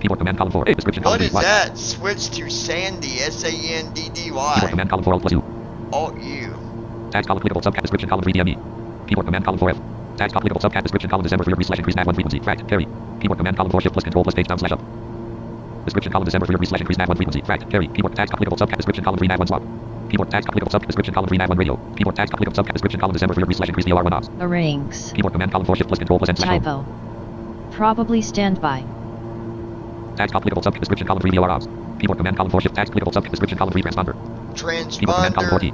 Keyboard command column 4 A description column What 3 is Y. that? Switch to Sandy, S-A-N-D-D-Y. Keyboard command column 4 alt plus U. Alt U. Tags column applicable subcat description column 3 DME. Keyboard command column 4F. Tags applicable subcat description column December rear slash increase nav 1 frequency. Fract carry. Keyboard command column 4 shift plus control plus page down slash up. Description column December rear slash increase nav 1 frequency. Fract carry. Keyboard tags applicable subcat description column 3 nav 1 swap. Keyboard tags applicable sub description column 3 nav 1 radio. Keyboard tags applicable subcat description column December rear slash increase DR1 ops. Arrangs. Keyboard command column 4 shift plus control plus N slash home. Typo. Probably standby. Tags applicable subcat description column 3 DR ops. Keyboard command column 4 shift tags applicable subcat description column 3 transponder. Keyboard command column 4 T.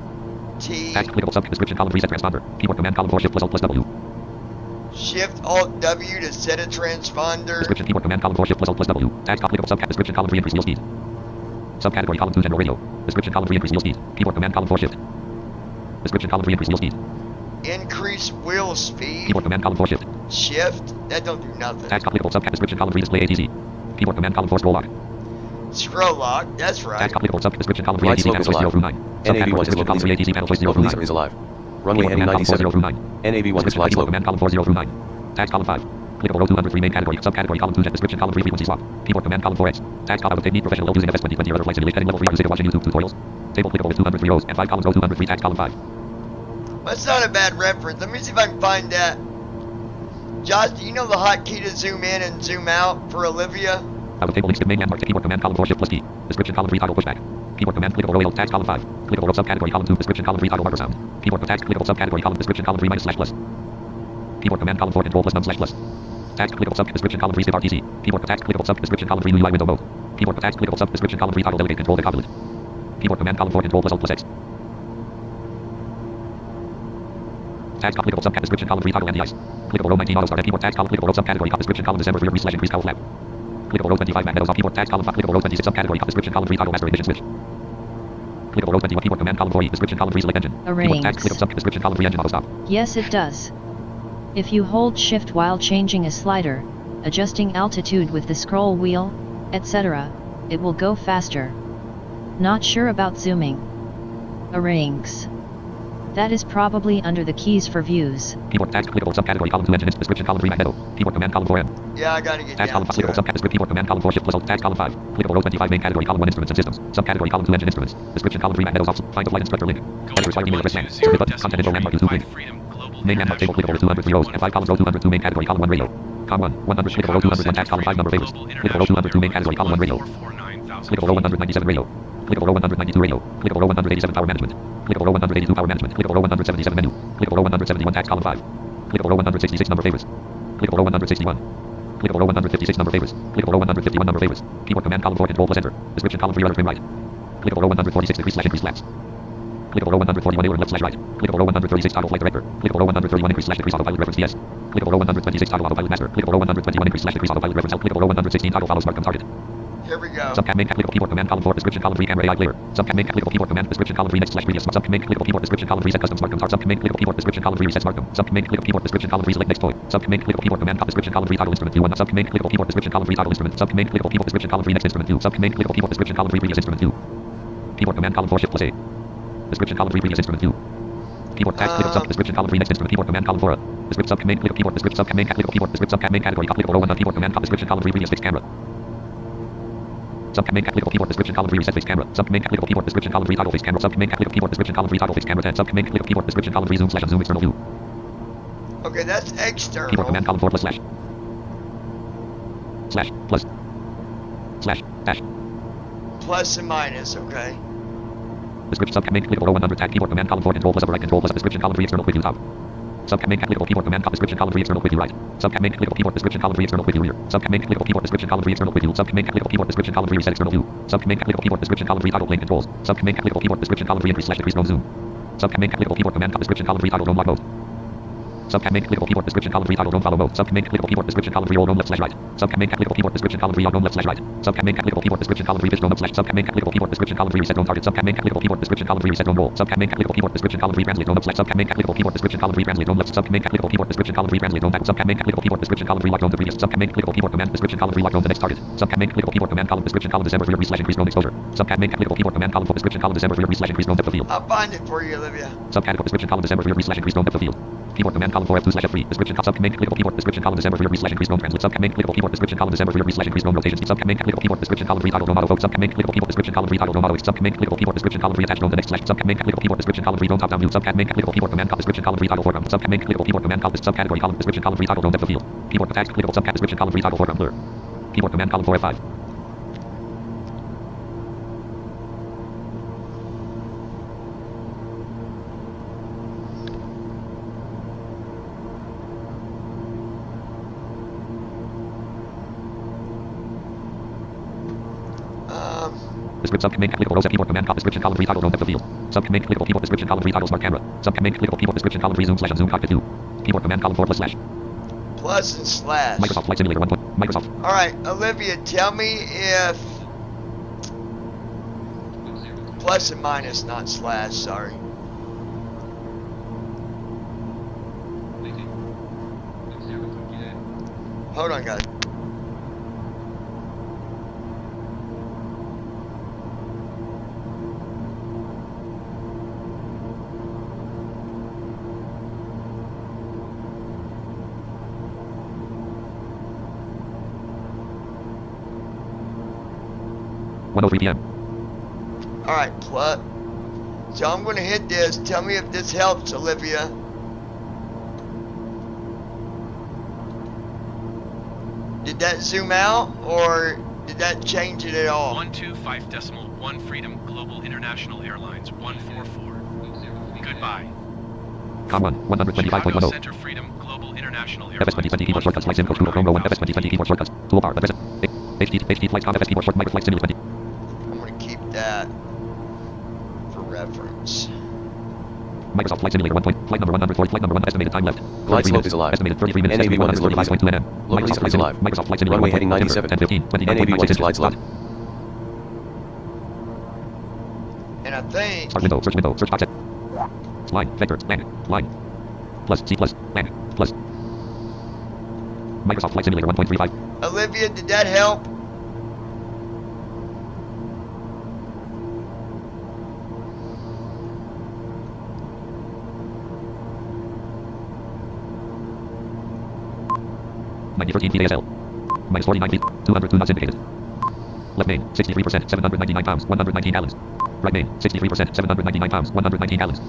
T. Tags applicable subcat description column 3 set transponder. Keyboard command column 4 shift plus alt plus W. Shift Alt W to set a transponder. Description keyboard command column 4 shift plus alt plus W. Tags applicable subcat description column 3 increase wheel speed. Subcategory column 2 general radio. Description column 3 increase wheel speed. Keyboard command column 4 shift. Description column 3 increase wheel speed. Increase wheel speed. Keyboard command column 4 shift. Shift. That don't do nothing. Tags applicable subcat description column 3 display ATZ. Keyboard command column 4 scroll lock. Scroll lock. That's right. Tags applicable subcat description column 3 Glide ATZ slope panel is choice 0 alive. through 9. NAV1 Subcategory is description column 3 ATZ panel choice 0 through 9. Localizer is alive. Runway Keyboard heading command column 4 0 97. through 9. NAV1 is Description glide keyboard slope. command column 4 0 through 9. Tags column 5. Clickable row 203 main category. Subcategory column 2 jet description column 3 frequency swap. Keyboard command column 4X. Tags column technique professional using FS2020 or other flight simulation heading level 3 are watching YouTube tutorials. Table clickable with 203 rows and 5 columns row 203 tags column 5. That's not a bad reference. Let me see if I can find that. Josh, do you know the hotkey to zoom in and zoom out for Olivia? Out of table link skip main landmark to keyboard command column 4 shift plus T. Description column 3 toggle pushback. Keyboard command clickable row L tags column 5. Clickable row subcategory column 2 description column 3 toggle marker sound. Keyboard tags clickable subcategory column description column 3 minus slash plus. Keyboard command column 4 control plus num slash plus. Tags clickable sub description column 3 skip RTC. Keyboard tags clickable sub description column 3 UI window mode. Keyboard tags clickable sub description column 3 toggle delegate control the couplet. Keyboard command column 4 control plus alt plus X. Tags clickable subcat description column 3 toggle anti-ice. Clickable row 19 auto start and keyboard tags column clickable row subcategory description column December rear slash increase cowl flap. Clickable row 25 magnetos off keyboard tags column 5 clickable row 26 subcategory description column 3 toggle master ignition switch. Clickable row 21 keyboard command column 4 E description column 3 select engine. Keyboard tags clickable sub description column 3 engine auto stop. Yes, it does. If you hold shift while changing a slider, adjusting altitude with the scroll wheel, etc., it will go faster. Not sure about zooming. Arrangs. That is probably under the keys for views. Keyboard tags clickable subcategory column 2 engine description column 3 magneto. Keyboard command column 4 M. Yeah, I gotta get Tags down column 5 to clickable it. subcat description keyboard command column 4 shift plus alt tags column 5. Clickable row 25 main category column 1 instruments and systems. Subcategory column 2 engine instruments. Description column 3 magnetos off. Find the flight instructor link. Enter flight email address name. Submit button. Content info landmark YouTube link. Main landmark table clickable 203 rows and 5 columns row 202 main category column 1 radio. Com 1 100 clickable row 201 tags column 5 number favorites. Clickable row 202 main category column 1 radio. 10,000 Clickable row feet. 197 radio. Clickable row 192 radio. Clickable row 187 power management. Clickable row 182 power management. Clickable row 177 menu. Clickable row 171 tax column 5. Clickable row 166 number favorites. Clickable row 161. Clickable row 156 number favorites. Clickable row 151 number favorites. Keyboard command column 4 control plus enter. Description column 3 other trim right. Clickable row 146 decrease slash increase flaps. Clickable row 141 alert left slash right. Clickable row 136 toggle flight director. Clickable row 131 increase slash decrease autopilot reference DS. Clickable row 126 toggle autopilot master. Clickable row 121 increase slash decrease autopilot reference out. Clickable row 116 toggle follow smart com target. Here we go. Subcam main clickable keyboard command column 4 description column 3 camera AI player. Subcam main clickable keyboard command description column 3 next slash previous. Subcam main clickable keyboard description column 3 set custom smart com. Subcam main clickable keyboard description column 3 reset smart com. Subcam main clickable keyboard description column 3 select next toy. Subcam main clickable keyboard command description column 3 toggle instrument 2 1. Subcam main clickable keyboard description column 3 toggle instrument. Subcam main clickable keyboard description column 3 next instrument 2. Subcam main clickable keyboard description column 3 previous instrument 2. Keyboard command column 4 shift plus A. Description column 3 previous instrument 2. Keyboard tag click sub description column 3 next instrument keyboard command column 4. Descript sub command click keyboard descript sub command click keyboard descript sub command category click row 1 keyboard command description column 3 previous fixed camera. Sub command click keyboard description column 3 reset fixed camera. Sub command click keyboard description column 3 toggle fixed camera. Sub command click keyboard description column 3 toggle fixed camera 10. Sub command click keyboard description column 3 zoom slash zoom external view. Okay, that's external. Keyboard command column 4 plus slash. Slash plus. Slash dash. Plus and minus, okay. Description sub command clickable row 100 tag keyboard command column 4 control plus upper right control plus description column 3 external quick view top. Sub command clickable keyboard command description column 3 external quick view right. Sub command clickable keyboard description column 3 external quick view rear. Sub command clickable keyboard description column 3 external quick view. Sub command clickable keyboard description column 3 reset external view. Sub command clickable keyboard description column 3 toggle plane controls. Sub command clickable keyboard description column 3 increase slash decrease drone zoom. Sub command clickable keyboard command description column 3 toggle drone lock mode. Sub command clickable keyboard description column 3 toggle drone follow mode. Sub command clickable keyboard description column 3 all drone left slash right. Sub command clickable keyboard description column 3 all drone left slash right. Sub command clickable keyboard description column 3 pitch drone up slash. Sub command clickable keyboard description column 3 reset drone target. Sub command clickable keyboard description column 3 reset drone roll. Sub command clickable keyboard description column 3 translate drone up slash. Sub command clickable keyboard description column 3 translate drone left. Sub command clickable keyboard description column 3 translate drone back. Sub command clickable keyboard description column 3 lock drone to previous. Sub command clickable keyboard command description column 3 lock drone to next target. Sub command clickable keyboard command column description column December 3 slash increase drone exposure. Sub command clickable keyboard command column for description column December 3 slash increase drone depth of field. I'll find it for you, Olivia. Subcategory description column December 3 slash increase drone depth of field. Keyboard command column 4 F2 slash F3. Description subcommand clickable keyboard description column December 3 slash increase drone translate. Subcommand clickable keyboard description column December 3 slash increase drone rotation. Subcommand clickable keyboard description column 3 toggle drone auto focus. Subcommand clickable keyboard description column 3 toggle drone auto focus. Subcommand clickable keyboard description column 3 attach drone to next slash. Subcommand clickable keyboard description column 3 drone top down view. Subcommand clickable keyboard command description column 3 toggle foreground. Subcommand clickable keyboard command subcategory column description column 3 toggle drone depth of field. Keyboard attached clickable subcat description column 3 toggle foreground blur. Keyboard command column 4 F5. Descript subcommand clickable row set keyboard command description column 3 toggle drone depth of field. Subcommand clickable keyboard description column 3 toggle smart camera. Subcommand clickable keyboard description column 3 zoom slash zoom cockpit 2. Keyboard command column 4 plus slash. Plus and slash. Microsoft Flight Simulator 1. Microsoft. Alright, Olivia, tell me if plus and minus, not slash, sorry. Hold on, guys. PM. Alright, plus. So I'm going to hit this. Tell me if this helps, Olivia. Did that zoom out or did that change it at all? 125.1 Freedom Global International Airlines 144. Goodbye. Com 1 125.10. Center Freedom Global International Airlines. FS2020 keyboard shortcuts. Flight sim code Google Chrome row 1. FS2020 keyboard shortcuts. Toolbar. Address. HT flights com FS keyboard short micro flight simulator 20. Keep that for reference. Microsoft Flight Simulator 1. Flight number 140. Flight number 1. Estimated time left. Glide slope is alive. Estimated 33 minutes. NAV 1 is local 35.2 nm. Local is alive. Microsoft Flight Simulator Runway heading 97. 10 15. 29. NAV 1 is glide slot. And I think start window. Search window. Search box. Line. Vector. Land. Line. Plus C plus. Land. Plus. Microsoft Flight Simulator 1.35. Olivia, did that help? -13 PASL. -49 feet. 202 knots indicated. Left main, 63%, 799 pounds, 119 gallons. Right main, 63%, 799 pounds, 119 gallons.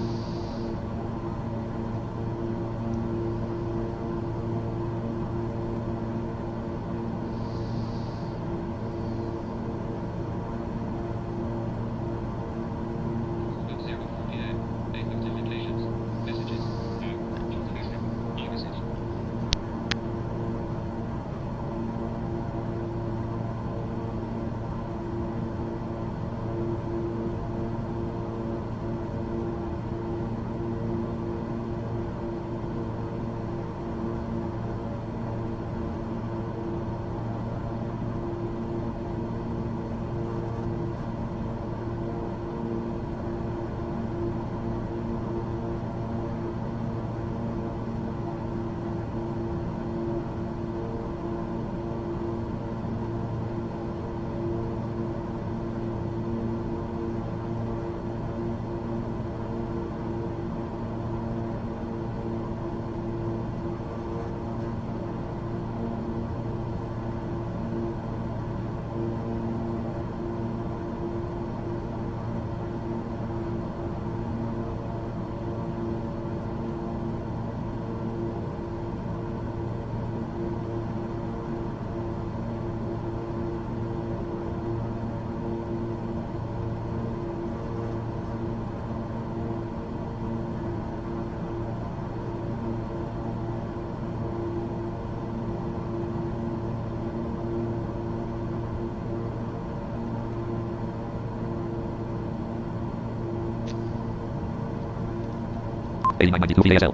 8992 VASL.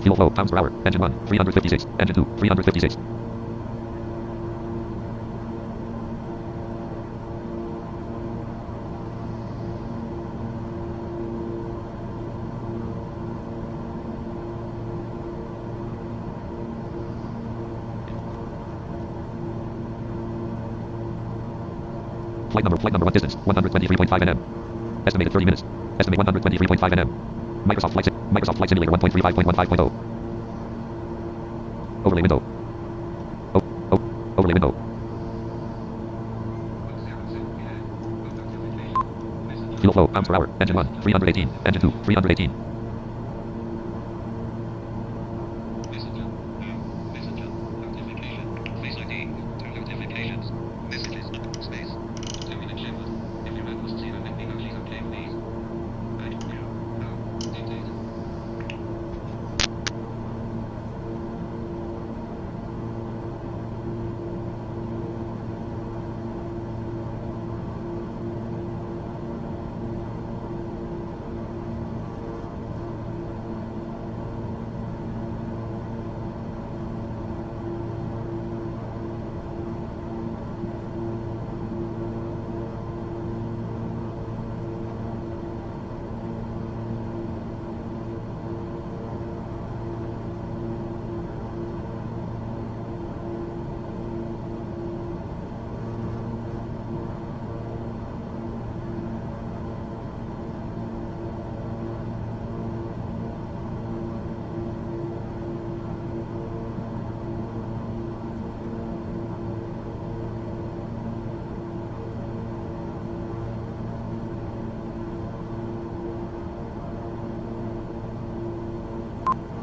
Fuel flow, pounds per hour. Engine 1, 356. Engine 2, 356. Flight number 1 distance, 123.5 nm. Estimated 30 minutes. Estimate 123.5 nm. Microsoft Flight Simulator 1.35.15.0. Overlay window. Overlay window. Fuel flow, pounds per hour. Engine 1, 318. Engine 2, 318.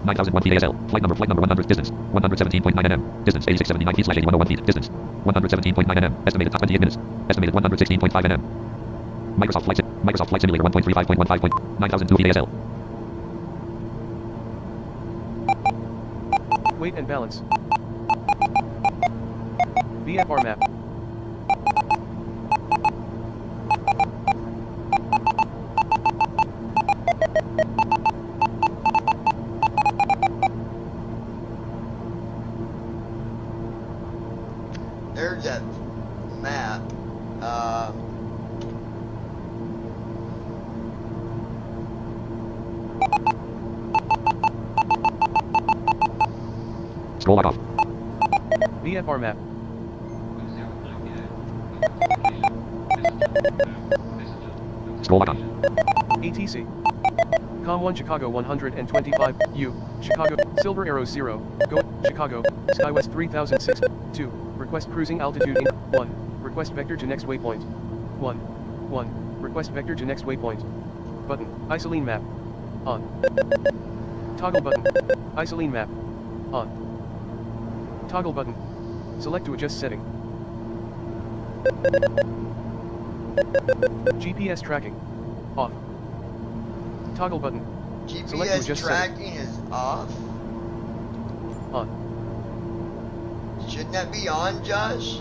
Nine 9001 VASL. Flight number 100. Distance 117.9 nm. Distance 8679 feet / 8101 feet. Distance 117.9 nm. Estimated top 28 minutes. Estimated 116.5 nm. Microsoft Flight Simulator 1.35.15. 9002 VASL. Weight and balance. VFR map. There's that map. Scroll lock off. VFR map. Scroll lock on. ATC. Com1 Chicago 125, U, Chicago, Silver Arrow 0, Go, Chicago, SkyWest 3006, 2, request cruising altitude in, 1, request vector to next waypoint, 1, request vector to next waypoint, button, isoline map, on, toggle button, isoline map, on, toggle button, select to adjust setting, GPS tracking, off. Toggle button. GPS tracking is off? On. Shouldn't that be on, Josh?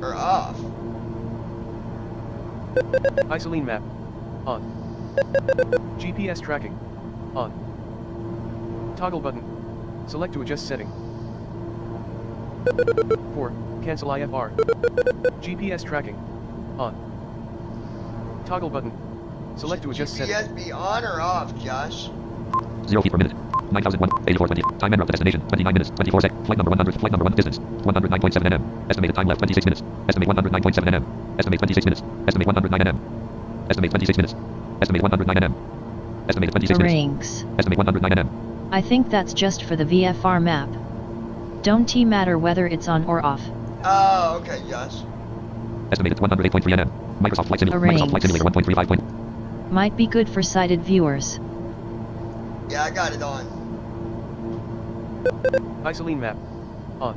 Or off? Isoline map. On. GPS tracking. On. Toggle button. Select to adjust setting. 4. Cancel IFR. GPS tracking. On. Toggle button. Select to adjust setting. GPS be on or off, Josh? 0 feet per minute. 9001, 8420. Time enter of the destination, 29 minutes, 24 seconds. Flight number 100, flight number 1 distance, 109.7 nm. Estimated time left, 26 minutes. Estimate 109.7 nm. Estimate 26 minutes. Estimate 109 nm. Estimate 26 minutes. Estimate 109 nm. Estimate 26 minutes. Estimate 109 nm. I think that's just for the VFR map. Don't matter whether it's on or off. Oh, okay, Josh. Estimated 108.3 nm. Microsoft Flight Simulator 1.35. Might be good for sighted viewers. Yeah, I got it on. Isoline map. On.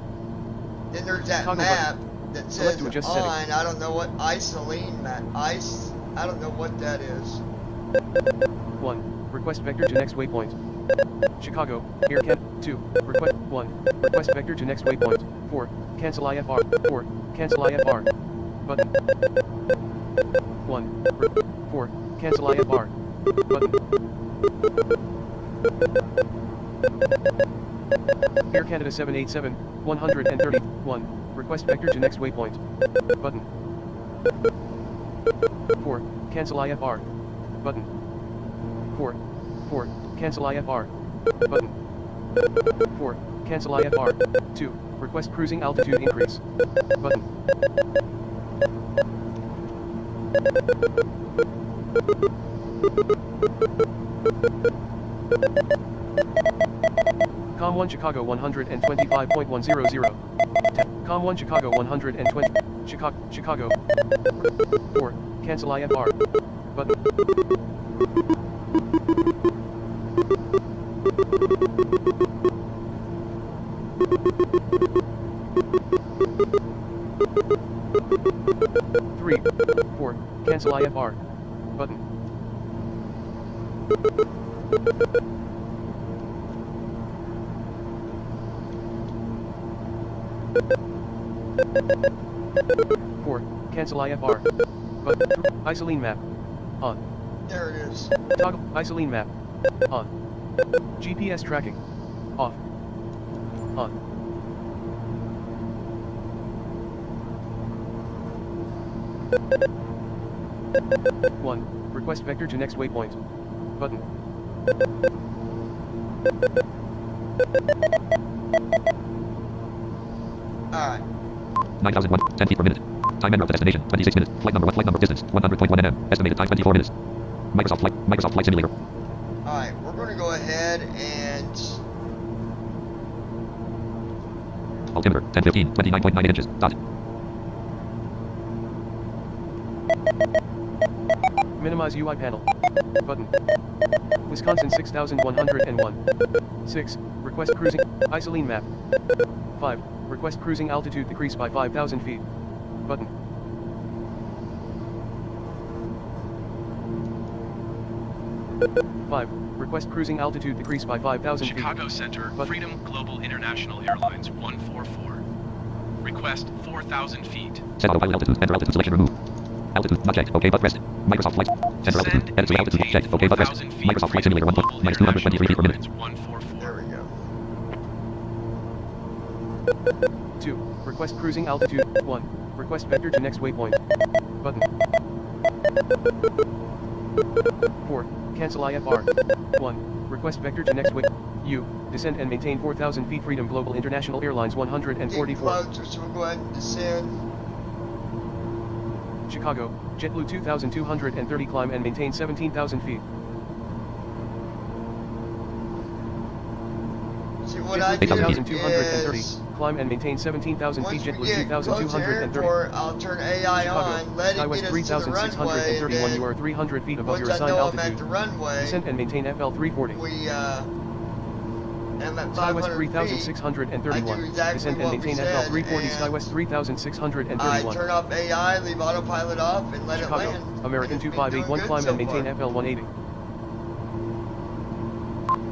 Then there's that Toggle map button. that Select says to adjust on. setting. I don't know what isoline map. I don't know what that is. 1. Request vector to next waypoint. Chicago, Air Can. 2. Request 1. Request vector to next waypoint. 4. Cancel IFR. 4. Cancel IFR. Button. 1. 4. Cancel IFR. Button. Air Canada 787, 131. Request vector to next waypoint. Button. 4. Cancel IFR. Button. 4. Cancel IFR. Button. 4. Cancel IFR. 2. Request cruising altitude increase. Button. Com 1 Chicago 125.100. Com 1 Chicago 120. Chicago. 4. Cancel IFR. Button. Three. 4. Cancel IFR. Button. Four. Cancel IFR. Button. Isoline map. On. There it is. Toggle. Isoline map. On. GPS tracking. Off. On. One. Request vector to next waypoint. Button. Alright. 9001, 10 feet per minute. Time en route to destination, 26 minutes. Flight number 1, distance, 100.1 nm. Estimated time, 24 minutes. Microsoft Flight Simulator. Alright, we're going to go ahead and... Altimeter, 1015, 29.9 inches. Dot. Minimize UI panel. Button. Wisconsin 6101. 6. Request cruising. Isoline map. 5. Request cruising altitude decrease by 5,000 feet. Button. Five. Request cruising altitude decrease by 5,000 feet. Chicago Center, Freedom Global International Airlines 144. Request 4,000 feet. Set auto pilot altitude. Enter altitude selection removed. Altitude not checked. OK but pressed. Microsoft Flight. Center altitude. Edit to altitude checked. OK but pressed. Microsoft Flight Simulator 1. Minus 223 feet per minute. 144. There we go. 2. Request cruising altitude. 1. Request vector to next waypoint. Button. 4. Cancel IFR. 1. Request vector to next way. U. Descend and maintain 4,000 feet. Freedom Global International Airlines 144. Get closer, so we'll go ahead and descend. Chicago, JetBlue 2,230. Climb and maintain 17,000 feet. See what I do 8,230. is... Climb and maintain 17,000 feet. Once we JetBlue get close to 2,230. airport, I'll turn AI Chicago, on, let it SkyWest get us to the runway, and 3,631. then You are 300 feet above once your I assigned know I'm altitude. at the runway, Descend and maintain FL 340. we, I'm at SkyWest 500 feet. I 3,631. do exactly Descend and what we maintain said, FL 340. and SkyWest 3,631. I turn off AI, leave autopilot off, and let Chicago, it land. American And it's been doing 2581. good Climb so and maintain far. FL 180.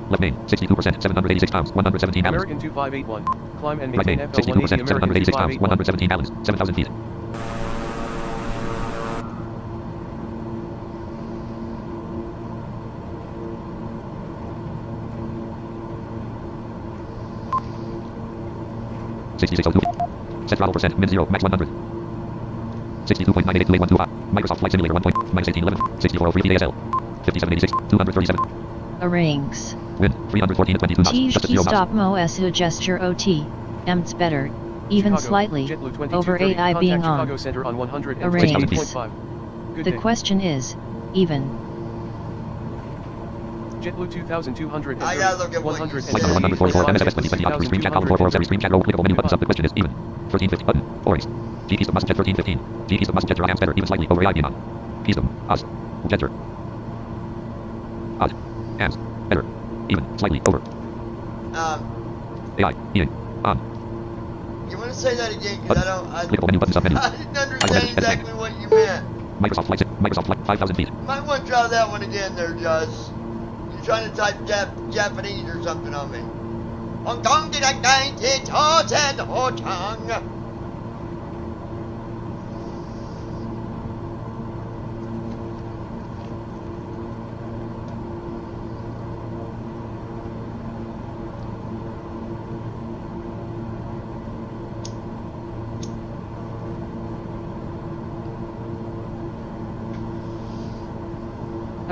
Left main, 62%, 786 pounds, 117 gallons. American 2581. Climb and Right maintain main, FL 62%, 180. American 786 pounds, 2581. 117 gallons, 7,000 feet. Set throttle percent, min 0, max 100. 62.982812. Microsoft Flight Simulator 1. Minus 1811. 6403 VASL. 5786. 237. Arranks. Wind 314 to 22 knots. Tej Just at ki 0 knots. stop mo su gesture ot. Emts better. Even Chicago, slightly. JetBlue 2230. Over AI being Contact Chicago on. Center on Arranged. 128.5. Good The day. question is, even. JetBlue 2,230. I gotta look at what you 100 said. Flight number 144, MSFS 2020, out, screen chat, column 447, screen chat, row, clickable menu buttons up, the question is even. 1350, button, orange. G keys of muscle jet 1315. G keys of muscle jet, amps better, even slightly, over AI being on. Keys of, us, jet, odd, amps, better, even, slightly, over. AI, being, on. You want to say that again? Because Clickable menu buttons up, menu. I didn't understand exactly what you meant. Microsoft Flight, 5,000 feet. Might want to try that one again there, Josh. You're trying to type Japanese or something on me. Hong Kong did I gain it, and Ho Chang.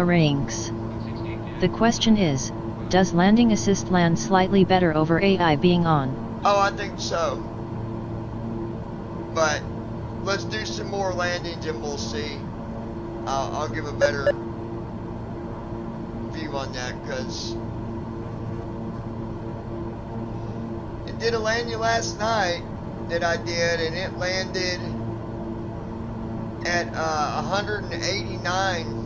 Ranks. The question is, does landing assist land slightly better over AI being on? Oh, I think so. But let's do some more landings and we'll see. I'll give a better view on that, because it did a landing last night that I did, and it landed at 189.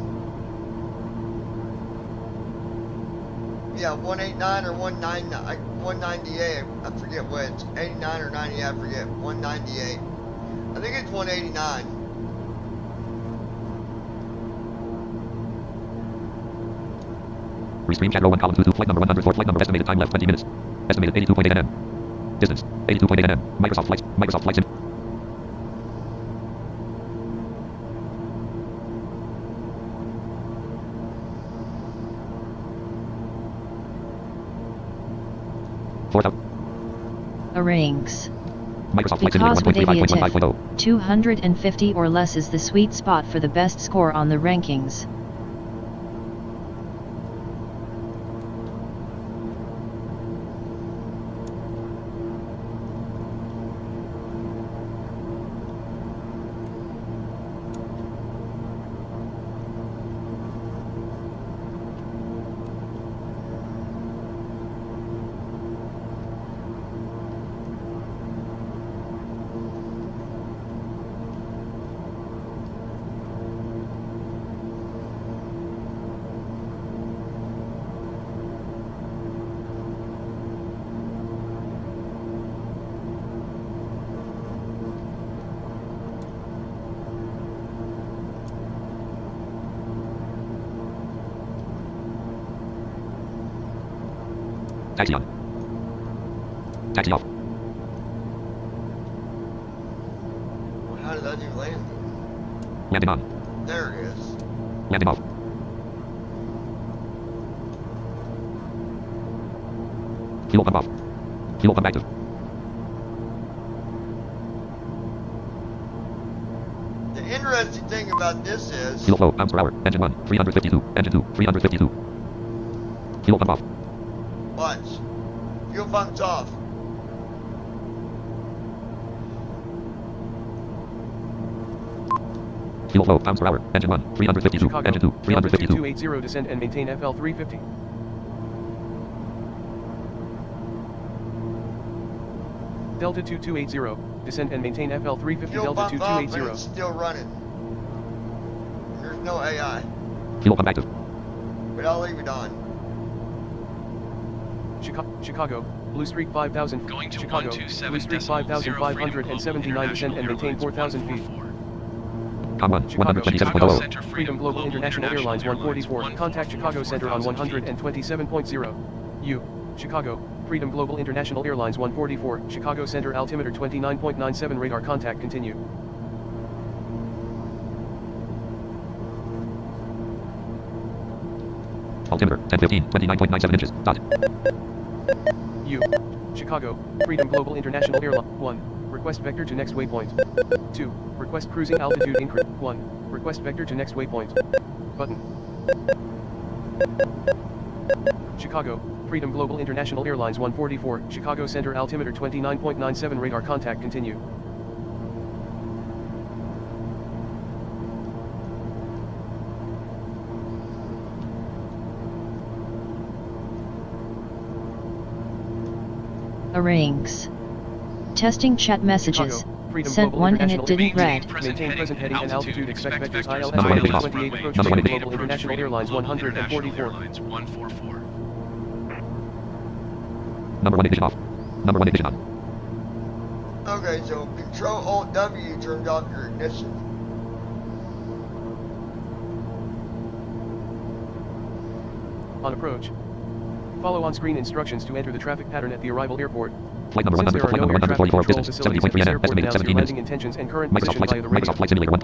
Yeah, 189 or 198. I forget which. 89 or 90. I forget. 198. I think it's 189. Restream chat row 1 column 2 flight number 104 flight number estimated time left 20 minutes. Estimated 82.8 nm. Distance 82.8 nm. Microsoft flights in. Ranks. Microsoft flights in Because with 1.35.15.0. 250 or less is the sweet spot for the best score on the rankings. Taxi on. Taxi off. How did I do landing? Landing on. There it is. Landing off. Fuel pump off. Fuel pump active. The interesting thing about this is... Fuel flow, pounds per hour. Engine 1, 352. Engine 2, 352. Fuel pump off. Watch. Fuel pump's off. Fuel flow, pounds per hour. Engine 1, 352. Chicago, Engine 2, 352. 280 descend and maintain FL 350. Delta 2280, descend and maintain FL 350. Fuel Delta pump off, but 2280. it's still running. There's no AI, Fuel pump active. but I'll leave it on. Chicago, Blue Streak 5000. Going to Chicago, 127 Blue Streak decimal 5579 descend and maintain 4000 feet. Com 1, Chicago, 127.00. Center Freedom Global International Airlines 144. Contact Chicago Center on 127.0. U. Chicago, Freedom Global International Airlines 144. Chicago Center altimeter 29.97 radar contact continue. Altimeter, 1015, 29.97 inches. Dot. U. Chicago, Freedom Global International Airlines 1. Request vector to next waypoint. 2. Request cruising altitude increase. 1. Request vector to next waypoint. Button. Chicago, Freedom Global International Airlines 144. Chicago Center altimeter 29.97 radar contact continue. Ranks. Testing chat messages. Chicago, Freedom Sent Global one and it International didn't read. Maintain present heading and altitude. Expect vectors ILS Number one, 28 approach Number one, Freedom Global International Airlines 144. Airlines 144. Number 1 ignition off. Number 1 ignition on. Okay, so Control Alt W turns off your ignition. On approach. Follow on-screen instructions to enter the traffic pattern at the arrival airport. Flight number Since there are no air traffic 144, control distance facilities at 70.3 this nm, airport, estimated announce your 17 minutes. landing intentions and current Microsoft position via the radio. Flight Simulator 1.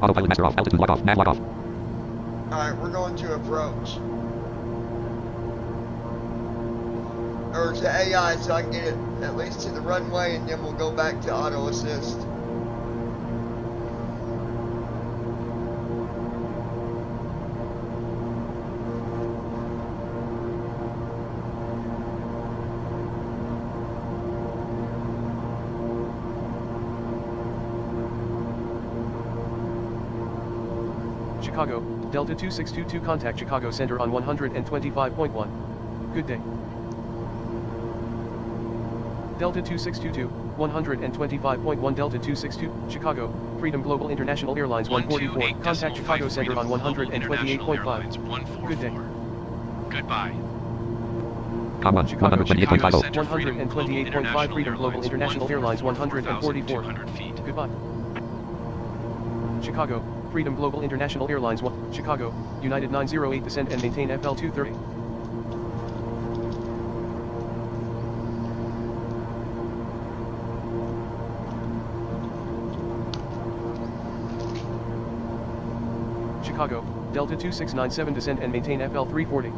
Autopilot master off, altitude lock off, nav lock off. Alright, we're going to approach. Or to AI so I can get it at least to the runway, and then we'll go back to auto assist. Chicago, Delta 2622 contact Chicago Center on 125.1. Good day. Delta 2622, 125.1 Delta 262, Chicago, Freedom Global International Airlines 144, contact Chicago Center on 128.5. Good day. Goodbye. Com1, Chicago, 128.50. 128.5 Freedom Global International Airlines 144. 2,200 feet. Goodbye. Chicago, Freedom Global International Airlines 1, Chicago, United 908 descend and maintain FL 230. Chicago, Delta 2697 descend and maintain FL 340.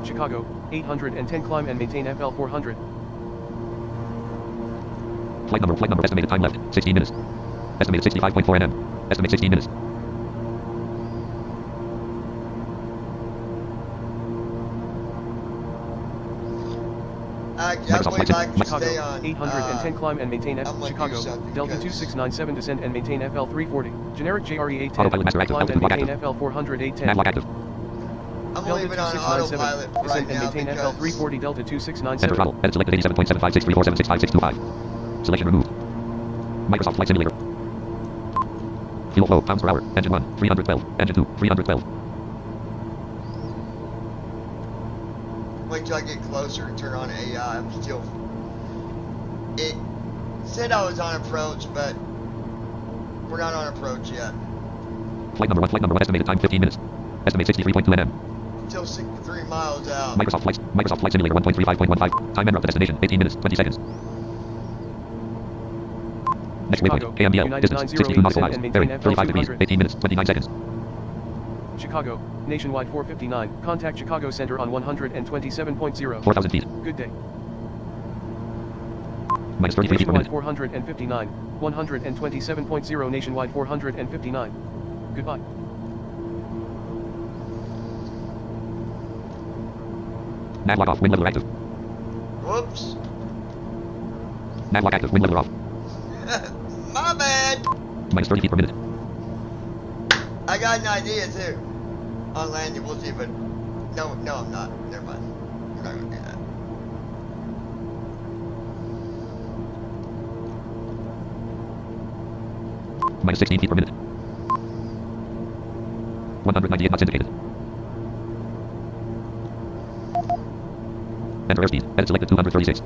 Chicago, 810 climb and maintain FL 400. Flight number, estimated time left, 16 minutes. Estimated 65.4 nm. Estimate 16 minutes. I believe I can Chicago, stay on. 810 climb and maintain I'm gonna Chicago, do something Delta because- 2697 descend and maintain FL 340. Generic JRE 810, Autopilot master active, climb and altitude lock maintain active. FL 400 810. Nav lock active. I'm Delta leaving on 2697, autopilot right descend and now maintain FL because 340 Delta Enter 2697. throttle. Edit selected 87.75634765625. Selection removed. Microsoft Flight Simulator. Fuel flow, pounds per hour. Engine 1, 312. Engine 2, 312. wait till I get closer to turn on AI. I'm still. It said I was on approach, but we're not on approach yet. Flight number 1, estimated time 15 minutes. Estimate 63.2 nm. Still 63 miles out. Microsoft Flight Simulator 1.35.15. Time and route to destination 18 minutes 20 seconds. Next waypoint, KMDL, United distance 62 nautical miles, and bearing maintain 35 degrees, 200. 18 minutes 29 seconds. Chicago, Nationwide 459, contact Chicago Center on 127.0. 4,000 feet. Good day. Minus 33 feet per Nationwide minute. 459, 127.0 Nationwide 459. Goodbye. Nav lock off, wind leveler active. Whoops. Nav lock active, wind leveler off. My bad. Minus 30 feet per minute. I got an idea too. On landing, we'll see if it. No, I'm not. Never mind. We're not gonna do that. Minus 16 feet per minute. 198 knots indicated. Enter airspeed. Edit selected 236.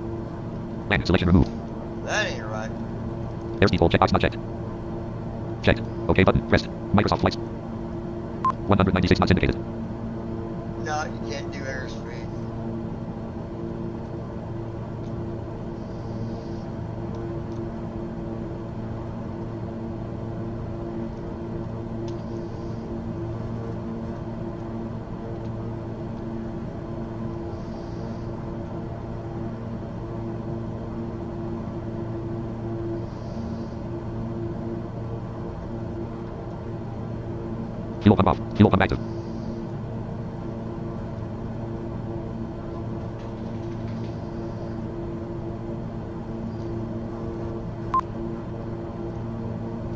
Land selection removed. That ain't right. Airspeed hold checkbox not checked. Checked. OK button pressed. Microsoft flights. 196 knots indicated. No, you can't do airspeed. Fuel pump off. Fuel pump active.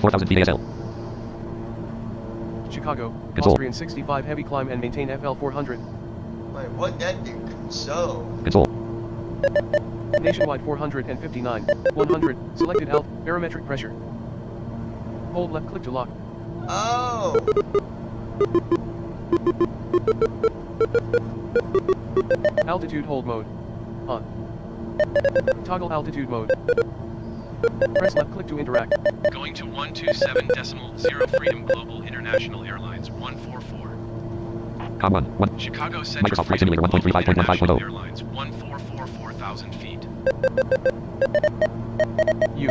$4,000 feet ASL. Chicago, Console. Austrian 65 heavy climb and maintain FL 400. Wait, what that do? So. Console. Nationwide 459, 100, selected alt, barometric pressure. Hold left click to lock. Oh. Altitude hold mode. On. Toggle altitude mode. Press left click to interact. Going to 127.0 Freedom Global International Airlines 144. Com1, 1. Chicago Center Microsoft Flight Freedom Simulator Global 1.35.15.0. International Airlines 144 4,000 feet. U.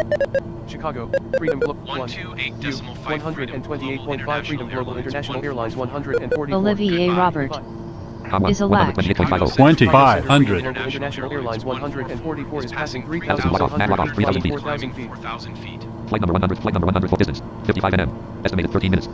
Chicago, Freedom Global 128.5 128.5 Freedom Global International Airlines 144. Olivier Goodbye. Robert Com1, is elect. 128.50. 2,500. Global International Airlines 144 is passing Altitude lock off, nav lock off, 3,000 feet. 3,400 feet. 4,000 feet. Flight number 100, full distance, 55 nm. Estimated 13 minutes.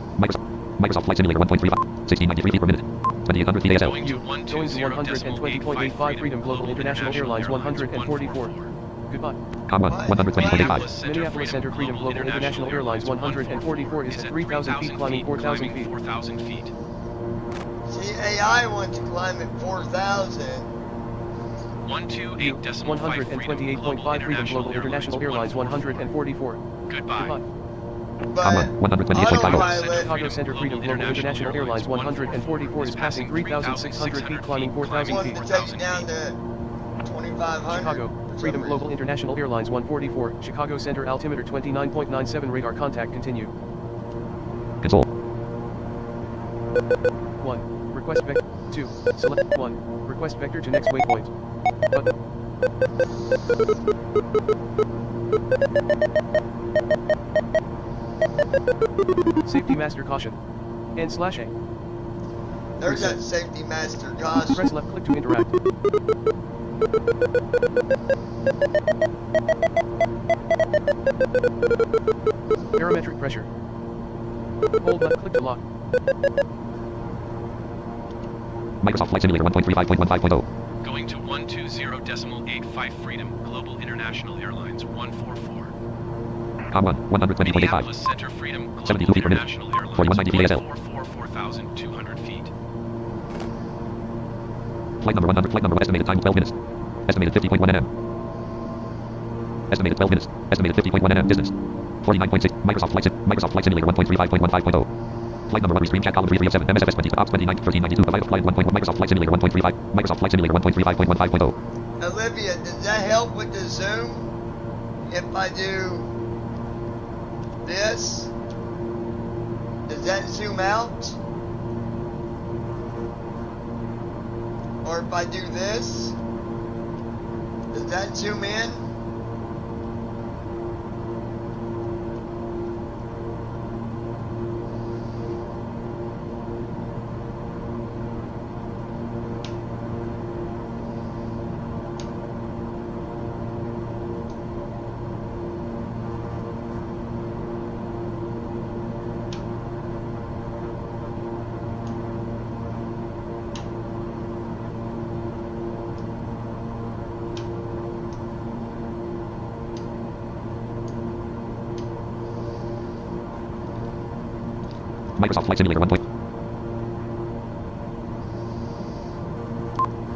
Microsoft Flight Simulator 1.35, 1693 feet per minute. 2,800 feet ASL. U. Going to 120.85 Freedom Global International Airlines 144. Goodbye. Goodbye. Com 1, 120.85. Minneapolis Center Freedom Global International Airlines 144 is at 3,000 feet, climbing 4,000 feet. 4,000 feet. See, AI wants to climb at 4,000. 128.5 Freedom Global International Airlines 144. Goodbye. But 128.50. autopilot, Chicago Center Freedom Global International Airlines 144 is passing 3,600 feet, climbing 4,000 wanted feet. to take it down to 2,500. Chicago Freedom Global International Airlines 144, Chicago Center altimeter 29.97, radar contact continued. Console. 1. Request vector. 2. Select 1. Request vector to next waypoint. Button. Safety master caution. N/A. There's that safety master caution. Press left click to interact. Barometric pressure. Hold left click to lock. Microsoft Flight Simulator 1.35.15.0. Going to 120.85 Freedom Global International Airlines 144. Com 1, 120.85. Minneapolis Center Freedom 72 Global feet per minute. International Airlines 4190 feet ASL. 4,200 feet. Flight number 100. Flight number. Estimated time 12 minutes. Estimated 50.1 nm. Estimated 12 minutes. Estimated 50.1 nm. Distance 49.6. Microsoft Flight Simulator 1.35.15.0. Flight number 1. Restream chat column 337. msfs20. Ops 29 1392. Flight 1. Microsoft Flight Simulator 1.35. Microsoft Flight Simulator 1.35.15.0. Olivia, does that help with the zoom? If I do this, does that zoom out? Or if I do this, does that zoom in? Microsoft Flight Simulator 1.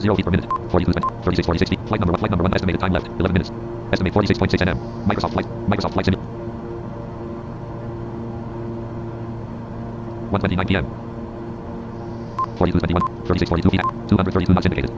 0 feet per minute. 42 36 46 feet. Flight number 1. Estimated time left 11 minutes. Estimate 46.6 nm. Microsoft Flight Simulator 1:29 p.m. 42:21. 36:42 feet. 232 knots indicated.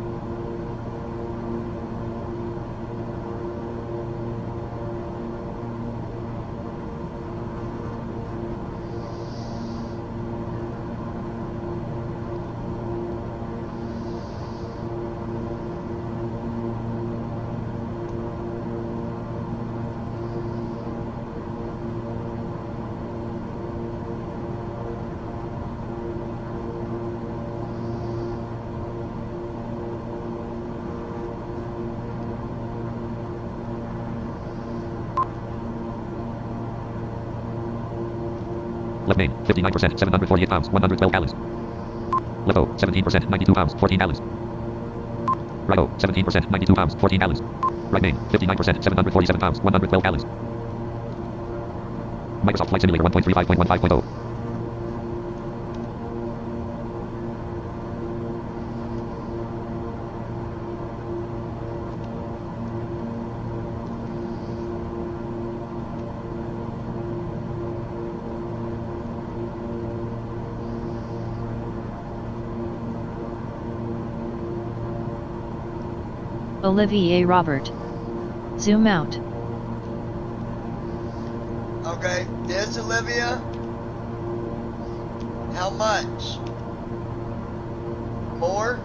Left main, 59%, 748 pounds, 112 gallons. Left O, 17%, 92 pounds, 14 gallons. Right O, 17%, 92 pounds, 14 gallons. Right main, 59%, 747 pounds, 112 gallons. Microsoft Flight Simulator 1.35.15.0. Olivier Robert. Zoom out. Okay, this Olivia. How much? More?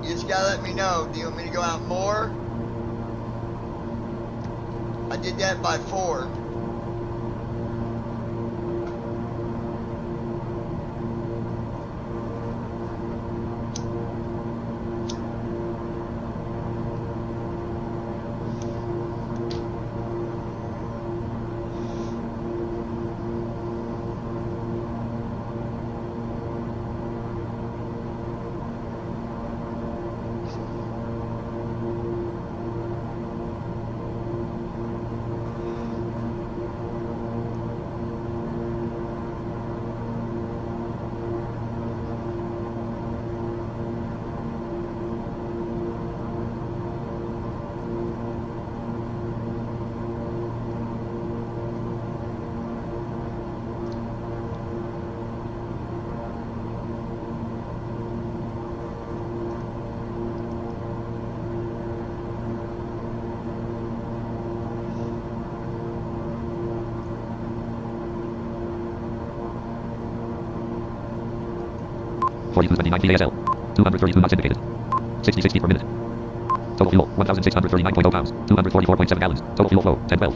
You just gotta let me know. Do you want me to go out more? I did that by 4. 4229 PASL. 232 knots indicated. 60 per minute. Total fuel, 1,639.0 pounds. 244.7 gallons. Total fuel flow, 1012.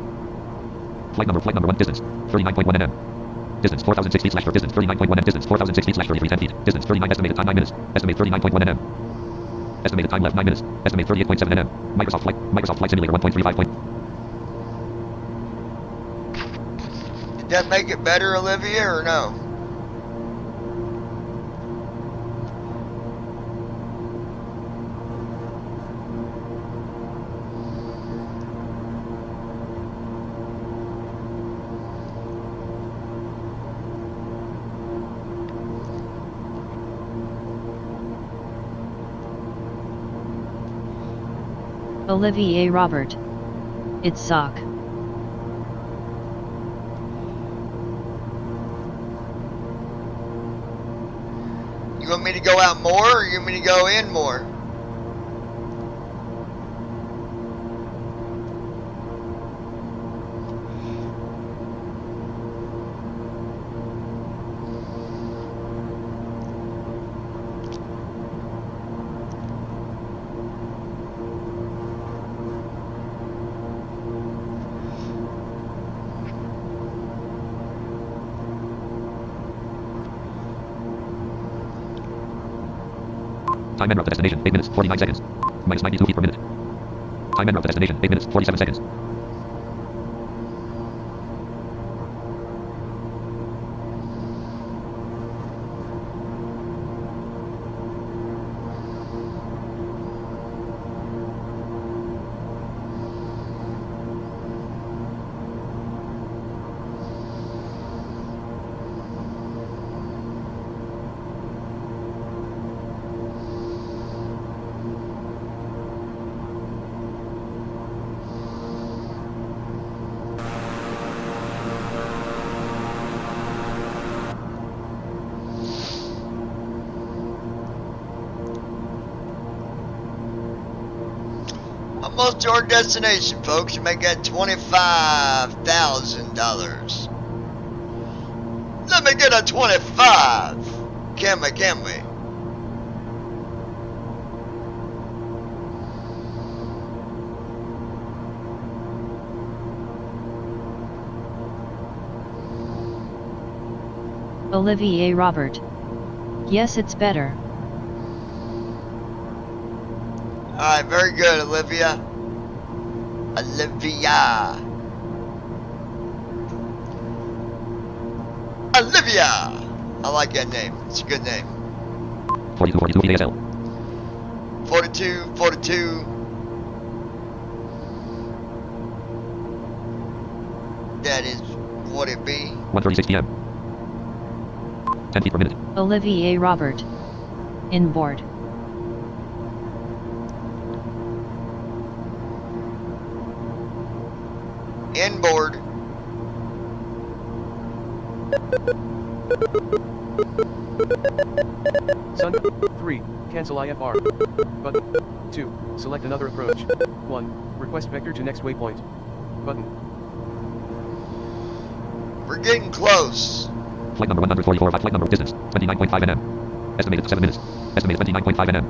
Flight number 1. Distance, 39.1 nm. Distance, 4,006 feet / distance, 39.1 m. Distance, 4,006 feet / 3310 feet. Distance, 39. Estimated time, 9 minutes. Estimate 39.1 nm. Estimated time left, 9 minutes. Estimate 38.7 nm. Microsoft Flight Simulator 1.35. Did that make it better, Olivia, or no? Olivier Robert. It's sock. You want me to go out more, or you want me to go in more? Time en route to destination, 8 minutes, 49 seconds. Minus 92 feet per minute. Time en route to destination, 8 minutes, 47 seconds. Almost to our destination, folks. You make that $25,000. Let me get a 25. Can we? Olivier Robert. Yes, it's better. Alright, very good, Olivia. Olivia. I like that name. It's a good name. 42 PASL. 42. That is what it be. 1:36 p.m. 10 feet per minute. Olivier Robert. Inboard. Inboard. Sun. 3. Cancel IFR. Button. 2. Select another approach. 1. Request vector to next waypoint. Button. We're getting close. Flight number 144. Flight number distance 29.5 nm. Estimated 7 minutes. Estimated 29.5 nm.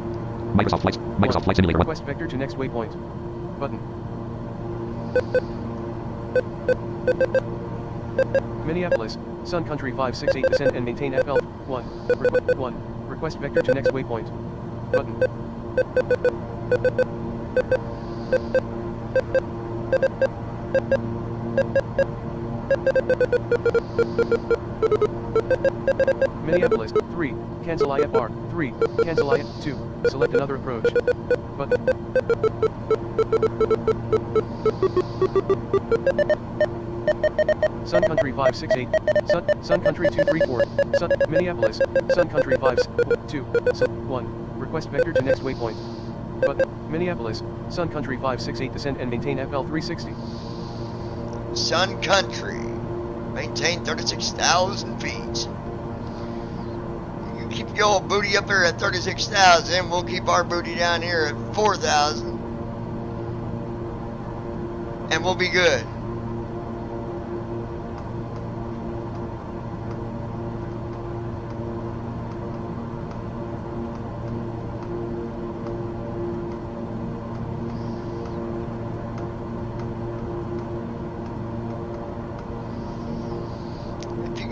Microsoft Flight Simulator 1. Request vector to next waypoint. Button. Minneapolis, Sun Country 568 descend and maintain FL 1. 1. Request vector to next waypoint. Button. Minneapolis, 3. Cancel IFR. 3. Cancel IF. 2. Select another approach. Button. Sun Country 568. Sun Country 234. Minneapolis. Sun Country 5. 2. 1. Request vector to next waypoint. Button. Minneapolis. Sun Country 568 descend and maintain FL 360. Sun Country. Maintain 36,000 feet. You keep your old booty up there at 36,000. We'll keep our booty down here at 4,000. And we'll be good.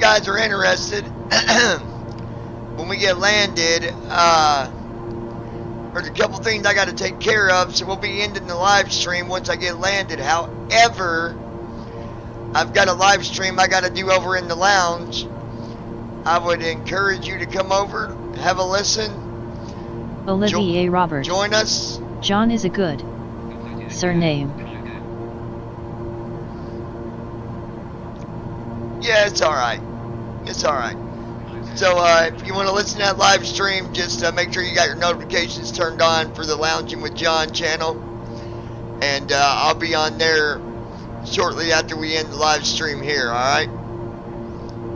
guys are interested, when we get landed, there's a couple things I got to take care of, so we'll be ending the live stream once I get landed. However, I've got a live stream I got to do over in the lounge. I would encourage you to come over, have a listen. Olivier Robert. Join us. John is a good surname. Yeah, it's alright. It's alright. So, if you want to listen to that live stream, just make sure you got your notifications turned on for the Lounging with John channel. And I'll be on there shortly after we end the live stream here, alright?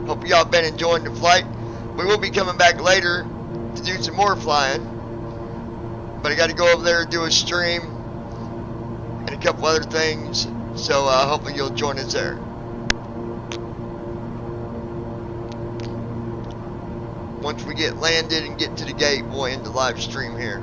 Hope y'all been enjoying the flight. We will be coming back later to do some more flying. But I got to go over there and do a stream and a couple other things. So, hopefully you'll join us there. Once we get landed and get to the gate, we'll end the live stream here.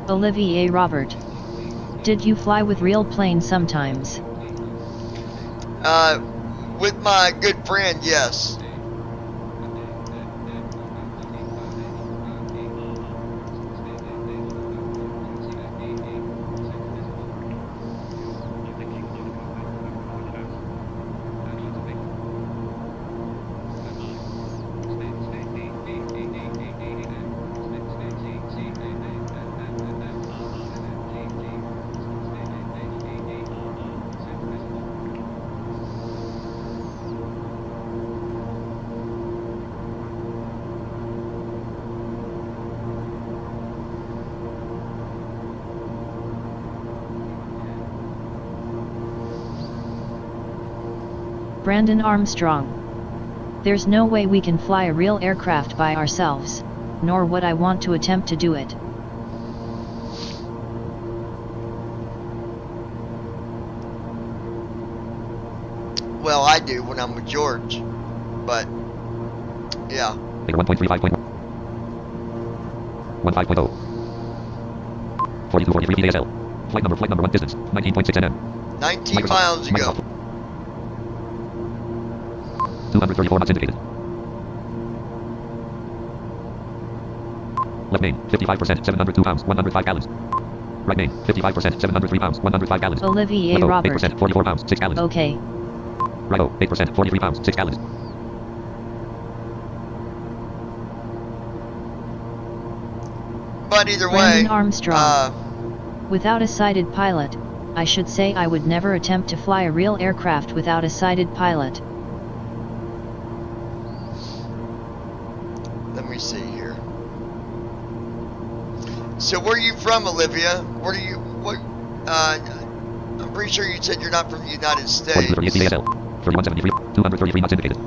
Olivier Robert. Did you fly with real planes sometimes? With my good friend, yes. Brandon Armstrong. There's no way we can fly a real aircraft by ourselves, nor would I want to attempt to do it. Well, I do when I'm with George, but yeah. 1.35.1 15.0 4243 PASL. Flight number 1 distance 19.6 nm. 19 Microsoft. miles ago. Microsoft. 234 knots indicated. Left main 55% 702 pounds 105 gallons. Right main 55% 703 pounds 105 gallons. Olivier Left O, Robert. 8% 44 pounds 6 gallons. Okay. Right O 8% 43 pounds 6 gallons. But either Brandon way, Armstrong. Without a sighted pilot, I should say I would never attempt to fly a real aircraft without a sighted pilot. let me see here. So where are you from, Olivia? Where do you, what, I'm pretty sure you said you're not from the United States. 3173, 233 knots indicated.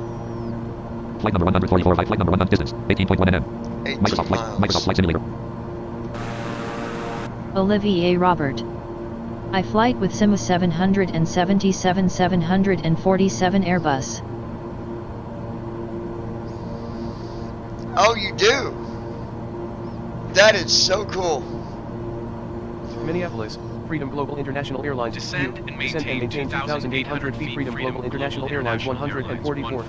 Flight number 144, flight number 1 distance, 18.1 nm. 18 Microsoft Flight Simulator. Olivier Robert. I flight with SIMA 777-747 Airbus. Oh, you do? That is so cool. Minneapolis, Freedom Global International Airlines. Descend and maintain 2,800 feet. Freedom Global International Airlines 144.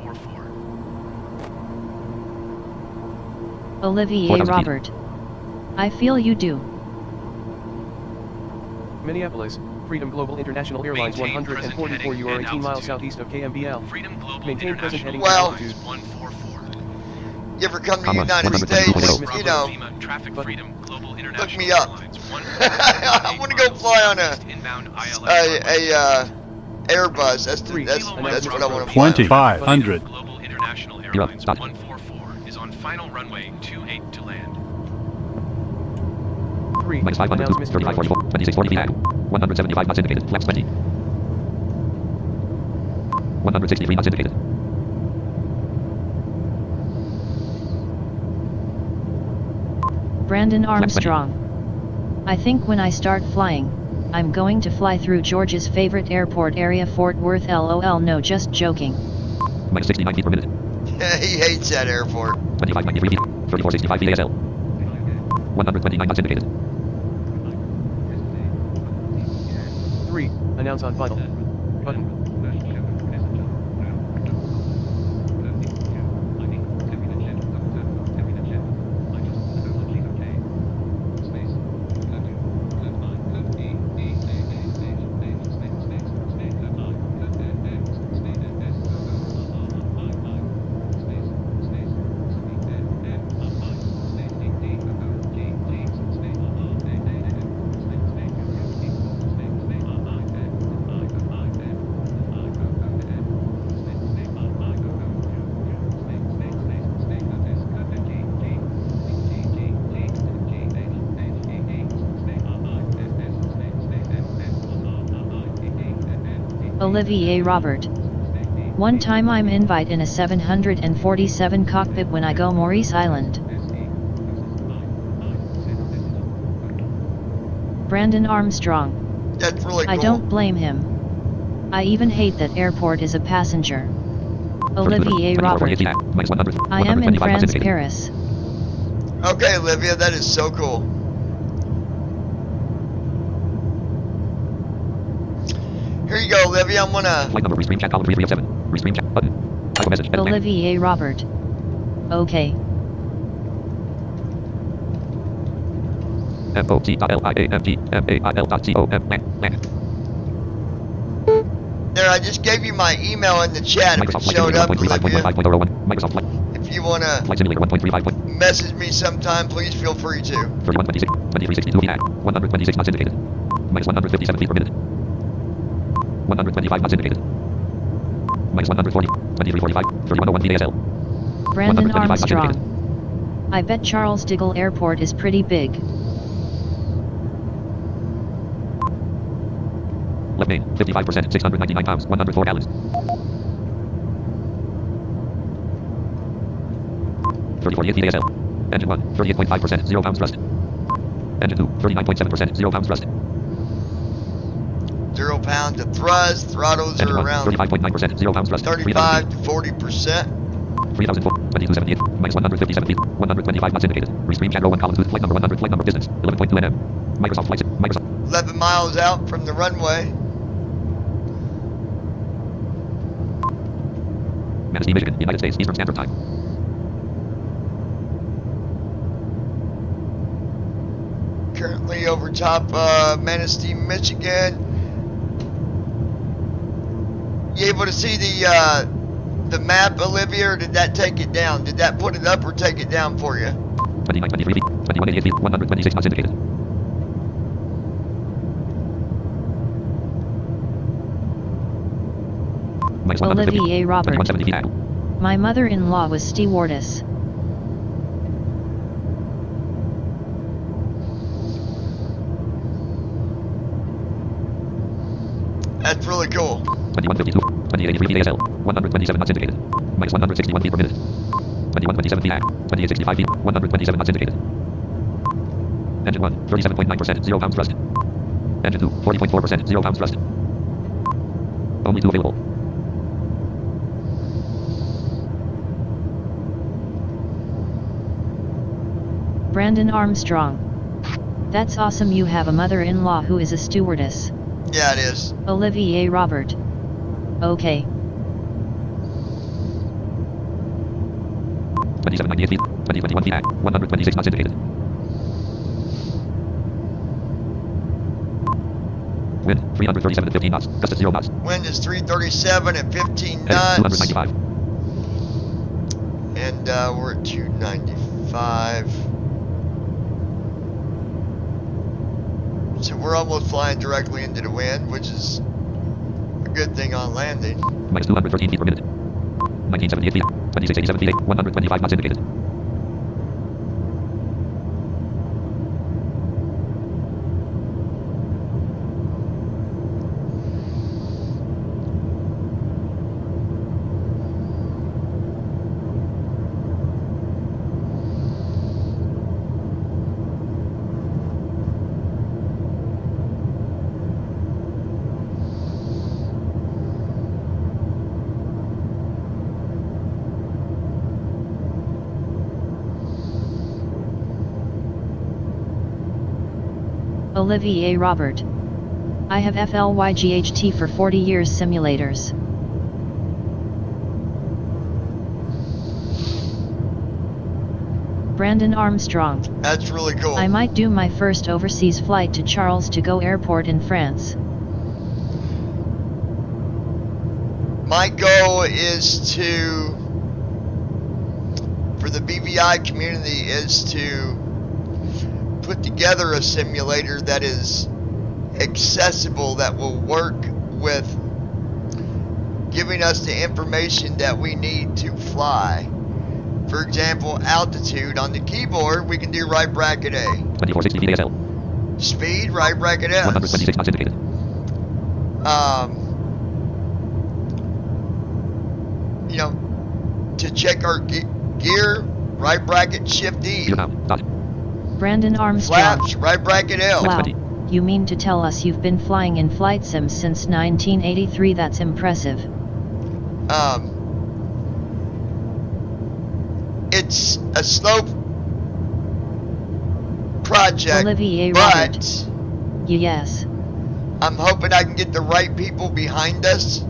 Olivier 4,000 feet. Robert. I feel you do. Minneapolis, Freedom Global International Airlines Maintain 144, present you are heading 18 miles and southeast of KMBL. Freedom Global Maintain present International heading Well- altitude. 144. You ever come to the Comma, United 122 States, Bravo. you know, Lima, Traffic Freedom Global International me up. Airlines, I wanna go fly on a- inbound ILS Airbus. That's Three. what I want to fly. 2,500. Global International You're up, Airlines stop. 144 is on final runway 28 to land. 3. Minus 500 Announce to missed 35, launch. 44, 26, 40 feet at 175 knots indicated. Flaps 20. 163 knots indicated. Brandon Armstrong. I think when I start flying, I'm going to fly through Georgia's favorite airport area, Fort Worth. LOL, no, just joking. Minus 69 feet per minute. He hates that airport. 2593 feet. 3465 feet ASL. 129 knots indicated. 3. Announce on final. Button. Olivier Robert. One time I'm invite in a 747 cockpit when I go Maurice Island. Brandon Armstrong. That's really cool. I don't blame him. I even hate that airport is a passenger. Olivier Robert. Minus 100. I am in 125 knots France, indicated. Paris. Okay, Olivia, that is so cool. Here you go, Olivia. I'm gonna. Flight number restream chat column 3307. Restream chat button. Type a message. Edit blank. Olivier Robert. Okay. MOT.LIAMGMAIL.COM. There, I just gave you my email in the chat. If it Microsoft Flight showed up, Simulator Olivia. 1.35.001. Microsoft Flight If you wanna Simulator 1.35. message me sometime, please feel free to. 3126. 2362 feet at 126 knots indicated. Minus 157 feet per minute. 125 knots indicated. Minus 140. 2345. 3101 feet ASL. Brandon 125 knots indicated. Armstrong. I bet Charles de Gaulle Airport is pretty big. Left main. 55%. 699 pounds. 104 gallons. 3048 feet ASL. Engine 1. 38.5%. 0 pounds thrust. Engine 2. 39.7%. 0 pounds thrust. 0 pounds of thrust. Throttles Engine are 1. around 35.9%. 0 pounds thrust. 35 to 40%. 3004. 2278. Minus 157 feet. 125 knots indicated. Restream chat row 1 column 2. Flight number 100. Flight number distance. 11.2 nm. Microsoft flight. Microsoft. 11 miles out from the runway. Manistee, Michigan. United States Eastern Standard Time. Currently over top Manistee, Michigan. You able to see the map, Olivia, or did that take it down? Did that put it up or take it down for you? 2923 feet. 2188 feet. 126 knots indicated. Minus 150. Olivier Robert. 2170 feet at. My mother-in-law was stewardess. That's really cool. 2152. 2883 feet ASL. 127 knots indicated. Minus 161 feet per minute. 2127 feet at. 2865 feet. 127 knots indicated. Engine 1. 37.9%. 0 pounds thrust. Engine 2. 40.4%. 0 pounds thrust. Only 2 available. Brandon Armstrong. That's awesome, you have a mother-in-law who is a stewardess. Yeah, it is. Olivier Robert. Okay. 27 98 feet. 2021 feet. 126 knots indicated. Wind 337 at 15 knots. Gust at 0 knots. Wind is 337 at 15 Heading knots. 295. And we're at 295. So we're almost flying directly into the wind, which is a good thing on landing. Minus 213 feet per minute. 1978 feet. 2687 feet. 125 knots indicated. Olivier Robert. I have FLYGHT for 40 years simulators. Brandon Armstrong. That's really cool. I might do my first overseas flight to Charles de Gaulle Airport in France. My goal is for the BVI community, is to put together a simulator that is accessible, that will work with giving us the information that we need to fly. For example, altitude. On the keyboard, we can do right bracket A. 2460 feet ASL. Speed, right bracket S. 126 knots indicated. You know, to check our gear, right bracket shift E. Gear now. Dot. Brandon Armstrong. Flaps, right bracket L. Wow, 20. you mean to tell us you've been flying in flight sims since 1983? That's impressive. It's a slow project, Olivier but Robert. Yes. I'm hoping I can get the right people behind us.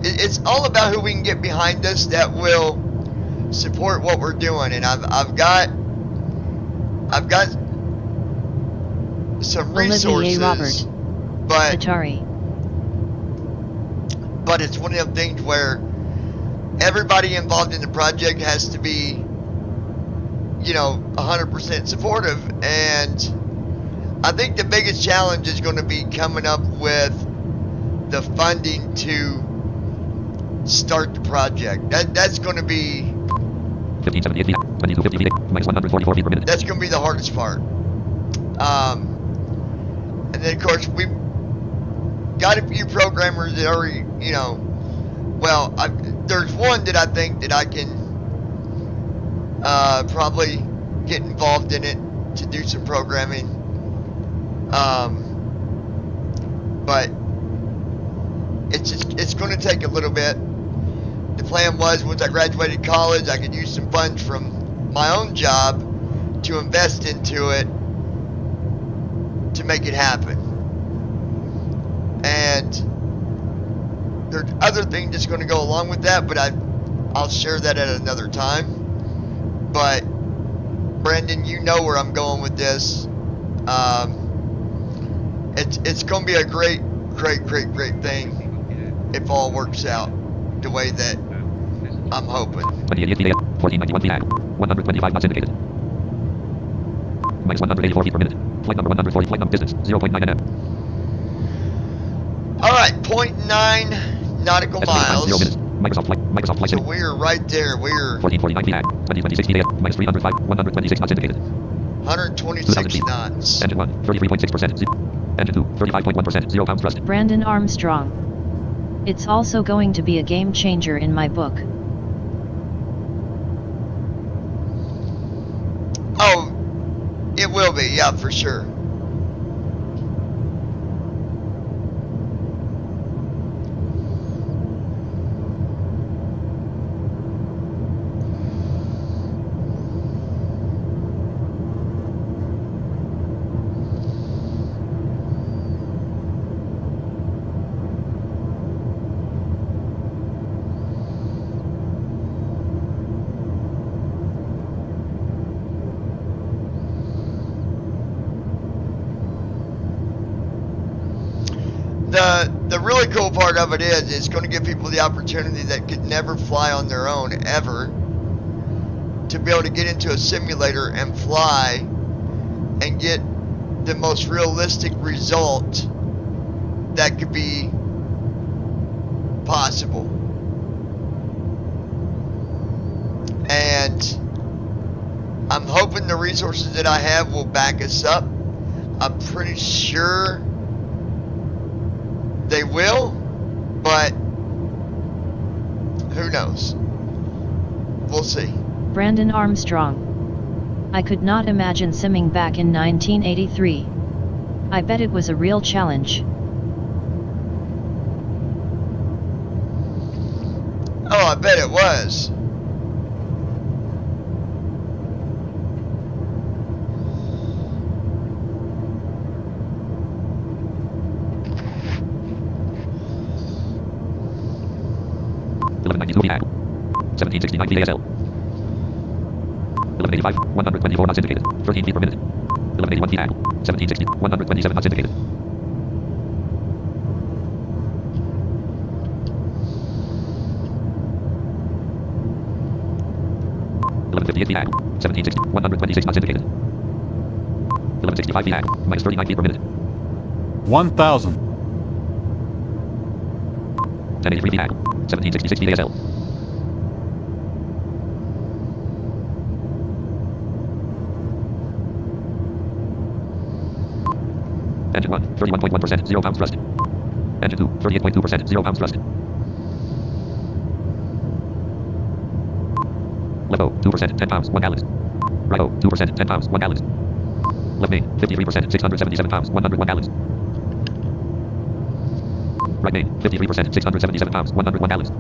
It's all about who we can get behind us that will support what we're doing, and I've got some resources, Olivier Robert. Atari. but it's one of them things where everybody involved in the project has to be, 100% supportive. And I think the biggest challenge is going to be coming up with the funding to start the project. That's going to be 1578 feet. 2250 feet. Minus 144 feet per minute. that's going to be the hardest part. And then of course we've got a few programmers that already, there's one that I think that I can probably get involved in it to do some programming. But it's going to take a little bit. The plan was once I graduated college, I could use some funds from my own job to invest into it to make it happen. And there's other things that's going to go along with that, but I'll share that at another time. But Brandon, you know where I'm going with this. It's going to be a great thing if all works out the way that I'm hoping. 28 feet. 1491 feet. 125 knots indicated. Minus 184 feet per minute. Flight number 140. Flight number distance 0.9 nm. All right, 0.9 nautical miles. 0 minutes. Microsoft Flight So Sim. we're right there. We're 1449 feet. 2026 feet. Minus 305. 126 knots indicated. 126 knots. Engine 1. 33.6%. Engine 2. 35.1%. 0 pounds thrust. Brandon Armstrong. It's also going to be a game changer in my book. Oh, it will be, yeah, for sure. the really cool part of it is it's going to give people the opportunity that could never fly on their own ever to be able to get into a simulator and fly and get the most realistic result that could be possible. And I'm hoping the resources that I have will back us up. I'm pretty sure they will, but who knows? We'll see. Brandon Armstrong. I could not imagine simming back in 1983. I bet it was a real challenge. Oh, I bet it was. VAL. 1769 VASL. 1185, 124 knots indicated. 13 feet per minute. 1181 VAL. 1760, 127 knots indicated. 1158 VAL. 1760, 126 knots indicated. 1165 VAL. Minus 39 feet per minute. 1,000. 1083 VAL. 1766 VASL. Engine 1, 31.1%, 0 pounds thrust. Engine 2, 38.2%, 0 pounds thrust. Left O, 2%, 10 pounds, 1 gallon. Right O, 2%, 10 pounds, 1 gallon. Left main, 53%, 677 pounds, 101 gallons. Right main, 53%, 677 pounds, 101 gallons.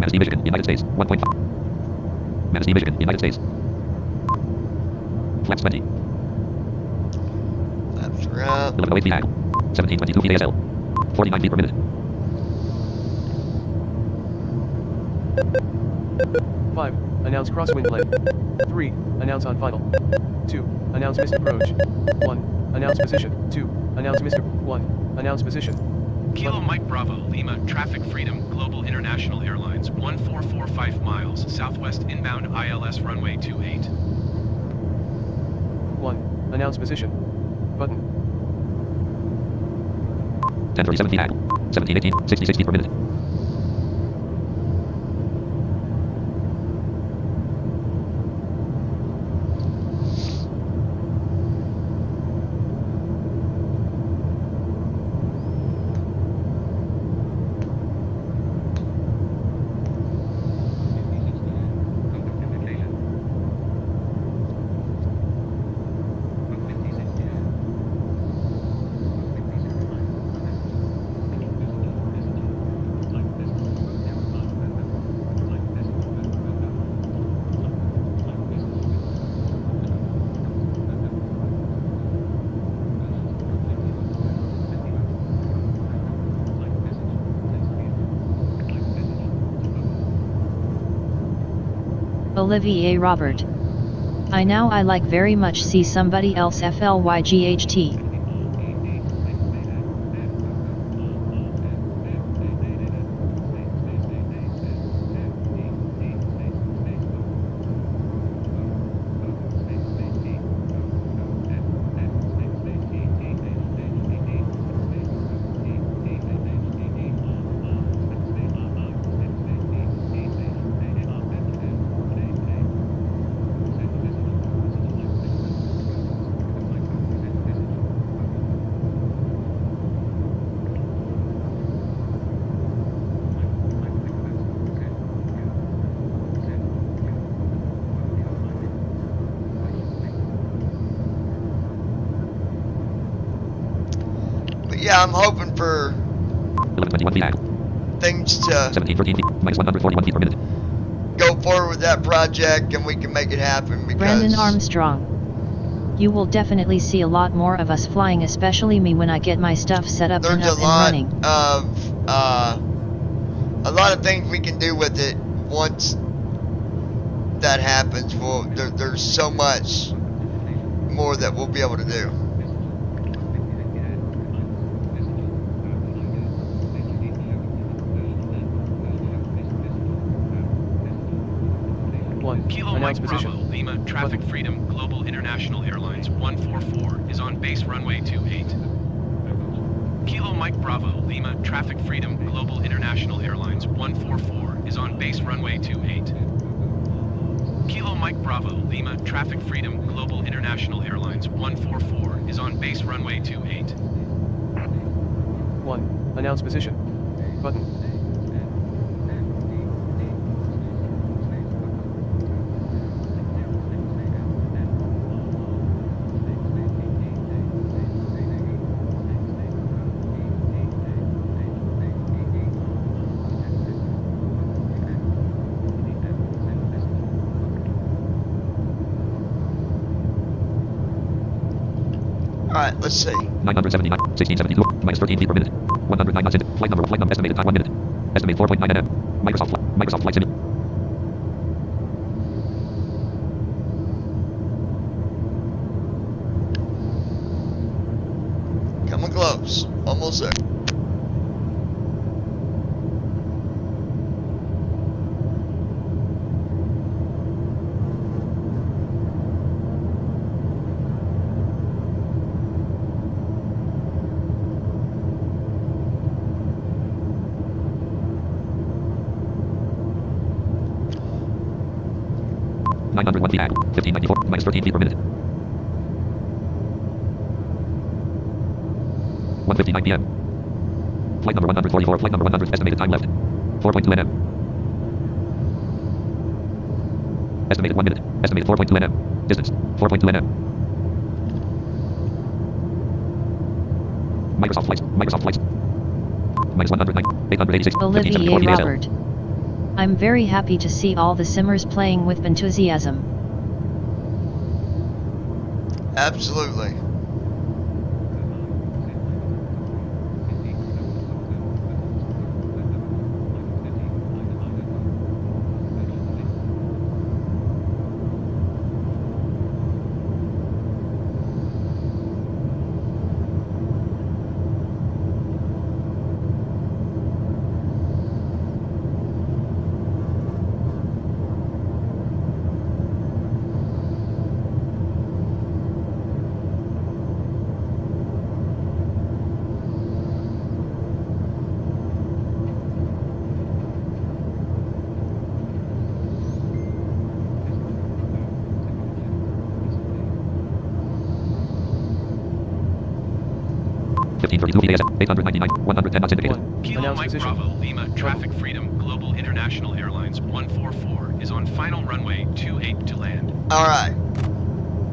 Manistee, Michigan, United States, 1.5. Manistee, Michigan, United States. Flaps 20. Flaps are up. 1108 VAL. 1722 VASL. 49 feet per minute. 5. Announce crosswind length. 3. Announce on final. 2. Announce missed approach. 1. Announce position. 2. Announce missed. 1. Announce position. Kilo Mike Bravo, Lima, Traffic Freedom, Global International Airlines, 1445 miles, southwest inbound ILS runway 28. 1. Announce position. Button. 1037 VAL. 1718, 66 feet per minute. Olivier Robert. I like very much see somebody else FLYGHT. Yeah, I'm hoping for 1121 VAL. things to 1713 feet, minus 141 feet per minute. go forward with that project and we can make it happen because Brandon Armstrong. You will definitely see a lot more of us flying, especially me when I get my stuff set up and there's up a and lot running. of a lot of things we can do with it once that happens. There's so much more that we'll be able to do. 1. Kilo Announce Mike position. Bravo, Lima, Traffic Freedom, Global International Airlines 144 is on base runway 28. Kilo Mike Bravo, Lima, Traffic Freedom, Global International Airlines 144 is on base runway 28. Kilo Mike Bravo, Lima, Traffic Freedom, Global International Airlines 144 is on base runway 28. 1. Announce position. Button. Alright, let's see. 979, 1672, minus 13 feet per minute. 109 knots in. Flight number, estimated time 1 minute. Estimate 4.9 nm. Microsoft Flight Simulator. Coming close. Almost there. Nine hundred one feet at 1594, minus 13 feet per minute. 1:59 p.m. Flight number 144, flight number 100, estimated time left 4.2 nm. Estimated 1 minute. Estimated 4.2 nm. Distance 4.2 nm. Microsoft flights. Minus 109, 886, Olivier 1574 VSL. Robert. I'm very happy to see all the simmers playing with enthusiasm. Absolutely. VSL, 899, 110 knots indicated. 1. Kilo Announce Mike position. Bravo, Lima, Traffic Freedom, Global International Airlines 144 is on final runway 28 to land. Alright.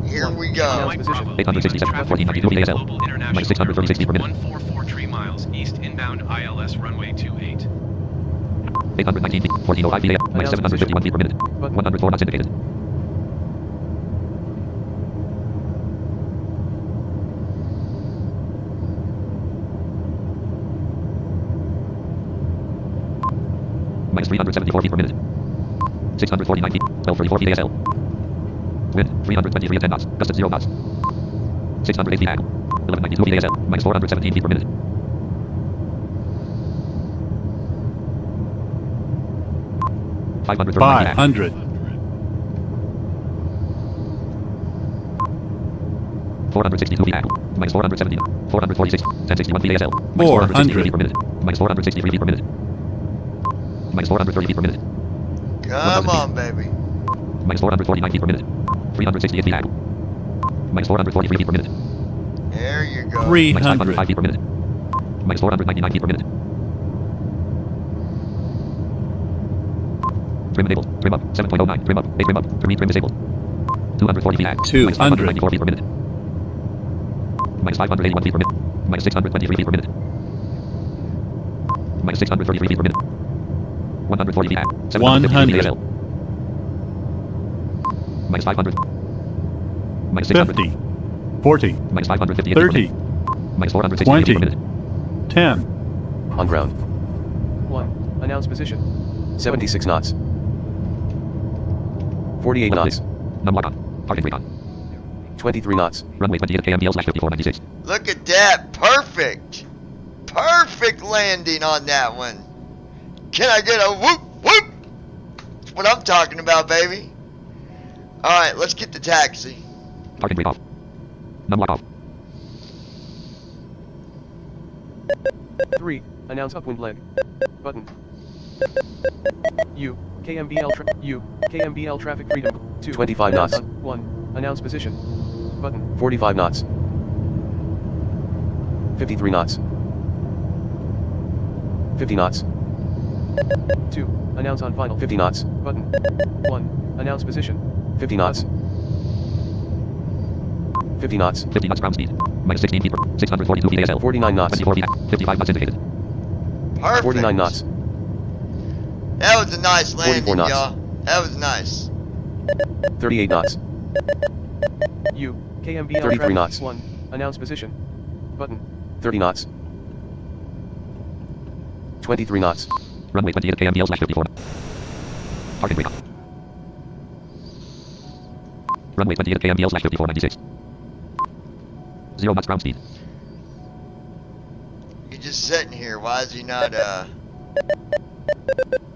Here we Kilo go. Mike Bravo, Lima, 867, Traffic 1492 Freedom, VSL. Global International Minus 636 feet per minute. 144 miles east inbound ILS runway 28. 819 feet, 1405 VSL. Minus 751 feet per minute. 104 knots indicated. Minus 374 feet per minute. 649 feet, 1234 VSL. Wind, 323 at 10 knots, gust at 0 knots. 608 feet angle, 1192 VSL, minus 417 feet per minute. $500. 500. 462 feet angle, minus 417, 446, 1061 VSL, minus 463 feet per minute, minus 463 feet per minute. Minus 430 feet per minute. Come on, baby. Minus 449 feet per minute. 368 feet angle. Minus 443 feet per minute. There you go. Minus 505 300. feet per minute. Minus 499 feet per minute. Trim enabled. Trim up. 7.09. Trim up. 8 trim up. Trim disabled. 240 feet angle. 200. Minus 594 feet per minute. Minus 581 feet per minute. Minus 623 feet per minute. Minus 633 feet per minute. 140 feet angle. 750 feet 100. VSL. Minus 500. Minus 600. 50. 40. Minus 550 feet 30. per minute. Minus 460 feet per 20. minute. 10. On ground. 1. Announce position. 76 knots. 48 knots. Numlock on. Parking brake on. 23 knots. Runway 28 KMDL/5496. Look at that. Perfect. Perfect landing on that one. Can I get a whoop whoop? That's what I'm talking about, baby. Alright, let's get the taxi. Parking brake off. Num lock off. 3. Announce upwind leg. Button. U. KMBL traffic freedom. 2. 25 announce knots. 1. Announce position. Button. 45 knots. 53 knots. 50 knots. 2. Announce on final. 50 knots. Button. 1. Announce position. 50 knots. 50 knots. 50 knots ground speed. Minus 16 feet per 642 feet ASL. 49 knots. 24 feet. 55 knots indicated. Perfect. 49 knots. That was a nice 44 landing, knots. y'all. That was nice. 38 knots. U. KMBL 33 traffic. knots. 1. Announce position. Button. 30 knots. 23 knots. Runway 28 KMBL slash 54. Parking brake off. Runway 28 KMBL slash 5496. 0 knots ground speed. He's just sitting here. Why is he not,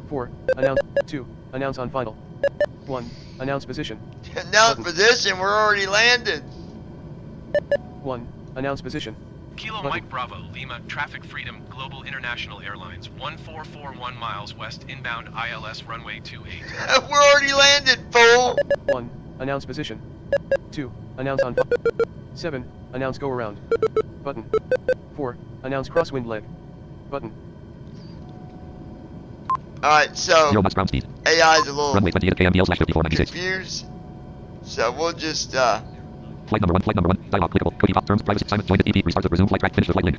4. Announce. 2. Announce on final. 1. Announce position. Announce position? We're already landed. 1. Announce position. Kilo Mike Bravo, Lima, Traffic Freedom, Global International Airlines, 1441 miles west, inbound ILS runway 28. We're already landed, fool. 1. Announce position. 2. Announce on 7. Announce go around. Button. 4. Announce crosswind leg. Button. Alright, so 0 knots ground speed. AI's a little Runway 28 KMBL slash 5496. confused. So we'll just, Flight number 1, dialog clickable, cookie pop, terms, privacy, assignment, join the EP, restart the resume flight track, finish the flight link.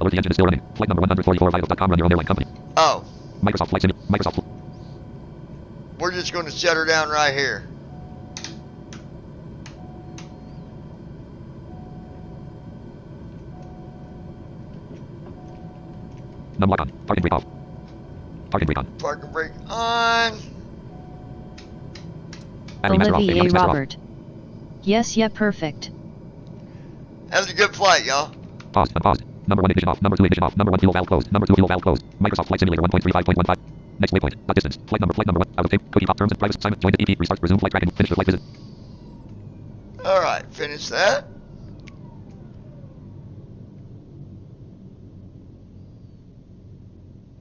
Alert, the engine is still running. Flight number 144, vital.com, run your own airline company. oh, Microsoft Flight Simulator, Microsoft. we're just going to shut her down right here. Num lock on, parking brake off. Parking brake on. Parking brake on. Battery master off, Olivier avionics master off. Robert. Yes, yeah, perfect. That was a good flight, y'all. Paused, unpaused. Number 1 ignition off, number 2 ignition off, number 1 fuel valve closed, number 2 fuel valve closed. Microsoft Flight Simulator 1.35.15. Next waypoint, dot distance, flight number 1, out of tape, cookie pop, terms and privacy, assignment, join the EP, restart, resume flight tracking, finish the flight visit. Alright, finish that.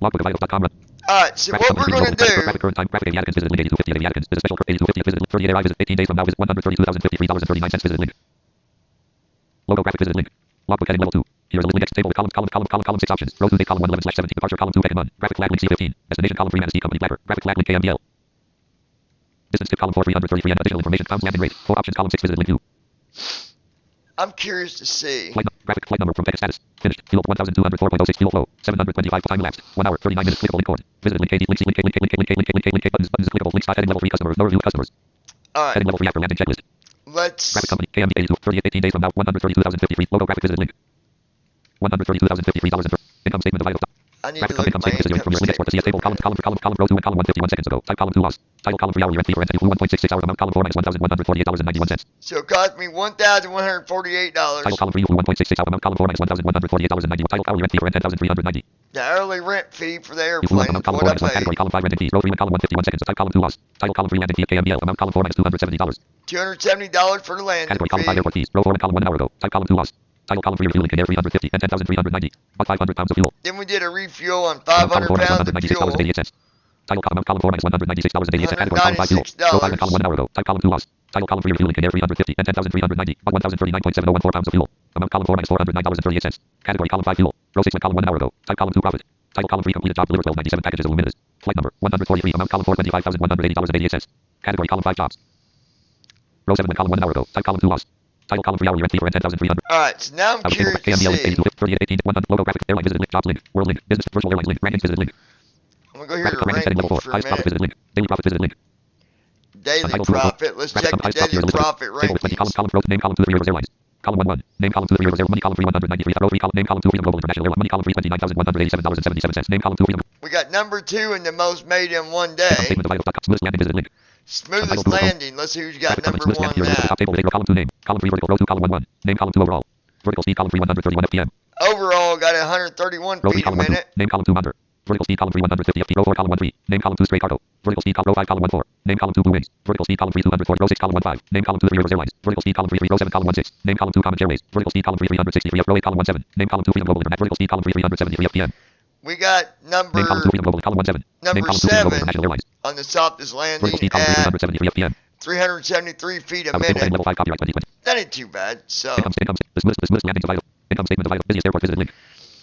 Logbook of vitals.com run. Alright, so what we're going to do, Graphic current time, graphic Aviaticans, visit link 8250 of Aviaticans, visit special 8250 visit 38 air I visit 18 days from now visit $132,053.39 visit link. Logo graphic visit link. Logbook heading level 2. Here's a link next table column 6 options. Row 2 date column 1 11/17 departure column 2 heading 1. Graphic flag link C15. Destination column 3 Manistee company Blacker. Graphic flag link KMBL. Distance tip column 4 333 and additional information pounds landing rate. 4 options column 6 visit link 2. I'm curious to see. Graphic flight number from packet status. Finished. Fuel 1204.06 fuel flow. 725 time elapsed. 1 hour 39 minutes clickable link cord. Visit link KD link C link K link K link K link K link K link K link K buttons clickable link start heading level 3 customers. No review customers. Alright, Heading level 3 after landing checklist. let's, Graphic company KMB 82 38 18 days from now 132,053. Logo graphic visit link. $132,053. Income statement of vital. I need Graphic to look income at my statement decision from your link export to CS table column row 2 and column 151 seconds ago. Type column 2 loss. Title column 3 hourly rent fee for rent flew 1.66 hours amount column 4 minus $1,148.91. So it cost me $1,148. Title column 3 flew 1.66 hour amount column 4 minus $1,148.91. Title hourly rent fee for rent $10,390. The hourly rent fee for the You flew airplane amount is column 4 what I minus 1 paid. category column 5 rented fees. Row 3 and column 151 seconds. Type column 2 loss. Title column 3 landing fee KMBL amount column 4 minus $270. $270 for the landing Category column 5 fee. airport fees. Row 4 and column 1 hour ago. Type column 2 loss. Title column 3 refueling in air 350 and 10,390. Bought 500 pounds of fuel. Then we did a refuel on Column 500 4 minus pounds of fuel. $196.88. Title column column 4 minus $196.88. Category column 5 fuel. Row 5 and column 1 hour ago. Type column 2 loss. Title column 3 refueling in air 350 and 10,390. Bought 1,039.7014 pounds of fuel. Amount column 4 minus $409.38. Category column 5 fuel. Row 6 and column 1 hour ago. Type column 2 profit. Title column 3 completed job delivered 1297 packages of luminous. Flight number 143. Amount column 4 $25,180.88. Category column 5 jobs. Row 7 and column 1 hour ago. Type column 2 loss. Title column 3 hourly rent fee for rent 10,300. Alright, so now I'm Out of table curious to KMBL see. 38 18 1 logo graphic airline visit link jobs link world link business virtual airlines link rankings visit link I'm going to go here graphic to rankings heading level 4 rankings for a highest profit minute. visit link daily profit visit link Daily title 2 profit. Let's check graphic the highest top tier daily is profit table 20 column rankings. row name column 2 3 Rivers Airlines column 1 1 name column 2 3 Rivers Air money column 3 193 row 3 column name column 2 Freedom Global International Airline money column 3 $29,187.77 name column 2 Freedom We got number 2 and the most made in one income day. statement of vitals.com smoothest landing visit link Smoothest landing. Let's see who's got graphic company number smoothest 1 landing now. top table row column 2 name column 3 vertical row 2 column 1 1 name column 2 overall vertical speed column 3 131 FPM Overall, got 131 row 3 feet a column 1 2 minute. name column 2 monitor vertical speed column 3 150 FP row 4 column 1 3 name column 2 straight cargo Vertical speed column row 5 column 1 4. Name column 2 Blue Wings. Vertical speed column 3 240 row 6 column 1 5. Name column 2 3 Rivers Airlines. Vertical speed column 3 3 row 7 column 1 6. Name column 2 Common Airways. Vertical speed column 3 363 row 8 column 1 7. Name column 2 Freedom Global Internet. Vertical speed column 3 373 FPM. We got Name column 2 Freedom Global column 1 7. Name number column 2 Freedom Global 7 International Airlines. on the softest landing Vertical speed column 3 at 373 FPM. 373 feet a Table heading minute. level 5 copyright 2020. That ain't too bad. So, Income. The smoothest landings of vital. Income statement of vital. Busiest airport visited link.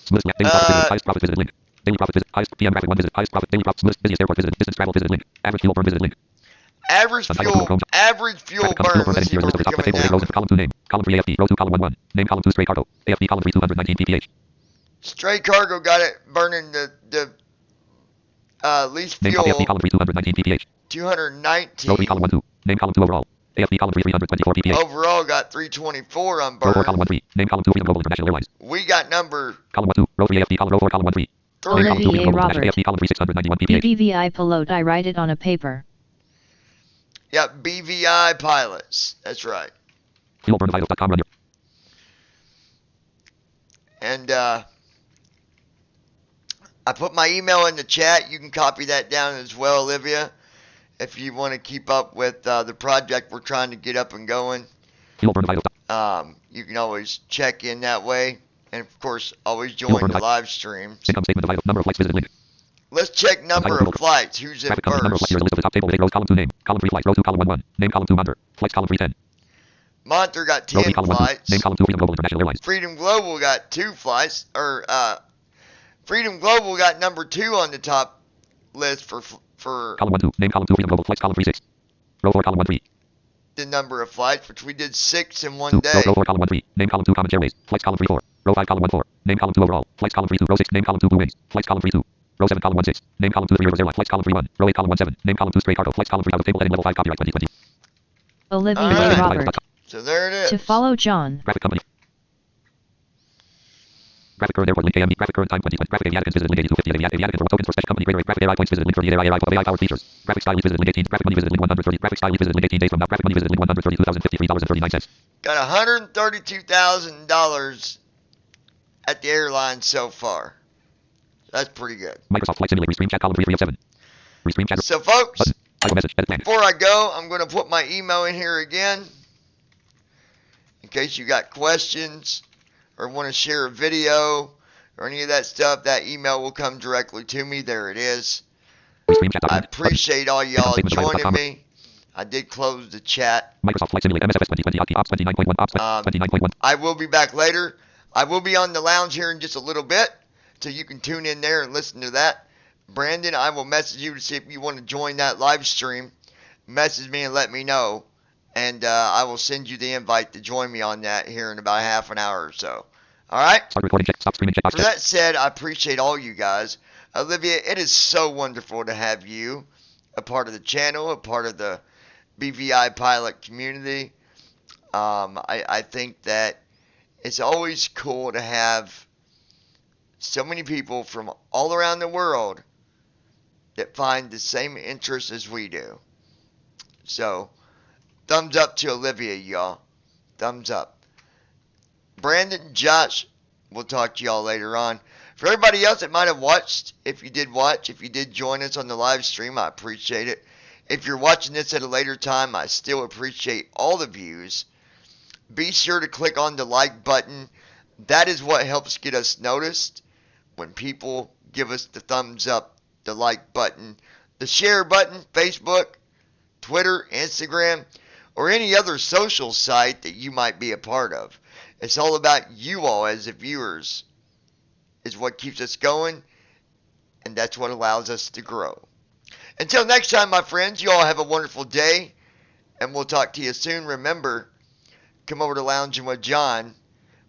Smoothest daily profit visited. Highest profit visited link. Daily profit visit. Highest PM graphic 1 visit. Highest profit. Daily profit. Smoothest busiest airport visited. Distance travel visited link. Average fuel burn visited link. average fuel burn. Let's see where we're coming Rows down. column 2 name. Column 3 AFD. Row 2 column 1 1. Name column 2 straight cargo. AFD column 3 219 pph. Straight cargo got it burning the least Name fuel. AFD column 3 219 pph. 219. Row 3 column 1 2. Name column 2 overall. AFD column 3 324 pph. Overall got 324 on Row 4 burn. column 1 3. Name column 2 Freedom Global International Airlines. We got number Column 1 2. Row 3 AFD column row 4 column 1 3. Name column 2 Olivier Freedom Global Robert. International AFD column 3 691 pph. BBVI pilot, I write it on a paper. Yep, BVI pilots. That's right. Fuelburnvitals.com run your. And I put my email in the chat. You can copy that down as well, Olivia, if you want to keep up with the project we're trying to get up and going. Fuelburnvitals. You can always check in that way. And, of course, always join the live streams. Income statement of vital. Number of flights visited link. Let's check number of flights. Who's in Traffic company number of flights. first? Here's a list of the top table. 8 rows. Column 2 name. Column 3 flights. Row 2 column 1 1. Name column 2 Monitor. Flights column 310. Monter got Row 10 3 column 1 2. flights. Name column 2 Freedom Global International Airlines. Freedom Global got 2 flights. Freedom Global got number 2 on the top list for Column 1 2. Name column 2 Freedom Global. Flights column 3 6. Row 4 column 1 3. the number of flights, which we did 6 in one 2. day. Row 4 column 1 3. Name column 2 Common Airways. Flights column 3 4. Row 5 column 1 4. Name column 2 overall. Flights column 3 2. Row 6. Name column 2 Blue Wings. Flights column 3 2. Row 7 column 1 6. Name column 2 3 Rivers Airlines. Flights column 3 1. Row 8 column 1 7. Name column 2 Straight Cargo. Flights column 3 out of table heading level 5 copyright 2020. Olivier Alright. Robert. So there it is. To follow John. Graphic company. Graphic current airport link AME. Graphic current time 2020. Graphic Aviaticans visited link 8250 Aviaticans for tokens for special company. Graphic AI points visited link 30 AI powered features. Graphic style visited link 18. Graphic money visited link 130. Graphic style visited link 18 days from now. Graphic money visited link $132,053.39. Got $132,000 at the airline so far. That's pretty good. Microsoft Flight Simulator Restream chat column 3307. Restream chat So, folks, button. Idle message. Edit plan. before I go, I'm going to put my email in here again. In case you got questions or want to share a video or any of that stuff, that email will come directly to me. There it is. Restream chat I document. appreciate all y'all Statement of joining com. me. I did close the chat. Microsoft Flight Simulator msfs2020 ops 29.1 ops 29.1. I will be back later. I will be on the lounge here in just a little bit, so you can tune in there and listen to that. Brandon, I will message you to see if you want to join that live stream. Message me and let me know, and I will send you the invite to join me on that here in about half an hour or so. All right? Start recording check. Stop streaming check box For check. that said, I appreciate all you guys. Olivia, it is so wonderful to have you a part of the channel, a part of the BVI pilot community. I think that it's always cool to have so many people from all around the world that find the same interests as we do. So, thumbs up to Olivia, y'all. Thumbs up. Brandon, Josh, we'll talk to y'all later on. For everybody else that might have watched, if you did watch, if you did join us on the live stream, I appreciate it. If you're watching this at a later time, I still appreciate all the views. Be sure to click on the like button. That is what helps get us noticed. When people give us the thumbs up, the like button, the share button, Facebook, Twitter, Instagram, or any other social site that you might be a part of. It's all about you all as the viewers is what keeps us going, and that's what allows us to grow. Until next time, my friends, you all have a wonderful day, and we'll talk to you soon. Remember, come over to Lounging with John,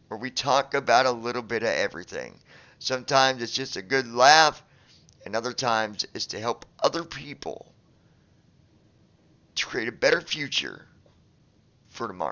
where we talk about a little bit of everything. Sometimes it's just a good laugh, and other times it's to help other people to create a better future for tomorrow.